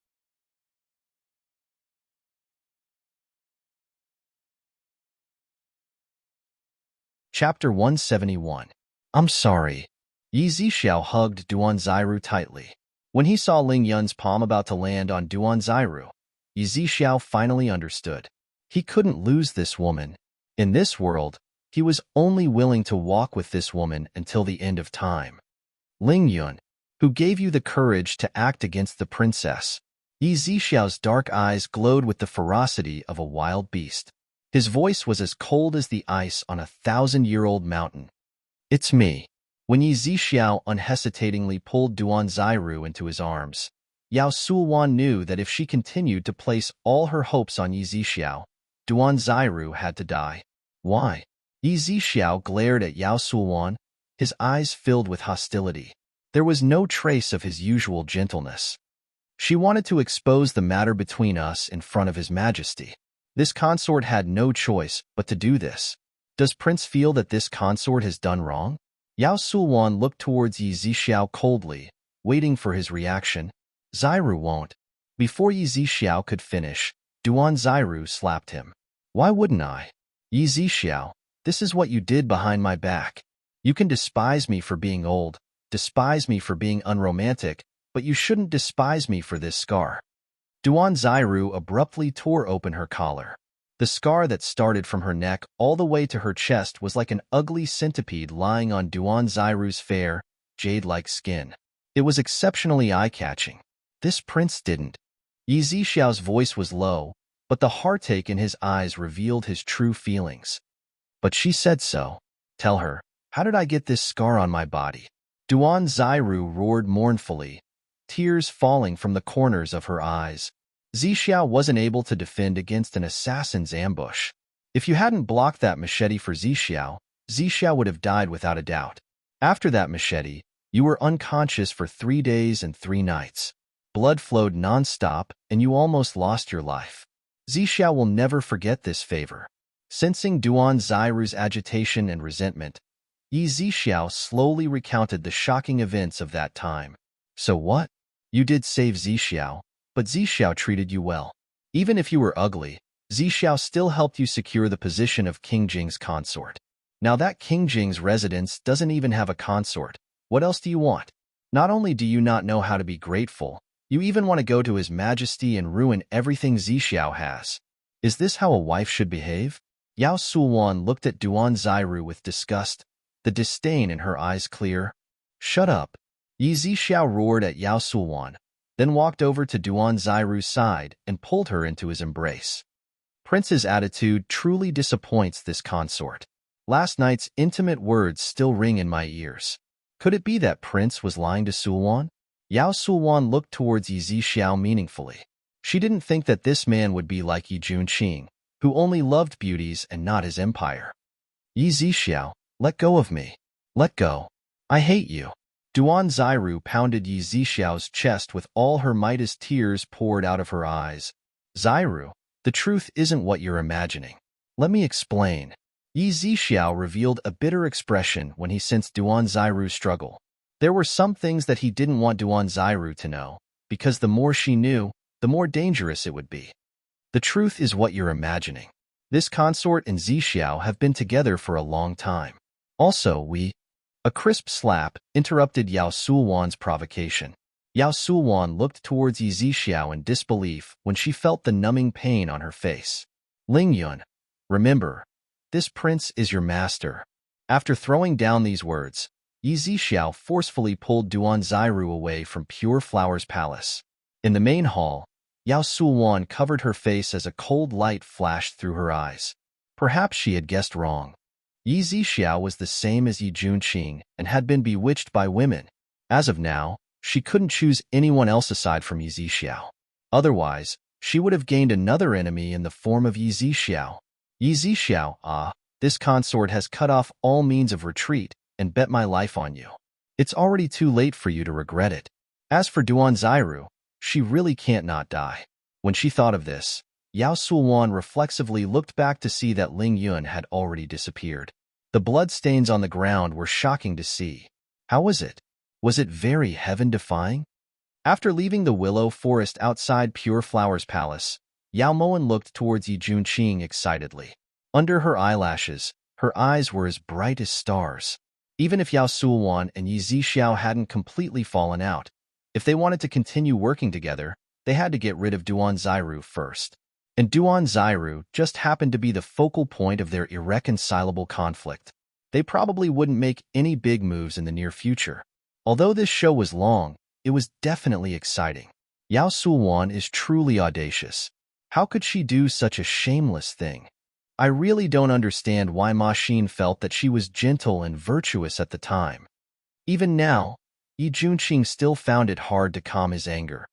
Chapter 171. I'm sorry. Yi Zixiao hugged Duan Zairu tightly. When he saw Ling Yun's palm about to land on Duan Zairu, Yi Zixiao finally understood. He couldn't lose this woman. In this world, he was only willing to walk with this woman until the end of time. Ling Yun, who gave you the courage to act against the princess? Yi Zixiao's dark eyes glowed with the ferocity of a wild beast. His voice was as cold as the ice on a 1,000-year-old mountain. It's me. When Yi Zixiao unhesitatingly pulled Duan Zairu into his arms, Yao Sulwan knew that if she continued to place all her hopes on Yi Zixiao, Duan Zairu had to die. Why? Yi Zixiao glared at Yao Sulwan, his eyes filled with hostility. There was no trace of his usual gentleness. She wanted to expose the matter between us in front of His Majesty. This consort had no choice but to do this. Does Prince feel that this consort has done wrong? Yao Sulwan looked towards Yi Zixiao coldly, waiting for his reaction. Zairu won't. Before Yi Zixiao could finish, Duan Zairu slapped him. Why wouldn't I? Yi Zixiao, this is what you did behind my back. You can despise me for being old, despise me for being unromantic, but you shouldn't despise me for this scar. Duan Zairu abruptly tore open her collar. The scar that started from her neck all the way to her chest was like an ugly centipede lying on Duan Zairu's fair, jade-like skin. It was exceptionally eye-catching. This prince didn't. Yi Zixiao's voice was low, but the heartache in his eyes revealed his true feelings. But she said so. Tell her, how did I get this scar on my body? Duan Zairu roared mournfully, tears falling from the corners of her eyes. Zixiao wasn't able to defend against an assassin's ambush. If you hadn't blocked that machete for Zixiao, Zixiao would have died without a doubt. After that machete, you were unconscious for 3 days and 3 nights. Blood flowed non-stop, and you almost lost your life. Zixiao will never forget this favor. Sensing Duan Zairu's agitation and resentment, Yi Zixiao slowly recounted the shocking events of that time. So what? You did save Zixiao, but Zixiao treated you well. Even if you were ugly, Zixiao still helped you secure the position of King Jing's consort. Now that King Jing's residence doesn't even have a consort, what else do you want? Not only do you not know how to be grateful, you even want to go to His Majesty and ruin everything Zixiao has. Is this how a wife should behave? Yao Sulwan looked at Duan Zairu with disgust, the disdain in her eyes clear. Shut up. Yi Zixiao roared at Yao Sulwan, then walked over to Duan Zairu's side and pulled her into his embrace. Prince's attitude truly disappoints this consort. Last night's intimate words still ring in my ears. Could it be that Prince was lying to Sulwan? Yao Sulwan looked towards Yi Zixiao meaningfully. She didn't think that this man would be like Yi Junqing, who only loved beauties and not his empire. Yi Zixiao, let go of me. Let go. I hate you. Duan Zairu pounded Yi Zixiao's chest with all her might as tears poured out of her eyes. Zairu, the truth isn't what you're imagining. Let me explain. Yi Zixiao revealed a bitter expression when he sensed Duan Zairu's struggle. There were some things that he didn't want Duan Zairu to know, because the more she knew, the more dangerous it would be. The truth is what you're imagining. This consort and Zixiao have been together for a long time. Also, A crisp slap interrupted Yao Sulwan's provocation. Yao Sulwan looked towards Yi Zixiao in disbelief when she felt the numbing pain on her face. Ling Yun, remember, this prince is your master. After throwing down these words, Yi Zixiao forcefully pulled Duan Zairu away from Pure Flower's palace. In the main hall, Yao Sulwan covered her face as a cold light flashed through her eyes. Perhaps she had guessed wrong. Yi Zixiao was the same as Yi Junqing and had been bewitched by women. As of now, she couldn't choose anyone else aside from Yi Zixiao. Otherwise, she would have gained another enemy in the form of Yi Zixiao. Yi Zixiao, this consort has cut off all means of retreat and bet my life on you. It's already too late for you to regret it. As for Duan Zairu, she really can't not die. When she thought of this, Yao Sulwan reflexively looked back to see that Ling Yun had already disappeared. The bloodstains on the ground were shocking to see. How was it? Was it very heaven-defying? After leaving the willow forest outside Pure Flower's palace, Yao Moan looked towards Yi Junqing excitedly. Under her eyelashes, her eyes were as bright as stars. Even if Yao Sulwan and Yi Zixiao hadn't completely fallen out, if they wanted to continue working together, they had to get rid of Duan Zairu first. And Duan Zairu just happened to be the focal point of their irreconcilable conflict. They probably wouldn't make any big moves in the near future. Although this show was long, it was definitely exciting. Yao Sulwan is truly audacious. How could she do such a shameless thing? I really don't understand why Ma Xin felt that she was gentle and virtuous at the time. Even now, Yi Junqing still found it hard to calm his anger.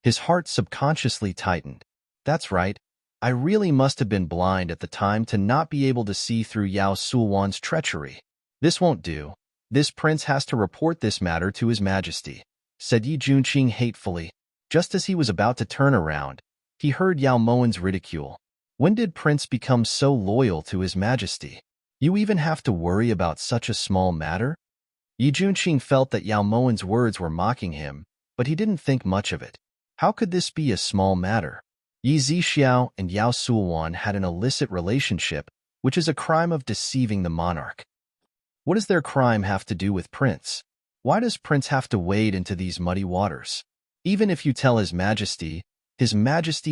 His heart subconsciously tightened. That's right, I really must have been blind at the time to not be able to see through Yao Sulwan's treachery. This won't do. This prince has to report this matter to His Majesty, said Yi Junqing hatefully. Just as he was about to turn around, he heard Yao Moan's ridicule. When did Prince become so loyal to His Majesty? You even have to worry about such a small matter? Yi Junqing felt that Yao Moan's words were mocking him, but he didn't think much of it. How could this be a small matter? Yi Zixiao and Yao Sulwan had an illicit relationship, which is a crime of deceiving the monarch. What does their crime have to do with Prince? Why does Prince have to wade into these muddy waters? Even if you tell His Majesty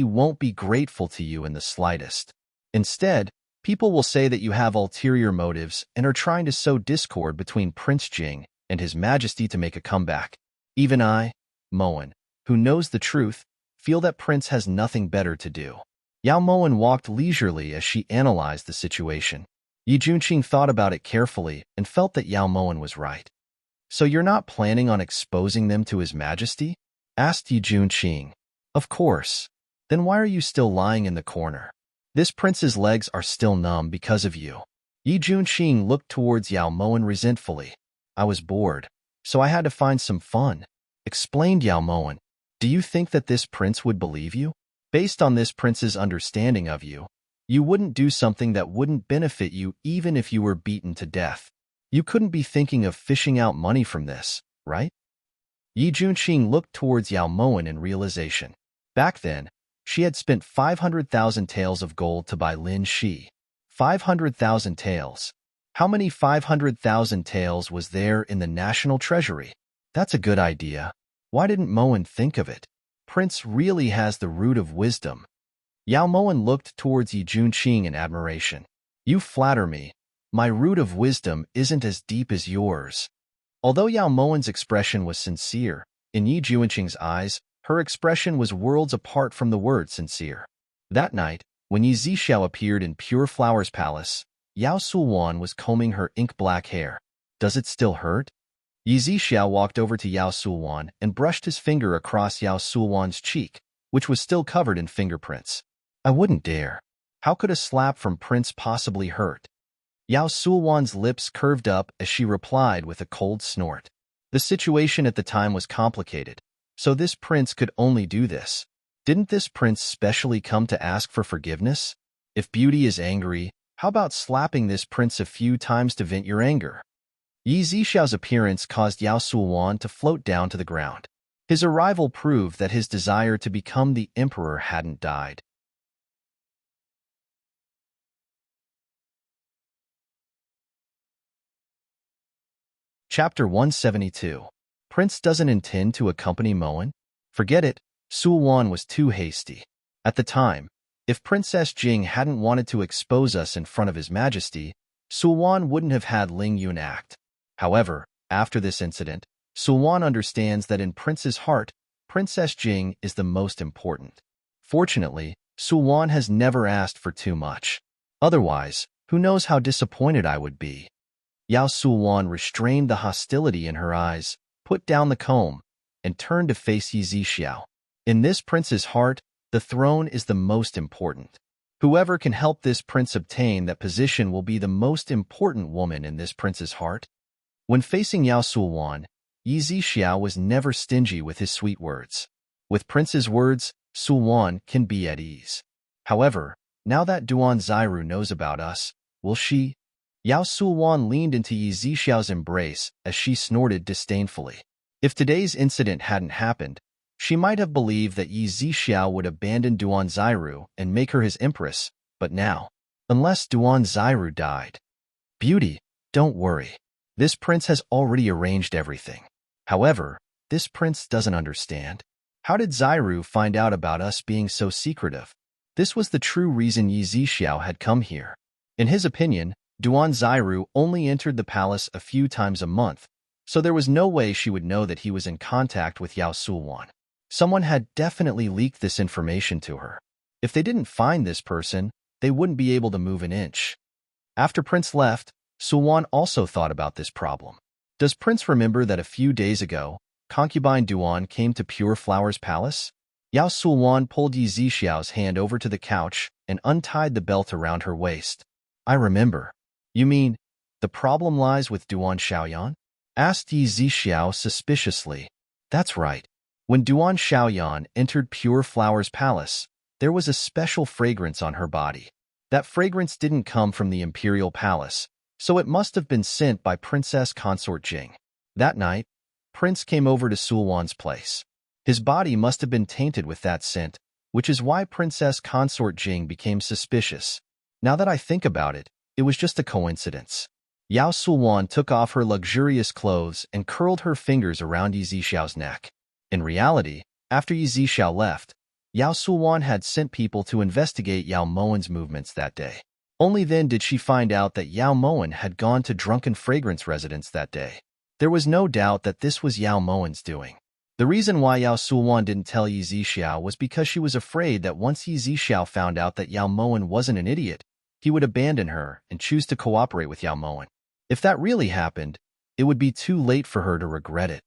won't be grateful to you in the slightest. Instead, people will say that you have ulterior motives and are trying to sow discord between Prince Jing and His Majesty to make a comeback. Even I, Moan, who knows the truth, feel that Prince has nothing better to do. Yao Moan walked leisurely as she analyzed the situation. Yi Junqing thought about it carefully and felt that Yao Moan was right. So you're not planning on exposing them to His Majesty? Asked Yi Junqing. Of course. Then why are you still lying in the corner? This prince's legs are still numb because of you. Yi Junqing looked towards Yao Moan resentfully. I was bored, so I had to find some fun, explained Yao Moan. Do you think that this prince would believe you? Based on this prince's understanding of you, you wouldn't do something that wouldn't benefit you even if you were beaten to death. You couldn't be thinking of fishing out money from this, right? Yi Junqing looked towards Yao Moen in realization. Back then, she had spent 500,000 taels of gold to buy Lin Shi. 500,000 taels. How many 500,000 taels was there in the national treasury? That's a good idea. Why didn't Moen think of it? Prince really has the root of wisdom. Yao Moen looked towards Yi Junqing in admiration. You flatter me. My root of wisdom isn't as deep as yours. Although Yao Moen's expression was sincere, in Yi Junqing's eyes, her expression was worlds apart from the word sincere. That night, when Yi Zixiao appeared in Pure Flower's palace, Yao Sulwan was combing her ink-black hair. Does it still hurt? Yi Zixiao walked over to Yao Sulwan and brushed his finger across Yao Sulwan's cheek, which was still covered in fingerprints. I wouldn't dare. How could a slap from Prince possibly hurt? Yao Sulwan's lips curved up as she replied with a cold snort. The situation at the time was complicated, so this prince could only do this. Didn't this prince specially come to ask for forgiveness? If beauty is angry, how about slapping this prince a few times to vent your anger? Yi Zixiao's appearance caused Yao Sulwan to float down to the ground. His arrival proved that his desire to become the emperor hadn't died. Chapter 172. Prince doesn't intend to accompany Moen? Forget it, Sulwan was too hasty. At the time, if Princess Jing hadn't wanted to expose us in front of His Majesty, Sulwan wouldn't have had Ling Yun act. However, after this incident, Sulwan understands that in Prince's heart, Princess Jing is the most important. Fortunately, Sulwan has never asked for too much. Otherwise, who knows how disappointed I would be. Yao Sulwan restrained the hostility in her eyes, put down the comb, and turned to face Yi Zixiao. In this prince's heart, the throne is the most important. Whoever can help this prince obtain that position will be the most important woman in this prince's heart. When facing Yao Sulwan, Yi Zixiao was never stingy with his sweet words. With Prince's words, Sulwan can be at ease. However, now that Duan Zairu knows about us, will she? Yao Sulwan leaned into Yi Zixiao's embrace as she snorted disdainfully. If today's incident hadn't happened, she might have believed that Yi Zixiao would abandon Duan Zairu and make her his empress, but now, unless Duan Zairu died. Beauty, don't worry. This prince has already arranged everything. However, this prince doesn't understand. How did Zairu find out about us being so secretive? This was the true reason Yi Zixiao had come here. In his opinion, Duan Zairu only entered the palace a few times a month, so there was no way she would know that he was in contact with Yao Sulwan. Someone had definitely leaked this information to her. If they didn't find this person, they wouldn't be able to move an inch. After Prince left, Sulwan also thought about this problem. Does Prince remember that a few days ago, concubine Duan came to Pure Flower's palace? Yao Sulwan pulled Yi Zixiao's hand over to the couch and untied the belt around her waist. I remember. You mean, the problem lies with Duan Xiaoyan? Asked Yi Zixiao suspiciously. That's right. When Duan Xiaoyan entered Pure Flower's palace, there was a special fragrance on her body. That fragrance didn't come from the imperial palace, so it must have been sent by Princess Consort Jing. That night, Prince came over to Sulwan's place. His body must have been tainted with that scent, which is why Princess Consort Jing became suspicious. Now that I think about it, it was just a coincidence. Yao Sulwan took off her luxurious clothes and curled her fingers around Yi Zixiao's neck. In reality, after Yi Zixiao left, Yao Sulwan had sent people to investigate Yao Moen's movements that day. Only then did she find out that Yao Moen had gone to Drunken Fragrance residence that day. There was no doubt that this was Yao Moen's doing. The reason why Yao Sulwan didn't tell Yi Zixiao was because she was afraid that once Yi Zixiao found out that Yao Moen wasn't an idiot, he would abandon her and choose to cooperate with Yao Moen. If that really happened, it would be too late for her to regret it.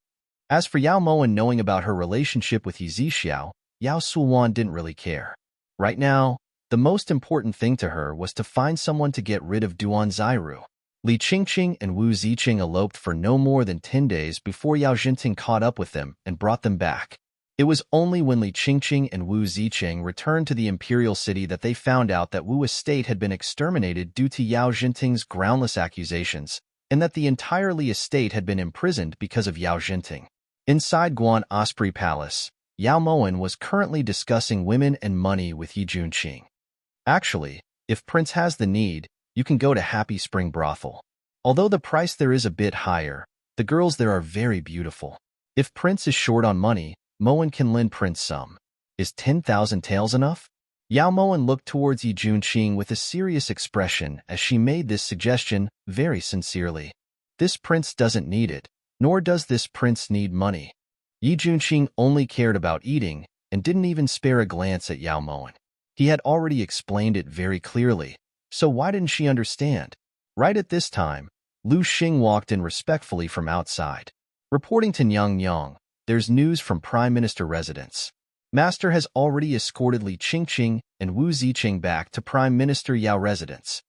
As for Yao Moen knowing about her relationship with Yi Zixiao, Yao Sulwan didn't really care. Right now, the most important thing to her was to find someone to get rid of Duan Zairu. Li Qingqing and Wu Ziqing eloped for no more than 10 days before Yao Jinting caught up with them and brought them back. It was only when Li Qingqing and Wu Zicheng returned to the imperial city that they found out that Wu estate had been exterminated due to Yao Jinting's groundless accusations, and that the entire Li estate had been imprisoned because of Yao Jinting. Inside Guan Osprey Palace, Yao Moen was currently discussing women and money with Yi Junqing. Actually, if Prince has the need, you can go to Happy Spring Brothel. Although the price there is a bit higher, the girls there are very beautiful. If Prince is short on money, Moen can lend Prince some. Is 10,000 taels enough? Yao Moen looked towards Yi Junqing with a serious expression as she made this suggestion very sincerely. This prince doesn't need it, nor does this prince need money. Yi Junqing only cared about eating and didn't even spare a glance at Yao Moen. He had already explained it very clearly, so why didn't she understand? Right at this time, Lu Xing walked in respectfully from outside. Reporting to Nyang Nyang, there's news from Prime Minister residence. Master has already escorted Li Qingqing and Wu Zicheng back to Prime Minister Yao residence.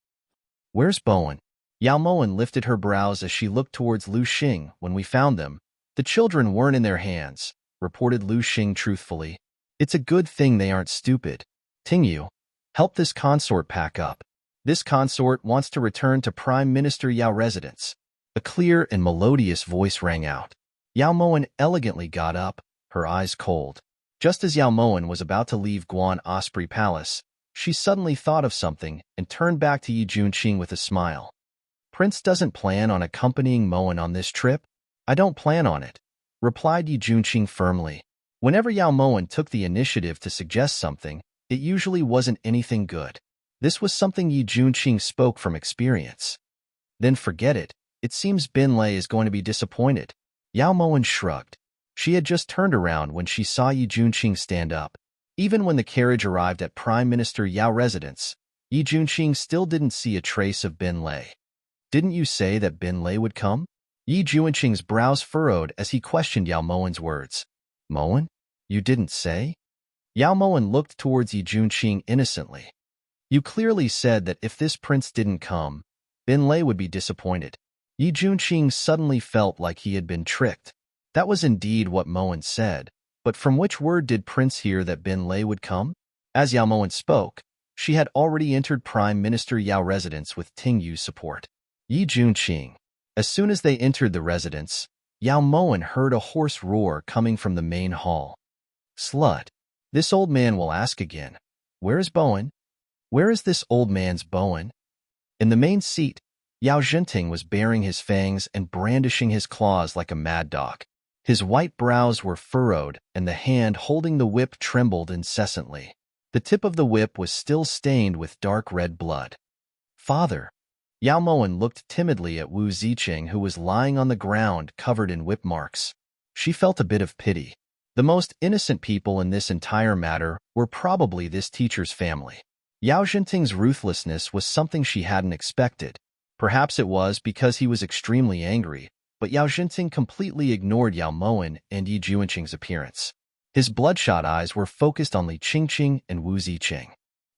Where's Bowen? Yao Moen lifted her brows as she looked towards Lu Xing. When we found them, the children weren't in their hands, reported Lu Xing truthfully. It's a good thing they aren't stupid. Tingyu, help this consort pack up. This consort wants to return to Prime Minister Yao residence. A clear and melodious voice rang out. Yao Moen elegantly got up, her eyes cold. Just as Yao Moen was about to leave Guan Osprey Palace, she suddenly thought of something and turned back to Yi Junqing with a smile. Prince doesn't plan on accompanying Moen on this trip? I don't plan on it, replied Yi Junqing firmly. Whenever Yao Moen took the initiative to suggest something, it usually wasn't anything good. This was something Yi Junqing spoke from experience. Then forget it. It seems Bin Lei is going to be disappointed. Yao Moen shrugged. She had just turned around when she saw Yi Junqing stand up. Even when the carriage arrived at Prime Minister Yao residence, Yi Junqing still didn't see a trace of Bin Lei. Didn't you say that Bin Lei would come? Yi Junqing's brows furrowed as he questioned Yao Moen's words. Moen? You didn't say? Yao Moen looked towards Yi Junqing innocently. You clearly said that if this prince didn't come, Bin Lei would be disappointed. Yi Junqing suddenly felt like he had been tricked. That was indeed what Moen said, but from which word did Prince hear that Bin Lei would come? As Yao Moen spoke, she had already entered Prime Minister Yao residence with Tingyu's support. Yi Junqing. As soon as they entered the residence, Yao Moen heard a hoarse roar coming from the main hall. Slut. This old man will ask again. Where is Bowen? Where is this old man's Bowen? In the main seat, Yao Jinting was baring his fangs and brandishing his claws like a mad dog. His white brows were furrowed, and the hand holding the whip trembled incessantly. The tip of the whip was still stained with dark red blood. Father! Yao Moen looked timidly at Wu Zicheng, who was lying on the ground covered in whip marks. She felt a bit of pity. The most innocent people in this entire matter were probably this teacher's family. Yao Jinting's ruthlessness was something she hadn't expected. Perhaps it was because he was extremely angry, but Yao Jinting completely ignored Yao Moen and Yi Junqing's appearance. His bloodshot eyes were focused on Li Qingqing and Wu Zicheng.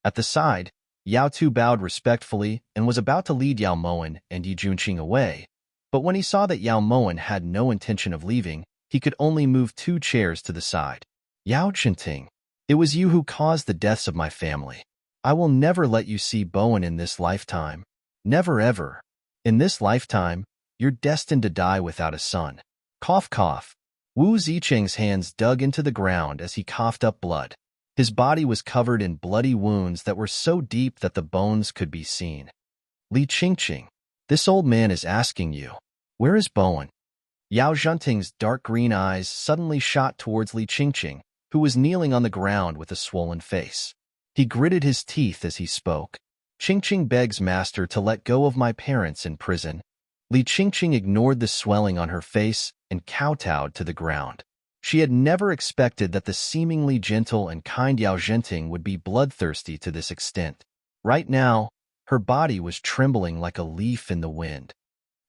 At the side, Yao Tu bowed respectfully and was about to lead Yao Moen and Yi Junqing away, but when he saw that Yao Moen had no intention of leaving, he could only move 2 chairs to the side. Yao Jinting, it was you who caused the deaths of my family. I will never let you see Bowen in this lifetime. Never ever. In this lifetime, you're destined to die without a son. Cough cough. Wu Zicheng's hands dug into the ground as he coughed up blood. His body was covered in bloody wounds that were so deep that the bones could be seen. Li Qingqing, this old man is asking you, where is Bowen? Yao Jinting's dark green eyes suddenly shot towards Li Qingqing, who was kneeling on the ground with a swollen face. He gritted his teeth as he spoke. Qingqing begs master to let go of my parents in prison. Li Qingqing ignored the swelling on her face and kowtowed to the ground. She had never expected that the seemingly gentle and kind Yao Jinting would be bloodthirsty to this extent. Right now, her body was trembling like a leaf in the wind.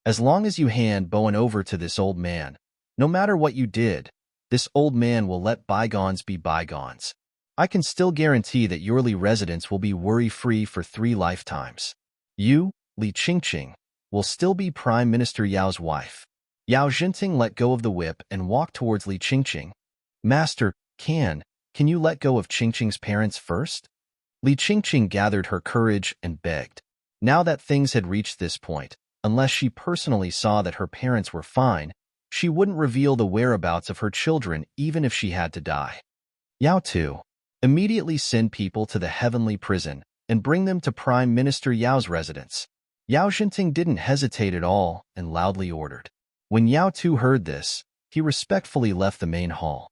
As long as you hand Bowen over to this old man, no matter what you did, this old man will let bygones be bygones. I can still guarantee that your Li residence will be worry-free for 3 lifetimes. You, Li Qingqing, will still be Prime Minister Yao's wife. Yao Jinting let go of the whip and walked towards Li Qingqing. Master, Can you let go of Qingqing's parents first? Li Qingqing gathered her courage and begged. Now that things had reached this point, unless she personally saw that her parents were fine, she wouldn't reveal the whereabouts of her children even if she had to die. Yao Tu, immediately send people to the heavenly prison and bring them to Prime Minister Yao's residence. Yao Jinting didn't hesitate at all and loudly ordered. When Yao Tu heard this, he respectfully left the main hall.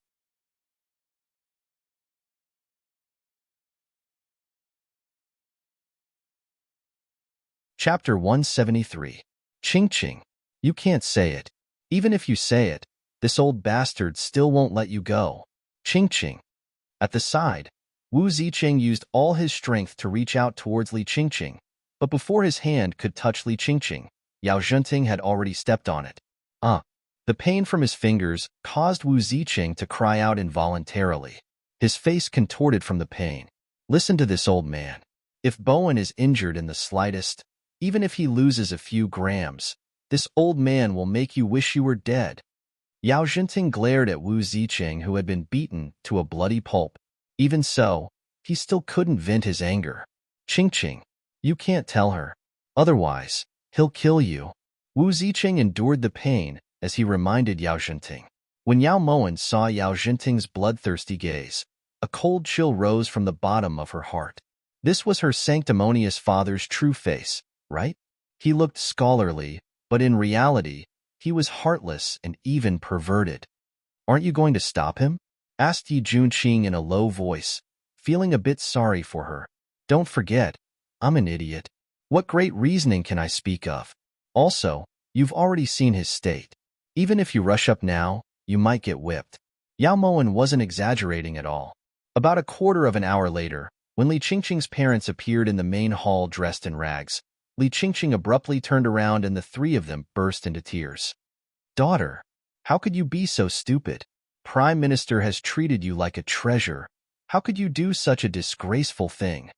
Chapter 173. Qingqing. You can't say it. Even if you say it, this old bastard still won't let you go. Qingqing. At the side, Wu Ziqing used all his strength to reach out towards Li Qingqing, but before his hand could touch Li Qingqing, Yao Zhenting had already stepped on it. The pain from his fingers caused Wu Ziqing to cry out involuntarily. His face contorted from the pain. Listen to this old man. If Bowen is injured in the slightest, even if he loses a few grams, this old man will make you wish you were dead. Yao Zhenting glared at Wu Ziqing, who had been beaten to a bloody pulp. Even so, he still couldn't vent his anger. Qingqing, you can't tell her. Otherwise, he'll kill you. Wu Ziqing endured the pain as he reminded Yao Zhenting. When Yao Moen saw Yao Zhenting's bloodthirsty gaze, a cold chill rose from the bottom of her heart. This was her sanctimonious father's true face, right? He looked scholarly, but in reality, he was heartless and even perverted. Aren't you going to stop him? Asked Yi Junqing in a low voice, feeling a bit sorry for her. Don't forget, I'm an idiot. What great reasoning can I speak of? Also, you've already seen his state. Even if you rush up now, you might get whipped. Yao Moen wasn't exaggerating at all. About a quarter of an hour later, when Li Qingqing's parents appeared in the main hall dressed in rags, Li Qingqing abruptly turned around and the three of them burst into tears. Daughter, how could you be so stupid? Prime Minister has treated you like a treasure. How could you do such a disgraceful thing?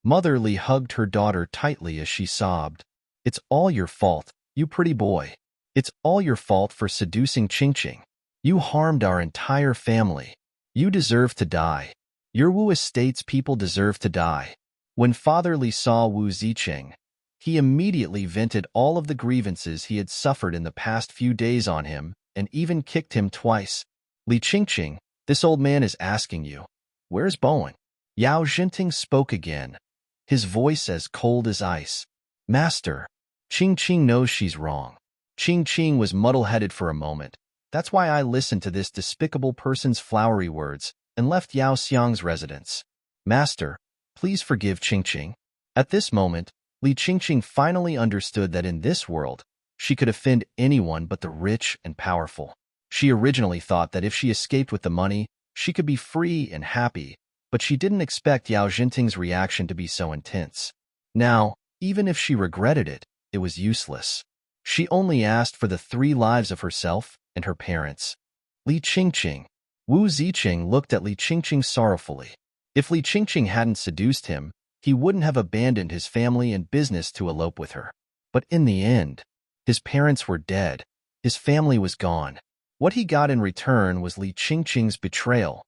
Mother Li hugged her daughter tightly as she sobbed. It's all your fault, you pretty boy. It's all your fault for seducing Qingqing. You harmed our entire family. You deserve to die. Your Wu estate's people deserve to die. When Father Li saw Wu Ziqing, he immediately vented all of the grievances he had suffered in the past few days on him and even kicked him twice. Li Qingqing, this old man is asking you, where's Bowen? Yao Zhenting spoke again, his voice as cold as ice. Master, Qingqing knows she's wrong. Qingqing was muddle-headed for a moment. That's why I listened to this despicable person's flowery words and left Yao Xiang's residence. Master, please forgive Qingqing. At this moment, Li Qingqing finally understood that in this world, she could offend anyone but the rich and powerful. She originally thought that if she escaped with the money, she could be free and happy, but she didn't expect Yao Zhenting's reaction to be so intense. Now, even if she regretted it, it was useless. She only asked for the 3 lives of herself and her parents. Li Qingqing. Wu Ziqing looked at Li Qingqing sorrowfully. If Li Qingqing hadn't seduced him, he wouldn't have abandoned his family and business to elope with her. But in the end, his parents were dead. His family was gone. What he got in return was Li Qingqing's betrayal.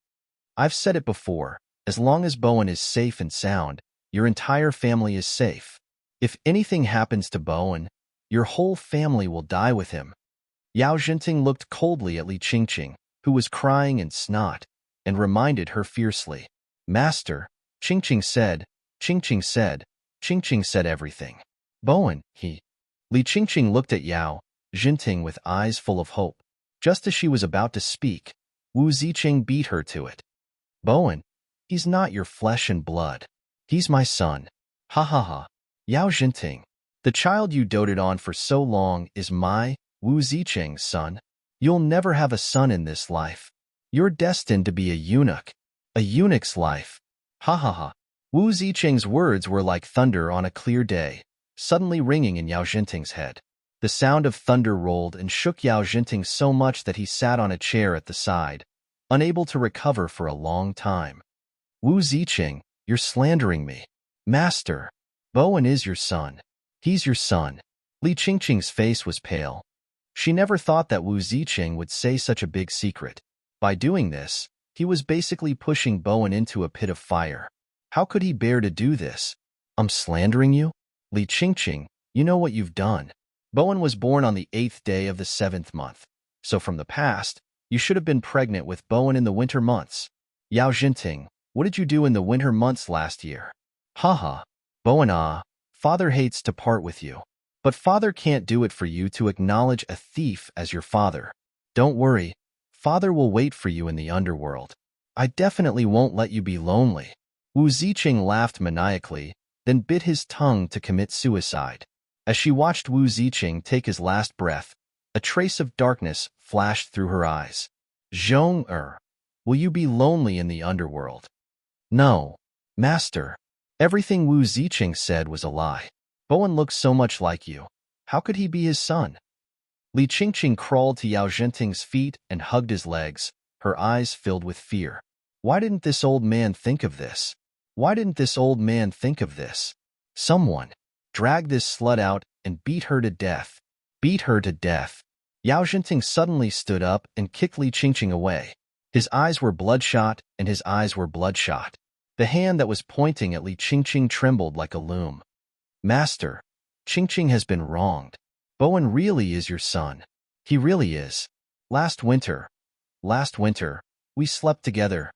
I've said it before, as long as Bowen is safe and sound, your entire family is safe. If anything happens to Bowen, your whole family will die with him. Yao Zhenting looked coldly at Li Qingqing, who was crying in snot, and reminded her fiercely. Master, Qingqing said everything. Bowen, Li Qingqing looked at Yao Zhenting with eyes full of hope. Just as she was about to speak, Wu Ziqing beat her to it. Bowen, he's not your flesh and blood. He's my son. Ha ha ha. Yao Zhenting, the child you doted on for so long is my, Wu Ziqing's son. You'll never have a son in this life. You're destined to be a eunuch. A eunuch's life. Ha ha ha. Wu Ziqing's words were like thunder on a clear day, suddenly ringing in Yao Zhenting's head. The sound of thunder rolled and shook Yao Zhenting so much that he sat on a chair at the side, unable to recover for a long time. Wu Ziqing, you're slandering me. Master, Bowen is your son. He's your son. Li Qingqing's face was pale. She never thought that Wu Ziqing would say such a big secret. By doing this, He was basically pushing Bowen into a pit of fire. How could he bear to do this? I'm slandering you? Li Qingqing, you know what you've done. Bowen was born on the 8th day of the 7th month. So from the past, you should have been pregnant with Bowen in the winter months. Yao Jinting, what did you do in the winter months last year? Haha. Bowen, father hates to part with you. But father can't do it for you to acknowledge a thief as your father. Don't worry, father will wait for you in the underworld. I definitely won't let you be lonely. Wu Ziqing laughed maniacally, then bit his tongue to commit suicide. As she watched Wu Ziqing take his last breath, a trace of darkness flashed through her eyes. Zhong will you be lonely in the underworld? No, master. Everything Wu Ziqing said was a lie. Bowen looks so much like you. How could he be his son? Li Qingqing crawled to Yao Zhenting's feet and hugged his legs, her eyes filled with fear. Why didn't this old man think of this? Why didn't this old man think of this? Someone, drag this slut out and beat her to death. Beat her to death. Yao Zhenting suddenly stood up and kicked Li Qingqing away. His eyes were bloodshot, and his eyes were bloodshot. The hand that was pointing at Li Qingqing trembled like a loom. Master, Qingqing has been wronged. Bowen really is your son. He really is. Last winter, we slept together.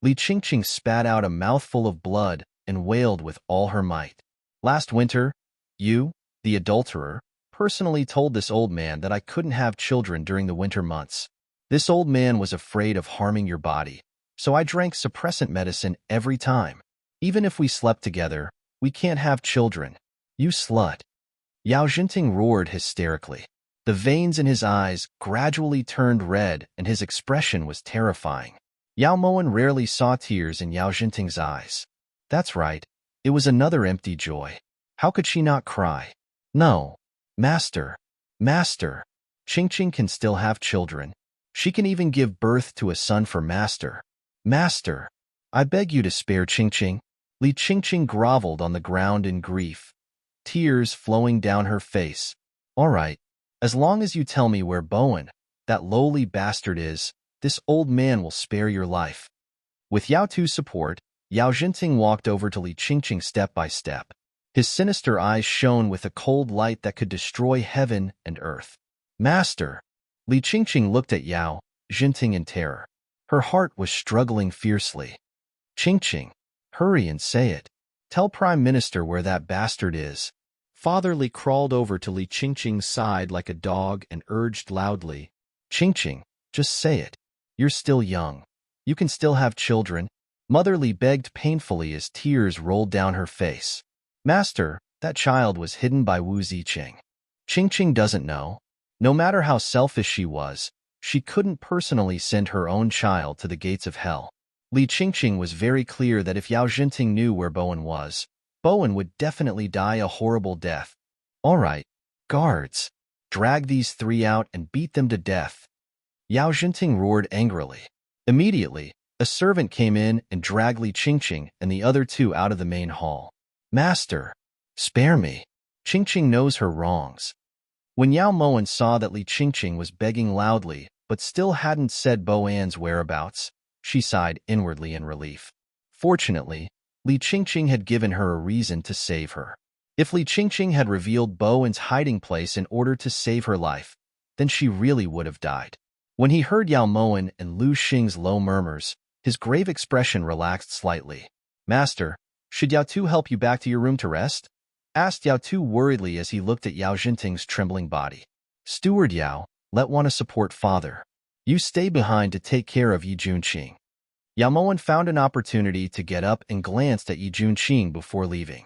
Li Qingqing spat out a mouthful of blood and wailed with all her might. Last winter, you, the adulterer, personally told this old man that I couldn't have children during the winter months. This old man was afraid of harming your body, so I drank suppressant medicine every time. Even if we slept together, we can't have children. You slut. Yao Zhenting roared hysterically. The veins in his eyes gradually turned red and his expression was terrifying. Yao Moen rarely saw tears in Yao Zhenting's eyes. That's right. It was another empty joy. How could she not cry? No. Master. Master. Qingqing can still have children. She can even give birth to a son for Master. Master. I beg you to spare Qingqing. Li Qingqing groveled on the ground in grief, tears flowing down her face. All right. As long as you tell me where Bowen, that lowly bastard is, this old man will spare your life. With Yao Tu's support, Yao Zhenting walked over to Li Qingqing step by step. His sinister eyes shone with a cold light that could destroy heaven and earth. Master! Li Qingqing looked at Yao Zhenting in terror. Her heart was struggling fiercely. Qingqing, hurry and say it. Tell Prime Minister where that bastard is. Father Li crawled over to Li Qingqing's side like a dog and urged loudly. Qingqing, just say it. You're still young. You can still have children. Mother Li begged painfully as tears rolled down her face. Master, that child was hidden by Wu Ziqing. Qingqing doesn't know. No matter how selfish she was, she couldn't personally send her own child to the gates of hell. Li Qingqing was very clear that if Yao Zhenting knew where Bowen was, Bowen would definitely die a horrible death. All right, guards, drag these three out and beat them to death. Yao Zhenting roared angrily. Immediately, a servant came in and dragged Li Qingqing and the other two out of the main hall. Master, spare me. Qingqing knows her wrongs. When Yao Moen saw that Li Qingqing was begging loudly but still hadn't said Bowen's whereabouts, she sighed inwardly in relief. Fortunately, Li Qingqing had given her a reason to save her. If Li Qingqing had revealed Bowen's hiding place in order to save her life, then she really would have died. When he heard Yao Moen and Lu Xing's low murmurs, his grave expression relaxed slightly. Master, should Yao Tu help you back to your room to rest? Asked Yao Tu worriedly as he looked at Yao Zhenting's trembling body. Steward Yao, let wanna support father. You stay behind to take care of Yi Junqing. Yao Moen found an opportunity to get up and glanced at Yi Junqing before leaving.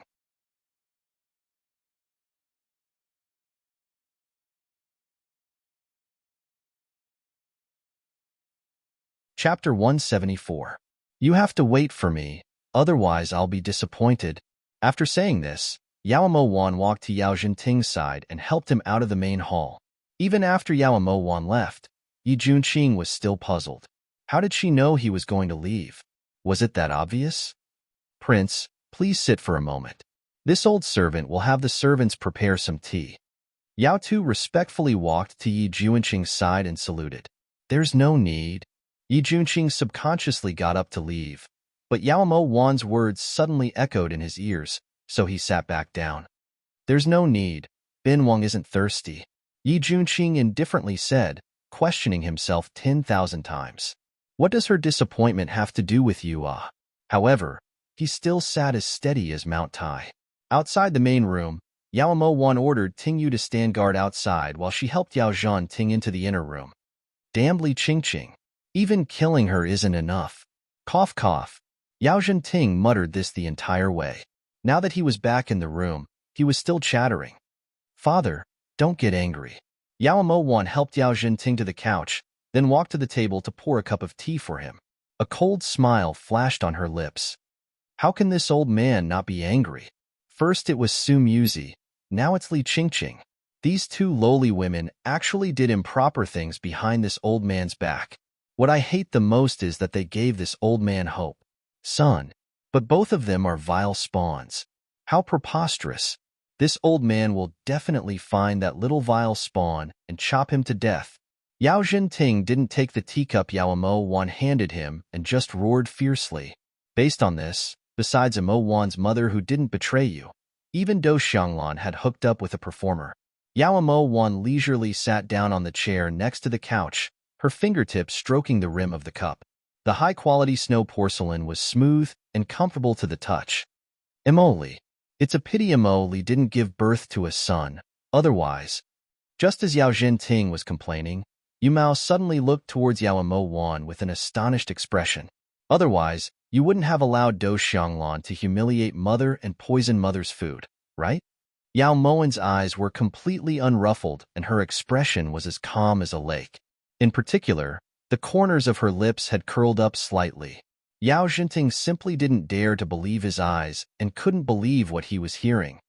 Chapter 174. You have to wait for me, otherwise I'll be disappointed. After saying this, Yao Mo-wan walked to Yao Zhenting's side and helped him out of the main hall. Even after Yao Mo-wan left, Yi Junqing was still puzzled. How did she know he was going to leave? Was it that obvious? Prince, please sit for a moment. This old servant will have the servants prepare some tea. Yao Tu respectfully walked to Yi Junqing's side and saluted. There's no need. Yi Junqing subconsciously got up to leave, but Yao Mo Wan's words suddenly echoed in his ears, so he sat back down. There's no need. Bin Wang isn't thirsty, Yi Junqing indifferently said, questioning himself 10,000 times. What does her disappointment have to do with you, ah? However, he still sat as steady as Mount Tai. Outside the main room, Yao Mo Wan ordered Ting Yu to stand guard outside while she helped Yao Zhan Ting into the inner room. Damn Li Qingqing. Even killing her isn't enough. Cough cough. Yao Zhan Ting muttered this the entire way. Now that he was back in the room, he was still chattering. Father, don't get angry. Yao Mo Wan helped Yao Zhan Ting to the couch, then walked to the table to pour a cup of tea for him. A cold smile flashed on her lips. How can this old man not be angry? First it was Su Muzi, now it's Li Qingqing. These two lowly women actually did improper things behind this old man's back. What I hate the most is that they gave this old man hope. Son. But both of them are vile spawns. How preposterous. This old man will definitely find that little vile spawn and chop him to death. Yao Zhan Ting didn't take the teacup Yao Mo Wan handed him and just roared fiercely. Based on this, besides Mo Wan's mother who didn't betray you, even Do Xianglan had hooked up with a performer. Yao Mo Wan leisurely sat down on the chair next to the couch, her fingertips stroking the rim of the cup. The high-quality snow porcelain was smooth and comfortable to the touch. Emoli. It's a pity Emoli didn't give birth to a son. Otherwise, just as Yao Zhan Ting was complaining, Yu Mao suddenly looked towards Yao Mo Wan with an astonished expression. Otherwise, you wouldn't have allowed Do Xianglan to humiliate mother and poison mother's food, right? Yao Moan's eyes were completely unruffled and her expression was as calm as a lake. In particular, the corners of her lips had curled up slightly. Yao Zhanting simply didn't dare to believe his eyes and couldn't believe what he was hearing.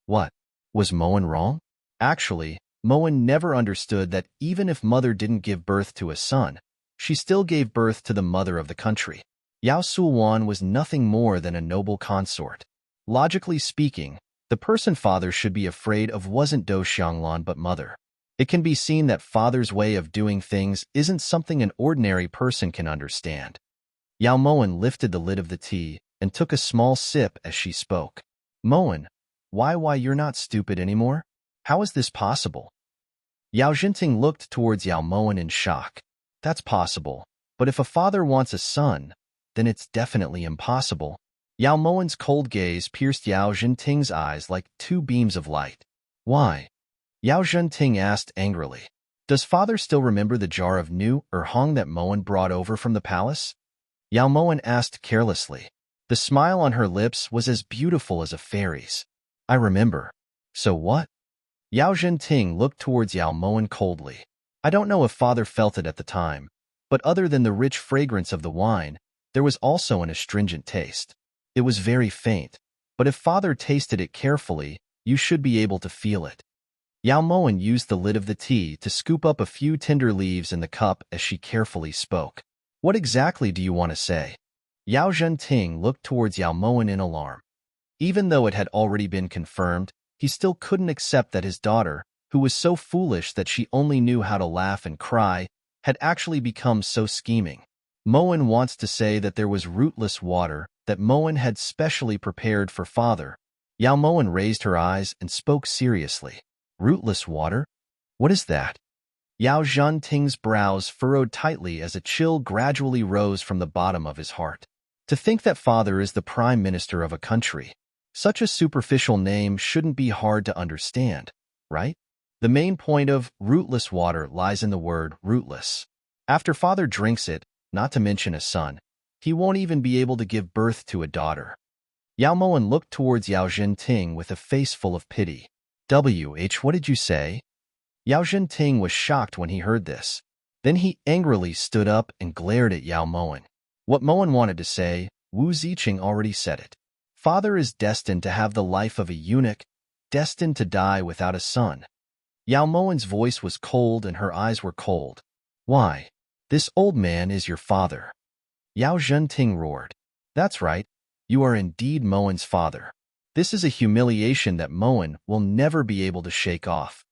What? Was Moan wrong? Actually, Moan never understood that even if mother didn't give birth to a son, she still gave birth to the mother of the country. Yao Sulwan was nothing more than a noble consort. Logically speaking, the person father should be afraid of wasn't Do Xianglan but mother. It can be seen that father's way of doing things isn't something an ordinary person can understand. Yao Moan lifted the lid of the tea and took a small sip as she spoke. Moan, why you're not stupid anymore? How is this possible? Yao Zhanting looked towards Yao Moan in shock. That's possible, but if a father wants a son, then it's definitely impossible. Yao Moan's cold gaze pierced Yao Zhanting's eyes like two beams of light. Why? Yao Zhanting asked angrily. Does father still remember the jar of new Hong that Moan brought over from the palace? Yao Moan asked carelessly. The smile on her lips was as beautiful as a fairy's. I remember. So what? Yao Zhanting looked towards Yao Moan coldly. I don't know if father felt it at the time, but other than the rich fragrance of the wine, there was also an astringent taste. It was very faint, but if father tasted it carefully, you should be able to feel it. Yao Moan used the lid of the tea to scoop up a few tender leaves in the cup as she carefully spoke. What exactly do you want to say? Yao Zhanting looked towards Yao Moan in alarm. Even though it had already been confirmed, he still couldn't accept that his daughter, who was so foolish that she only knew how to laugh and cry, had actually become so scheming. Moan wants to say that there was rootless water that Moan had specially prepared for father. Yao Moan raised her eyes and spoke seriously. Rootless water? What is that? Yao Zhanting's brows furrowed tightly as a chill gradually rose from the bottom of his heart. To think that father is the prime minister of a country. Such a superficial name shouldn't be hard to understand, right? The main point of rootless water lies in the word rootless. After father drinks it, not to mention a son, he won't even be able to give birth to a daughter. Yao Moan looked towards Yao Zhanting with a face full of pity. What did you say? Yao Zhanting was shocked when he heard this. Then he angrily stood up and glared at Yao Moan. What Moan wanted to say, Wu Ziqing already said it. Father is destined to have the life of a eunuch, destined to die without a son. Yao Moan's voice was cold and her eyes were cold. Why? This old man is your father. Yao Zhanting roared. That's right. You are indeed Moan's father. This is a humiliation that Moan will never be able to shake off.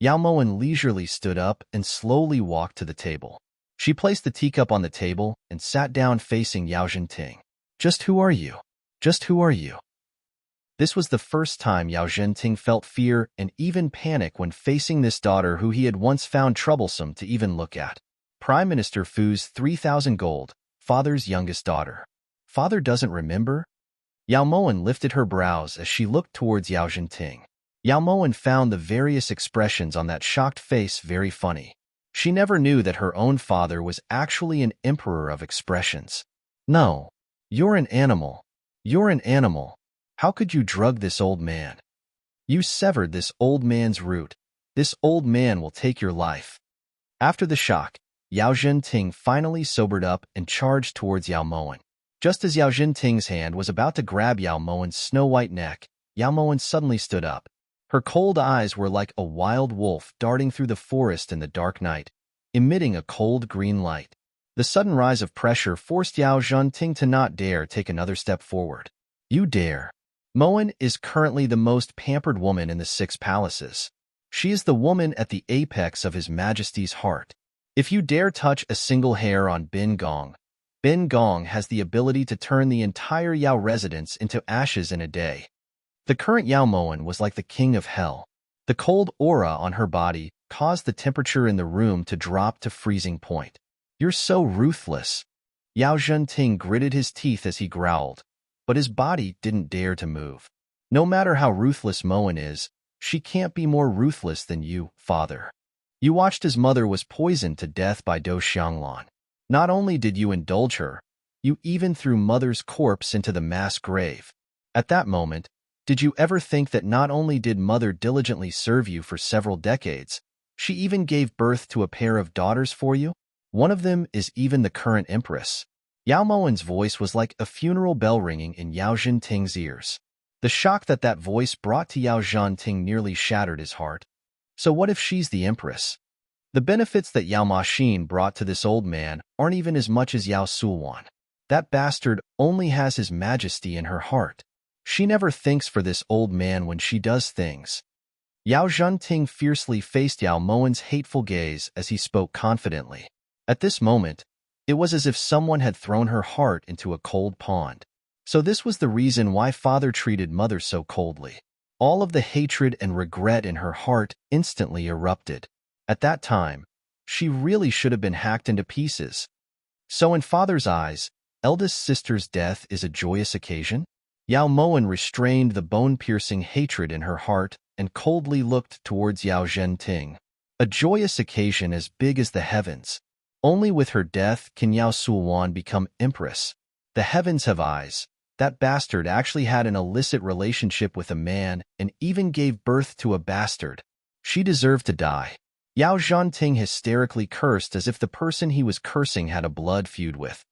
Yao Moan leisurely stood up and slowly walked to the table. She placed the teacup on the table and sat down facing Yao Zhenting. Just who are you? Just who are you? This was the first time Yao Zhenting felt fear and even panic when facing this daughter who he had once found troublesome to even look at. Prime Minister Fu's 3,000 gold, father's youngest daughter. Father doesn't remember? Yao Moen lifted her brows as she looked towards Yao Zhenting. Yao Moen found the various expressions on that shocked face very funny. She never knew that her own father was actually an emperor of expressions. No, you're an animal. You're an animal. How could you drug this old man? You severed this old man's root. This old man will take your life. After the shock, Yao Zhenting finally sobered up and charged towards Yao Moen. Just as Yao Zhenting's hand was about to grab Yao Moen's snow-white neck, Yao Moen suddenly stood up. Her cold eyes were like a wild wolf darting through the forest in the dark night, emitting a cold green light. The sudden rise of pressure forced Yao Zhenting to not dare take another step forward. You dare. Moen is currently the most pampered woman in the 6 palaces. She is the woman at the apex of His Majesty's heart. If you dare touch a single hair on Ben Gong has the ability to turn the entire Yao residence into ashes in a day. The current Yao Moen was like the king of hell. The cold aura on her body caused the temperature in the room to drop to freezing point. You're so ruthless. Yao Zhenting gritted his teeth as he growled, but his body didn't dare to move. No matter how ruthless Moen is, she can't be more ruthless than you, father. You watched his mother was poisoned to death by Do Xianglan. Not only did you indulge her, you even threw mother's corpse into the mass grave. At that moment, did you ever think that not only did mother diligently serve you for several decades, she even gave birth to a pair of daughters for you? One of them is even the current empress. Yao Moen's voice was like a funeral bell ringing in Yao Zhenting's ears. The shock that voice brought to Yao Zhenting nearly shattered his heart. So what if she's the empress? The benefits that Yao Maxin brought to this old man aren't even as much as Yao Sulwan. That bastard only has His Majesty in her heart. She never thinks for this old man when she does things. Yao Zhenting fiercely faced Yao Moen's hateful gaze as he spoke confidently. At this moment, it was as if someone had thrown her heart into a cold pond. So this was the reason why father treated mother so coldly. All of the hatred and regret in her heart instantly erupted. At that time, she really should have been hacked into pieces. So in father's eyes, eldest sister's death is a joyous occasion? Yao Moen restrained the bone-piercing hatred in her heart and coldly looked towards Yao Zhenting. A joyous occasion as big as the heavens. Only with her death can Yao Sulwan become empress. The heavens have eyes. That bastard actually had an illicit relationship with a man and even gave birth to a bastard. She deserved to die. Yao Zhenting hysterically cursed as if the person he was cursing had a blood feud with.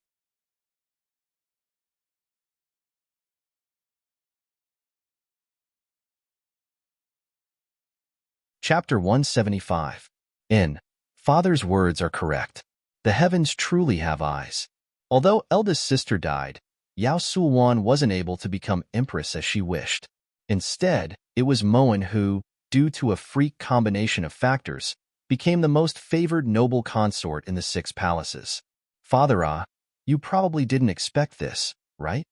Chapter 175. Father's words are correct. The heavens truly have eyes. Although eldest sister died, Yao Sulwan wasn't able to become empress as she wished. Instead, it was Moen who, due to a freak combination of factors, became the most favored noble consort in the 6 palaces. Father, you probably didn't expect this, right?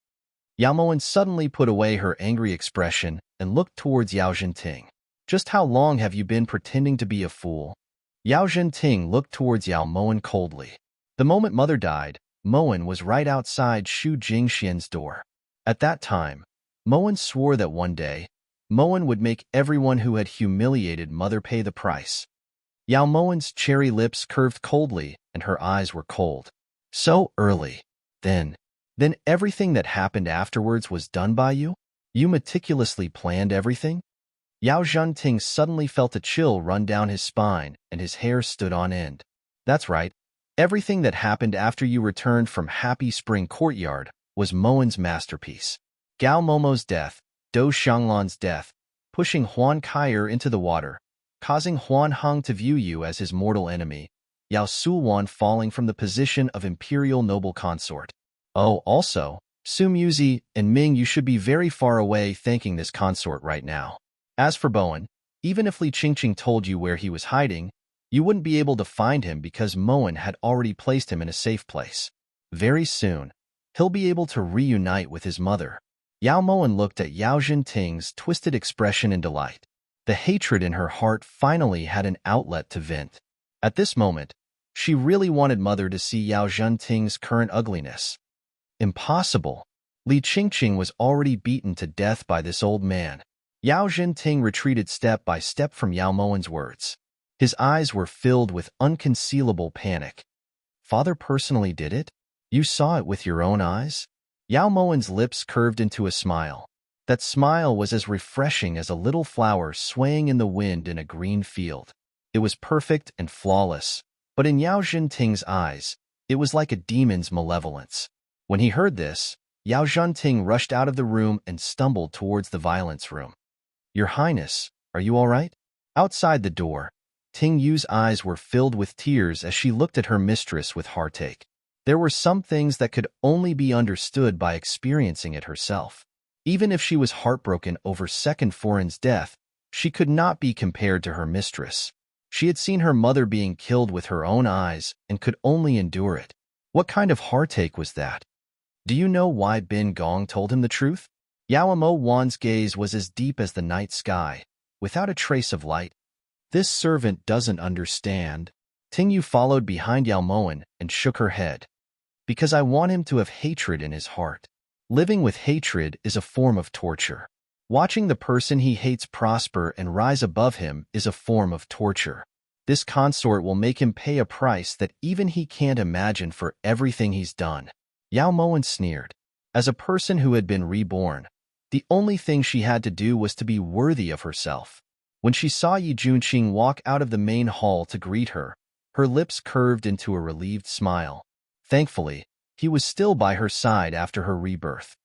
Yao Moen suddenly put away her angry expression and looked towards Yao Zhenting. Just how long have you been pretending to be a fool? Yao Zhenting looked towards Yao Moen coldly. The moment mother died, Moen was right outside Xu Jingxian's door. At that time, Moen swore that one day, Moen would make everyone who had humiliated mother pay the price. Yao Moen's cherry lips curved coldly and her eyes were cold. So early. Then everything that happened afterwards was done by you? You meticulously planned everything? Yao Zhenting suddenly felt a chill run down his spine and his hair stood on end. That's right. Everything that happened after you returned from Happy Spring Courtyard was Moen's masterpiece. Gao Momo's death, Do Xianglan's death, pushing Huan Kaier into the water, causing Huan Heng to view you as his mortal enemy, Yao Sulwan falling from the position of imperial noble consort. Oh, also, Su Muzi and Ming, you should be very far away thanking this consort right now. As for Bowen, even if Li Qingqing told you where he was hiding, You wouldn't be able to find him because Moen had already placed him in a safe place. Very soon, he'll be able to reunite with his mother. Yao Moen looked at Yao Jinting's twisted expression in delight. The hatred in her heart finally had an outlet to vent. At this moment, she really wanted Mother to see Yao Jinting's current ugliness. Impossible. Li Qingqing was already beaten to death by this old man. Yao Jinting retreated step by step from Yao Moen's words. His eyes were filled with unconcealable panic. Father personally did it? You saw it with your own eyes? Yao Moen's lips curved into a smile. That smile was as refreshing as a little flower swaying in the wind in a green field. It was perfect and flawless, but in Yao Jinting's eyes, it was like a demon's malevolence. When he heard this, Yao Jinting rushed out of the room and stumbled towards the violence room. Your Highness, are you all right? Outside the door, Ting Yu's eyes were filled with tears as she looked at her mistress with heartache. There were some things that could only be understood by experiencing it herself. Even if she was heartbroken over Second Foreign's death, she could not be compared to her mistress. She had seen her mother being killed with her own eyes and could only endure it. What kind of heartache was that? Do you know why Bin Gong told him the truth? Yao Mo Wan's gaze was as deep as the night sky, without a trace of light. This servant doesn't understand. Ting Yu followed behind Yao Moen and shook her head. Because I want him to have hatred in his heart. Living with hatred is a form of torture. Watching the person he hates prosper and rise above him is a form of torture. This consort will make him pay a price that even he can't imagine for everything he's done. Yao Moen sneered. As a person who had been reborn, the only thing she had to do was to be worthy of herself. When she saw Yi Junqing walk out of the main hall to greet her, her lips curved into a relieved smile. Thankfully, he was still by her side after her rebirth.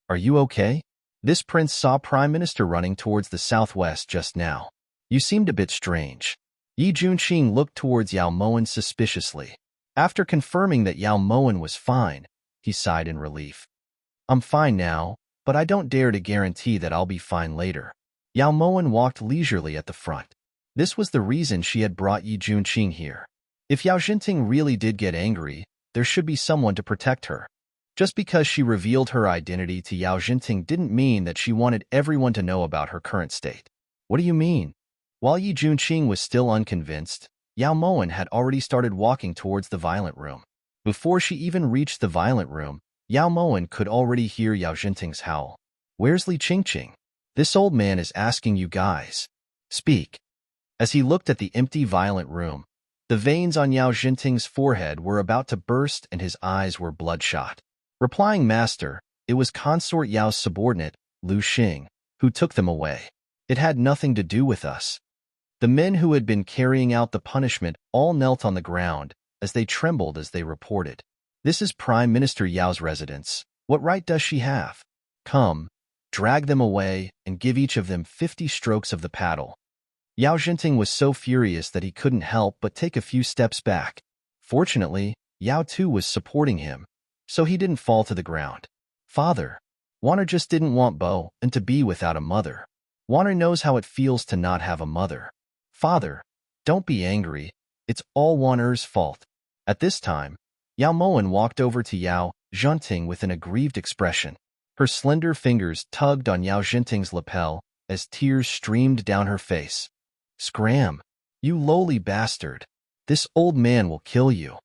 Are you okay? This prince saw Prime Minister running towards the southwest just now. You seemed a bit strange. Yi Junqing looked towards Yao Moen suspiciously. After confirming that Yao Moen was fine, he sighed in relief. I'm fine now, but I don't dare to guarantee that I'll be fine later. Yao Moen walked leisurely at the front. This was the reason she had brought Yi Junqing here. If Yao Jinting really did get angry, there should be someone to protect her. Just because she revealed her identity to Yao Jinting didn't mean that she wanted everyone to know about her current state. What do you mean? While Yi Junqing was still unconvinced, Yao Moen had already started walking towards the violent room. Before she even reached the violent room, Yao Moen could already hear Yao Jinting's howl. Where's Li Qingqing? This old man is asking you guys. Speak. As he looked at the empty violent room, the veins on Yao Jinting's forehead were about to burst and his eyes were bloodshot. Replying master, it was consort Yao's subordinate, Lu Xing, who took them away. It had nothing to do with us. The men who had been carrying out the punishment all knelt on the ground as they trembled as they reported. This is Prime Minister Yao's residence. What right does she have? Come, drag them away and give each of them 50 strokes of the paddle. Yao Jinting was so furious that he couldn't help but take a few steps back. Fortunately, Yao too was supporting him, so he didn't fall to the ground. Father, Wanner just didn't want Bo and to be without a mother. Wanner knows how it feels to not have a mother. Father, don't be angry. It's all Wanner's fault. At this time, Yao Moen walked over to Yao Jinting with an aggrieved expression. Her slender fingers tugged on Yao Jinting's lapel as tears streamed down her face. Scram! You lowly bastard! This old man will kill you.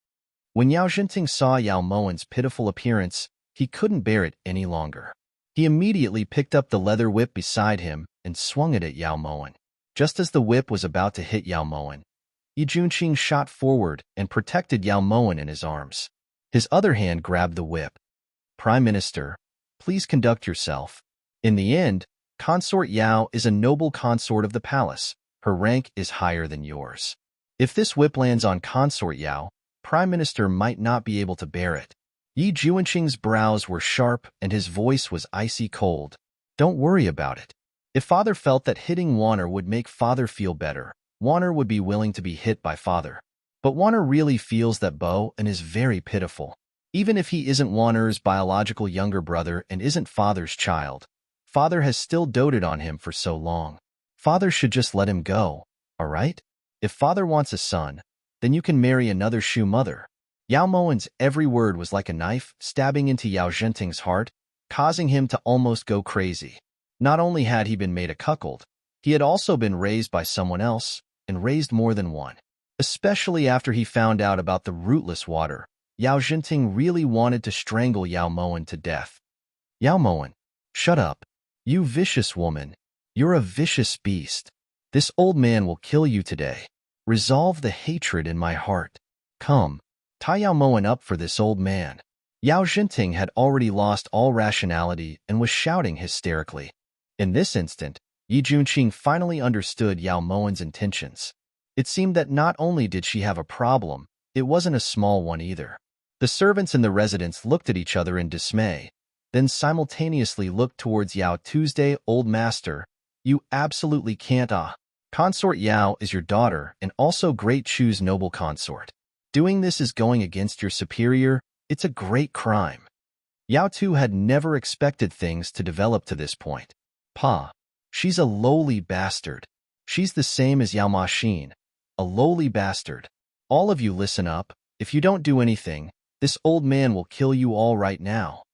When Yao Jinting saw Yao Moen's pitiful appearance, he couldn't bear it any longer. He immediately picked up the leather whip beside him and swung it at Yao Moen. Just as the whip was about to hit Yao Moen, Yi Junqing shot forward and protected Yao Moen in his arms. His other hand grabbed the whip. Prime Minister, please conduct yourself. In the end, Consort Yao is a noble consort of the palace. Her rank is higher than yours. If this whip lands on Consort Yao, Prime Minister might not be able to bear it. Yi Junqing's brows were sharp and his voice was icy cold. Don't worry about it. If Father felt that hitting Wanner would make Father feel better, Wanner would be willing to be hit by Father. But Wanner really feels that Bo and is very pitiful. Even if he isn't Wanner's biological younger brother and isn't Father's child, Father has still doted on him for so long. Father should just let him go, all right? If father wants a son, then you can marry another Shu mother. Yao Mowen's every word was like a knife stabbing into Yao Zhenting's heart, causing him to almost go crazy. Not only had he been made a cuckold, he had also been raised by someone else, and raised more than one. Especially after he found out about the rootless water, Yao Zhenting really wanted to strangle Yao Mowen to death. Yao Mowen, shut up. You vicious woman. You're a vicious beast. This old man will kill you today. Resolve the hatred in my heart. Come, tie Yao Mowen up for this old man. Yao Zhenting had already lost all rationality and was shouting hysterically. In this instant, Yi Junqing finally understood Yao Mowen's intentions. It seemed that not only did she have a problem, it wasn't a small one either. The servants in the residence looked at each other in dismay, then simultaneously looked towards Yao Tuesday. Old master, you absolutely can't. Consort Yao is your daughter and also Great Chu's noble consort. Doing this is going against your superior. It's a great crime. Yao Tu had never expected things to develop to this point. Pa, she's a lowly bastard. She's the same as Yao Ma Xin, a lowly bastard. All of you listen up. If you don't do anything, this old man will kill you all right now.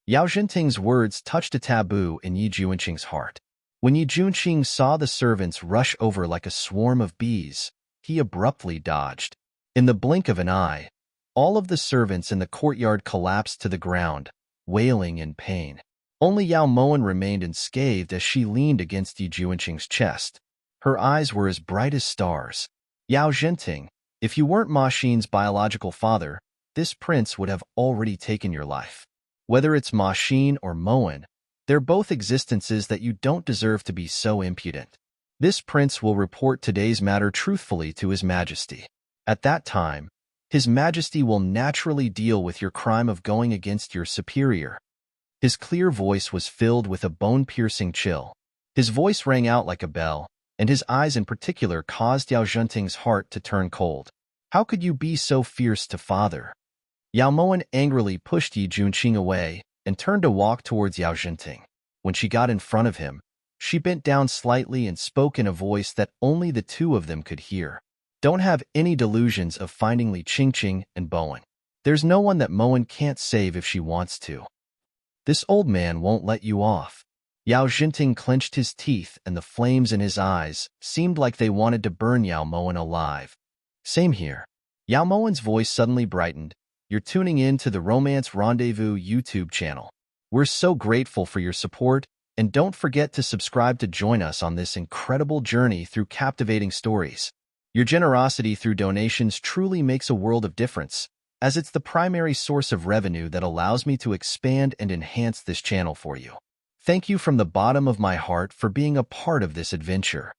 Yao Zhenting's words touched a taboo in Yi Junqing's heart. When Yi Junqing saw the servants rush over like a swarm of bees, he abruptly dodged. In the blink of an eye, all of the servants in the courtyard collapsed to the ground, wailing in pain. Only Yao Mowen remained unscathed as she leaned against Yi Junqing's chest. Her eyes were as bright as stars. Yao Zhenting, if you weren't Ma Xin's biological father, this prince would have already taken your life. Whether it's Ma Xin or Mowen, they're both existences that you don't deserve to be so impudent. This prince will report today's matter truthfully to His Majesty. At that time, His Majesty will naturally deal with your crime of going against your superior. His clear voice was filled with a bone-piercing chill. His voice rang out like a bell, and his eyes in particular caused Yao Zhenting's heart to turn cold. How could you be so fierce to father? Yao Mowen angrily pushed Yi Junqing away and turned to walk towards Yao Zhenting. When she got in front of him, she bent down slightly and spoke in a voice that only the two of them could hear. Don't have any delusions of finding Li Qingqing and Bowen. There's no one that Mowen can't save if she wants to. This old man won't let you off. Yao Zhenting clenched his teeth and the flames in his eyes seemed like they wanted to burn Yao Mowen alive. Same here. Yao Mowen's voice suddenly brightened. You're tuning in to the Romance Rendezvous YouTube channel. We're so grateful for your support, and don't forget to subscribe to join us on this incredible journey through captivating stories. Your generosity through donations truly makes a world of difference, as it's the primary source of revenue that allows me to expand and enhance this channel for you. Thank you from the bottom of my heart for being a part of this adventure.